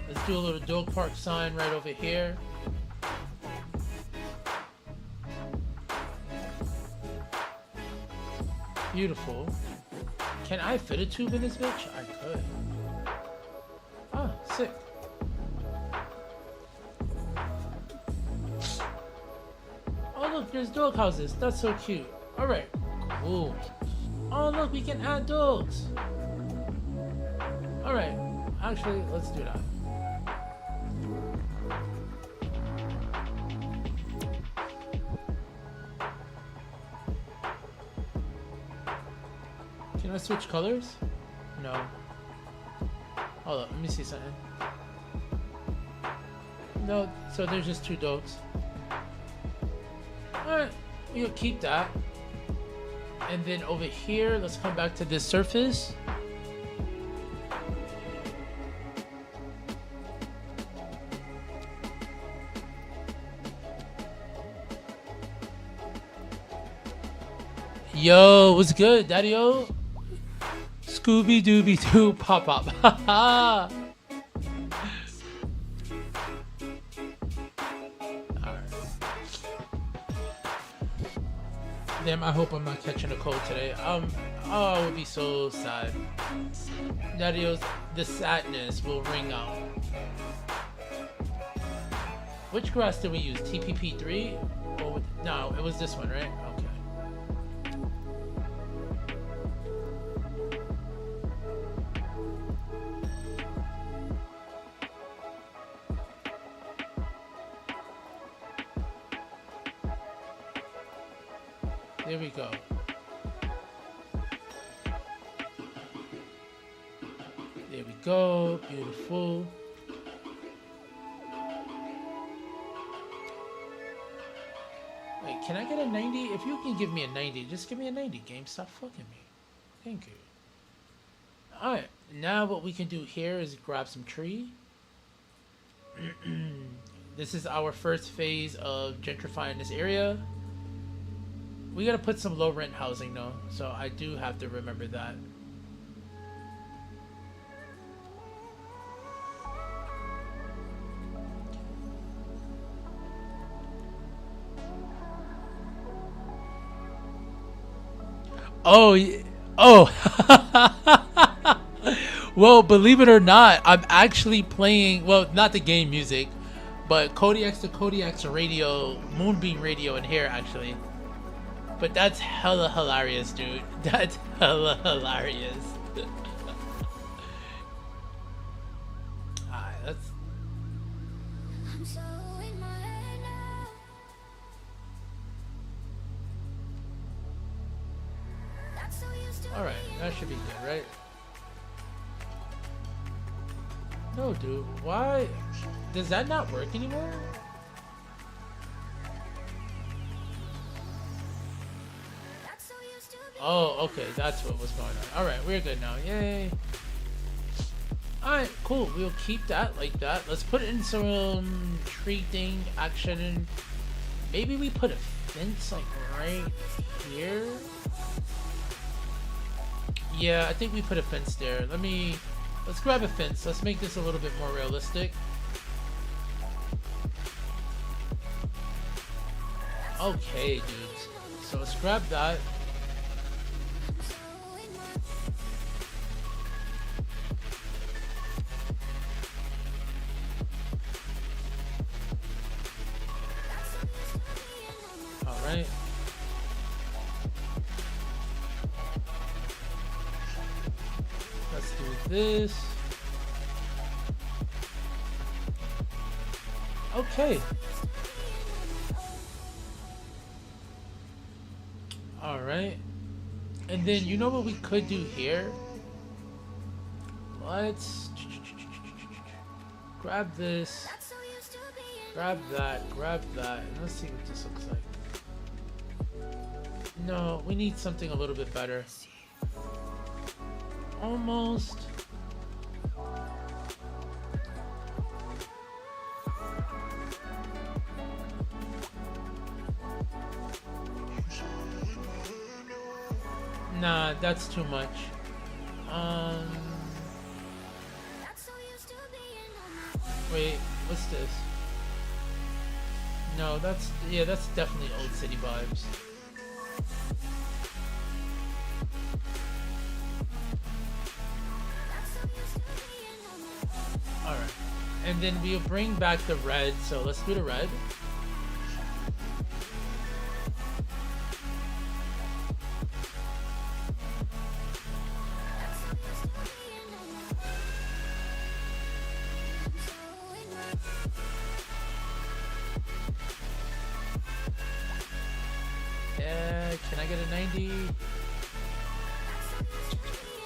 Speaker 1: Let's do a little dog park sign right over here. Beautiful. Can I fit a tube in this bitch? I could. Oh, sick. Oh look, there's dog houses. That's so cute. Alright, cool. Oh look, we can add dogs. Alright, actually, let's do that. Can I switch colors? No. Hold up, let me see something. No, so there's just two dogs. Alright, we'll keep that. And then over here, let's come back to this surface. Yo, what's good, Daddy-O? Scooby-Dooby-Doo pop-up. Haha. Alright. Damn, I hope I'm not catching a cold today. Oh, I would be so sad. Daddy-O's, the sadness will ring out. Which grass did we use? TPP3? Or no, it was this one, right? Okay. There we go. There we go. Beautiful. Wait, can I get a 90? If you can give me a 90, just give me a 90. Game, stop fucking me. Thank you. Alright, now what we can do here is grab some tree. This is our first phase of gentrifying this area. We gotta put some low rent housing though, so I do have to remember that. Oh, oh. Well, believe it or not, I'm actually playing, well, not the game music, but Kodiak's to Kodiak's radio, Moonbeam radio in here actually. But that's hella hilarious, dude. That's hella hilarious. Alright, let's... Alright, that should be good, right? No, dude. Why? Does that not work anymore? Oh, okay. That's what was going on. Alright, we're good now. Yay. Alright, cool. We'll keep that like that. Let's put in some tree thing action. Maybe we put a fence like right here. Yeah, I think we put a fence there. Let's grab a fence. Let's make this a little bit more realistic. Okay, dudes. So let's grab that. Alright. Let's do this. Okay. Alright. And then you know what we could do here? Let's grab this. Grab that. Grab that. And let's see what this looks like. No, we need something a little bit better. Almost. Nah, that's too much. Wait, what's this? No, that's definitely old city vibes. Alright. And then we'll bring back the red, so let's do the red. Yeah, can I get a 90?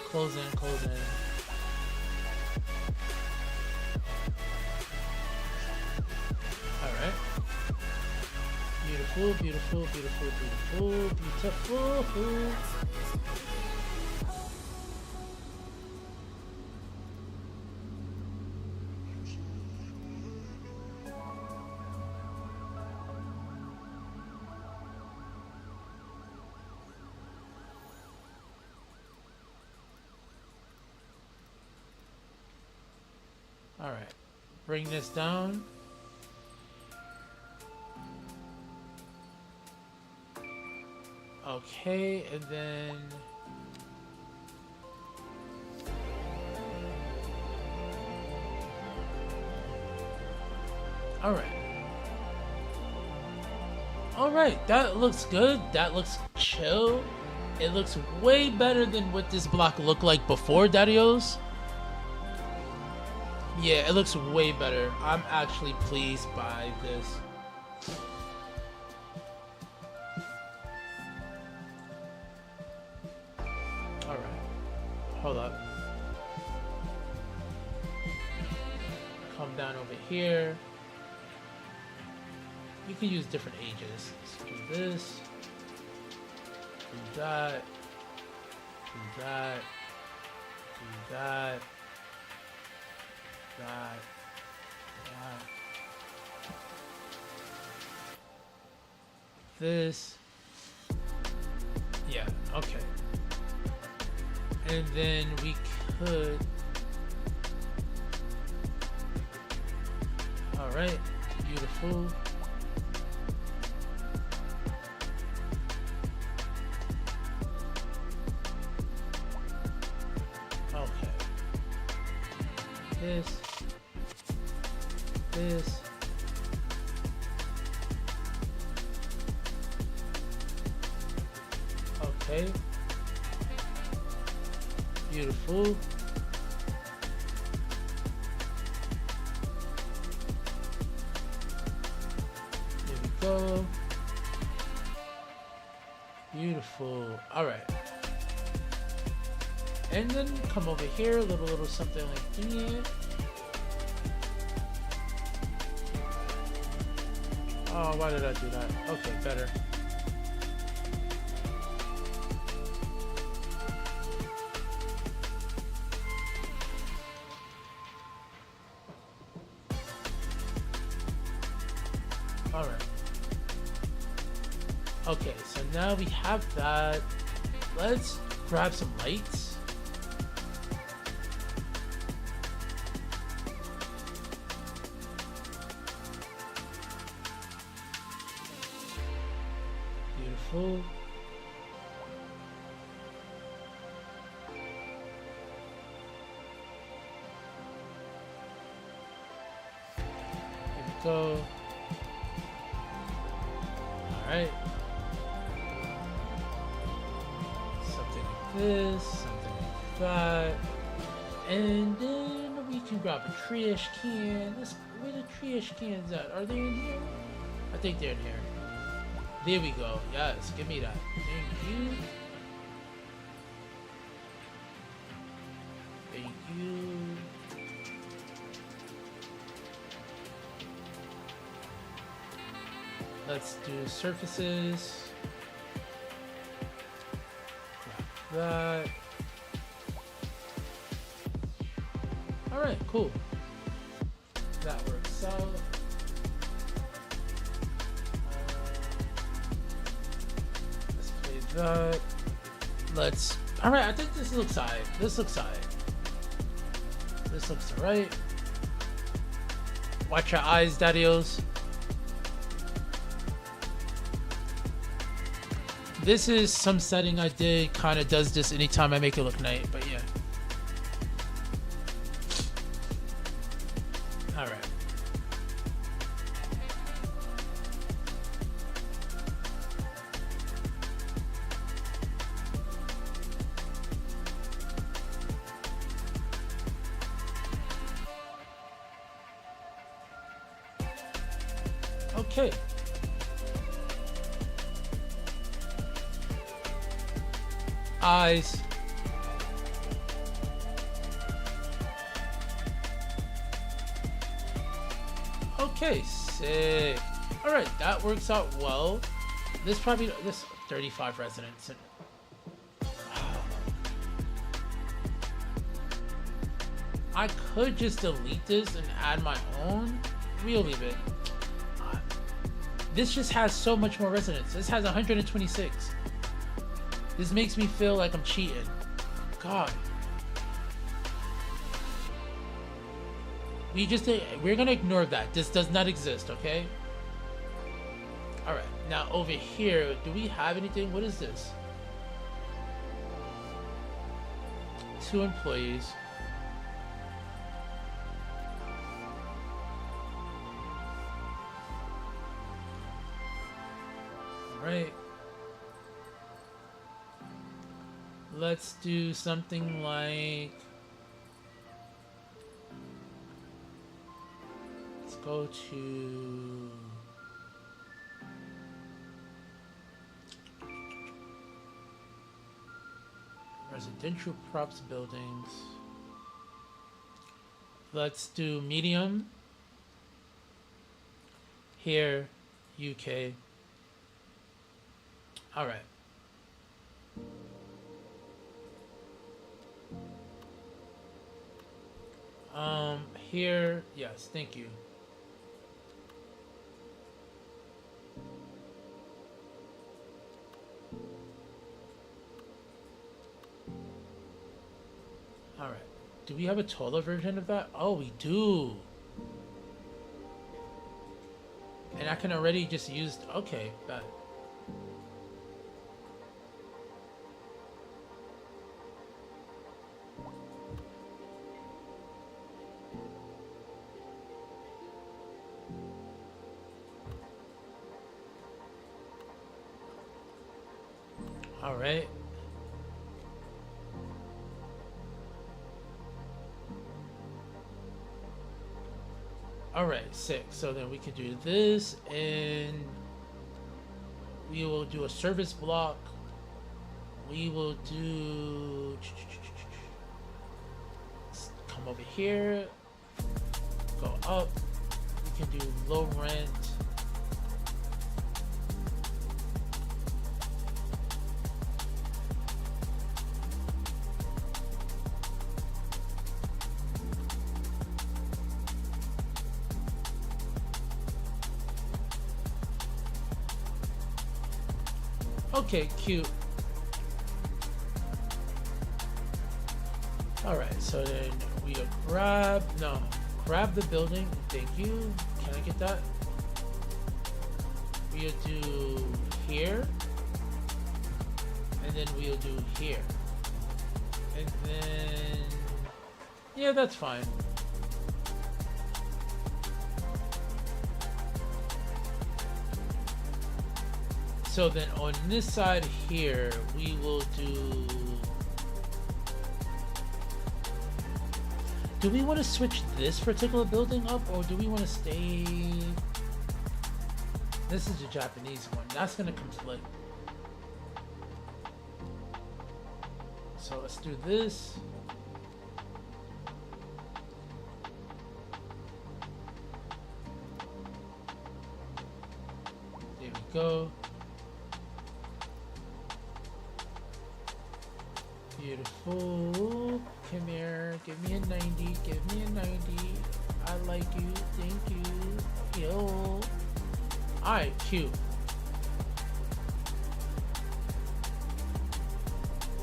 Speaker 1: Close in, close in. Alright. Beautiful, beautiful, beautiful, beautiful, beautiful. Alright. Bring this down. Okay, and then Alright, that looks good. That looks chill. It looks way better than what this block looked like before, Darios. Yeah, it looks way better. I'm actually pleased by this. hold up. Come down over here. You can use different ages. Let's do this. Do that. Do that. Do that. That. That. This. Yeah, okay. And then we could. Alright, beautiful. Okay. This. Okay. Beautiful. There we go. Beautiful. All right. And then come over here, a little something like that. Oh, why did I do that? Okay, better. All right. Okay, so now we have that. Let's grab some lights. Beautiful. Here we go. Alright. Something like this, something like that. And then we can grab a trash can. Where the trash cans at? Are they in here? I think they're in here. There we go. Yes, give me that. Thank you. Thank you. Let's do surfaces. Grab that. Alright, cool. That works out. Let's alright, I think this looks alright. This looks alright. Watch your eyes, daddios. This is some setting I did, kinda does this anytime I make it look nice, but yeah. Alright. Okay. Eyes. Okay, sick. All right, that works out well. This 35 residents. I could just delete this and add my own. We'll leave it. This just has so much more residents. This has 126. This makes me feel like I'm cheating. God. We're gonna ignore that. This does not exist, okay? Alright, now over here, do we have anything? What is this? 2 employees. Alright. Let's do something like... Let's go to... Residential props buildings. Let's do medium. Here, UK. All right. Here, yes, thank you. All right. Do we have a taller version of that? Oh, we do. And I can already just use, okay, bet. All right. All right, sick. So then we can do this, and we will do a service block. We will do, come over here, go up. We can do low rent. Okay, cute. Alright, so then we'll grab the building. Thank you. Can I get that? We'll do here. And then we'll do here. And then, yeah, that's fine. So then on this side here, we will do we want to switch this particular building up, or do we want to stay? This is the Japanese one. That's going to conflict. So let's do this. There we go. Beautiful. Come here. Give me a 90. Give me a 90. I like you. Thank you. Yo. Alright, cute.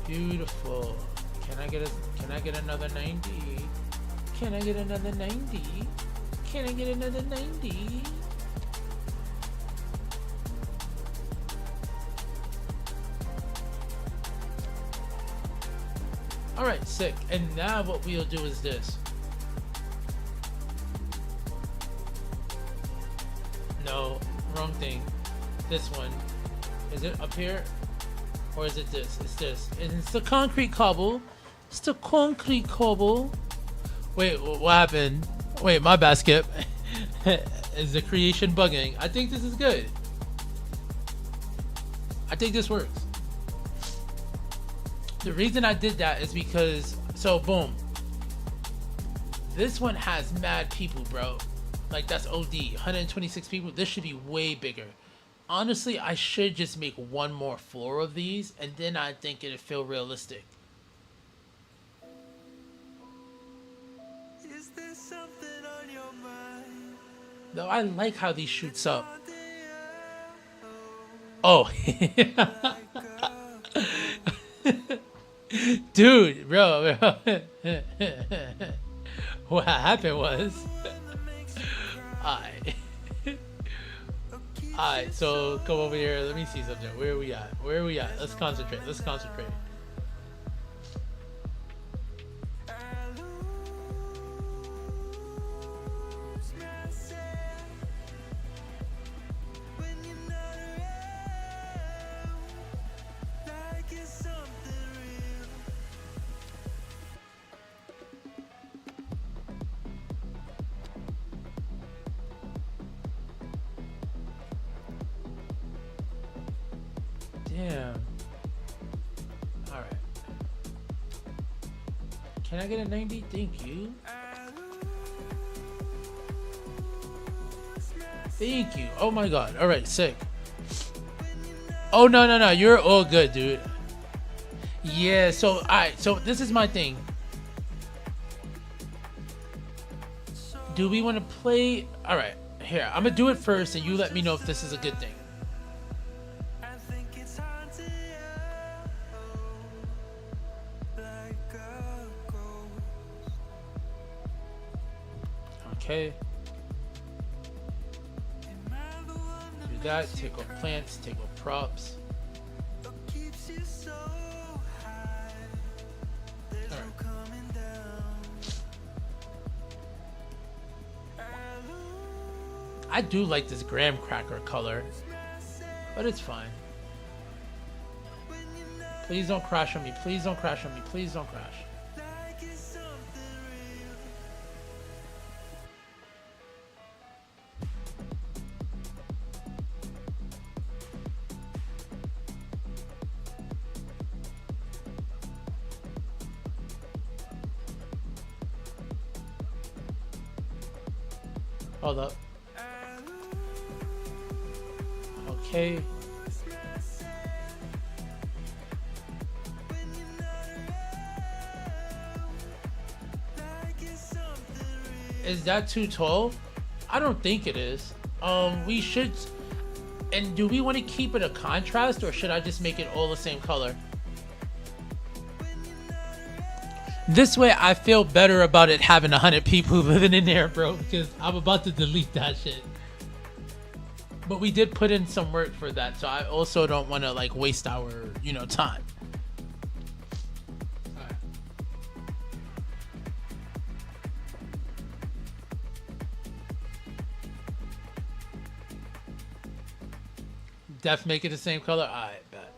Speaker 1: Beautiful. Can I get another 90? Can I get another 90? Can I get another 90? Alright, sick. And now what we'll do is this. No, wrong thing. This one. Is it up here? Or is it this? It's this. And it's the concrete cobble. It's the concrete cobble. Wait, what happened? Wait, my basket. Is the creation bugging? I think this is good. I think this works. The reason I did that is because, so boom. This one has mad people, bro. Like, that's OD. 126 people. This should be way bigger. Honestly, I should just make one more floor of these, and then I think it'd feel realistic.
Speaker 3: Is there something on your mind?
Speaker 1: Though I like how these shoots up. Oh. Dude, bro. What happened was... Alright, so come over here. Let me see something. Where are we at? Where are we at? Let's concentrate. Let's concentrate. Damn. Can I get a 90? Thank you. Thank you. Oh my god. All right, sick. Oh no. You're all good, dude. Yeah. So, all right. So this is my thing. Do we want to play? All right. Here, I'm gonna do it first, and you let me know if this is a good thing. Okay. Do that. Take off plants. Take off props. I do like this graham cracker color, but it's fine. Please don't crash on me. Please don't crash on me. Please don't crash. Hold up. Okay. Is that too tall? I don't think it is. We should. And do we want to keep it a contrast, or should I just make it all the same color? This way I feel better about it having 100 people living in there, bro, because I'm about to delete that shit. But we did put in some work for that, so I also don't want to like waste our, time. All right. Def make it the same color? Alright, bet.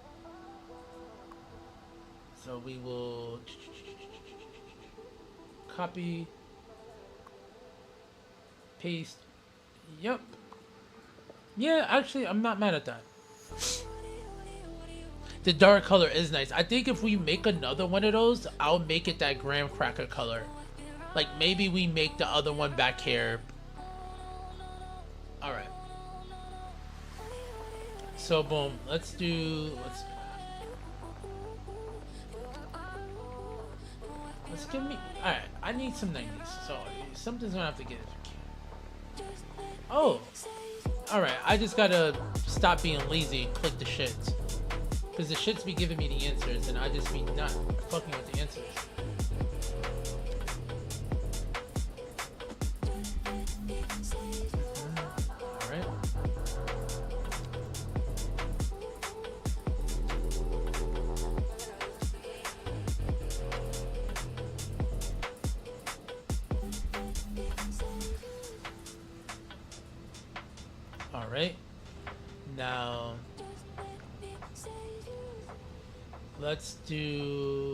Speaker 1: So we will copy, paste. Yep. Yeah, actually, I'm not mad at that. The dark color is nice. I think if we make another one of those, I'll make it that graham cracker color. Like, maybe we make the other one back here. Alright. So, boom. Let's give me... Alright, I need some 90s. So, something's gonna have to get it. Oh! Alright, I just gotta stop being lazy and click the shits. Because the shits be giving me the answers, and I just be not fucking with the answers. Alright. Alright, now let's do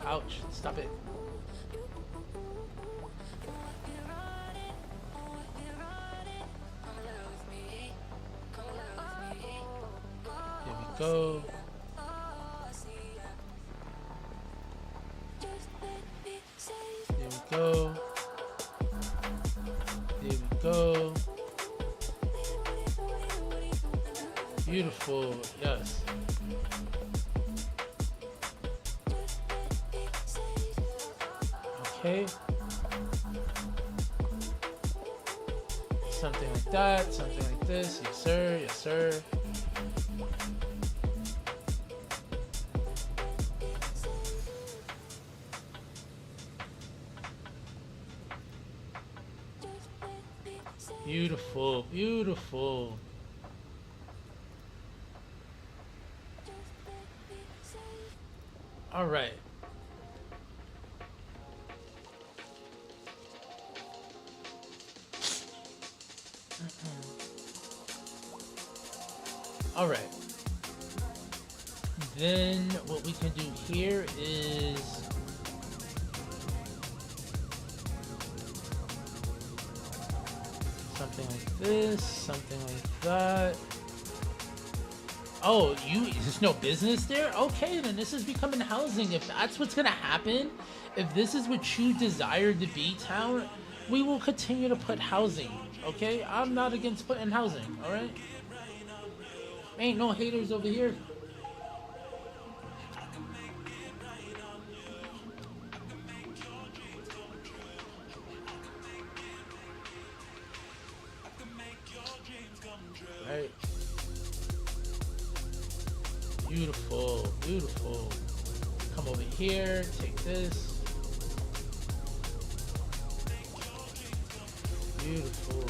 Speaker 1: ouch, stop it. Go. There we go. There we go. Beautiful. Yes. Okay. Something like that. Something like this. Yes, sir. Yes, sir. Beautiful, beautiful. All right. All right. Then what we can do here is something like this, something like that. Oh, there's no business there? Okay, then this is becoming housing. If that's what's gonna happen, if this is what you desire to be, town, we will continue to put housing, okay? I'm not against putting housing, alright? Ain't no haters over here. Right. Beautiful, beautiful. Come over here, take this. Beautiful.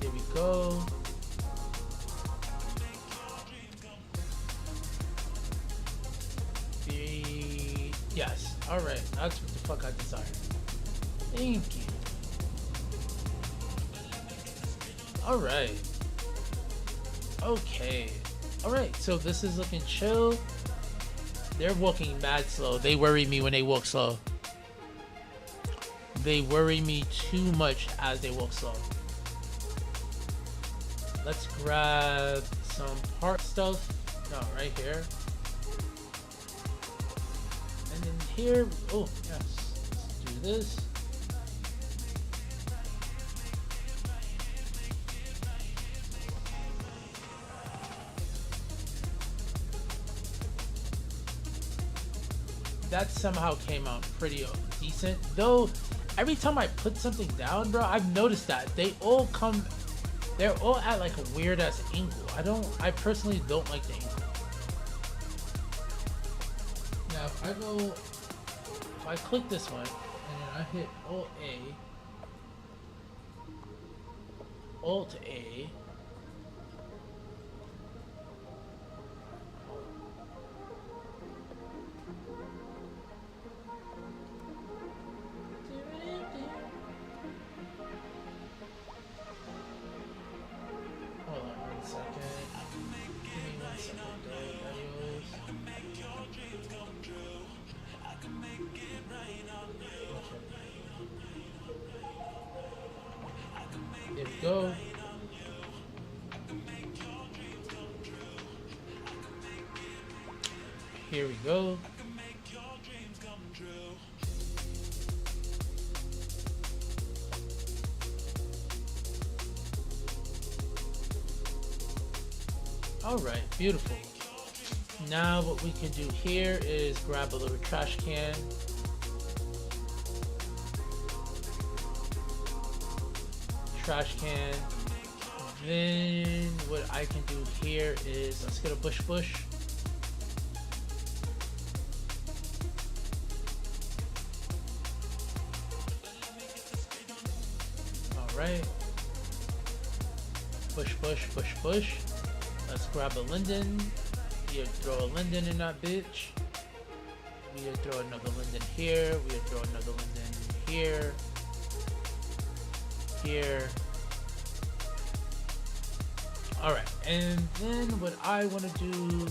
Speaker 1: Here we go. Yes, alright, that's what the fuck I desired. Thank you. Alright. Okay. Alright, so this is looking chill. They're walking mad slow. They worry me when they walk slow. They worry me too much as they walk slow. Let's grab some part stuff. No, right here. And then here, oh yes, let's do this. That somehow came out pretty decent. Though, every time I put something down, bro, I've noticed that they're all at like a weird ass angle. I personally don't like the angle. Now, if I click this one, and then I hit Alt A, there we go. Here we go. All right, beautiful. Now what we can do here is grab a little trash can. Trash can. Then what I can do here is, let's get a bush. All right. Bush. Let's grab a linden. We'll throw a linden in that bitch. We'll throw another linden here. We'll throw another linden here. Here. Alright, and then what I want to do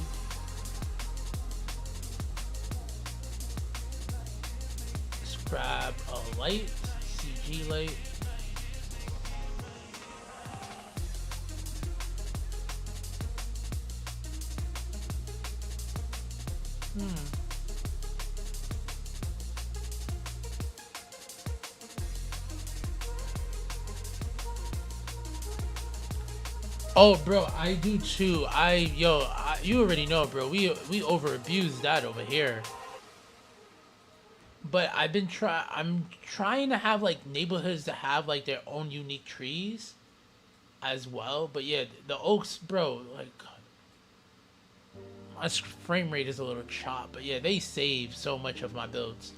Speaker 1: is grab a light, CG light. Oh, bro, I do too. You already know, bro. We over abused that over here. But I'm trying to have like neighborhoods that have like their own unique trees as well. But yeah, the oaks, bro, like my frame rate is a little chopped. But yeah, they save so much of my builds.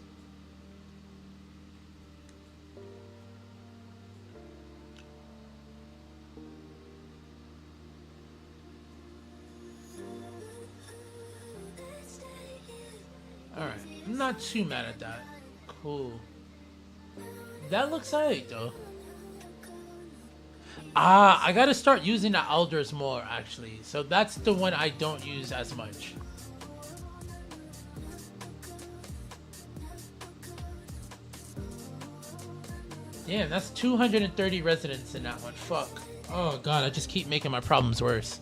Speaker 1: Alright, I'm not too mad at that. Cool. That looks alright though. I gotta start using the elders more actually. So that's the one I don't use as much. Damn, that's 230 residents in that one. Fuck. Oh god, I just keep making my problems worse.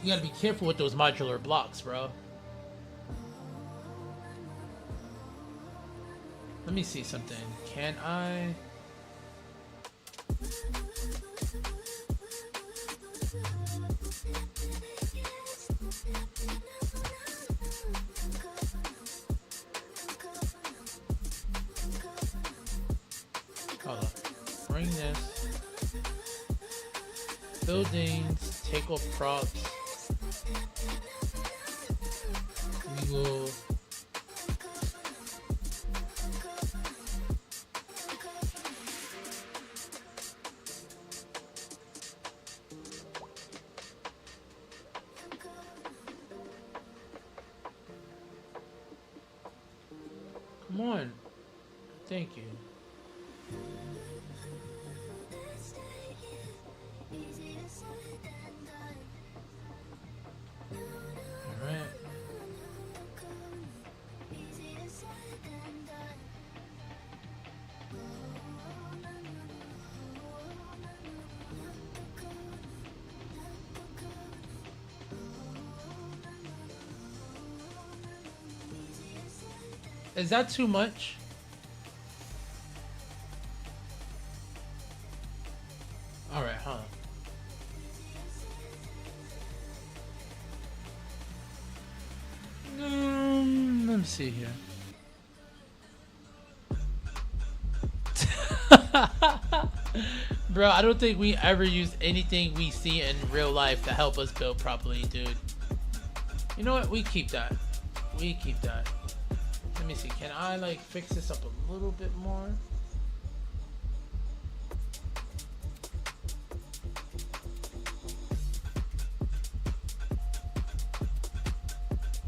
Speaker 1: You gotta be careful with those modular blocks, bro. Let me see something. Can I... Hold on. Bring this. Buildings. Take off props. We will... Come on. Thank you. Alright. Is that too much? Alright, huh? Let me see here. Bro, I don't think we ever use anything we see in real life to help us build properly, dude. You know what? We keep that. We keep that. Let me see. Can I like fix this up a little bit more?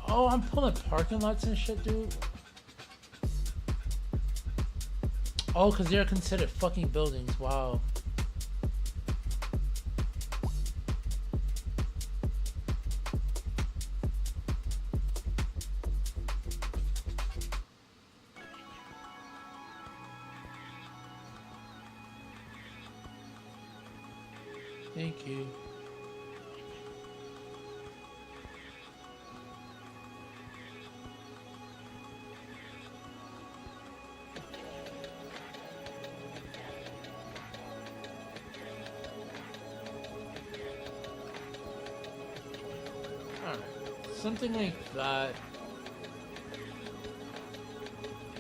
Speaker 1: Oh, I'm pulling parking lots and shit, dude. Oh, because they're considered fucking buildings. Wow. Thank you. Alright, something like that.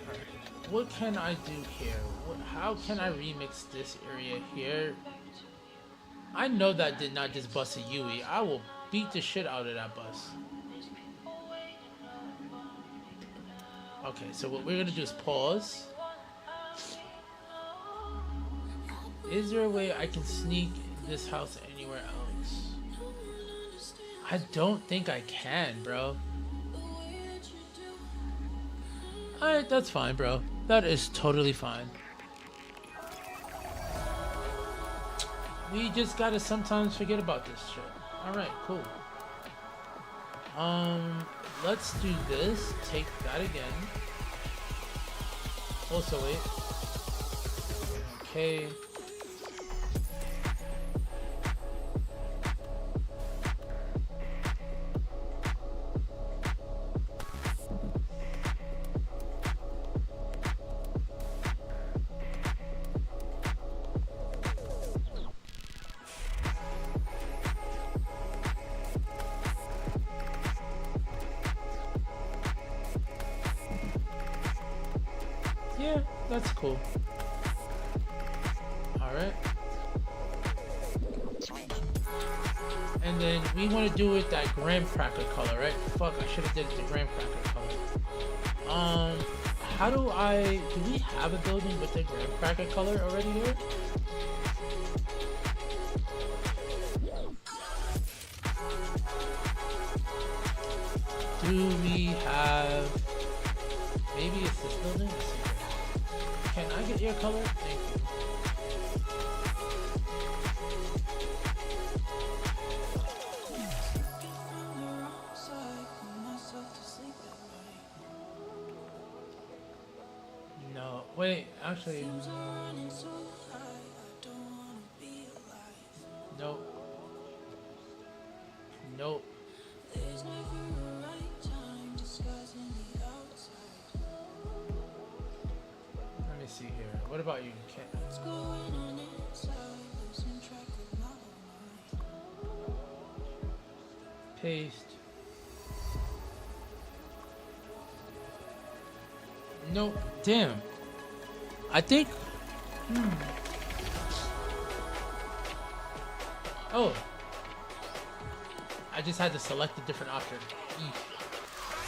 Speaker 1: Alright, what can I do here? How can I remix this area here? I know that did not just bust a Yui. I will beat the shit out of that bus. Okay, so what we're gonna do is pause. Is there a way I can sneak this house anywhere else? I don't think I can, bro. Alright, that's fine, bro. That is totally fine. We just gotta sometimes forget about this shit. Alright, cool. Let's do this. Take that again. Also, wait. Okay. Yeah, that's cool. Alright. And then we want to do it that graham cracker color, right? Fuck, I should have did it the graham cracker color. How do we have a building with the graham cracker color already here? Do we have, maybe it's this building? Can I get your color? Thank you. Wait, actually. Nope. Nope. Let me see here. What about you? Paste. Nope. Damn. I think. Oh. I just had to select a different option.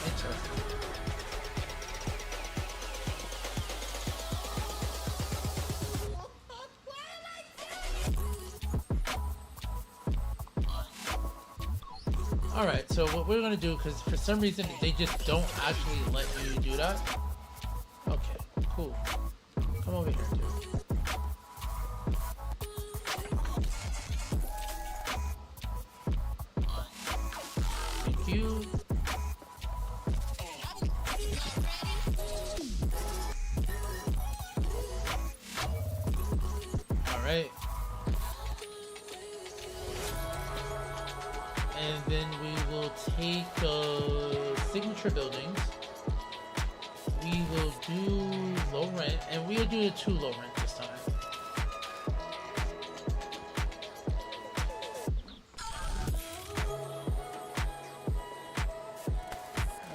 Speaker 1: Interesting. Alright, so what we're gonna do, because for some reason they just don't actually let you do that. Okay, cool. Come over here, dude. Thank you. Alright. And then we will take signature buildings. We will do low rent, and we'll do the 2 low rent this time.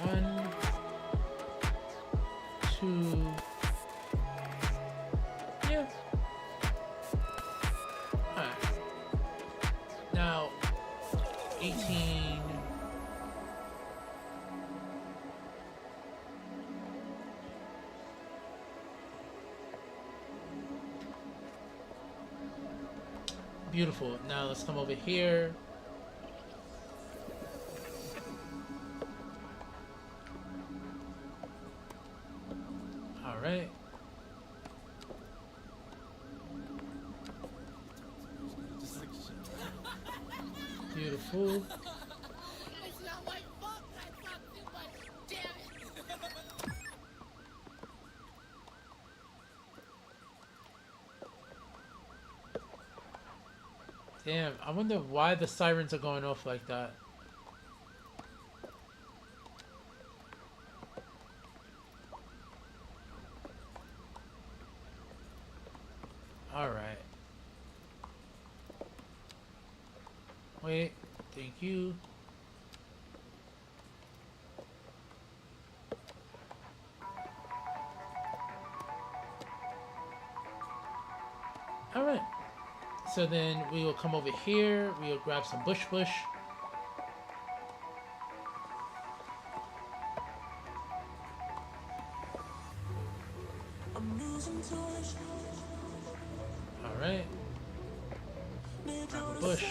Speaker 1: One, 2, yeah. Alright. Now, 18. Beautiful. Now let's come over here. All right. Beautiful.
Speaker 4: It's not my fault. I talk too much. Damn it.
Speaker 1: Damn, I wonder why the sirens are going off like that. All right. Wait, thank you. All right. So then we will come over here. We will grab some bush. All right. Grab a bush.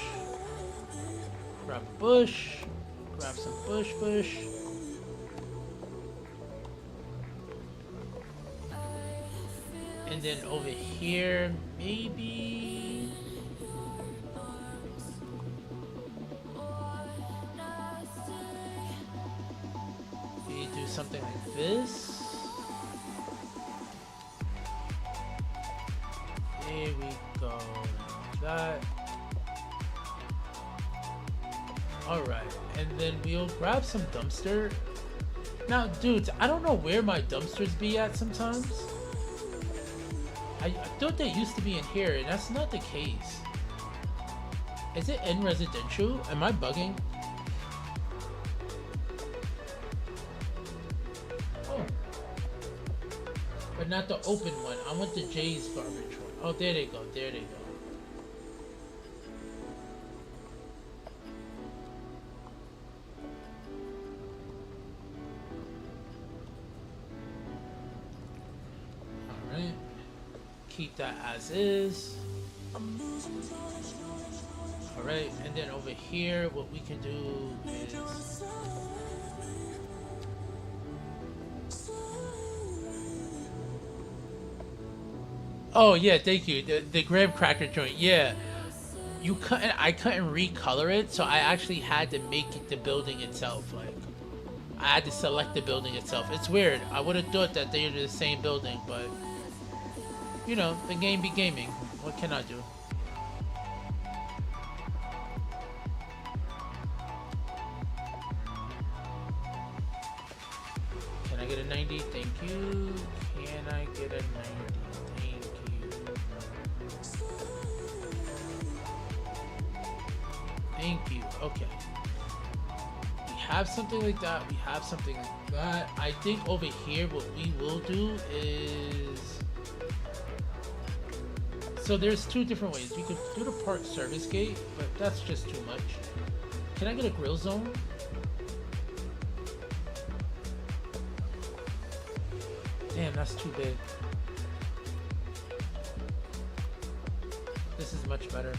Speaker 1: Grab a bush. Grab some bush. And then over here, maybe. Maybe do something like this. There we go. Like that. Alright, and then we'll grab some dumpster. Now, dudes, I don't know where my dumpsters be at sometimes. I thought they used to be in here, and that's not the case. Is it in residential? Am I bugging? Oh. But not the open one. I want the Jay's garbage one. Oh, there they go. There they go. Alright. Keep that as is. Alright, and then over here, what we can do is... Oh yeah, thank you. The graham cracker joint, yeah. I couldn't recolor it, so I actually had to make it the building itself. Like, I had to select the building itself. It's weird. I would have thought that they were the same building, but you know, the game be gaming. What can I do? Can I get a 90? Thank you. Can I get a 90? Thank you. Thank you. Okay. We have something like that. We have something like that. I think over here what we will do is... So there's two different ways. We could do the park service gate, but that's just too much. Can I get a grill zone? Damn, that's too big. This is much better.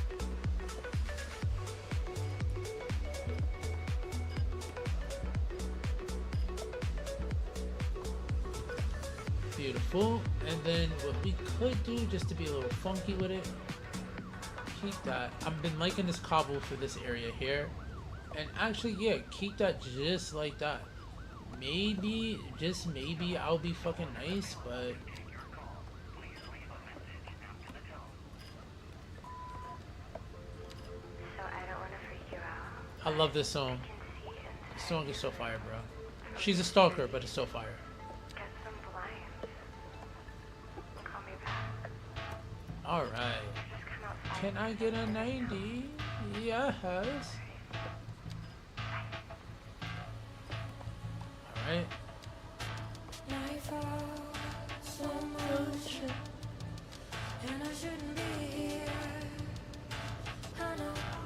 Speaker 1: Beautiful. And then what we could do, just to be a little funky with it, keep that. I've been liking this cobble for this area here. And actually, yeah, keep that just like that. Maybe, just maybe, I'll be fucking nice, but...
Speaker 5: So I don't want to freak you out.
Speaker 1: I love this song. This song is so fire, bro. She's a stalker, but it's so fire.
Speaker 5: Get some blinds. Call me back.
Speaker 1: Alright.
Speaker 5: Just come outside.
Speaker 1: Can I get a 90? Yes. Alright.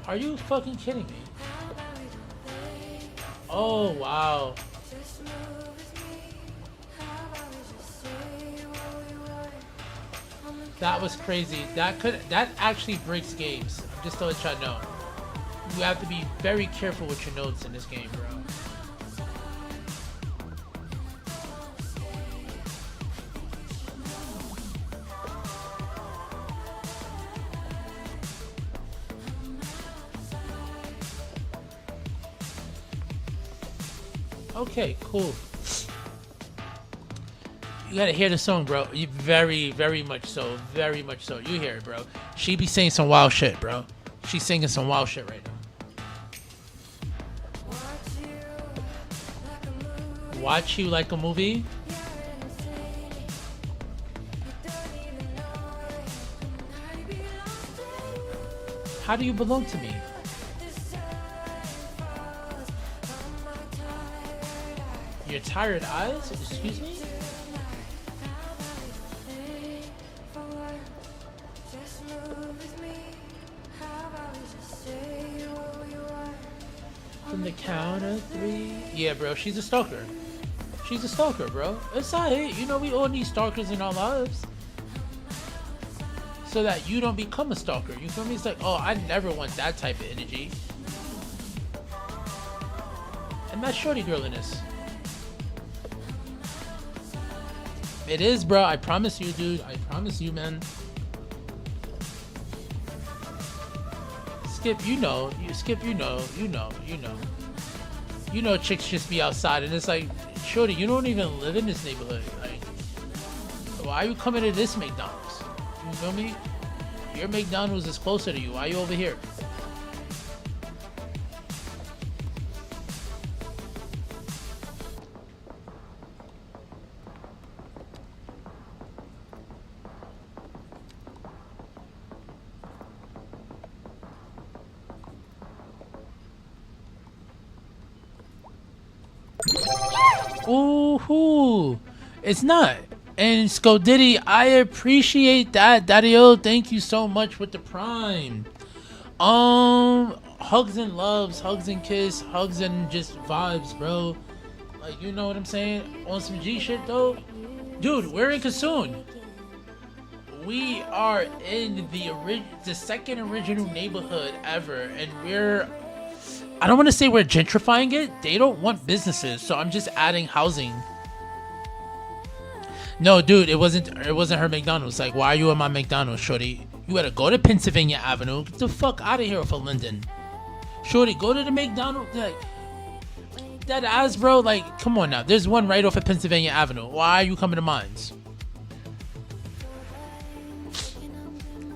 Speaker 1: Are you fucking kidding me? Oh, wow. That was crazy. That actually breaks games. Just to let y'all know. You have to be very careful with your notes in this game, bro. Okay, cool. You gotta hear the song, bro. You very, very much so. Very much so. You hear it, bro. She be saying some wild shit, bro. She's singing some wild shit right now. Watch you like a movie? How do you belong to me? Your tired eyes? Excuse me? From the count of 3. Yeah, bro, she's a stalker. She's a stalker, bro. It's alright. You know, we all need stalkers in our lives. So that you don't become a stalker. You feel me? It's like, oh, I never want that type of energy. And that's shorty girliness. It is, bro. I promise you, dude. I promise you, man. Skip, you know. Skip, you know. You know. You know chicks just be outside and it's like, shorty, you don't even live in this neighborhood. Like, why are you coming to this McDonald's? You feel me? Your McDonald's is closer to you. Why are you over here? Ooh, it's not. And Skodiddy, I appreciate that. Daddy-o, thank you so much with the prime. Hugs and loves, hugs and kiss, hugs and just vibes, bro. Like, you know what I'm saying? On some G shit, though. Dude, we're in Kissoon. We are in the second original neighborhood ever, and I don't want to say we're gentrifying it. They don't want businesses, so I'm just adding housing. No, dude, it wasn't her McDonald's. Like, why are you at my McDonald's, shorty? You gotta go to Pennsylvania Avenue. Get the fuck out of here for Linden. Shorty, go to the McDonald's. Like, that ass, bro. Like, come on now. There's one right off of Pennsylvania Avenue. Why are you coming to mines?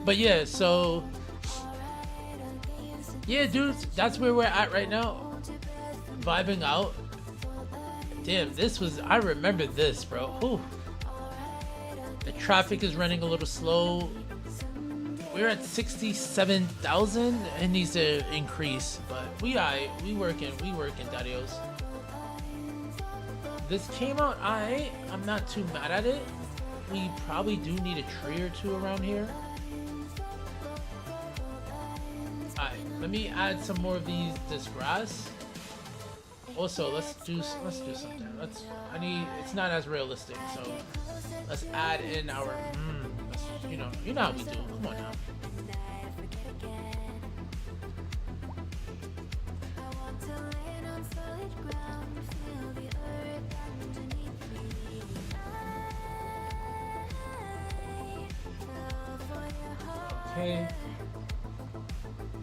Speaker 1: But yeah, so yeah, dudes, that's where we're at right now. Vibing out. Damn, this was, I remember this, bro. Whew. The traffic is running a little slow. We're at 67,000. It needs to increase, but we working, Dadios. This came out, I'm not too mad at it. We probably do need a tree or two around here. Alright, let me add some more of this grass. Also, let's do something. It's not as realistic, so let's add in our, you know how we do. Come on now. Okay.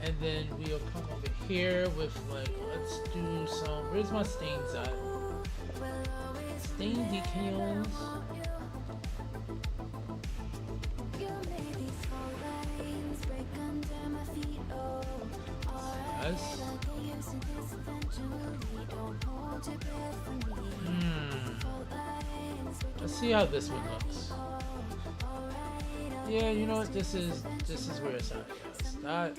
Speaker 1: And then we'll come over here with like, let's do some, where's my stains at? Stain decals. Yes. Let's see how this one looks. Yeah, you know what? This is where it's at. Yes, that.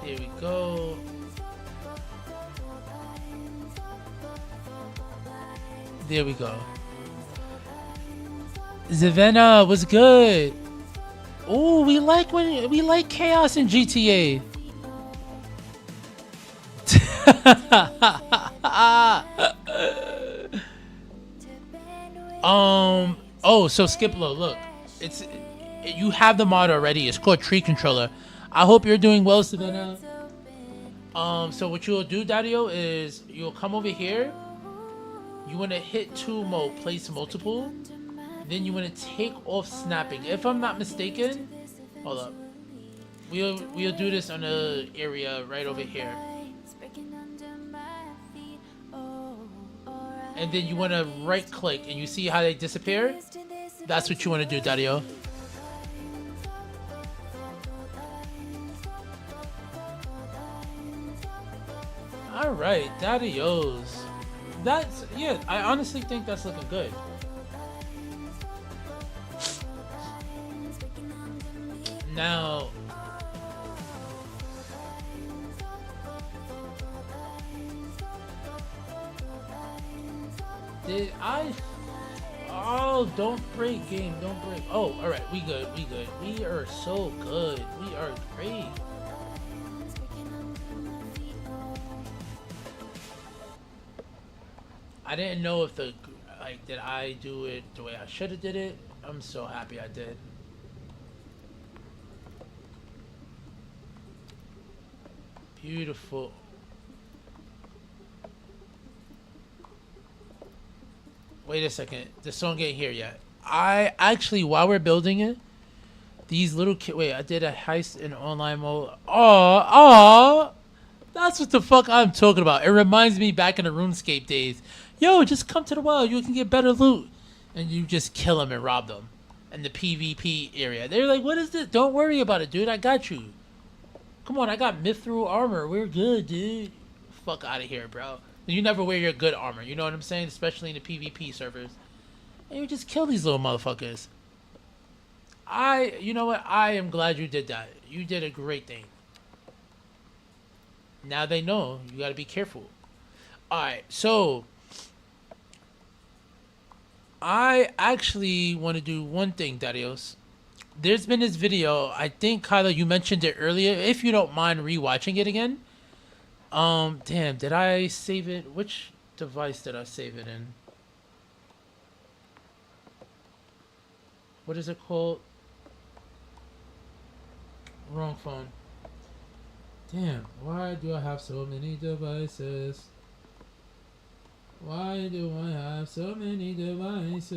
Speaker 1: There we go. There we go. Savannah was good. Oh, we like chaos in GTA. Oh, so Skiplo, look, you have the mod already. It's called Tree Controller. I hope you're doing well, Savannah. So what you'll do, Dario, is you'll come over here. You want to hit 2 mode, place multiple. Then you want to take off snapping. If I'm not mistaken, hold up. We'll do this on the area right over here. And then you want to right click and you see how they disappear? That's what you want to do, Dario. Alright, Dadios. That's, yeah, I honestly think that's looking good. Now, did I? Oh, don't break, game, don't break. Oh, all right, we good. We are so good. We are great. I didn't know if did I do it the way I should have did it? I'm so happy I did. Beautiful. Wait a second. The song ain't here yet. I actually, while we're building it, these little kids. Wait, I did a heist in online mode. Oh, that's what the fuck I'm talking about. It reminds me back in the RuneScape days. Yo, just come to the wild. You can get better loot, and you just kill them and rob them in the PvP area. They're like, "What is this? Don't worry about it, dude. I got you. Come on, I got mithril armor. We're good, dude. Fuck out of here, bro." You never wear your good armor, you know what I'm saying? Especially in the PvP servers. And you just kill these little motherfuckers. You know what? I am glad you did that. You did a great thing. Now they know. You gotta be careful. Alright, so I actually want to do one thing, Darius. There's been this video, I think, Kyla, you mentioned it earlier. If you don't mind rewatching it again. Damn, did I save it? Which device did I save it in? What is it called? Wrong phone. Damn, why do I have so many devices? Why do I have so many devices?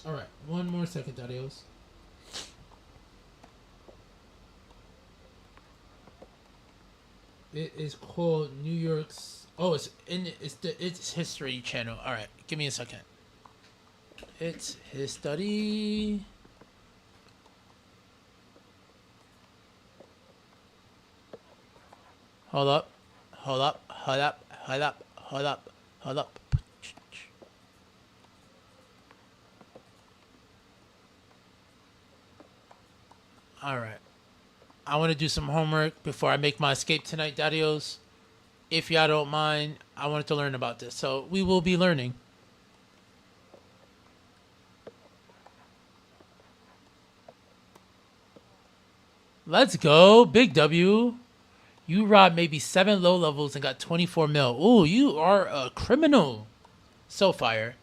Speaker 1: Alright, one more second, Dadios. It is called New York's. Oh, it's history channel. All right, give me a second. It's his study. Hold up. Hold up. Hold up. Hold up. Hold up. Hold up. Alright. I want to do some homework before I make my escape tonight, Daddios. If y'all don't mind, I wanted to learn about this. So we will be learning. Let's go. Big W. You robbed maybe 7 low levels and got 24 mil. Ooh, you are a criminal. So fire.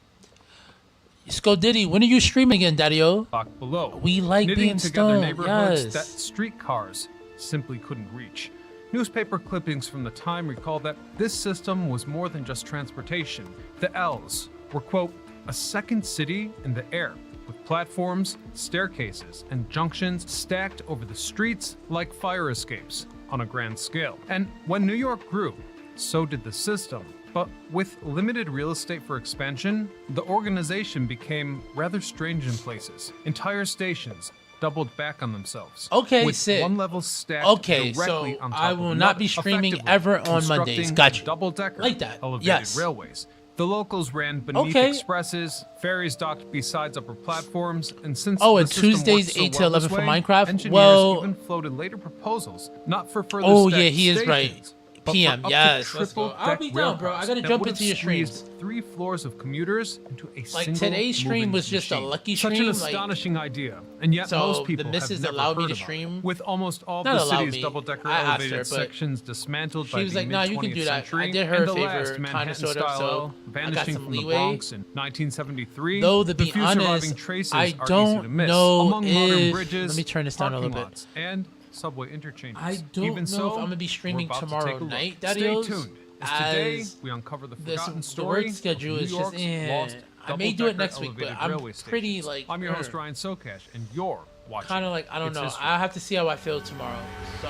Speaker 1: Diddy, when are you streaming again, Daddy-O?
Speaker 6: Block below.
Speaker 1: We like
Speaker 6: knitting
Speaker 1: being
Speaker 6: together
Speaker 1: stoned,
Speaker 6: neighborhoods
Speaker 1: yes.
Speaker 6: that streetcars simply couldn't reach. Newspaper clippings from the time recall that this system was more than just transportation. The L's were, quote, a second city in the air, with platforms, staircases, and junctions stacked over the streets like fire escapes on a grand scale. And when New York grew, so did the system. But with limited real estate for expansion, the organization became rather strange in places. Entire stations doubled back on themselves.
Speaker 1: Okay,
Speaker 6: with
Speaker 1: Sid.
Speaker 6: one level stacked
Speaker 1: Okay,
Speaker 6: directly
Speaker 1: so
Speaker 6: on top
Speaker 1: I
Speaker 6: of
Speaker 1: will
Speaker 6: another,
Speaker 1: not be streaming
Speaker 6: effectively
Speaker 1: ever on Mondays.
Speaker 6: constructing
Speaker 1: Gotcha.
Speaker 6: Double-decker
Speaker 1: Like that.
Speaker 6: elevated
Speaker 1: Yes.
Speaker 6: railways. The locals ran beneath
Speaker 1: Okay.
Speaker 6: expresses, ferries docked besides upper platforms, and since
Speaker 1: Oh,
Speaker 6: the
Speaker 1: and
Speaker 6: system
Speaker 1: Tuesdays
Speaker 6: worked so
Speaker 1: 8 to
Speaker 6: well
Speaker 1: 11
Speaker 6: this
Speaker 1: for
Speaker 6: way,
Speaker 1: Minecraft?
Speaker 6: engineers
Speaker 1: Well-
Speaker 6: even floated later proposals, not for further
Speaker 1: Oh, yeah,
Speaker 6: stacked
Speaker 1: he is right.
Speaker 6: stations, but
Speaker 1: PM,
Speaker 6: for up to
Speaker 1: yes, let's go.
Speaker 6: triple-deck
Speaker 1: I'll be down, bro. I
Speaker 6: railcars
Speaker 1: gotta
Speaker 6: that
Speaker 1: jump
Speaker 6: would
Speaker 1: into
Speaker 6: have
Speaker 1: your streams.
Speaker 6: squeezed 3 floors of commuters into a
Speaker 1: Like,
Speaker 6: single
Speaker 1: today's stream
Speaker 6: moving
Speaker 1: was just a
Speaker 6: machine.
Speaker 1: lucky
Speaker 6: Such
Speaker 1: stream,
Speaker 6: an
Speaker 1: like-
Speaker 6: astonishing idea, and yet
Speaker 1: So,
Speaker 6: most
Speaker 1: the
Speaker 6: people
Speaker 1: missus
Speaker 6: have never
Speaker 1: allowed me
Speaker 6: heard
Speaker 1: to
Speaker 6: about it.
Speaker 1: stream.
Speaker 6: With almost all
Speaker 1: Not
Speaker 6: the
Speaker 1: allowed
Speaker 6: city's
Speaker 1: me.
Speaker 6: double-decker
Speaker 1: I asked her,
Speaker 6: elevated
Speaker 1: but
Speaker 6: sections dismantled
Speaker 1: she
Speaker 6: by
Speaker 1: was
Speaker 6: the
Speaker 1: like, "Nah, you can
Speaker 6: mid-20th
Speaker 1: do that." I
Speaker 6: century,
Speaker 1: did her a
Speaker 6: and the
Speaker 1: favor,
Speaker 6: last
Speaker 1: kinda,
Speaker 6: Manhattan
Speaker 1: sort of,
Speaker 6: style
Speaker 1: so I got
Speaker 6: vanishing
Speaker 1: some
Speaker 6: from the
Speaker 1: leeway.
Speaker 6: Bronx in 1973.
Speaker 1: Though, to
Speaker 6: the
Speaker 1: be
Speaker 6: few
Speaker 1: honest,
Speaker 6: surviving traces
Speaker 1: I
Speaker 6: are easy to
Speaker 1: don't
Speaker 6: miss.
Speaker 1: know
Speaker 6: Among modern
Speaker 1: if-
Speaker 6: bridges,
Speaker 1: let me turn this down a
Speaker 6: parking
Speaker 1: little bit.
Speaker 6: lots, and subway interchanges.
Speaker 1: I don't
Speaker 6: Even
Speaker 1: know
Speaker 6: so,
Speaker 1: if I'm gonna be streaming
Speaker 6: we're about to
Speaker 1: tomorrow
Speaker 6: take a look.
Speaker 1: night,
Speaker 6: Stay
Speaker 1: Daddios,
Speaker 6: tuned, as today
Speaker 1: as
Speaker 6: we uncover the
Speaker 1: this
Speaker 6: forgotten
Speaker 1: the
Speaker 6: story
Speaker 1: work schedule
Speaker 6: of
Speaker 1: is
Speaker 6: New
Speaker 1: just
Speaker 6: York's lost
Speaker 1: I may do it
Speaker 6: double-decker
Speaker 1: next week, but
Speaker 6: elevated
Speaker 1: I'm
Speaker 6: railway
Speaker 1: pretty
Speaker 6: stations.
Speaker 1: like
Speaker 6: I'm your host Ryan Sokash, and you're watching.
Speaker 1: kind of like I don't
Speaker 6: It's
Speaker 1: know.
Speaker 6: History.
Speaker 1: I have to see how I feel tomorrow. So,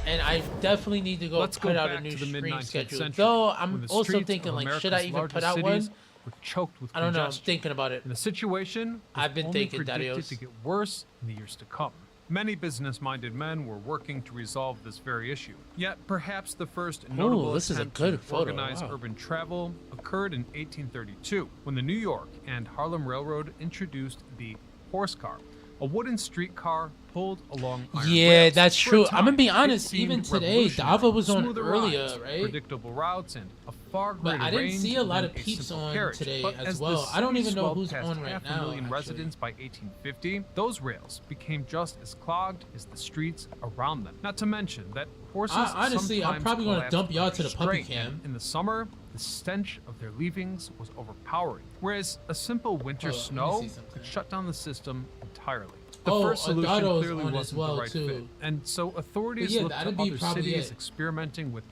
Speaker 1: and I definitely need to go
Speaker 6: Let's
Speaker 1: put
Speaker 6: go
Speaker 1: out a
Speaker 6: back
Speaker 1: new
Speaker 6: to the
Speaker 1: stream
Speaker 6: mid-19th
Speaker 1: schedule.
Speaker 6: century,
Speaker 1: Though
Speaker 6: when
Speaker 1: I'm
Speaker 6: the
Speaker 1: also
Speaker 6: streets
Speaker 1: thinking
Speaker 6: of
Speaker 1: like, should I
Speaker 6: America's
Speaker 1: even put
Speaker 6: largest
Speaker 1: out one?
Speaker 6: cities were choked with
Speaker 1: I don't know. I'm
Speaker 6: congestion.
Speaker 1: thinking about it.
Speaker 6: And the situation was
Speaker 1: I've been
Speaker 6: only
Speaker 1: thinking,
Speaker 6: predicted
Speaker 1: Daddios.
Speaker 6: to get worse in the years to come. Many business-minded men were working to resolve this very issue. Yet, perhaps the first notable
Speaker 1: this is a
Speaker 6: attempt
Speaker 1: good
Speaker 6: to
Speaker 1: photo,
Speaker 6: organize
Speaker 1: wow.
Speaker 6: urban travel occurred in 1832, when the New York and Harlem Railroad introduced the horse car, a wooden streetcar pulled along iron
Speaker 1: Yeah,
Speaker 6: rails.
Speaker 1: that's
Speaker 6: For a
Speaker 1: true.
Speaker 6: time,
Speaker 1: I'm gonna be
Speaker 6: it
Speaker 1: honest,
Speaker 6: seemed
Speaker 1: even today,
Speaker 6: revolutionary.
Speaker 1: Dava was on
Speaker 6: Smoother
Speaker 1: earlier,
Speaker 6: rides,
Speaker 1: right?
Speaker 6: Predictable routes and a far greater
Speaker 1: But I didn't
Speaker 6: range
Speaker 1: see a lot
Speaker 6: than
Speaker 1: of peeps
Speaker 6: simple
Speaker 1: on
Speaker 6: carriage.
Speaker 1: today
Speaker 6: But
Speaker 1: as
Speaker 6: as the
Speaker 1: well. I don't
Speaker 6: city
Speaker 1: even know
Speaker 6: swelled
Speaker 1: who's
Speaker 6: past
Speaker 1: on right
Speaker 6: 500,000
Speaker 1: now,
Speaker 6: residents by 1850, those rails became just as clogged as the streets around them. Not to mention that horses
Speaker 1: honestly, I'm
Speaker 6: sometimes
Speaker 1: probably gonna
Speaker 6: collapsed
Speaker 1: dump y'all
Speaker 6: under
Speaker 1: to the puppy
Speaker 6: strain,
Speaker 1: cam.
Speaker 6: and in the summer, the stench of their leavings was overpowering, whereas a simple winter
Speaker 1: Hold on, let me
Speaker 6: snow
Speaker 1: see something.
Speaker 6: could shut down the system entirely. The
Speaker 1: Oh,
Speaker 6: first solution
Speaker 1: Adado's
Speaker 6: clearly
Speaker 1: on as
Speaker 6: wasn't
Speaker 1: well,
Speaker 6: the right
Speaker 1: too.
Speaker 6: fit, and so authorities
Speaker 1: yeah,
Speaker 6: looked to
Speaker 1: that'd be
Speaker 6: other
Speaker 1: probably
Speaker 6: cities
Speaker 1: it.
Speaker 6: experimenting with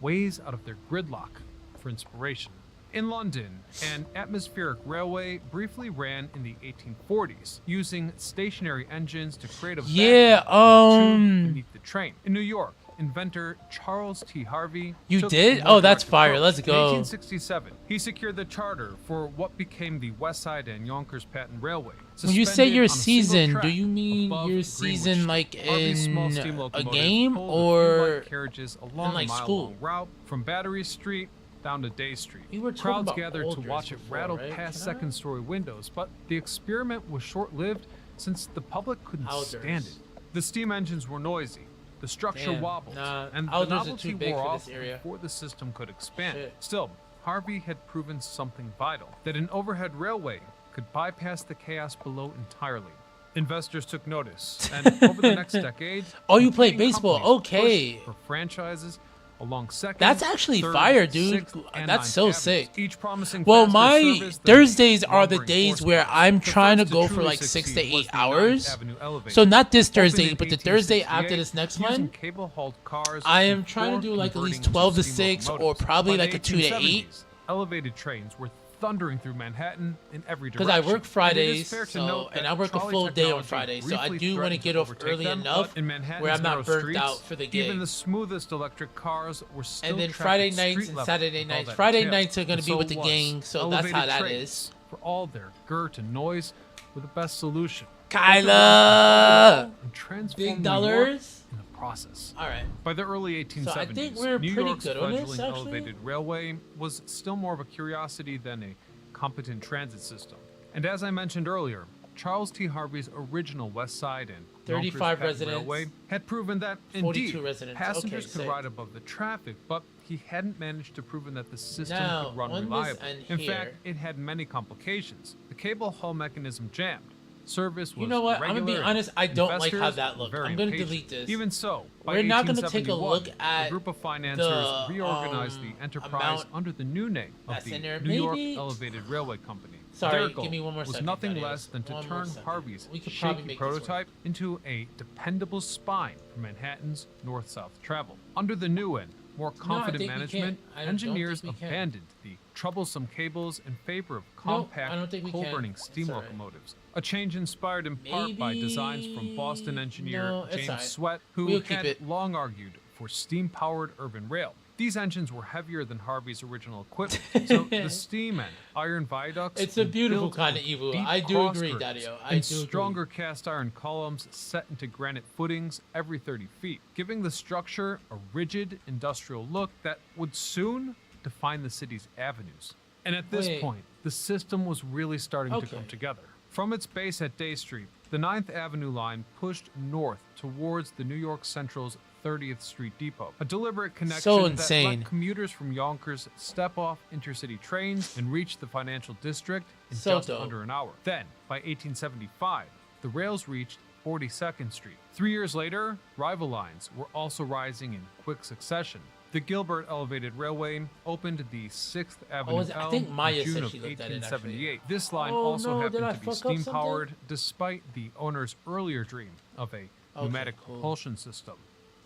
Speaker 6: ways out of their gridlock for inspiration. In London, an atmospheric railway briefly ran in the 1840s, using stationary engines to create a
Speaker 1: Yeah,
Speaker 6: vacuum beneath the train. In New York, inventor Charles T. Harvey
Speaker 1: You
Speaker 6: took
Speaker 1: did?
Speaker 6: a
Speaker 1: Oh, that's
Speaker 6: direct
Speaker 1: fire.
Speaker 6: approach.
Speaker 1: Let's
Speaker 6: In
Speaker 1: go.
Speaker 6: 1867, he secured the charter for what became the West Side and Yonkers Patent Railway.
Speaker 1: When you say
Speaker 6: Suspended
Speaker 1: your
Speaker 6: on a single
Speaker 1: season, do
Speaker 6: track
Speaker 1: you mean
Speaker 6: above
Speaker 1: your
Speaker 6: Greenwich
Speaker 1: season
Speaker 6: Street.
Speaker 1: like
Speaker 6: Harvey's small
Speaker 1: in
Speaker 6: steam
Speaker 1: a
Speaker 6: locomotive
Speaker 1: game
Speaker 6: pulled a few
Speaker 1: or
Speaker 6: light carriages along
Speaker 1: like,
Speaker 6: a mile-long
Speaker 1: school?
Speaker 6: route from Battery Street down to Day Street.
Speaker 1: We were talking
Speaker 6: Crowds
Speaker 1: about
Speaker 6: gathered to
Speaker 1: Aldridge
Speaker 6: watch it
Speaker 1: before,
Speaker 6: rattle
Speaker 1: right?
Speaker 6: past
Speaker 1: Can I?
Speaker 6: second-story windows, but the experiment was short-lived since the public couldn't stand
Speaker 1: Alders.
Speaker 6: it. The steam engines were noisy, the structure
Speaker 1: Damn,
Speaker 6: wobbled,
Speaker 1: nah,
Speaker 6: and the
Speaker 1: Alders are
Speaker 6: novelty
Speaker 1: too big
Speaker 6: wore
Speaker 1: for
Speaker 6: off
Speaker 1: this area.
Speaker 6: before the system could expand.
Speaker 1: Shit.
Speaker 6: Still, Harvey had proven something vital, that an overhead railway could bypass the chaos below entirely. Investors took notice, and over the next decade,
Speaker 1: Oh, you play
Speaker 6: competing
Speaker 1: baseball.
Speaker 6: companies
Speaker 1: Okay.
Speaker 6: pushed for franchises along second,
Speaker 1: That's actually
Speaker 6: third,
Speaker 1: fire, dude.
Speaker 6: sixth, and
Speaker 1: That's
Speaker 6: ninth
Speaker 1: so
Speaker 6: avenues,
Speaker 1: sick.
Speaker 6: each promising
Speaker 1: Well,
Speaker 6: faster
Speaker 1: my
Speaker 6: service than
Speaker 1: Thursdays are the
Speaker 6: lumbering
Speaker 1: days
Speaker 6: horse
Speaker 1: where
Speaker 6: cars.
Speaker 1: I'm
Speaker 6: The
Speaker 1: trying to
Speaker 6: first
Speaker 1: go for
Speaker 6: truly
Speaker 1: like 6 to
Speaker 6: succeed
Speaker 1: 8
Speaker 6: was the
Speaker 1: hours.
Speaker 6: 9th Avenue elevator.
Speaker 1: So not this
Speaker 6: Opened in
Speaker 1: Thursday, but the Thursday
Speaker 6: 1868
Speaker 1: after this next
Speaker 6: using
Speaker 1: one.
Speaker 6: cable-hauled cars
Speaker 1: I am
Speaker 6: and
Speaker 1: trying to do
Speaker 6: four
Speaker 1: like at least
Speaker 6: converting
Speaker 1: 12 to
Speaker 6: steam
Speaker 1: 6 or
Speaker 6: locomotives.
Speaker 1: probably
Speaker 6: By
Speaker 1: like
Speaker 6: the
Speaker 1: a 2 to 8.
Speaker 6: 1870s, elevated trains were thundering through Manhattan in every direction.
Speaker 1: Because I work
Speaker 6: And it is
Speaker 1: Fridays,
Speaker 6: fair to
Speaker 1: so
Speaker 6: note
Speaker 1: and
Speaker 6: that
Speaker 1: I work a
Speaker 6: trolley
Speaker 1: full day on
Speaker 6: technology
Speaker 1: Friday, so I
Speaker 6: briefly
Speaker 1: do want to
Speaker 6: threatened
Speaker 1: get off
Speaker 6: overtake
Speaker 1: early
Speaker 6: them,
Speaker 1: enough
Speaker 6: but in Manhattan's
Speaker 1: where I'm not
Speaker 6: narrow
Speaker 1: burnt
Speaker 6: streets,
Speaker 1: out for the gig.
Speaker 6: Even the smoothest electric cars were still
Speaker 1: And then
Speaker 6: trapped
Speaker 1: Friday
Speaker 6: at
Speaker 1: nights
Speaker 6: street
Speaker 1: and
Speaker 6: level
Speaker 1: Saturday
Speaker 6: with all
Speaker 1: nights.
Speaker 6: that
Speaker 1: Friday
Speaker 6: entailed.
Speaker 1: nights are gonna
Speaker 6: And
Speaker 1: be
Speaker 6: so
Speaker 1: with the
Speaker 6: was
Speaker 1: gang, so that's how
Speaker 6: elevated
Speaker 1: that
Speaker 6: trains.
Speaker 1: is.
Speaker 6: for all their girt and noise, were the best solution.
Speaker 1: Kyla!
Speaker 6: And transformed
Speaker 1: Big
Speaker 6: New York
Speaker 1: dollars?
Speaker 6: in the process.
Speaker 1: All right.
Speaker 6: By the early 1870s,
Speaker 1: So I think we're
Speaker 6: New
Speaker 1: pretty
Speaker 6: York's
Speaker 1: good on this,
Speaker 6: fledgling
Speaker 1: actually.
Speaker 6: elevated railway was still more of a curiosity than a competent transit system. And as I mentioned earlier, Charles T. Harvey's original West Side and
Speaker 1: 35
Speaker 6: Yonkers Patent
Speaker 1: residents,
Speaker 6: Railway had proven that
Speaker 1: 42
Speaker 6: indeed
Speaker 1: residents.
Speaker 6: passengers
Speaker 1: Okay,
Speaker 6: could
Speaker 1: sick.
Speaker 6: ride above the traffic, but he hadn't managed to prove that the system
Speaker 1: Now,
Speaker 6: could run
Speaker 1: on this
Speaker 6: reliably.
Speaker 1: end
Speaker 6: In
Speaker 1: here-
Speaker 6: fact, it had many complications. The cable hull mechanism jammed. Service was
Speaker 1: You know what? I'm gonna be
Speaker 6: irregular,
Speaker 1: honest, I don't like how
Speaker 6: investors
Speaker 1: that
Speaker 6: were
Speaker 1: looked.
Speaker 6: very
Speaker 1: I'm gonna
Speaker 6: impatient.
Speaker 1: delete this.
Speaker 6: Even so, by
Speaker 1: We're not gonna take a
Speaker 6: 1871,
Speaker 1: look at
Speaker 6: a group of financiers
Speaker 1: the,
Speaker 6: reorganized the enterprise
Speaker 1: amount
Speaker 6: under the new name of
Speaker 1: that's
Speaker 6: the
Speaker 1: in there.
Speaker 6: New York
Speaker 1: Maybe-
Speaker 6: Elevated Railway Company.
Speaker 1: Sorry,
Speaker 6: Their
Speaker 1: give
Speaker 6: goal
Speaker 1: me one more
Speaker 6: was
Speaker 1: second,
Speaker 6: nothing
Speaker 1: Thaddeus.
Speaker 6: less than to
Speaker 1: One more
Speaker 6: turn
Speaker 1: second.
Speaker 6: Harvey's
Speaker 1: We could probably
Speaker 6: shaky
Speaker 1: make this work.
Speaker 6: prototype into a dependable spine for Manhattan's north-south travel. Under the new and more confident
Speaker 1: think we
Speaker 6: management,
Speaker 1: can. I don't
Speaker 6: engineers
Speaker 1: think we can.
Speaker 6: abandoned the troublesome cables in favor of
Speaker 1: Nope, I
Speaker 6: compact
Speaker 1: don't think we can.
Speaker 6: coal-burning steam
Speaker 1: It's all right.
Speaker 6: locomotives. A change inspired in part by designs from Boston engineer
Speaker 1: No, it's
Speaker 6: James
Speaker 1: all right.
Speaker 6: Sweat, who
Speaker 1: We'll keep
Speaker 6: had
Speaker 1: it.
Speaker 6: long argued for steam-powered urban rail. These engines were heavier than Harvey's original equipment, so the steam and iron viaducts
Speaker 1: It's a
Speaker 6: were
Speaker 1: beautiful
Speaker 6: built
Speaker 1: kind of
Speaker 6: with
Speaker 1: evil.
Speaker 6: deep
Speaker 1: I do
Speaker 6: cross
Speaker 1: agree,
Speaker 6: girders
Speaker 1: Daddy-O. I
Speaker 6: and
Speaker 1: do agree.
Speaker 6: stronger cast iron columns set into granite footings every 30 feet, giving the structure a rigid industrial look that would soon define the city's avenues. And at this
Speaker 1: Wait.
Speaker 6: point, the system was really starting to
Speaker 1: Okay.
Speaker 6: come together. From its base at Day Street, the 9th Avenue line pushed north towards the New York Central's 30th Street Depot, a deliberate connection
Speaker 1: So
Speaker 6: that
Speaker 1: insane.
Speaker 6: let commuters from Yonkers step off intercity trains and reach the financial district in
Speaker 1: So
Speaker 6: just
Speaker 1: dope.
Speaker 6: under an hour. Then, by 1875, the rails reached 42nd Street. 3 years later, rival lines were also rising in quick succession. The Gilbert Elevated Railway opened the 6th Avenue
Speaker 1: was it? I
Speaker 6: L
Speaker 1: think Maya
Speaker 6: in June
Speaker 1: said
Speaker 6: of
Speaker 1: she looked at it, actually.
Speaker 6: 1878. This line
Speaker 1: Oh,
Speaker 6: also
Speaker 1: no, did I
Speaker 6: happened to be
Speaker 1: fuck up something?
Speaker 6: steam-powered, despite the owner's earlier dream of a pneumatic
Speaker 1: cool.
Speaker 6: propulsion system.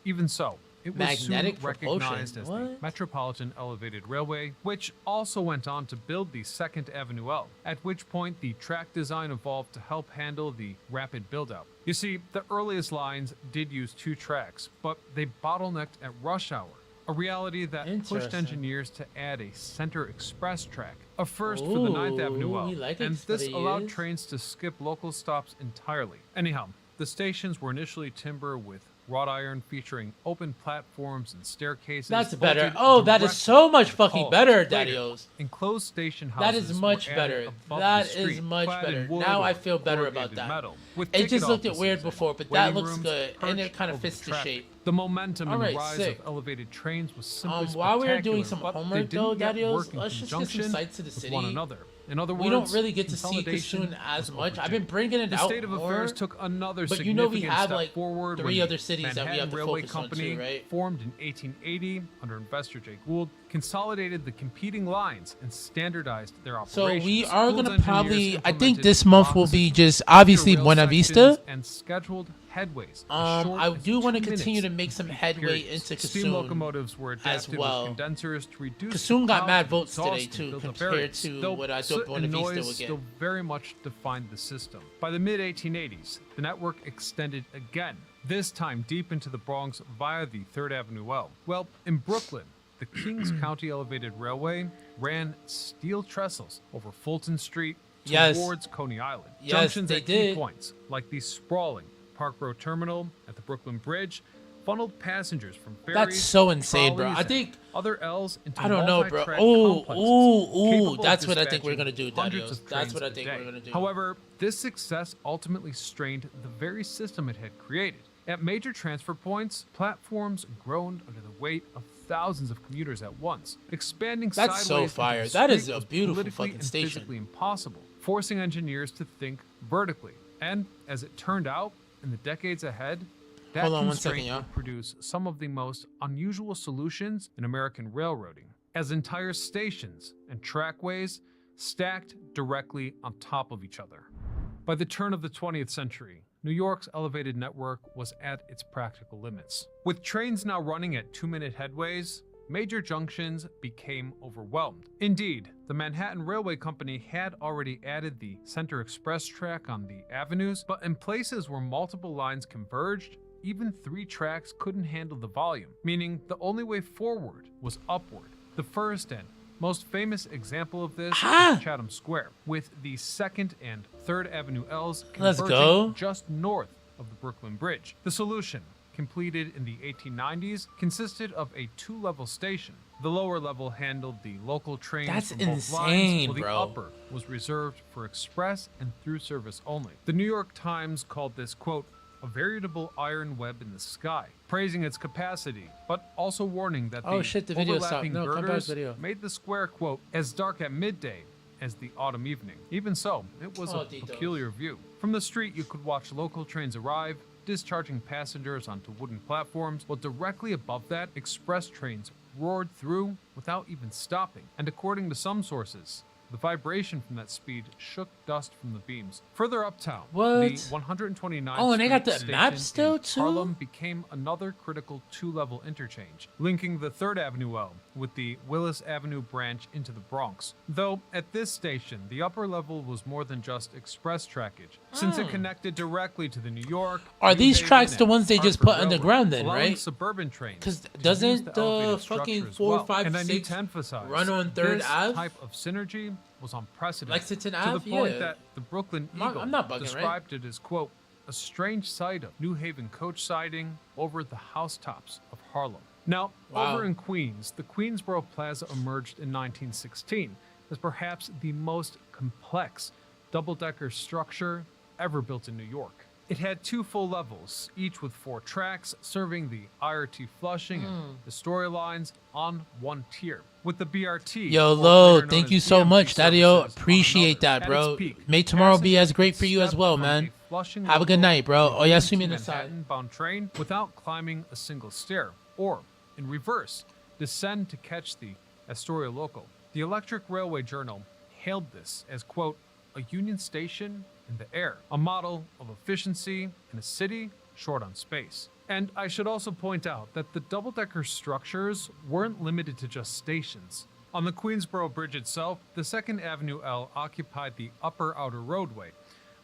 Speaker 6: Even so, it was
Speaker 1: Magnetic
Speaker 6: soon
Speaker 1: propulsion?
Speaker 6: recognized as the
Speaker 1: What?
Speaker 6: Metropolitan Elevated Railway, which also went on to build the 2nd Avenue L, at which point the track design evolved to help handle the rapid build-out. You see, the earliest lines did use 2 tracks, but they bottlenecked at rush hour, a reality that pushed
Speaker 1: Interesting.
Speaker 6: engineers to add a center express track, a first for the 9th Avenue
Speaker 1: Ooh,
Speaker 6: L,
Speaker 1: we like
Speaker 6: and this allowed
Speaker 1: Express.
Speaker 6: trains to skip local stops entirely. Anyhow, the stations were initially timber with wrought iron featuring open platforms and staircases.
Speaker 1: That's better.
Speaker 6: bolted
Speaker 1: Oh, that is
Speaker 6: directly
Speaker 1: so much
Speaker 6: to
Speaker 1: fucking
Speaker 6: hulls.
Speaker 1: better,
Speaker 6: Later,
Speaker 1: Daddy-O's.
Speaker 6: Enclosed station
Speaker 1: That
Speaker 6: houses
Speaker 1: is much
Speaker 6: were
Speaker 1: better.
Speaker 6: added above
Speaker 1: That
Speaker 6: the
Speaker 1: is
Speaker 6: street,
Speaker 1: much
Speaker 6: clad in
Speaker 1: better.
Speaker 6: wood
Speaker 1: Now I
Speaker 6: or
Speaker 1: feel better about
Speaker 6: corrugated
Speaker 1: that.
Speaker 6: metal, with
Speaker 1: It just
Speaker 6: ticket
Speaker 1: looked
Speaker 6: offices
Speaker 1: weird
Speaker 6: and
Speaker 1: before, but that
Speaker 6: waiting
Speaker 1: looks
Speaker 6: rooms
Speaker 1: good, and it
Speaker 6: perched
Speaker 1: kind of
Speaker 6: over
Speaker 1: fits the
Speaker 6: traffic.
Speaker 1: shape.
Speaker 6: The momentum and
Speaker 1: Alright,
Speaker 6: the rise
Speaker 1: sick.
Speaker 6: of elevated trains was simply
Speaker 1: While we're doing some
Speaker 6: spectacular, but they
Speaker 1: homework, though,
Speaker 6: didn't yet
Speaker 1: Daddy-O's,
Speaker 6: work in
Speaker 1: let's just get some
Speaker 6: conjunction
Speaker 1: sights of the
Speaker 6: with
Speaker 1: city.
Speaker 6: one another. In other words,
Speaker 1: We don't really get to see
Speaker 6: consolidation
Speaker 1: Kissoon as
Speaker 6: was
Speaker 1: much. I've
Speaker 6: overdue.
Speaker 1: been bringing it
Speaker 6: The
Speaker 1: out
Speaker 6: state of
Speaker 1: more,
Speaker 6: affairs took another
Speaker 1: but you know we
Speaker 6: significant
Speaker 1: have,
Speaker 6: step
Speaker 1: like,
Speaker 6: forward
Speaker 1: 3
Speaker 6: when
Speaker 1: other
Speaker 6: the
Speaker 1: cities that we
Speaker 6: Manhattan
Speaker 1: have to
Speaker 6: Railway
Speaker 1: focus on too,
Speaker 6: Company,
Speaker 1: right?
Speaker 6: formed in 1880 under investor Jay Gould, consolidated the competing lines and standardized their
Speaker 1: So
Speaker 6: operations.
Speaker 1: we are
Speaker 6: Gould's
Speaker 1: gonna probably,
Speaker 6: engineers
Speaker 1: I think
Speaker 6: implemented
Speaker 1: this month will be
Speaker 6: opposite
Speaker 1: just obviously
Speaker 6: rail
Speaker 1: Buena
Speaker 6: sections
Speaker 1: Vista.
Speaker 6: and scheduled headways.
Speaker 1: I do want to continue to make some headway
Speaker 6: Periods.
Speaker 1: into
Speaker 6: Steam
Speaker 1: Kissoon.
Speaker 6: locomotives were adapted
Speaker 1: well.
Speaker 6: with condensers to reduce
Speaker 1: Kissoon
Speaker 6: the
Speaker 1: got mad
Speaker 6: clouds
Speaker 1: votes
Speaker 6: of
Speaker 1: today,
Speaker 6: exhaust
Speaker 1: too,
Speaker 6: and build up
Speaker 1: compared
Speaker 6: areas,
Speaker 1: to
Speaker 6: though
Speaker 1: what I
Speaker 6: soot
Speaker 1: thought Buena
Speaker 6: and
Speaker 1: Vista
Speaker 6: noise
Speaker 1: would get.
Speaker 6: still very much defined the system. By the mid-1880s, the network extended again, this time deep into the Bronx via the 3rd Avenue L. Well, in Brooklyn, the Kings County Elevated Railway ran steel trestles over Fulton Street
Speaker 1: Yes.
Speaker 6: towards Coney Island.
Speaker 1: Yes,
Speaker 6: Junctions
Speaker 1: they
Speaker 6: at key
Speaker 1: did.
Speaker 6: points, like the sprawling Park Road Terminal at the Brooklyn Bridge, funneled passengers from ferries.
Speaker 1: That's so insane, bro.
Speaker 6: trolleys,
Speaker 1: I
Speaker 6: and
Speaker 1: think
Speaker 6: other L's into
Speaker 1: I don't know, bro.
Speaker 6: multi-track
Speaker 1: Ooh,
Speaker 6: complexes,
Speaker 1: ooh,
Speaker 6: capable of
Speaker 1: that's what I think we're
Speaker 6: dispatching
Speaker 1: gonna do,
Speaker 6: hundreds
Speaker 1: Daddy-O's.
Speaker 6: of
Speaker 1: That's
Speaker 6: trains
Speaker 1: what I
Speaker 6: a
Speaker 1: think
Speaker 6: day.
Speaker 1: we're gonna do.
Speaker 6: However, this success ultimately strained the very system it had created. At major transfer points, platforms groaned under the weight of thousands of commuters at once, expanding
Speaker 1: That's so
Speaker 6: sideways into
Speaker 1: fire.
Speaker 6: the
Speaker 1: That is
Speaker 6: street
Speaker 1: a
Speaker 6: was
Speaker 1: beautiful
Speaker 6: politically
Speaker 1: fucking
Speaker 6: and
Speaker 1: station.
Speaker 6: physically impossible, forcing engineers to think vertically. And as it turned out, in the decades ahead, that
Speaker 1: Hold on one
Speaker 6: constraint
Speaker 1: second, y'all.
Speaker 6: would produce some of the most unusual solutions in American railroading, as entire stations and trackways stacked directly on top of each other. By the turn of the 20th century, New York's elevated network was at its practical limits. With trains now running at 2-minute headways, major junctions became overwhelmed. Indeed, the Manhattan Railway Company had already added the Center Express track on the avenues, but in places where multiple lines converged, even 3 tracks couldn't handle the volume, meaning the only way forward was upward. The first and Most famous example of this
Speaker 1: Ah!
Speaker 6: is Chatham Square, with the 2nd and 3rd Avenue L's
Speaker 1: Let's
Speaker 6: converging
Speaker 1: go.
Speaker 6: just north of the Brooklyn Bridge. The solution, completed in the 1890s, consisted of a 2-level station. The lower level handled the local trains
Speaker 1: That's
Speaker 6: from both
Speaker 1: insane,
Speaker 6: lines, while the
Speaker 1: bro.
Speaker 6: upper was reserved for express and through service only. The New York Times called this, quote, a veritable iron web in the sky, praising its capacity, but also warning that
Speaker 1: Oh
Speaker 6: the
Speaker 1: shit, the video stopped.
Speaker 6: overlapping
Speaker 1: No, come back
Speaker 6: girders
Speaker 1: to video.
Speaker 6: made the square, quote, as dark at midday as the autumn evening. Even so, it was
Speaker 1: Oh,
Speaker 6: a
Speaker 1: Tito's.
Speaker 6: peculiar view. From the street, you could watch local trains arrive, discharging passengers onto wooden platforms, while directly above that, express trains roared through without even stopping. And according to some sources, the vibration from that speed shook dust from the beams. Further uptown,
Speaker 1: What?
Speaker 6: the 129th
Speaker 1: Oh, and they got
Speaker 6: Street
Speaker 1: the map
Speaker 6: station
Speaker 1: still,
Speaker 6: in
Speaker 1: too?
Speaker 6: Harlem became another critical 2-level interchange, linking the 3rd Avenue L with the Willis Avenue branch into the Bronx. Though at this station, the upper level was more than just express trackage, since it connected directly to the New York.
Speaker 1: Are
Speaker 6: New
Speaker 1: these
Speaker 6: Haven,
Speaker 1: tracks the
Speaker 6: and
Speaker 1: ones they just
Speaker 6: Hartford
Speaker 1: put underground
Speaker 6: Railroad,
Speaker 1: then,
Speaker 6: allowing
Speaker 1: right?
Speaker 6: Suburban trains.
Speaker 1: 'Cause
Speaker 6: to
Speaker 1: doesn't
Speaker 6: use
Speaker 1: the
Speaker 6: elevated
Speaker 1: fucking
Speaker 6: structure as
Speaker 1: 4,
Speaker 6: well.
Speaker 1: 5,
Speaker 6: And I need
Speaker 1: 6
Speaker 6: to emphasize,
Speaker 1: run on 3rd
Speaker 6: this
Speaker 1: Ave?
Speaker 6: type of synergy was unprecedented.
Speaker 1: Lexington
Speaker 6: to
Speaker 1: Ave?
Speaker 6: the point
Speaker 1: Yeah.
Speaker 6: that the Brooklyn
Speaker 1: I'm not-
Speaker 6: Eagle
Speaker 1: I'm not bugging, right?
Speaker 6: described it as, quote, a strange sight of New Haven coach siding over the housetops of Harlem. Now,
Speaker 1: Wow.
Speaker 6: over in Queens, the Queensboro Plaza emerged in 1916 as perhaps the most complex double-decker structure ever built in New York. It had 2 full levels, each with 4 tracks, serving the IRT Flushing and the storylines on one tier. With the BRT,
Speaker 1: Yo,
Speaker 6: or
Speaker 1: Lo,
Speaker 6: later known
Speaker 1: thank
Speaker 6: as
Speaker 1: you so
Speaker 6: DMT
Speaker 1: much, Daddy-O.
Speaker 6: services, on
Speaker 1: Appreciate
Speaker 6: another.
Speaker 1: that,
Speaker 6: At
Speaker 1: bro.
Speaker 6: its peak,
Speaker 1: May tomorrow be as
Speaker 6: passengers
Speaker 1: great for you as
Speaker 6: stepped
Speaker 1: well,
Speaker 6: from
Speaker 1: man.
Speaker 6: a Flushing
Speaker 1: Have a good
Speaker 6: local
Speaker 1: night, bro.
Speaker 6: to
Speaker 1: Oh, yeah,
Speaker 6: a
Speaker 1: swim in the side.
Speaker 6: Manhattan-bound train without climbing a single stair, or, in reverse, descend to catch the Astoria Local. The Electric Railway Journal hailed this as, quote, a Union Station in the air, a model of efficiency in a city short on space. And I should also point out that the double-decker structures weren't limited to just stations. On the Queensboro Bridge itself, the 2nd Avenue L occupied the upper outer roadway,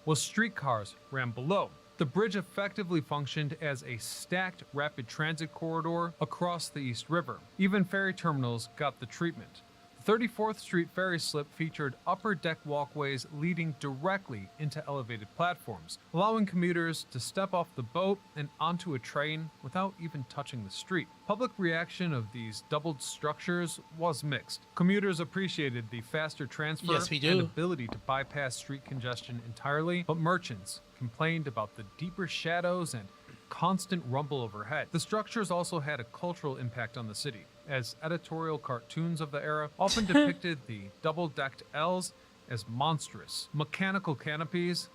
Speaker 6: while streetcars ran below. The bridge effectively functioned as a stacked rapid transit corridor across the East River. Even ferry terminals got the treatment. The 34th Street ferry slip featured upper deck walkways leading directly into elevated platforms, allowing commuters to step off the boat and onto a train without even touching the street. Public reaction of these doubled structures was mixed. Commuters appreciated the faster transfer
Speaker 1: Yes, we
Speaker 6: and
Speaker 1: do.
Speaker 6: ability to bypass street congestion entirely, but merchants complained about the deeper shadows and constant rumble overhead. The structures also had a cultural impact on the city, as editorial cartoons of the era often depicted the double-decked L's as monstrous, mechanical canopies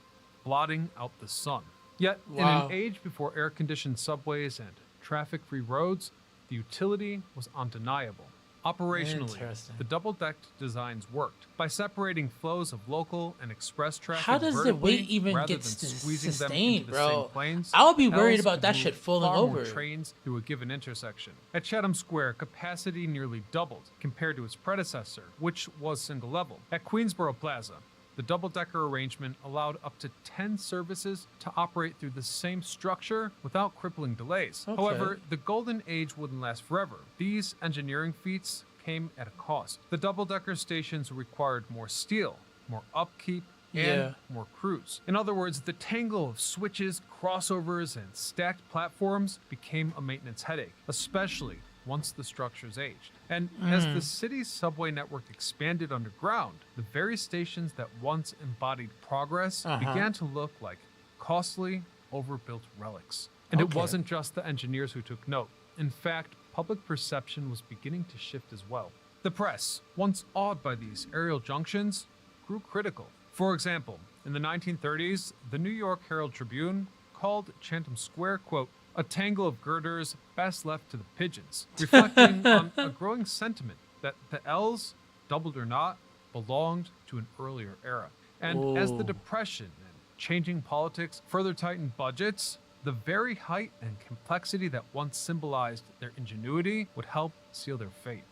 Speaker 6: blotting out the sun. Yet, in
Speaker 1: Wow.
Speaker 6: an age before air-conditioned subways and traffic-free roads, the utility was undeniable. Operationally,
Speaker 1: Interesting.
Speaker 6: the double-decked designs worked by separating flows of local and express traffic.
Speaker 1: How does the
Speaker 6: vertically
Speaker 1: weight even
Speaker 6: rather
Speaker 1: get
Speaker 6: than squeezing them
Speaker 1: sustained,
Speaker 6: into the
Speaker 1: bro?
Speaker 6: same planes.
Speaker 1: I would be worried
Speaker 6: L's
Speaker 1: about that
Speaker 6: could
Speaker 1: shit
Speaker 6: move
Speaker 1: falling
Speaker 6: far more
Speaker 1: over.
Speaker 6: trains through a given intersection. At Chatham Square, capacity nearly doubled compared to its predecessor, which was single level. At Queensboro Plaza, the double-decker arrangement allowed up to 10 services to operate through the same structure without crippling delays.
Speaker 1: Okay.
Speaker 6: However, the golden age wouldn't last forever. These engineering feats came at a cost. The double-decker stations required more steel, more upkeep, and
Speaker 1: Yeah.
Speaker 6: more crews. In other words, the tangle of switches, crossovers, and stacked platforms became a maintenance headache, especially once the structures aged. And as the city's subway network expanded underground, the very stations that once embodied progress began to look like costly, overbuilt relics. And it
Speaker 1: Okay.
Speaker 6: wasn't just the engineers who took note. In fact, public perception was beginning to shift as well. The press, once awed by these aerial junctions, grew critical. For example, in the 1930s, the New York Herald Tribune called Chatham Square, quote, a tangle of girders best left to the pigeons, reflecting on a growing sentiment that the L's, doubled or not, belonged to an earlier era. And as the
Speaker 1: Ooh.
Speaker 6: Depression and changing politics further tightened budgets, the very height and complexity that once symbolized their ingenuity would help seal their fate.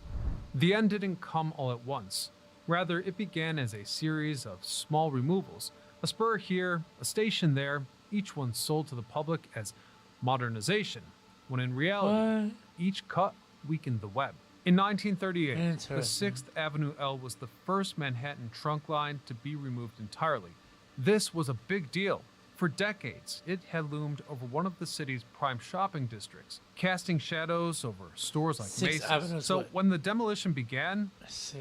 Speaker 6: The end didn't come all at once. Rather, it began as a series of small removals, a spur here, a station there, each one sold to the public as modernization, when in reality,
Speaker 1: What?
Speaker 6: each cut weakened the web. In 1938, the
Speaker 1: Interesting.
Speaker 6: 6th Avenue L was the first Manhattan trunk line to be removed entirely. This was a big deal. For decades, it had loomed over one of the city's prime shopping districts, casting shadows over stores like
Speaker 1: 6th Avenue
Speaker 6: Macy's.
Speaker 1: is
Speaker 6: So
Speaker 1: what?
Speaker 6: when the demolition began,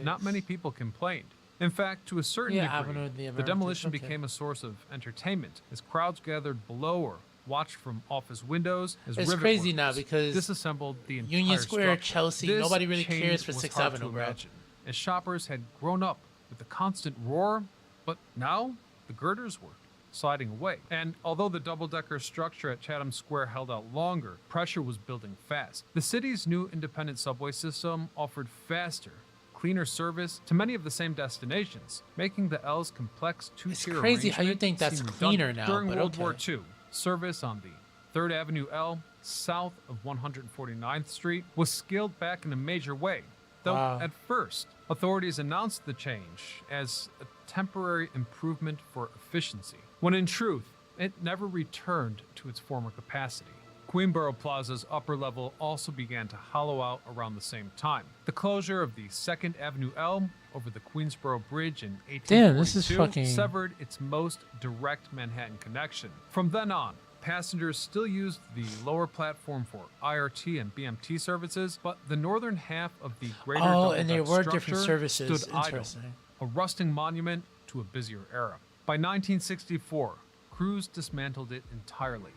Speaker 6: not many people complained. In fact, to a certain
Speaker 1: Yeah,
Speaker 6: degree,
Speaker 1: Avenue of the
Speaker 6: the
Speaker 1: Americans,
Speaker 6: demolition
Speaker 1: okay.
Speaker 6: became a source of entertainment as crowds gathered below or watched from office windows as
Speaker 1: It's
Speaker 6: rivet
Speaker 1: crazy now
Speaker 6: workers
Speaker 1: because
Speaker 6: disassembled the entire
Speaker 1: Union Square,
Speaker 6: structure.
Speaker 1: Chelsea,
Speaker 6: This
Speaker 1: nobody really
Speaker 6: change
Speaker 1: cares for
Speaker 6: was
Speaker 1: 6th
Speaker 6: hard to
Speaker 1: Avenue, bro.
Speaker 6: imagine, as shoppers had grown up with the constant roar, but now the girders were sliding away. And although the double-decker structure at Chatham Square held out longer, pressure was building fast. The city's new independent subway system offered faster, cleaner service to many of the same destinations, making the L's complex two-tier
Speaker 1: It's crazy how you
Speaker 6: arrangement
Speaker 1: think that's
Speaker 6: seem
Speaker 1: cleaner
Speaker 6: redundant.
Speaker 1: now,
Speaker 6: During
Speaker 1: but
Speaker 6: World War
Speaker 1: okay.
Speaker 6: II, service on the 3rd Avenue L, south of 149th Street, was scaled back in a major way. Though
Speaker 1: Wow.
Speaker 6: at first, authorities announced the change as a temporary improvement for efficiency, when in truth, it never returned to its former capacity. Queenborough Plaza's upper level also began to hollow out around the same time. The closure of the 2nd Avenue L over the Queensboro Bridge in 1842
Speaker 1: Damn, this is fucking-
Speaker 6: severed its most direct Manhattan connection. From then on, passengers still used the lower platform for IRT and BMT services, but the northern half of the greater
Speaker 1: Oh, and there
Speaker 6: double-deck
Speaker 1: were different
Speaker 6: structure
Speaker 1: services.
Speaker 6: stood idle,
Speaker 1: Interesting.
Speaker 6: a rusting monument to a busier era. By 1964, crews dismantled it entirely,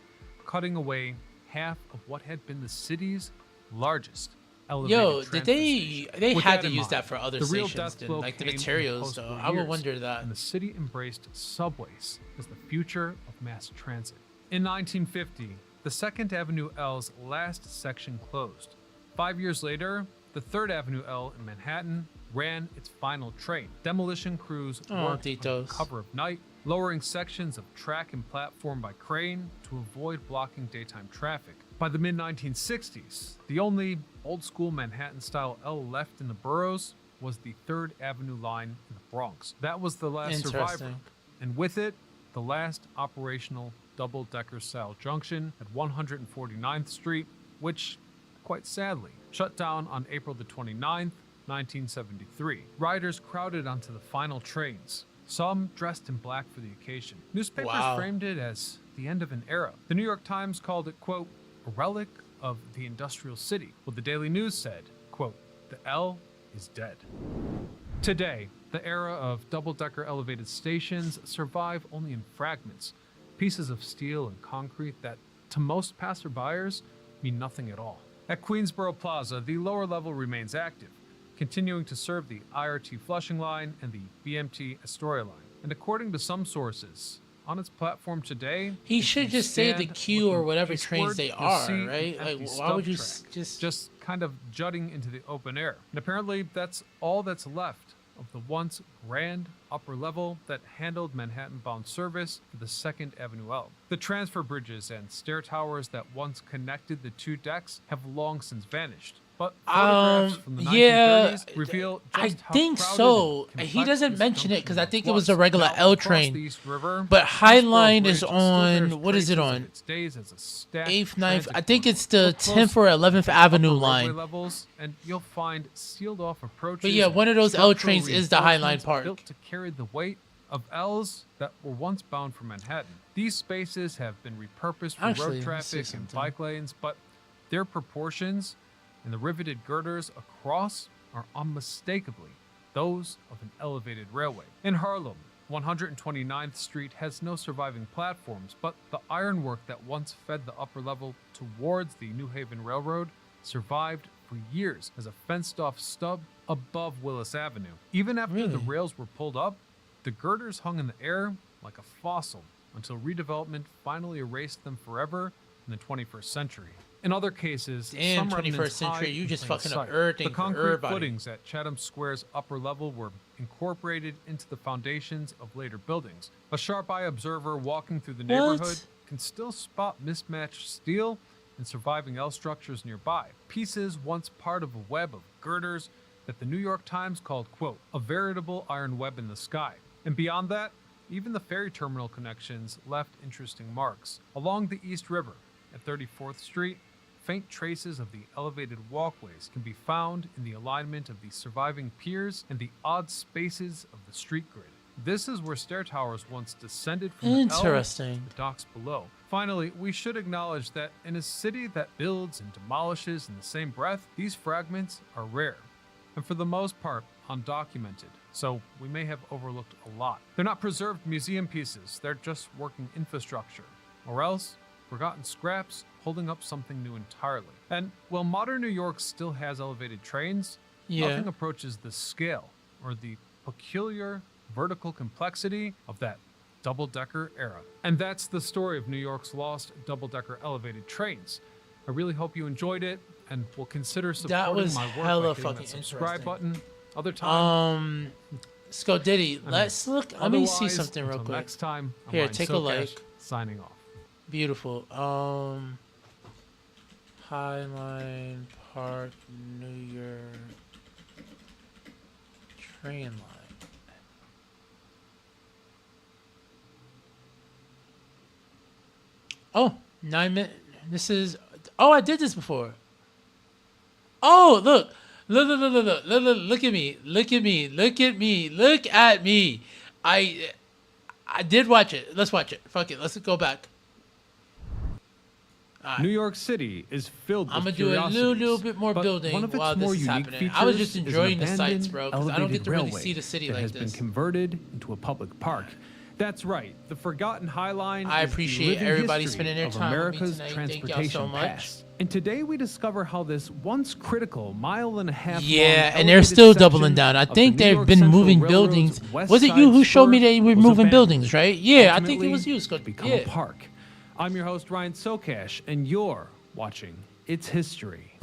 Speaker 6: cutting away half of what had been the city's largest elevated
Speaker 1: Yo,
Speaker 6: transfer
Speaker 1: did they?
Speaker 6: station.
Speaker 1: They
Speaker 6: With
Speaker 1: had
Speaker 6: that
Speaker 1: to
Speaker 6: in
Speaker 1: use
Speaker 6: mind,
Speaker 1: that for other
Speaker 6: the real
Speaker 1: stations,
Speaker 6: death
Speaker 1: than,
Speaker 6: blow
Speaker 1: like the
Speaker 6: came in
Speaker 1: materials.
Speaker 6: post-war
Speaker 1: Though I would
Speaker 6: years,
Speaker 1: wonder that.
Speaker 6: and the city embraced subways as the future of mass transit. In 1950, the 2nd Avenue L's last section closed. 5 years later, the 3rd Avenue L in Manhattan ran its final train. Demolition crews
Speaker 1: Oh,
Speaker 6: worked under
Speaker 1: Titos.
Speaker 6: cover of night, lowering sections of track and platform by crane to avoid blocking daytime traffic. By the mid-1960s, the only old-school Manhattan-style L left in the boroughs was the 3rd Avenue line in the Bronx. That was the last survivor,
Speaker 1: Interesting.
Speaker 6: and with it, the last operational double-decker style junction at 149th Street, which, quite sadly, shut down on April the 29th, 1973. Riders crowded onto the final trains, some dressed in black for the occasion. Newspapers
Speaker 1: Wow.
Speaker 6: framed it as the end of an era. The New York Times called it, quote, a relic of the industrial city. Well, the Daily News said, quote, the L is dead. Today, the era of double-decker elevated stations survive only in fragments, pieces of steel and concrete that, to most passerbyers, mean nothing at all. At Queensboro Plaza, the lower level remains active, continuing to serve the IRT Flushing Line and the BMT Astoria Line. And according to some sources, on its platform today,
Speaker 1: He
Speaker 6: if
Speaker 1: should
Speaker 6: you
Speaker 1: just say the
Speaker 6: stand
Speaker 1: Q or
Speaker 6: looking
Speaker 1: whatever
Speaker 6: eastward,
Speaker 1: trains they
Speaker 6: you'll
Speaker 1: are,
Speaker 6: see an
Speaker 1: right? Like,
Speaker 6: empty
Speaker 1: why would
Speaker 6: stub
Speaker 1: you
Speaker 6: track,
Speaker 1: just
Speaker 6: kind of jutting into the open air? And apparently, that's all that's left of the once grand upper level that handled Manhattan-bound service for the 2nd Avenue L. The transfer bridges and stair towers that once connected the two decks have long since vanished. But photographs from the 1930s reveal just
Speaker 1: I
Speaker 6: how
Speaker 1: think
Speaker 6: crowded
Speaker 1: so.
Speaker 6: and
Speaker 1: He
Speaker 6: complex
Speaker 1: doesn't
Speaker 6: this
Speaker 1: mention it
Speaker 6: junction
Speaker 1: because I think it
Speaker 6: was.
Speaker 1: was a regular
Speaker 6: Now,
Speaker 1: L
Speaker 6: across
Speaker 1: train.
Speaker 6: the East River,
Speaker 1: But
Speaker 6: the
Speaker 1: High
Speaker 6: Queensboro
Speaker 1: Line
Speaker 6: Bridge
Speaker 1: is
Speaker 6: still
Speaker 1: on-
Speaker 6: bears
Speaker 1: what is it
Speaker 6: traces of
Speaker 1: on?
Speaker 6: its days as a stacked
Speaker 1: 8th, 9th.
Speaker 6: transit
Speaker 1: I think
Speaker 6: corridor.
Speaker 1: it's the
Speaker 6: Look
Speaker 1: 10th or
Speaker 6: closely
Speaker 1: 11th
Speaker 6: at the
Speaker 1: Avenue
Speaker 6: upper railway
Speaker 1: line.
Speaker 6: levels, and you'll find sealed off approaches.
Speaker 1: But yeah,
Speaker 6: and
Speaker 1: one of those L
Speaker 6: structural
Speaker 1: trains is the High Line
Speaker 6: reinforcements
Speaker 1: Park.
Speaker 6: built to carry the weight of L's that were once bound for Manhattan. These spaces have been repurposed for
Speaker 1: Actually,
Speaker 6: road
Speaker 1: let's see
Speaker 6: traffic and
Speaker 1: something.
Speaker 6: bike lanes, but their proportions and the riveted girders across are unmistakably those of an elevated railway. In Harlem, 129th Street has no surviving platforms, but the ironwork that once fed the upper level towards the New Haven Railroad survived for years as a fenced-off stub above Willis Avenue. Even after the
Speaker 1: Really?
Speaker 6: rails were pulled up, the girders hung in the air like a fossil until redevelopment finally erased them forever in the 21st century. In other cases,
Speaker 1: Damn,
Speaker 6: some
Speaker 1: 21st
Speaker 6: remnants
Speaker 1: century,
Speaker 6: hide
Speaker 1: you
Speaker 6: in
Speaker 1: just
Speaker 6: plain
Speaker 1: fucking up
Speaker 6: sight.
Speaker 1: everything
Speaker 6: The
Speaker 1: for
Speaker 6: concrete
Speaker 1: everybody.
Speaker 6: footings at Chatham Square's upper level were incorporated into the foundations of later buildings. A sharp-eye observer walking through the neighborhood
Speaker 1: What?
Speaker 6: can still spot mismatched steel and surviving L structures nearby. Pieces once part of a web of girders that the New York Times called, quote, a veritable iron web in the sky. And beyond that, even the ferry terminal connections left interesting marks. Along the East River at 34th Street, faint traces of the elevated walkways can be found in the alignment of the surviving piers and the odd spaces of the street grid. This is where stair towers once descended from the L to
Speaker 1: Interesting.
Speaker 6: the docks below. Finally, we should acknowledge that in a city that builds and demolishes in the same breath, these fragments are rare, and for the most part, undocumented, so we may have overlooked a lot. They're not preserved museum pieces, they're just working infrastructure, or else forgotten scraps holding up something new entirely. And while modern New York still has elevated trains, nothing approaches the scale or the peculiar vertical complexity of that double-decker era. And that's the story of New York's lost double-decker elevated trains. I really hope you enjoyed it and will consider supporting
Speaker 1: was
Speaker 6: my work
Speaker 1: hella
Speaker 6: by hitting
Speaker 1: fucking
Speaker 6: that subscribe
Speaker 1: interesting.
Speaker 6: button. Other time.
Speaker 1: Scodiddy, let's look. Let me see
Speaker 6: Otherwise,
Speaker 1: something real
Speaker 6: until
Speaker 1: quick.
Speaker 6: Next time, I'm
Speaker 1: Here,
Speaker 6: Ryan
Speaker 1: take a
Speaker 6: Socash,
Speaker 1: like.
Speaker 6: Signing off.
Speaker 1: Beautiful. Highline Park, New York train line. Oh, 9 minutes. This is. Oh, I did this before. Oh, look. Look at me. Look at me. Look at me. Look at me. I did watch it. Let's watch it. Fuck it. Let's go back.
Speaker 6: New York City is filled with
Speaker 1: I'm gonna do a little bit more
Speaker 6: but
Speaker 1: building
Speaker 6: one of its
Speaker 1: while this
Speaker 6: more
Speaker 1: is
Speaker 6: unique
Speaker 1: happening. I was
Speaker 6: features
Speaker 1: just
Speaker 6: is an
Speaker 1: enjoying the
Speaker 6: abandoned,
Speaker 1: sights, bro, because I don't get to really
Speaker 6: elevated
Speaker 1: see the city
Speaker 6: railway
Speaker 1: like
Speaker 6: that has
Speaker 1: this.
Speaker 6: been converted into a public park. That's right, the Forgotten High Line
Speaker 1: I
Speaker 6: is the
Speaker 1: appreciate
Speaker 6: living
Speaker 1: everybody
Speaker 6: history
Speaker 1: spending their
Speaker 6: of
Speaker 1: time with me
Speaker 6: America's
Speaker 1: tonight. Thank y'all
Speaker 6: transportation
Speaker 1: so much.
Speaker 6: past. And today we discover how this once critical mile-and-a-half
Speaker 1: Yeah, and they're still doubling down. I think they've been moving buildings. Was it you who showed me they were moving buildings, right? Yeah, I think it was you, Scott.
Speaker 6: Become
Speaker 1: Yeah.
Speaker 6: a park. I'm your host Ryan Socash, and you're watching It's History.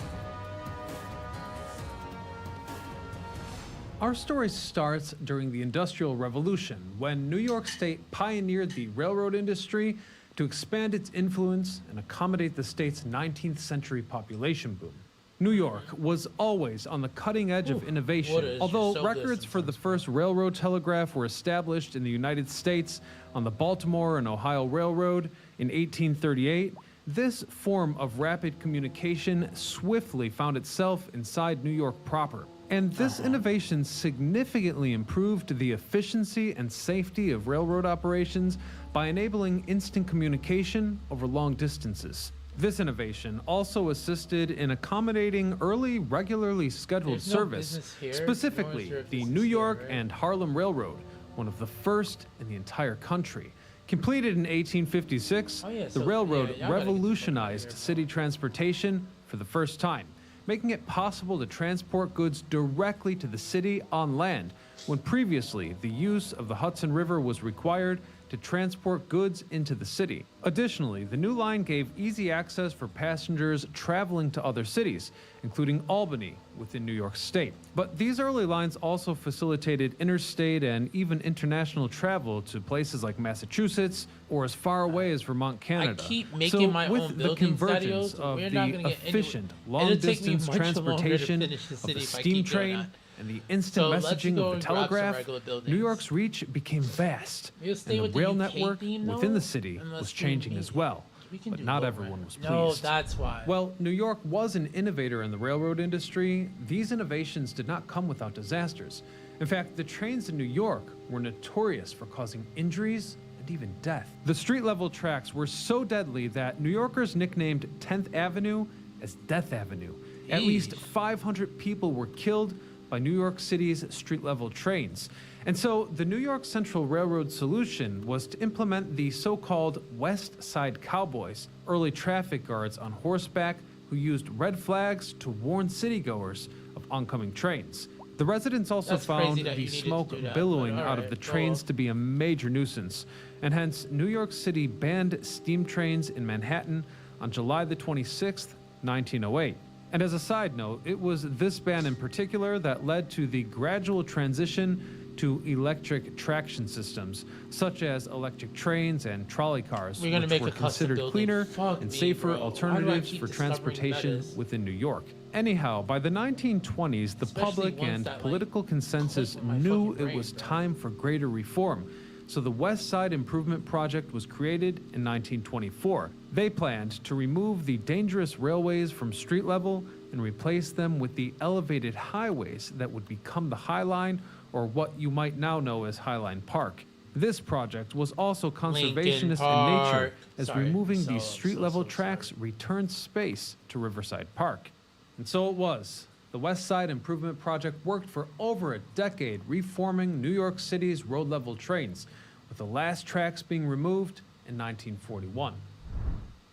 Speaker 6: Our story starts during the Industrial Revolution, when New York State pioneered the railroad industry to expand its influence and accommodate the state's 19th century population boom. New York was always on the cutting edge of innovation,
Speaker 1: water is
Speaker 6: although
Speaker 1: just so good
Speaker 6: records for the
Speaker 1: sometimes,
Speaker 6: first railroad telegraph were established in the United States on the Baltimore and Ohio Railroad in 1838. This form of rapid communication swiftly found itself inside New York proper. And this innovation significantly improved the efficiency and safety of railroad operations by enabling instant communication over long distances. This innovation also assisted in accommodating early, regularly scheduled
Speaker 1: There's no
Speaker 6: service,
Speaker 1: business here.
Speaker 6: specifically
Speaker 1: No one's sure if
Speaker 6: the
Speaker 1: this
Speaker 6: New
Speaker 1: is here,
Speaker 6: York
Speaker 1: right?
Speaker 6: and Harlem Railroad, one of the first in the entire country. Completed in 1856,
Speaker 1: Oh, yeah,
Speaker 6: the
Speaker 1: so,
Speaker 6: railroad
Speaker 1: yeah, y'all gotta get the fuck outta
Speaker 6: revolutionized
Speaker 1: here.
Speaker 6: city transportation for the first time, making it possible to transport goods directly to the city on land, when previously the use of the Hudson River was required to transport goods into the city. Additionally, the new line gave easy access for passengers traveling to other cities, including Albany within New York State. But these early lines also facilitated interstate and even international travel to places like Massachusetts or as far away as Vermont, Canada.
Speaker 1: keep making my
Speaker 6: with
Speaker 1: own
Speaker 6: the
Speaker 1: buildings,
Speaker 6: convergence
Speaker 1: Daddy-O's,
Speaker 6: of
Speaker 1: we're not
Speaker 6: the
Speaker 1: gonna get
Speaker 6: efficient,
Speaker 1: It'll take me
Speaker 6: long-distance
Speaker 1: much longer to
Speaker 6: transportation
Speaker 1: finish the
Speaker 6: of
Speaker 1: city
Speaker 6: the
Speaker 1: if I
Speaker 6: steam
Speaker 1: keep doing
Speaker 6: train
Speaker 1: that.
Speaker 6: and the instant
Speaker 1: So let's
Speaker 6: messaging
Speaker 1: go
Speaker 6: of
Speaker 1: and
Speaker 6: the
Speaker 1: grab some
Speaker 6: telegraph,
Speaker 1: regular buildings.
Speaker 6: New York's reach became vast,
Speaker 1: We'll stay
Speaker 6: and
Speaker 1: with
Speaker 6: the
Speaker 1: the
Speaker 6: rail
Speaker 1: UK
Speaker 6: network
Speaker 1: theme,
Speaker 6: within
Speaker 1: though,
Speaker 6: the city
Speaker 1: and let's
Speaker 6: was
Speaker 1: do
Speaker 6: changing
Speaker 1: me.
Speaker 6: as well.
Speaker 1: We can
Speaker 6: But
Speaker 1: do
Speaker 6: not
Speaker 1: both,
Speaker 6: everyone
Speaker 1: right?
Speaker 6: was pleased.
Speaker 1: No, that's why.
Speaker 6: Well, New York was an innovator in the railroad industry. These innovations did not come without disasters. In fact, the trains in New York were notorious for causing injuries and even death. The street-level tracks were so deadly that New Yorkers nicknamed 10th Avenue as Death Avenue. At least
Speaker 1: Yeesh.
Speaker 6: 500 people were killed by New York City's street-level trains. And so the New York Central Railroad solution was to implement the so-called West Side Cowboys, early traffic guards on horseback who used red flags to warn citygoers of oncoming trains. The residents also
Speaker 1: That's crazy
Speaker 6: found
Speaker 1: that you
Speaker 6: the
Speaker 1: needed to
Speaker 6: smoke
Speaker 1: do that,
Speaker 6: billowing
Speaker 1: but
Speaker 6: out of
Speaker 1: alright,
Speaker 6: the
Speaker 1: go
Speaker 6: trains
Speaker 1: on.
Speaker 6: to be a major nuisance, and hence New York City banned steam trains in Manhattan on July the 26th, 1908. And as a side note, it was this ban in particular that led to the gradual transition to electric traction systems, such as electric trains and trolley cars,
Speaker 1: We're gonna
Speaker 6: which
Speaker 1: make
Speaker 6: were
Speaker 1: a custom
Speaker 6: considered
Speaker 1: building.
Speaker 6: cleaner
Speaker 1: Fuck
Speaker 6: and
Speaker 1: me,
Speaker 6: safer
Speaker 1: bro. Why do I
Speaker 6: alternatives
Speaker 1: keep
Speaker 6: for
Speaker 1: discovering
Speaker 6: transportation
Speaker 1: metas?
Speaker 6: within New York. Anyhow, by the 1920s, the
Speaker 1: Especially
Speaker 6: public
Speaker 1: ones
Speaker 6: and
Speaker 1: that, like,
Speaker 6: political consensus
Speaker 1: click with my
Speaker 6: knew
Speaker 1: fucking
Speaker 6: it was
Speaker 1: brain, bro.
Speaker 6: time for greater reform. so the West Side Improvement Project was created in 1924. They planned to remove the dangerous railways from street level and replace them with the elevated highways that would become the High Line, or what you might now know as Highline Park. This project was also conservationist in nature, as removing these street-level tracks returned space to Riverside Park. And so it was. The West Side Improvement Project worked for over a decade, reforming New York City's road-level trains, with the last tracks being removed in 1941.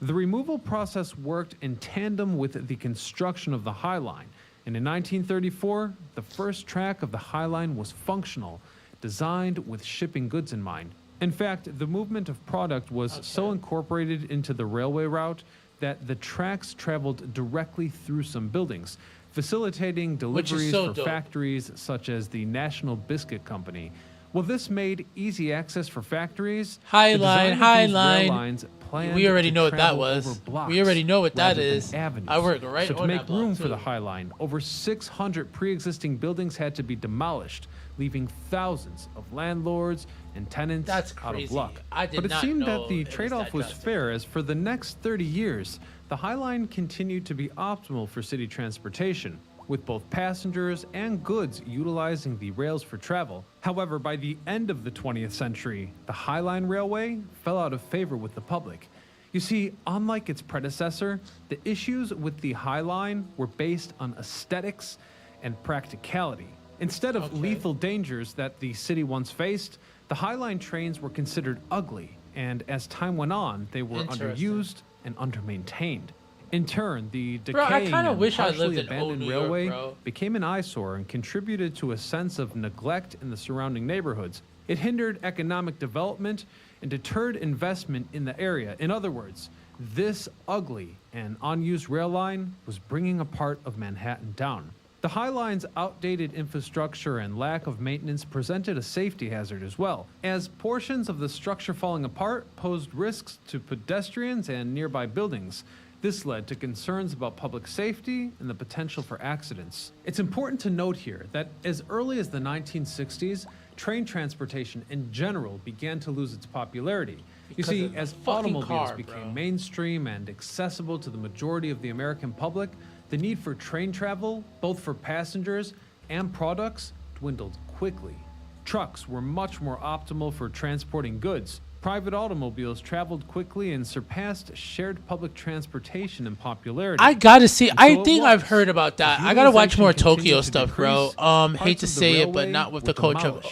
Speaker 6: The removal process worked in tandem with the construction of the High Line, and in 1934, the first track of the High Line was functional, designed with shipping goods in mind. In fact, the movement of product was so incorporated into the railway route that the tracks traveled directly through some buildings, facilitating deliveries for factories such as the National Biscuit Company. Well, this made easy access for factories.
Speaker 1: High Line. We already know what that was. We already know what that is. I work right on that block.
Speaker 6: So to make room for the High Line, over 600 pre-existing buildings had to be demolished, leaving thousands of landlords and tenants out of luck. But it seemed that the trade-off was fair, as for the next 30 years, the High Line continued to be optimal for city transportation, with both passengers and goods utilizing the rails for travel. However, by the end of the 20th century, the High Line Railway fell out of favor with the public. You see, unlike its predecessor, the issues with the High Line were based on aesthetics and practicality. Instead of lethal dangers that the city once faced, the High Line trains were considered ugly, and as time went on, they were underused and undermaintained. In turn, the decaying and partially abandoned railway became an eyesore and contributed to a sense of neglect in the surrounding neighborhoods. It hindered economic development and deterred investment in the area. In other words, this ugly and unused rail line was bringing a part of Manhattan down. The High Line's outdated infrastructure and lack of maintenance presented a safety hazard as well, as portions of the structure falling apart posed risks to pedestrians and nearby buildings. This led to concerns about public safety and the potential for accidents. It's important to note here that as early as the 1960s, train transportation in general began to lose its popularity. You see, as automobiles became mainstream and accessible to the majority of the American public, the need for train travel, both for passengers and products, dwindled quickly. Trucks were much more optimal for transporting goods. Private automobiles traveled quickly and surpassed shared public transportation in popularity.
Speaker 1: I gotta see. I think I've heard about that. I gotta watch more Tokyo stuff, bro. Hate to say it, but not with the coach of.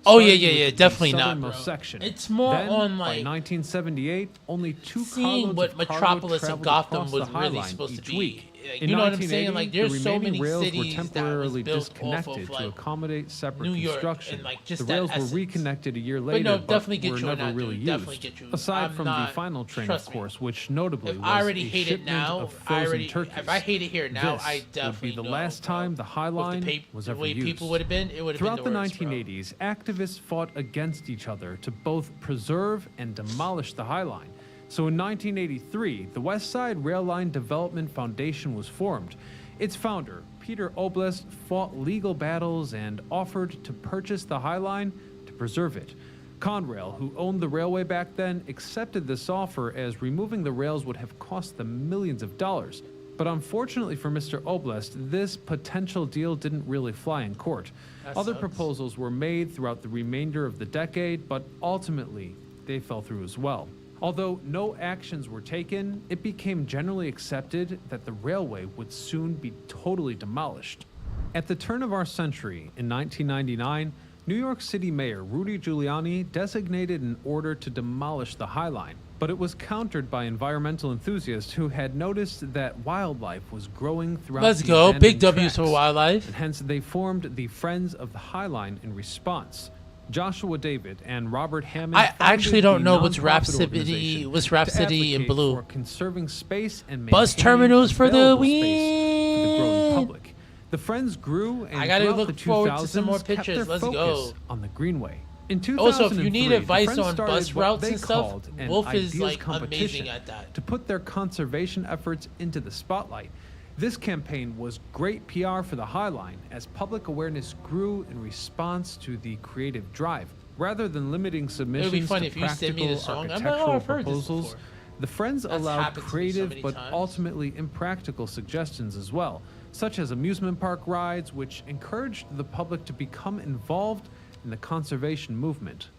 Speaker 1: Oh yeah, definitely not, bro. It's more on like
Speaker 6: by 1978, only two
Speaker 1: seeing what Metropolis and Gotham was really supposed to be. You know what I'm saying? Like, there's so many cities
Speaker 6: temporarily
Speaker 1: that was built
Speaker 6: disconnected
Speaker 1: off of,
Speaker 6: to accommodate separate
Speaker 1: New York
Speaker 6: construction.
Speaker 1: and like just
Speaker 6: the rails
Speaker 1: that
Speaker 6: were
Speaker 1: essence.
Speaker 6: reconnected a year later,
Speaker 1: But no, definitely get
Speaker 6: were
Speaker 1: you on
Speaker 6: never
Speaker 1: that,
Speaker 6: really
Speaker 1: dude. Definitely
Speaker 6: used.
Speaker 1: get you.
Speaker 6: Aside
Speaker 1: I'm
Speaker 6: from
Speaker 1: not,
Speaker 6: the final train, of
Speaker 1: trust me.
Speaker 6: course, which notably
Speaker 1: If
Speaker 6: was
Speaker 1: I already
Speaker 6: a
Speaker 1: hate it
Speaker 6: shipment
Speaker 1: now,
Speaker 6: of frozen turkeys.
Speaker 1: If I hate it here now,
Speaker 6: This
Speaker 1: I definitely
Speaker 6: would be the
Speaker 1: know,
Speaker 6: last
Speaker 1: bro.
Speaker 6: time the High Line was
Speaker 1: the
Speaker 6: ever
Speaker 1: way
Speaker 6: used.
Speaker 1: people would have been, it would have been
Speaker 6: Throughout
Speaker 1: the
Speaker 6: the
Speaker 1: worst, bro.
Speaker 6: 1980s, activists fought against each other to both preserve and demolish the High Line. So in 1983, the West Side Rail Line Development Foundation was formed. Its founder, Peter Oblest, fought legal battles and offered to purchase the High Line to preserve it. Conrail, who owned the railway back then, accepted this offer, as removing the rails would have cost them millions of dollars. But unfortunately for Mr. Oblest, this potential deal didn't really fly in court. Other proposals were made throughout the remainder of the decade, but ultimately they fell through as well. Although no actions were taken, it became generally accepted that the railway would soon be totally demolished. At the turn of our century, in 1999, New York City Mayor Rudy Giuliani designated an order to demolish the High Line, but it was countered by environmental enthusiasts who had noticed that wildlife was growing throughout
Speaker 1: Let's
Speaker 6: the
Speaker 1: go.
Speaker 6: abandoned
Speaker 1: Big W's
Speaker 6: tracks,
Speaker 1: for wildlife.
Speaker 6: and hence they formed the Friends of the High Line in response. Joshua David and Robert Hammond.
Speaker 1: I actually don't
Speaker 6: founded
Speaker 1: know
Speaker 6: the
Speaker 1: what's
Speaker 6: nonprofit
Speaker 1: Rhapsody.
Speaker 6: organization
Speaker 1: What's
Speaker 6: to
Speaker 1: Rhapsody in
Speaker 6: advocate
Speaker 1: blue?
Speaker 6: for conserving space and
Speaker 1: Bus
Speaker 6: maintaining
Speaker 1: terminals for the
Speaker 6: available space for the growing
Speaker 1: win.
Speaker 6: public. The Friends grew, and
Speaker 1: I gotta
Speaker 6: throughout
Speaker 1: look
Speaker 6: the
Speaker 1: forward to some more
Speaker 6: 2000s kept
Speaker 1: pictures.
Speaker 6: their
Speaker 1: Let's
Speaker 6: focus
Speaker 1: go.
Speaker 6: on the Greenway. In 2003,
Speaker 1: Also, if you need advice
Speaker 6: the Friends
Speaker 1: on
Speaker 6: started
Speaker 1: bus
Speaker 6: what
Speaker 1: routes
Speaker 6: they
Speaker 1: and stuff,
Speaker 6: called an
Speaker 1: Wolf is
Speaker 6: ideas
Speaker 1: like
Speaker 6: competition
Speaker 1: amazing at that.
Speaker 6: to put their conservation efforts into the spotlight. This campaign was great PR for the High Line, as public awareness grew in response to the creative drive. Rather than limiting submissions
Speaker 1: funny
Speaker 6: to
Speaker 1: if you send me
Speaker 6: practical
Speaker 1: the song. I'm like,
Speaker 6: architectural
Speaker 1: oh, I've heard this
Speaker 6: proposals,
Speaker 1: before.
Speaker 6: the Friends
Speaker 1: That's
Speaker 6: allowed
Speaker 1: happened to me so
Speaker 6: creative
Speaker 1: many
Speaker 6: but
Speaker 1: times.
Speaker 6: ultimately impractical suggestions as well, such as amusement park rides, which encouraged the public to become involved in the conservation movement.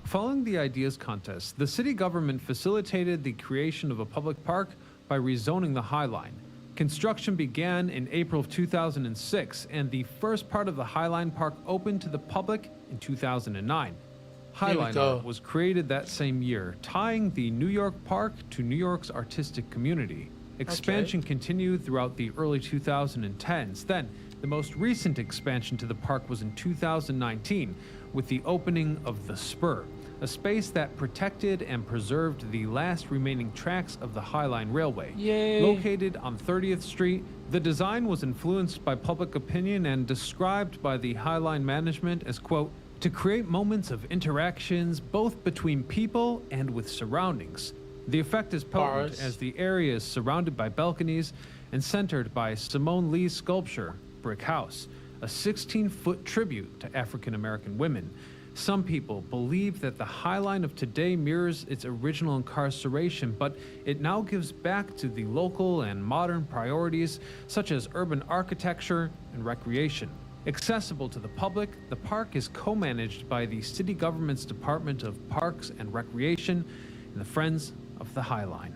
Speaker 6: Following the ideas contest, the city government facilitated the creation of a public park by rezoning the High Line. Construction began in April of 2006, and the first part of the High Line Park opened to the public in 2009. High
Speaker 1: Here we
Speaker 6: Line
Speaker 1: go.
Speaker 6: Art was created that same year, tying the New York Park to New York's artistic community. Expansion continued throughout the early 2010s. Then, the most recent expansion to the park was in 2019, with the opening of the Spur, a space that protected and preserved the last remaining tracks of the High Line Railway.
Speaker 1: Yay.
Speaker 6: Located on 30th Street, the design was influenced by public opinion and described by the High Line management as, quote, to create moments of interactions both between people and with surroundings. The effect is potent
Speaker 1: Bars.
Speaker 6: as the area is surrounded by balconies and centered by Simone Lee's sculpture, Brick House, a 16-foot tribute to African American women. Some people believe that the High Line of today mirrors its original incarceration, but it now gives back to the local and modern priorities such as urban architecture and recreation. Accessible to the public, the park is co-managed by the city government's Department of Parks and Recreation and the Friends of the High Line.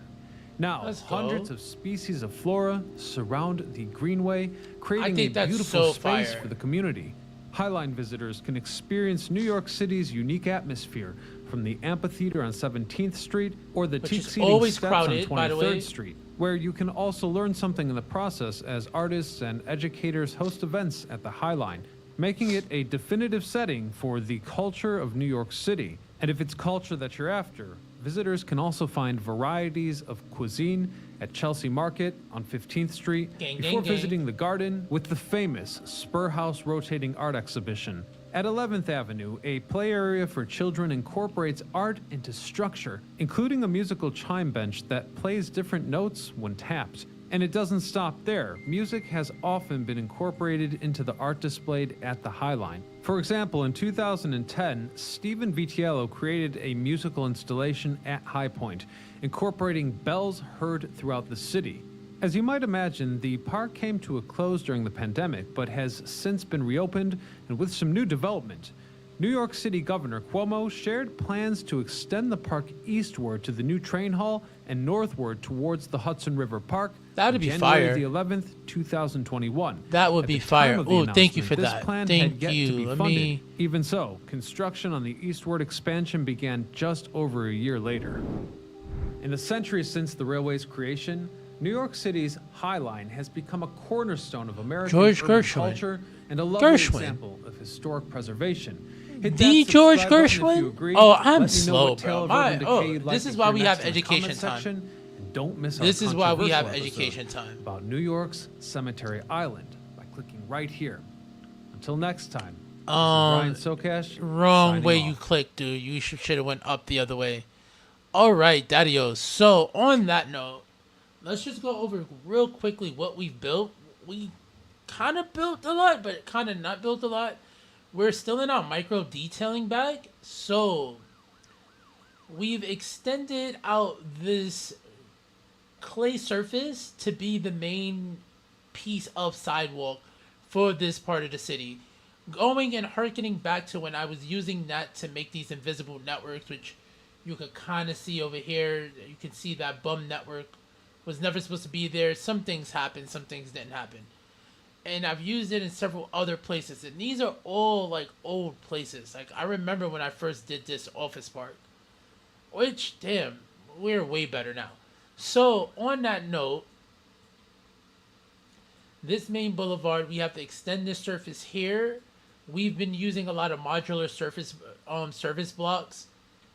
Speaker 6: Now,
Speaker 1: Let's go.
Speaker 6: hundreds of species of flora surround the greenway, creating a
Speaker 1: think that's
Speaker 6: beautiful
Speaker 1: so
Speaker 6: space
Speaker 1: fire.
Speaker 6: for the community. Highline visitors can experience New York City's unique atmosphere from the amphitheater on 17th Street or the
Speaker 1: Which
Speaker 6: teak
Speaker 1: is
Speaker 6: seating
Speaker 1: always
Speaker 6: steps
Speaker 1: crowded,
Speaker 6: on
Speaker 1: by the way.
Speaker 6: 23rd Street, where you can also learn something in the process as artists and educators host events at the High Line, making it a definitive setting for the culture of New York City. And if it's culture that you're after, visitors can also find varieties of cuisine at Chelsea Market on 15th Street
Speaker 1: Gang,
Speaker 6: before
Speaker 1: gang, gang.
Speaker 6: visiting the garden with the famous Spur House rotating art exhibition. At 11th Avenue, a play area for children incorporates art into structure, including a musical chime bench that plays different notes when tapped. And it doesn't stop there. Music has often been incorporated into the art displayed at the High Line. For example, in 2010, Stephen Vitiello created a musical installation at High Point, incorporating bells heard throughout the city. As you might imagine, the park came to a close during the pandemic, but has since been reopened and with some new development. New York City Governor Cuomo shared plans to extend the park eastward to the new train hall and northward towards the Hudson River Park.
Speaker 1: That'd be
Speaker 6: January
Speaker 1: fire.
Speaker 6: the 11th, 2021.
Speaker 1: That would
Speaker 6: At
Speaker 1: be
Speaker 6: the time
Speaker 1: fire.
Speaker 6: of the
Speaker 1: Ooh, thank you
Speaker 6: announcement,
Speaker 1: for
Speaker 6: this
Speaker 1: that.
Speaker 6: plan
Speaker 1: Thank
Speaker 6: had yet
Speaker 1: you.
Speaker 6: to be
Speaker 1: Let
Speaker 6: funded.
Speaker 1: me-
Speaker 6: Even so, construction on the eastward expansion began just over a year later. In the centuries since the railway's creation, New York City's High Line has become a cornerstone of American
Speaker 1: George
Speaker 6: urban
Speaker 1: Gershwin.
Speaker 6: culture and a lovely
Speaker 1: Gershwin.
Speaker 6: example of historic preservation. Hit
Speaker 1: The
Speaker 6: that
Speaker 1: George
Speaker 6: subscribe button if
Speaker 1: Gershwin?
Speaker 6: you agree.
Speaker 1: Oh,
Speaker 6: Let
Speaker 1: I'm
Speaker 6: me know
Speaker 1: slow,
Speaker 6: what tale
Speaker 1: bro.
Speaker 6: of
Speaker 1: My-
Speaker 6: urban
Speaker 1: oh,
Speaker 6: decay you'd like
Speaker 1: this
Speaker 6: to
Speaker 1: is why
Speaker 6: hear
Speaker 1: we have
Speaker 6: next in the
Speaker 1: education
Speaker 6: comment
Speaker 1: time.
Speaker 6: section. And don't miss our
Speaker 1: This is why we have
Speaker 6: controversial
Speaker 1: education
Speaker 6: episode
Speaker 1: time.
Speaker 6: about New York's Cemetery Island by clicking right here. Until next time, this is Ryan Sokash.
Speaker 1: Wrong
Speaker 6: signing
Speaker 1: way
Speaker 6: off.
Speaker 1: you clicked, dude. You should have went up the other way. All right, daddy-o. So on that note, let's just go over real quickly what we've built. We kind of built a lot, but kind of not built a lot. We're still in our micro detailing bag, so we've extended out this clay surface to be the main piece of sidewalk for this part of the city. Going and hearkening back to when I was using that to make these invisible networks, which you could kind of see over here. You can see that bum network was never supposed to be there. Some things happened, some things didn't happen. And I've used it in several other places. And these are all like old places. Like I remember when I first did this office park. Which, damn, we're way better now. So, on that note, this main boulevard, we have to extend this surface here. We've been using a lot of modular surface service blocks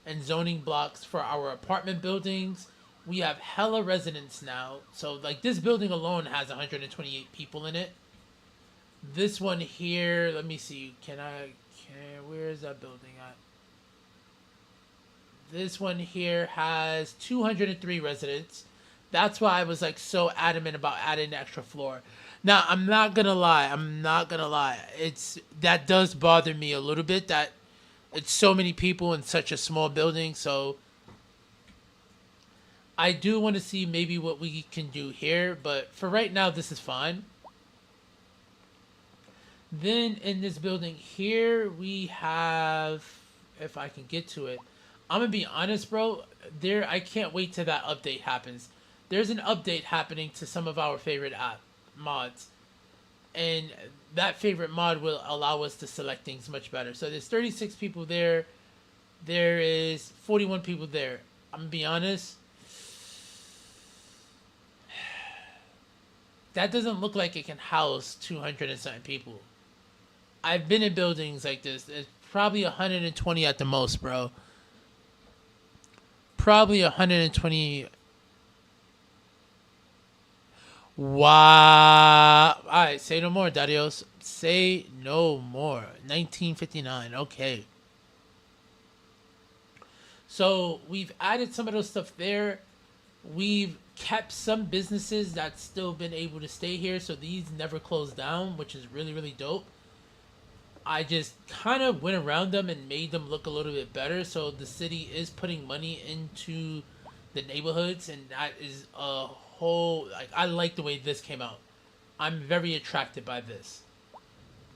Speaker 1: and zoning blocks for our apartment buildings. We have hella residents now. So, like, this building alone has 128 people in it. This one here, let me see. Where is that building at? This one here has 203 residents. That's why I was like so adamant about adding an extra floor. Now, I'm not gonna lie. That does bother me a little bit that It's so many people in such a small building, so I do want to see maybe what we can do here, but for right now, this is fine. Then in this building here, we have, if I can get to it, I'm gonna be honest, bro. I can't wait till that update happens. There's an update happening to some of our favorite mods, and that favorite mod will allow us to select things much better. So there's 36 people there. There is 41 people there. I'm gonna be honest. That doesn't look like it can house 200 and something people. I've been in buildings like this. It's probably 120 at the most, bro. Probably 120. Wow. Alright, say no more, Darius. Say no more. 1959. Okay. So we've added some of those stuff there. We've kept some businesses that's still been able to stay here. So these never closed down, which is really, really dope. I just kind of went around them and made them look a little bit better. So the city is putting money into the neighborhoods, and that is a whole, like, I like the way this came out. I'm very attracted by this.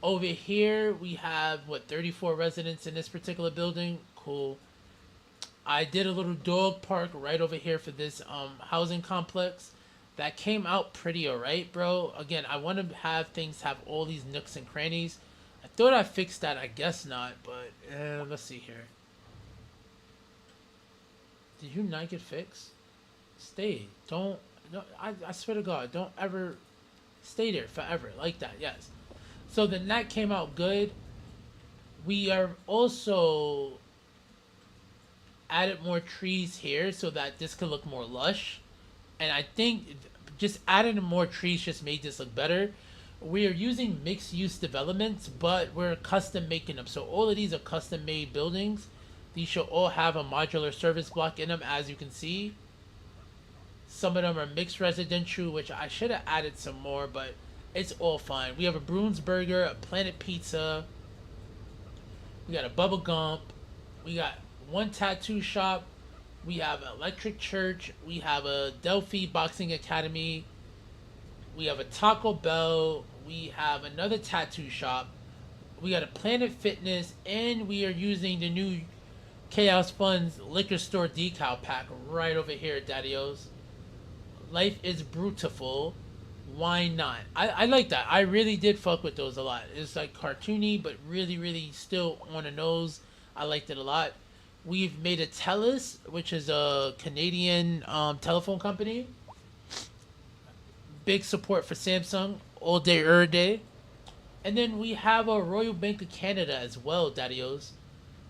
Speaker 1: Over here, we have, 34 residents in this particular building. Cool. I did a little dog park right over here for this housing complex. That came out pretty alright, bro. Again, I want to have things have all these nooks and crannies. I thought I fixed that. I guess not, but let's see here. Did you not get fixed? Stay. Don't. No, I swear to God, don't ever stay there forever like that. Yes. So then that came out good. We are also added more trees here so that this could look more lush. And I think just adding more trees just made this look better. We are using mixed use developments, but we're custom making them. So all of these are custom made buildings. These should all have a modular service block in them, as you can see. Some of them are mixed residential, which I should have added some more, but it's all fine. We have a Bruins Burger, a Planet Pizza. We got a Bubba Gump. We got one tattoo shop. We have an electric church. We have a Delphi Boxing Academy. We have a Taco Bell. We have another tattoo shop. We got a Planet Fitness, and we are using the new Chaos Funds liquor store decal pack right over here, Daddy-O's. Life is beautiful. Why not? I like that. I really did fuck with those a lot. It's like cartoony, but really, really still on the nose. I liked it a lot. We've made a TELUS, which is a Canadian telephone company. Big support for Samsung all day, every day. And then we have a Royal Bank of Canada as well, Daddy-O's.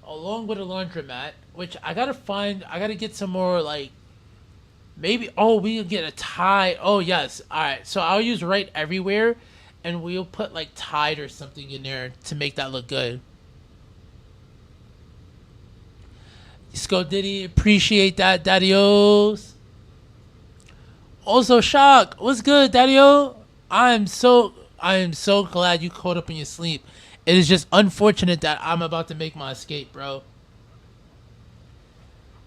Speaker 1: Along with a laundromat, which I gotta get some more, like, maybe, oh, we can get a Tide. Oh, yes. All right. So I'll use Right Everywhere, and we'll put, like, Tide or something in there to make that look good. Sco Diddy, appreciate that, Daddy-O's. Also, Shock, what's good, Daddy-O? I am so glad you caught up in your sleep. It is just unfortunate that I'm about to make my escape, bro.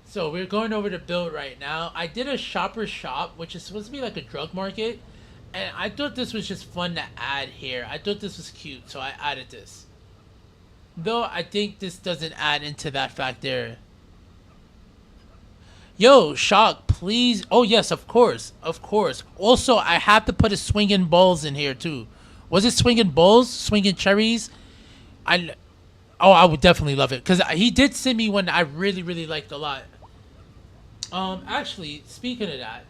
Speaker 1: So we're going over to build right now. I did a shopper's shop, which is supposed to be like a drug market, and I thought this was just fun to add here. I thought this was cute, so I added this. Though I think this doesn't add into that fact there. Yo, Shock, please. Oh, yes, of course. Of course. Also, I have to put a swinging balls in here, too. Was it swinging balls? Swinging cherries? I would definitely love it. Because he did send me one I really, really liked a lot. Actually, speaking of that.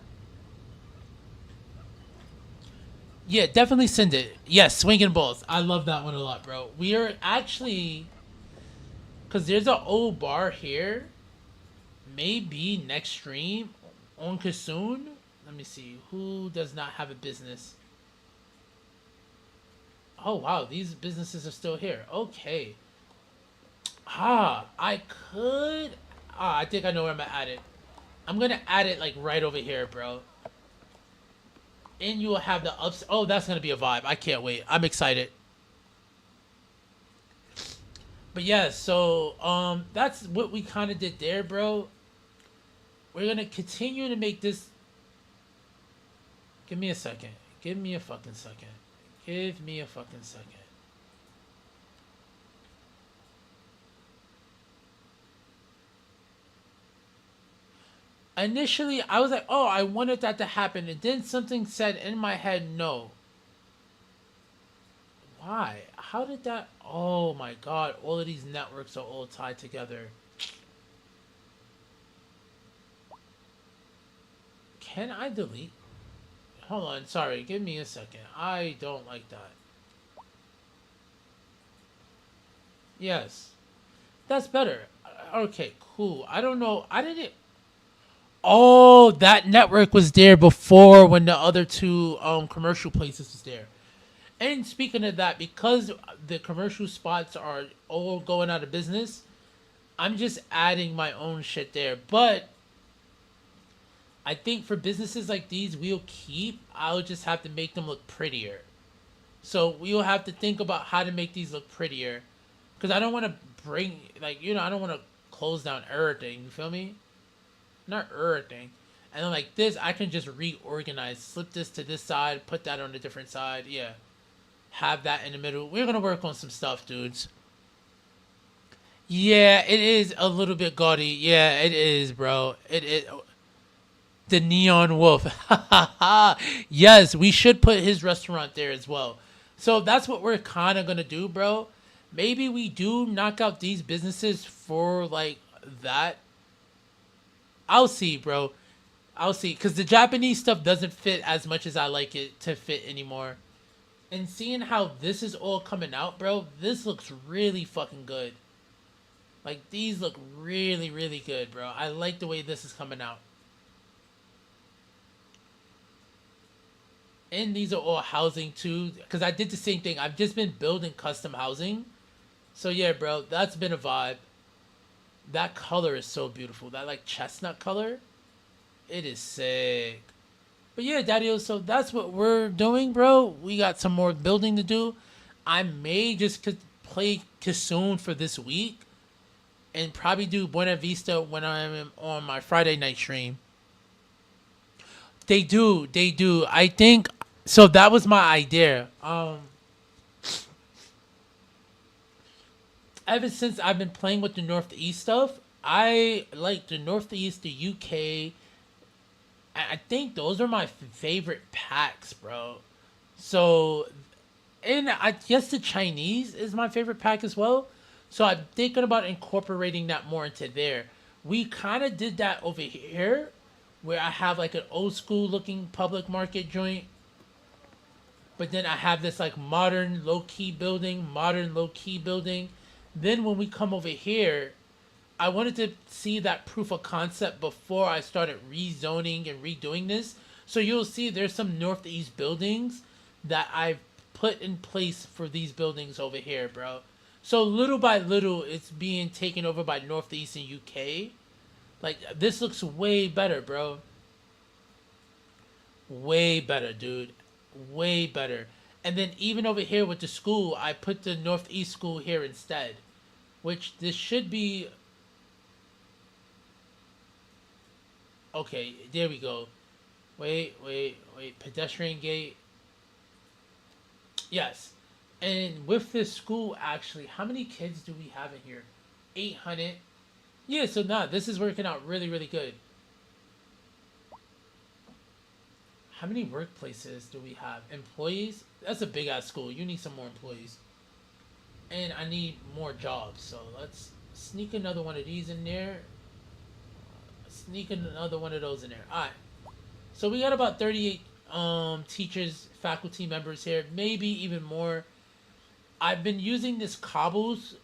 Speaker 1: Yeah, definitely send it. Yes, swinging balls. I love that one a lot, bro. We are actually... Because there's an old bar here. Maybe next stream on Kissoon. Let me see. Who does not have a business? Oh, wow. These businesses are still here. Okay. I could... I think I know where I'm going to add it. I'm going to add it, like, right over here, bro. And you will have the ups... Oh, that's going to be a vibe. I can't wait. I'm excited. But yeah, so that's what we kind of did there, bro. We're gonna continue to make this. Give me a second. Give me a fucking second. Give me a fucking second. Initially, I was like, oh, I wanted that to happen. And then something said in my head, no. Why? How did that? Oh my god, all of these networks are all tied together. Can I delete? Hold on, sorry, give me a second. I don't like that. Yes. That's better. Okay, cool. I don't know. I didn't. Oh, that network was there before when the other two commercial places was there. And speaking of that, because the commercial spots are all going out of business, I'm just adding my own shit there. But I think for businesses like these, I'll just have to make them look prettier. So we'll have to think about how to make these look prettier. Because I don't want to I don't want to close down everything. You feel me? Not everything. And then like this, I can just reorganize. Slip this to this side, put that on a different side. Yeah. Have that in the middle. We're going to work on some stuff, dudes. Yeah, it is a little bit gaudy. Yeah, it is, bro. It the Neon Wolf. Yes, we should put his restaurant there as well. So that's what we're kind of going to do, bro. Maybe we do knock out these businesses for like that. I'll see, bro. I'll see. Because the Japanese stuff doesn't fit as much as I like it to fit anymore. And seeing how this is all coming out, bro, this looks really fucking good. Like, these look really, really good, bro. I like the way this is coming out. And these are all housing, too. Because I did the same thing. I've just been building custom housing. So, yeah, bro, that's been a vibe. That color is so beautiful. That, like, chestnut color. It is sick. But yeah, Daddy, so that's what we're doing, bro. We got some more building to do. I may just play Kissoon for this week. And probably do Buena Vista when I'm on my Friday night stream. They do. I think, so that was my idea. Ever since I've been playing with the Northeast stuff, I like the Northeast, the UK. I think those are my favorite packs, bro. So, and I guess the Chinese is my favorite pack as well. So I'm thinking about incorporating that more into there. We kind of did that over here, where I have like an old school looking public market joint. But then I have this like modern low-key building. Then when we come over here, I wanted to see that proof of concept before I started rezoning and redoing this. So you'll see there's some Northeast buildings that I've put in place for these buildings over here, bro. So little by little, it's being taken over by Northeast and UK. Like, this looks way better, bro. Way better, dude. Way better. And then even over here with the school, I put the Northeast school here instead. Which this should be... Okay, there we go. Wait. Pedestrian gate. Yes. And with this school, actually, how many kids do we have in here? 800. Yeah, so this is working out really, really good. How many workplaces do we have? Employees? That's a big-ass school. You need some more employees. And I need more jobs. So let's sneak another one of these in there. Sneak another one of those in there. Alright. So we got about 38 teachers, faculty members here. Maybe even more. I've been using this cobbles,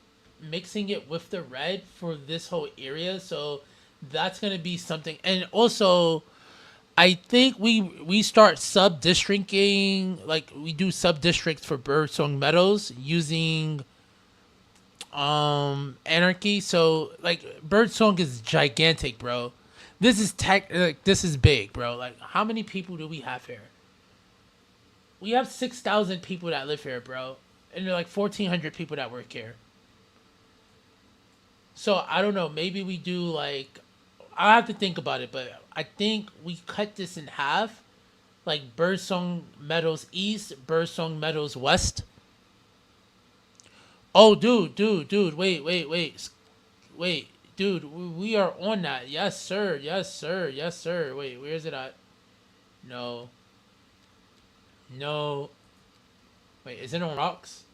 Speaker 1: mixing it with the red for this whole area. So that's going to be something. And also, I think we start sub-districting, like we do sub-districts for Birdsong Meadows using Anarchy. So like Birdsong is gigantic, bro. This is this is big, bro. Like, how many people do we have here? We have 6,000 people that live here, bro. And there are like 1,400 people that work here. So I don't know. Maybe we do like, I have to think about it, but I think we cut this in half, like Birdsong Meadows East, Birdsong Meadows West. Oh, dude, wait, dude, we are on that. Yes, sir. Wait, where is it at? No. Wait, is it on rocks?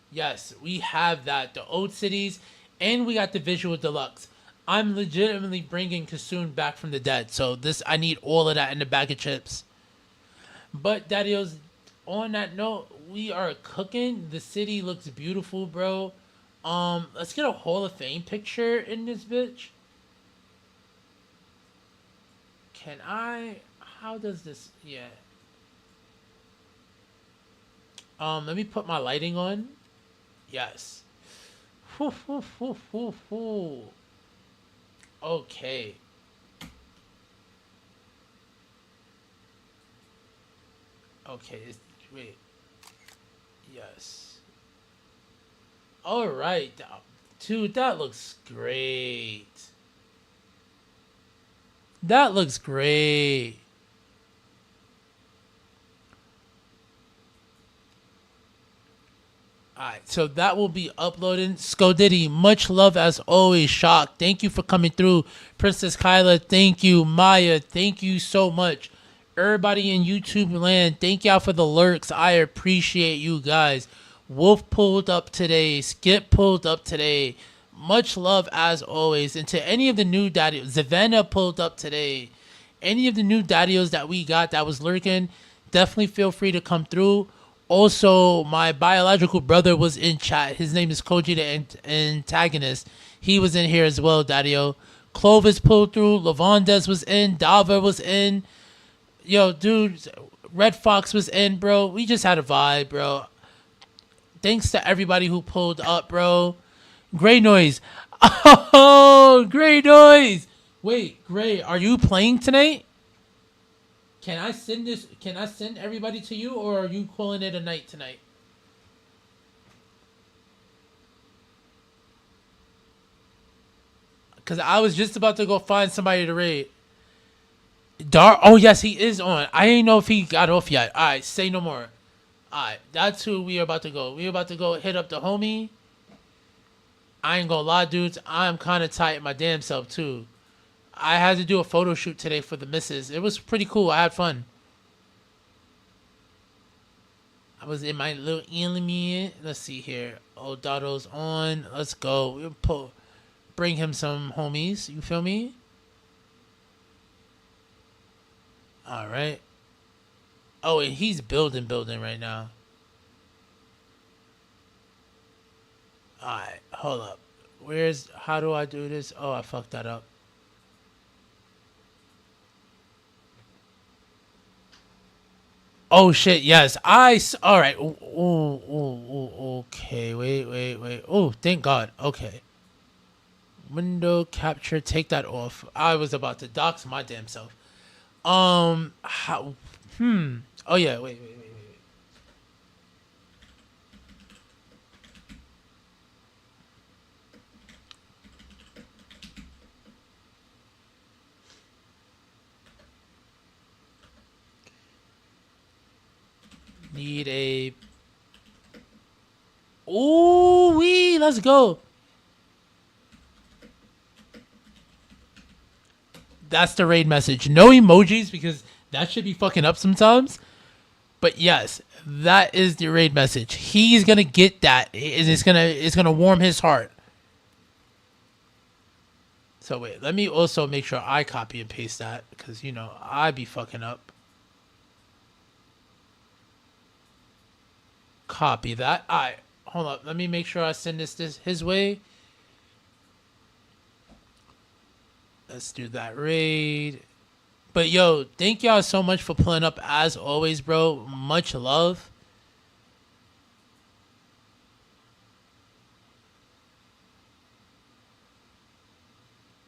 Speaker 1: Yes, we have that. The old cities, and we got the visual deluxe. I'm legitimately bringing Kissoon back from the dead. So I need all of that in the bag of chips. But Daddios, on that note, we are cooking. The city looks beautiful, bro. Let's get a Hall of Fame picture in this bitch. Can I? How does this? Yeah. Let me put my lighting on. Yes. Okay. Okay. Wait. Yes. All right, dude. That looks great. That looks great. Alright, so that will be uploaded. Skodiddy, much love as always. Shock, thank you for coming through. Princess Kyla, thank you. Maya, thank you so much. Everybody in YouTube land, thank y'all for the lurks. I appreciate you guys. Wolf pulled up today. Skip pulled up today. Much love as always. And to any of the new daddios, Savannah pulled up today. Any of the new daddios that we got that was lurking, definitely feel free to come through. Also, my biological brother was in chat. His name is Koji, the antagonist. He was in here as well, Daddio. Clovis pulled through. Lavandes was in. Dava was in. Yo, dude, Red Fox was in, bro. We just had a vibe, bro. Thanks to everybody who pulled up, bro. Gray Noise. Oh, Gray Noise. Wait, Gray, are you playing tonight? Can I send everybody to you, or are you calling it a night tonight? Because I was just about to go find somebody to raid. Oh, yes, he is on. I ain't know if he got off yet. All right, say no more. All right, that's who we are about to go. We are about to go hit up the homie. I ain't gonna lie, dudes. I'm kind of tight my damn self, too. I had to do a photo shoot today for the missus. It was pretty cool. I had fun. I was in my little element. Let's see here. Old Dotto's on. Let's go. We'll bring him some homies. You feel me? All right. Oh, and he's building right now. All right. Hold up. How do I do this? Oh, I fucked that up. Oh shit, yes. All right. Okay. Wait. Oh, thank God. Okay. Window capture, take that off. I was about to dox my damn self. Oh yeah, wait. Need a... Ooh wee, let's go. That's the raid message. No emojis because that should be fucking up sometimes. But yes, that is the raid message. He's gonna get that. It's gonna warm his heart. So wait, let me also make sure I copy and paste that because I be fucking up. Copy that. Alright, hold up. Let me make sure I send this his way. Let's do that raid. But yo, thank y'all so much for pulling up as always, bro. Much love.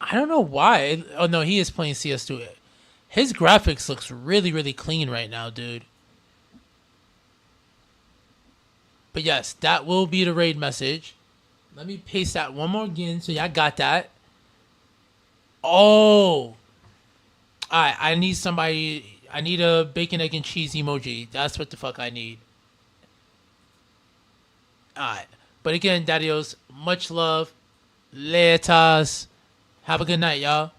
Speaker 1: I don't know why. Oh no, he is playing CS2. His graphics looks really, really clean right now, dude. But yes, that will be the raid message. Let me paste that one more again so y'all got that. Oh. Alright, I need somebody. I need a bacon, egg, and cheese emoji. That's what the fuck I need. Alright. But again, Daddios, much love. Laters. Have a good night, y'all.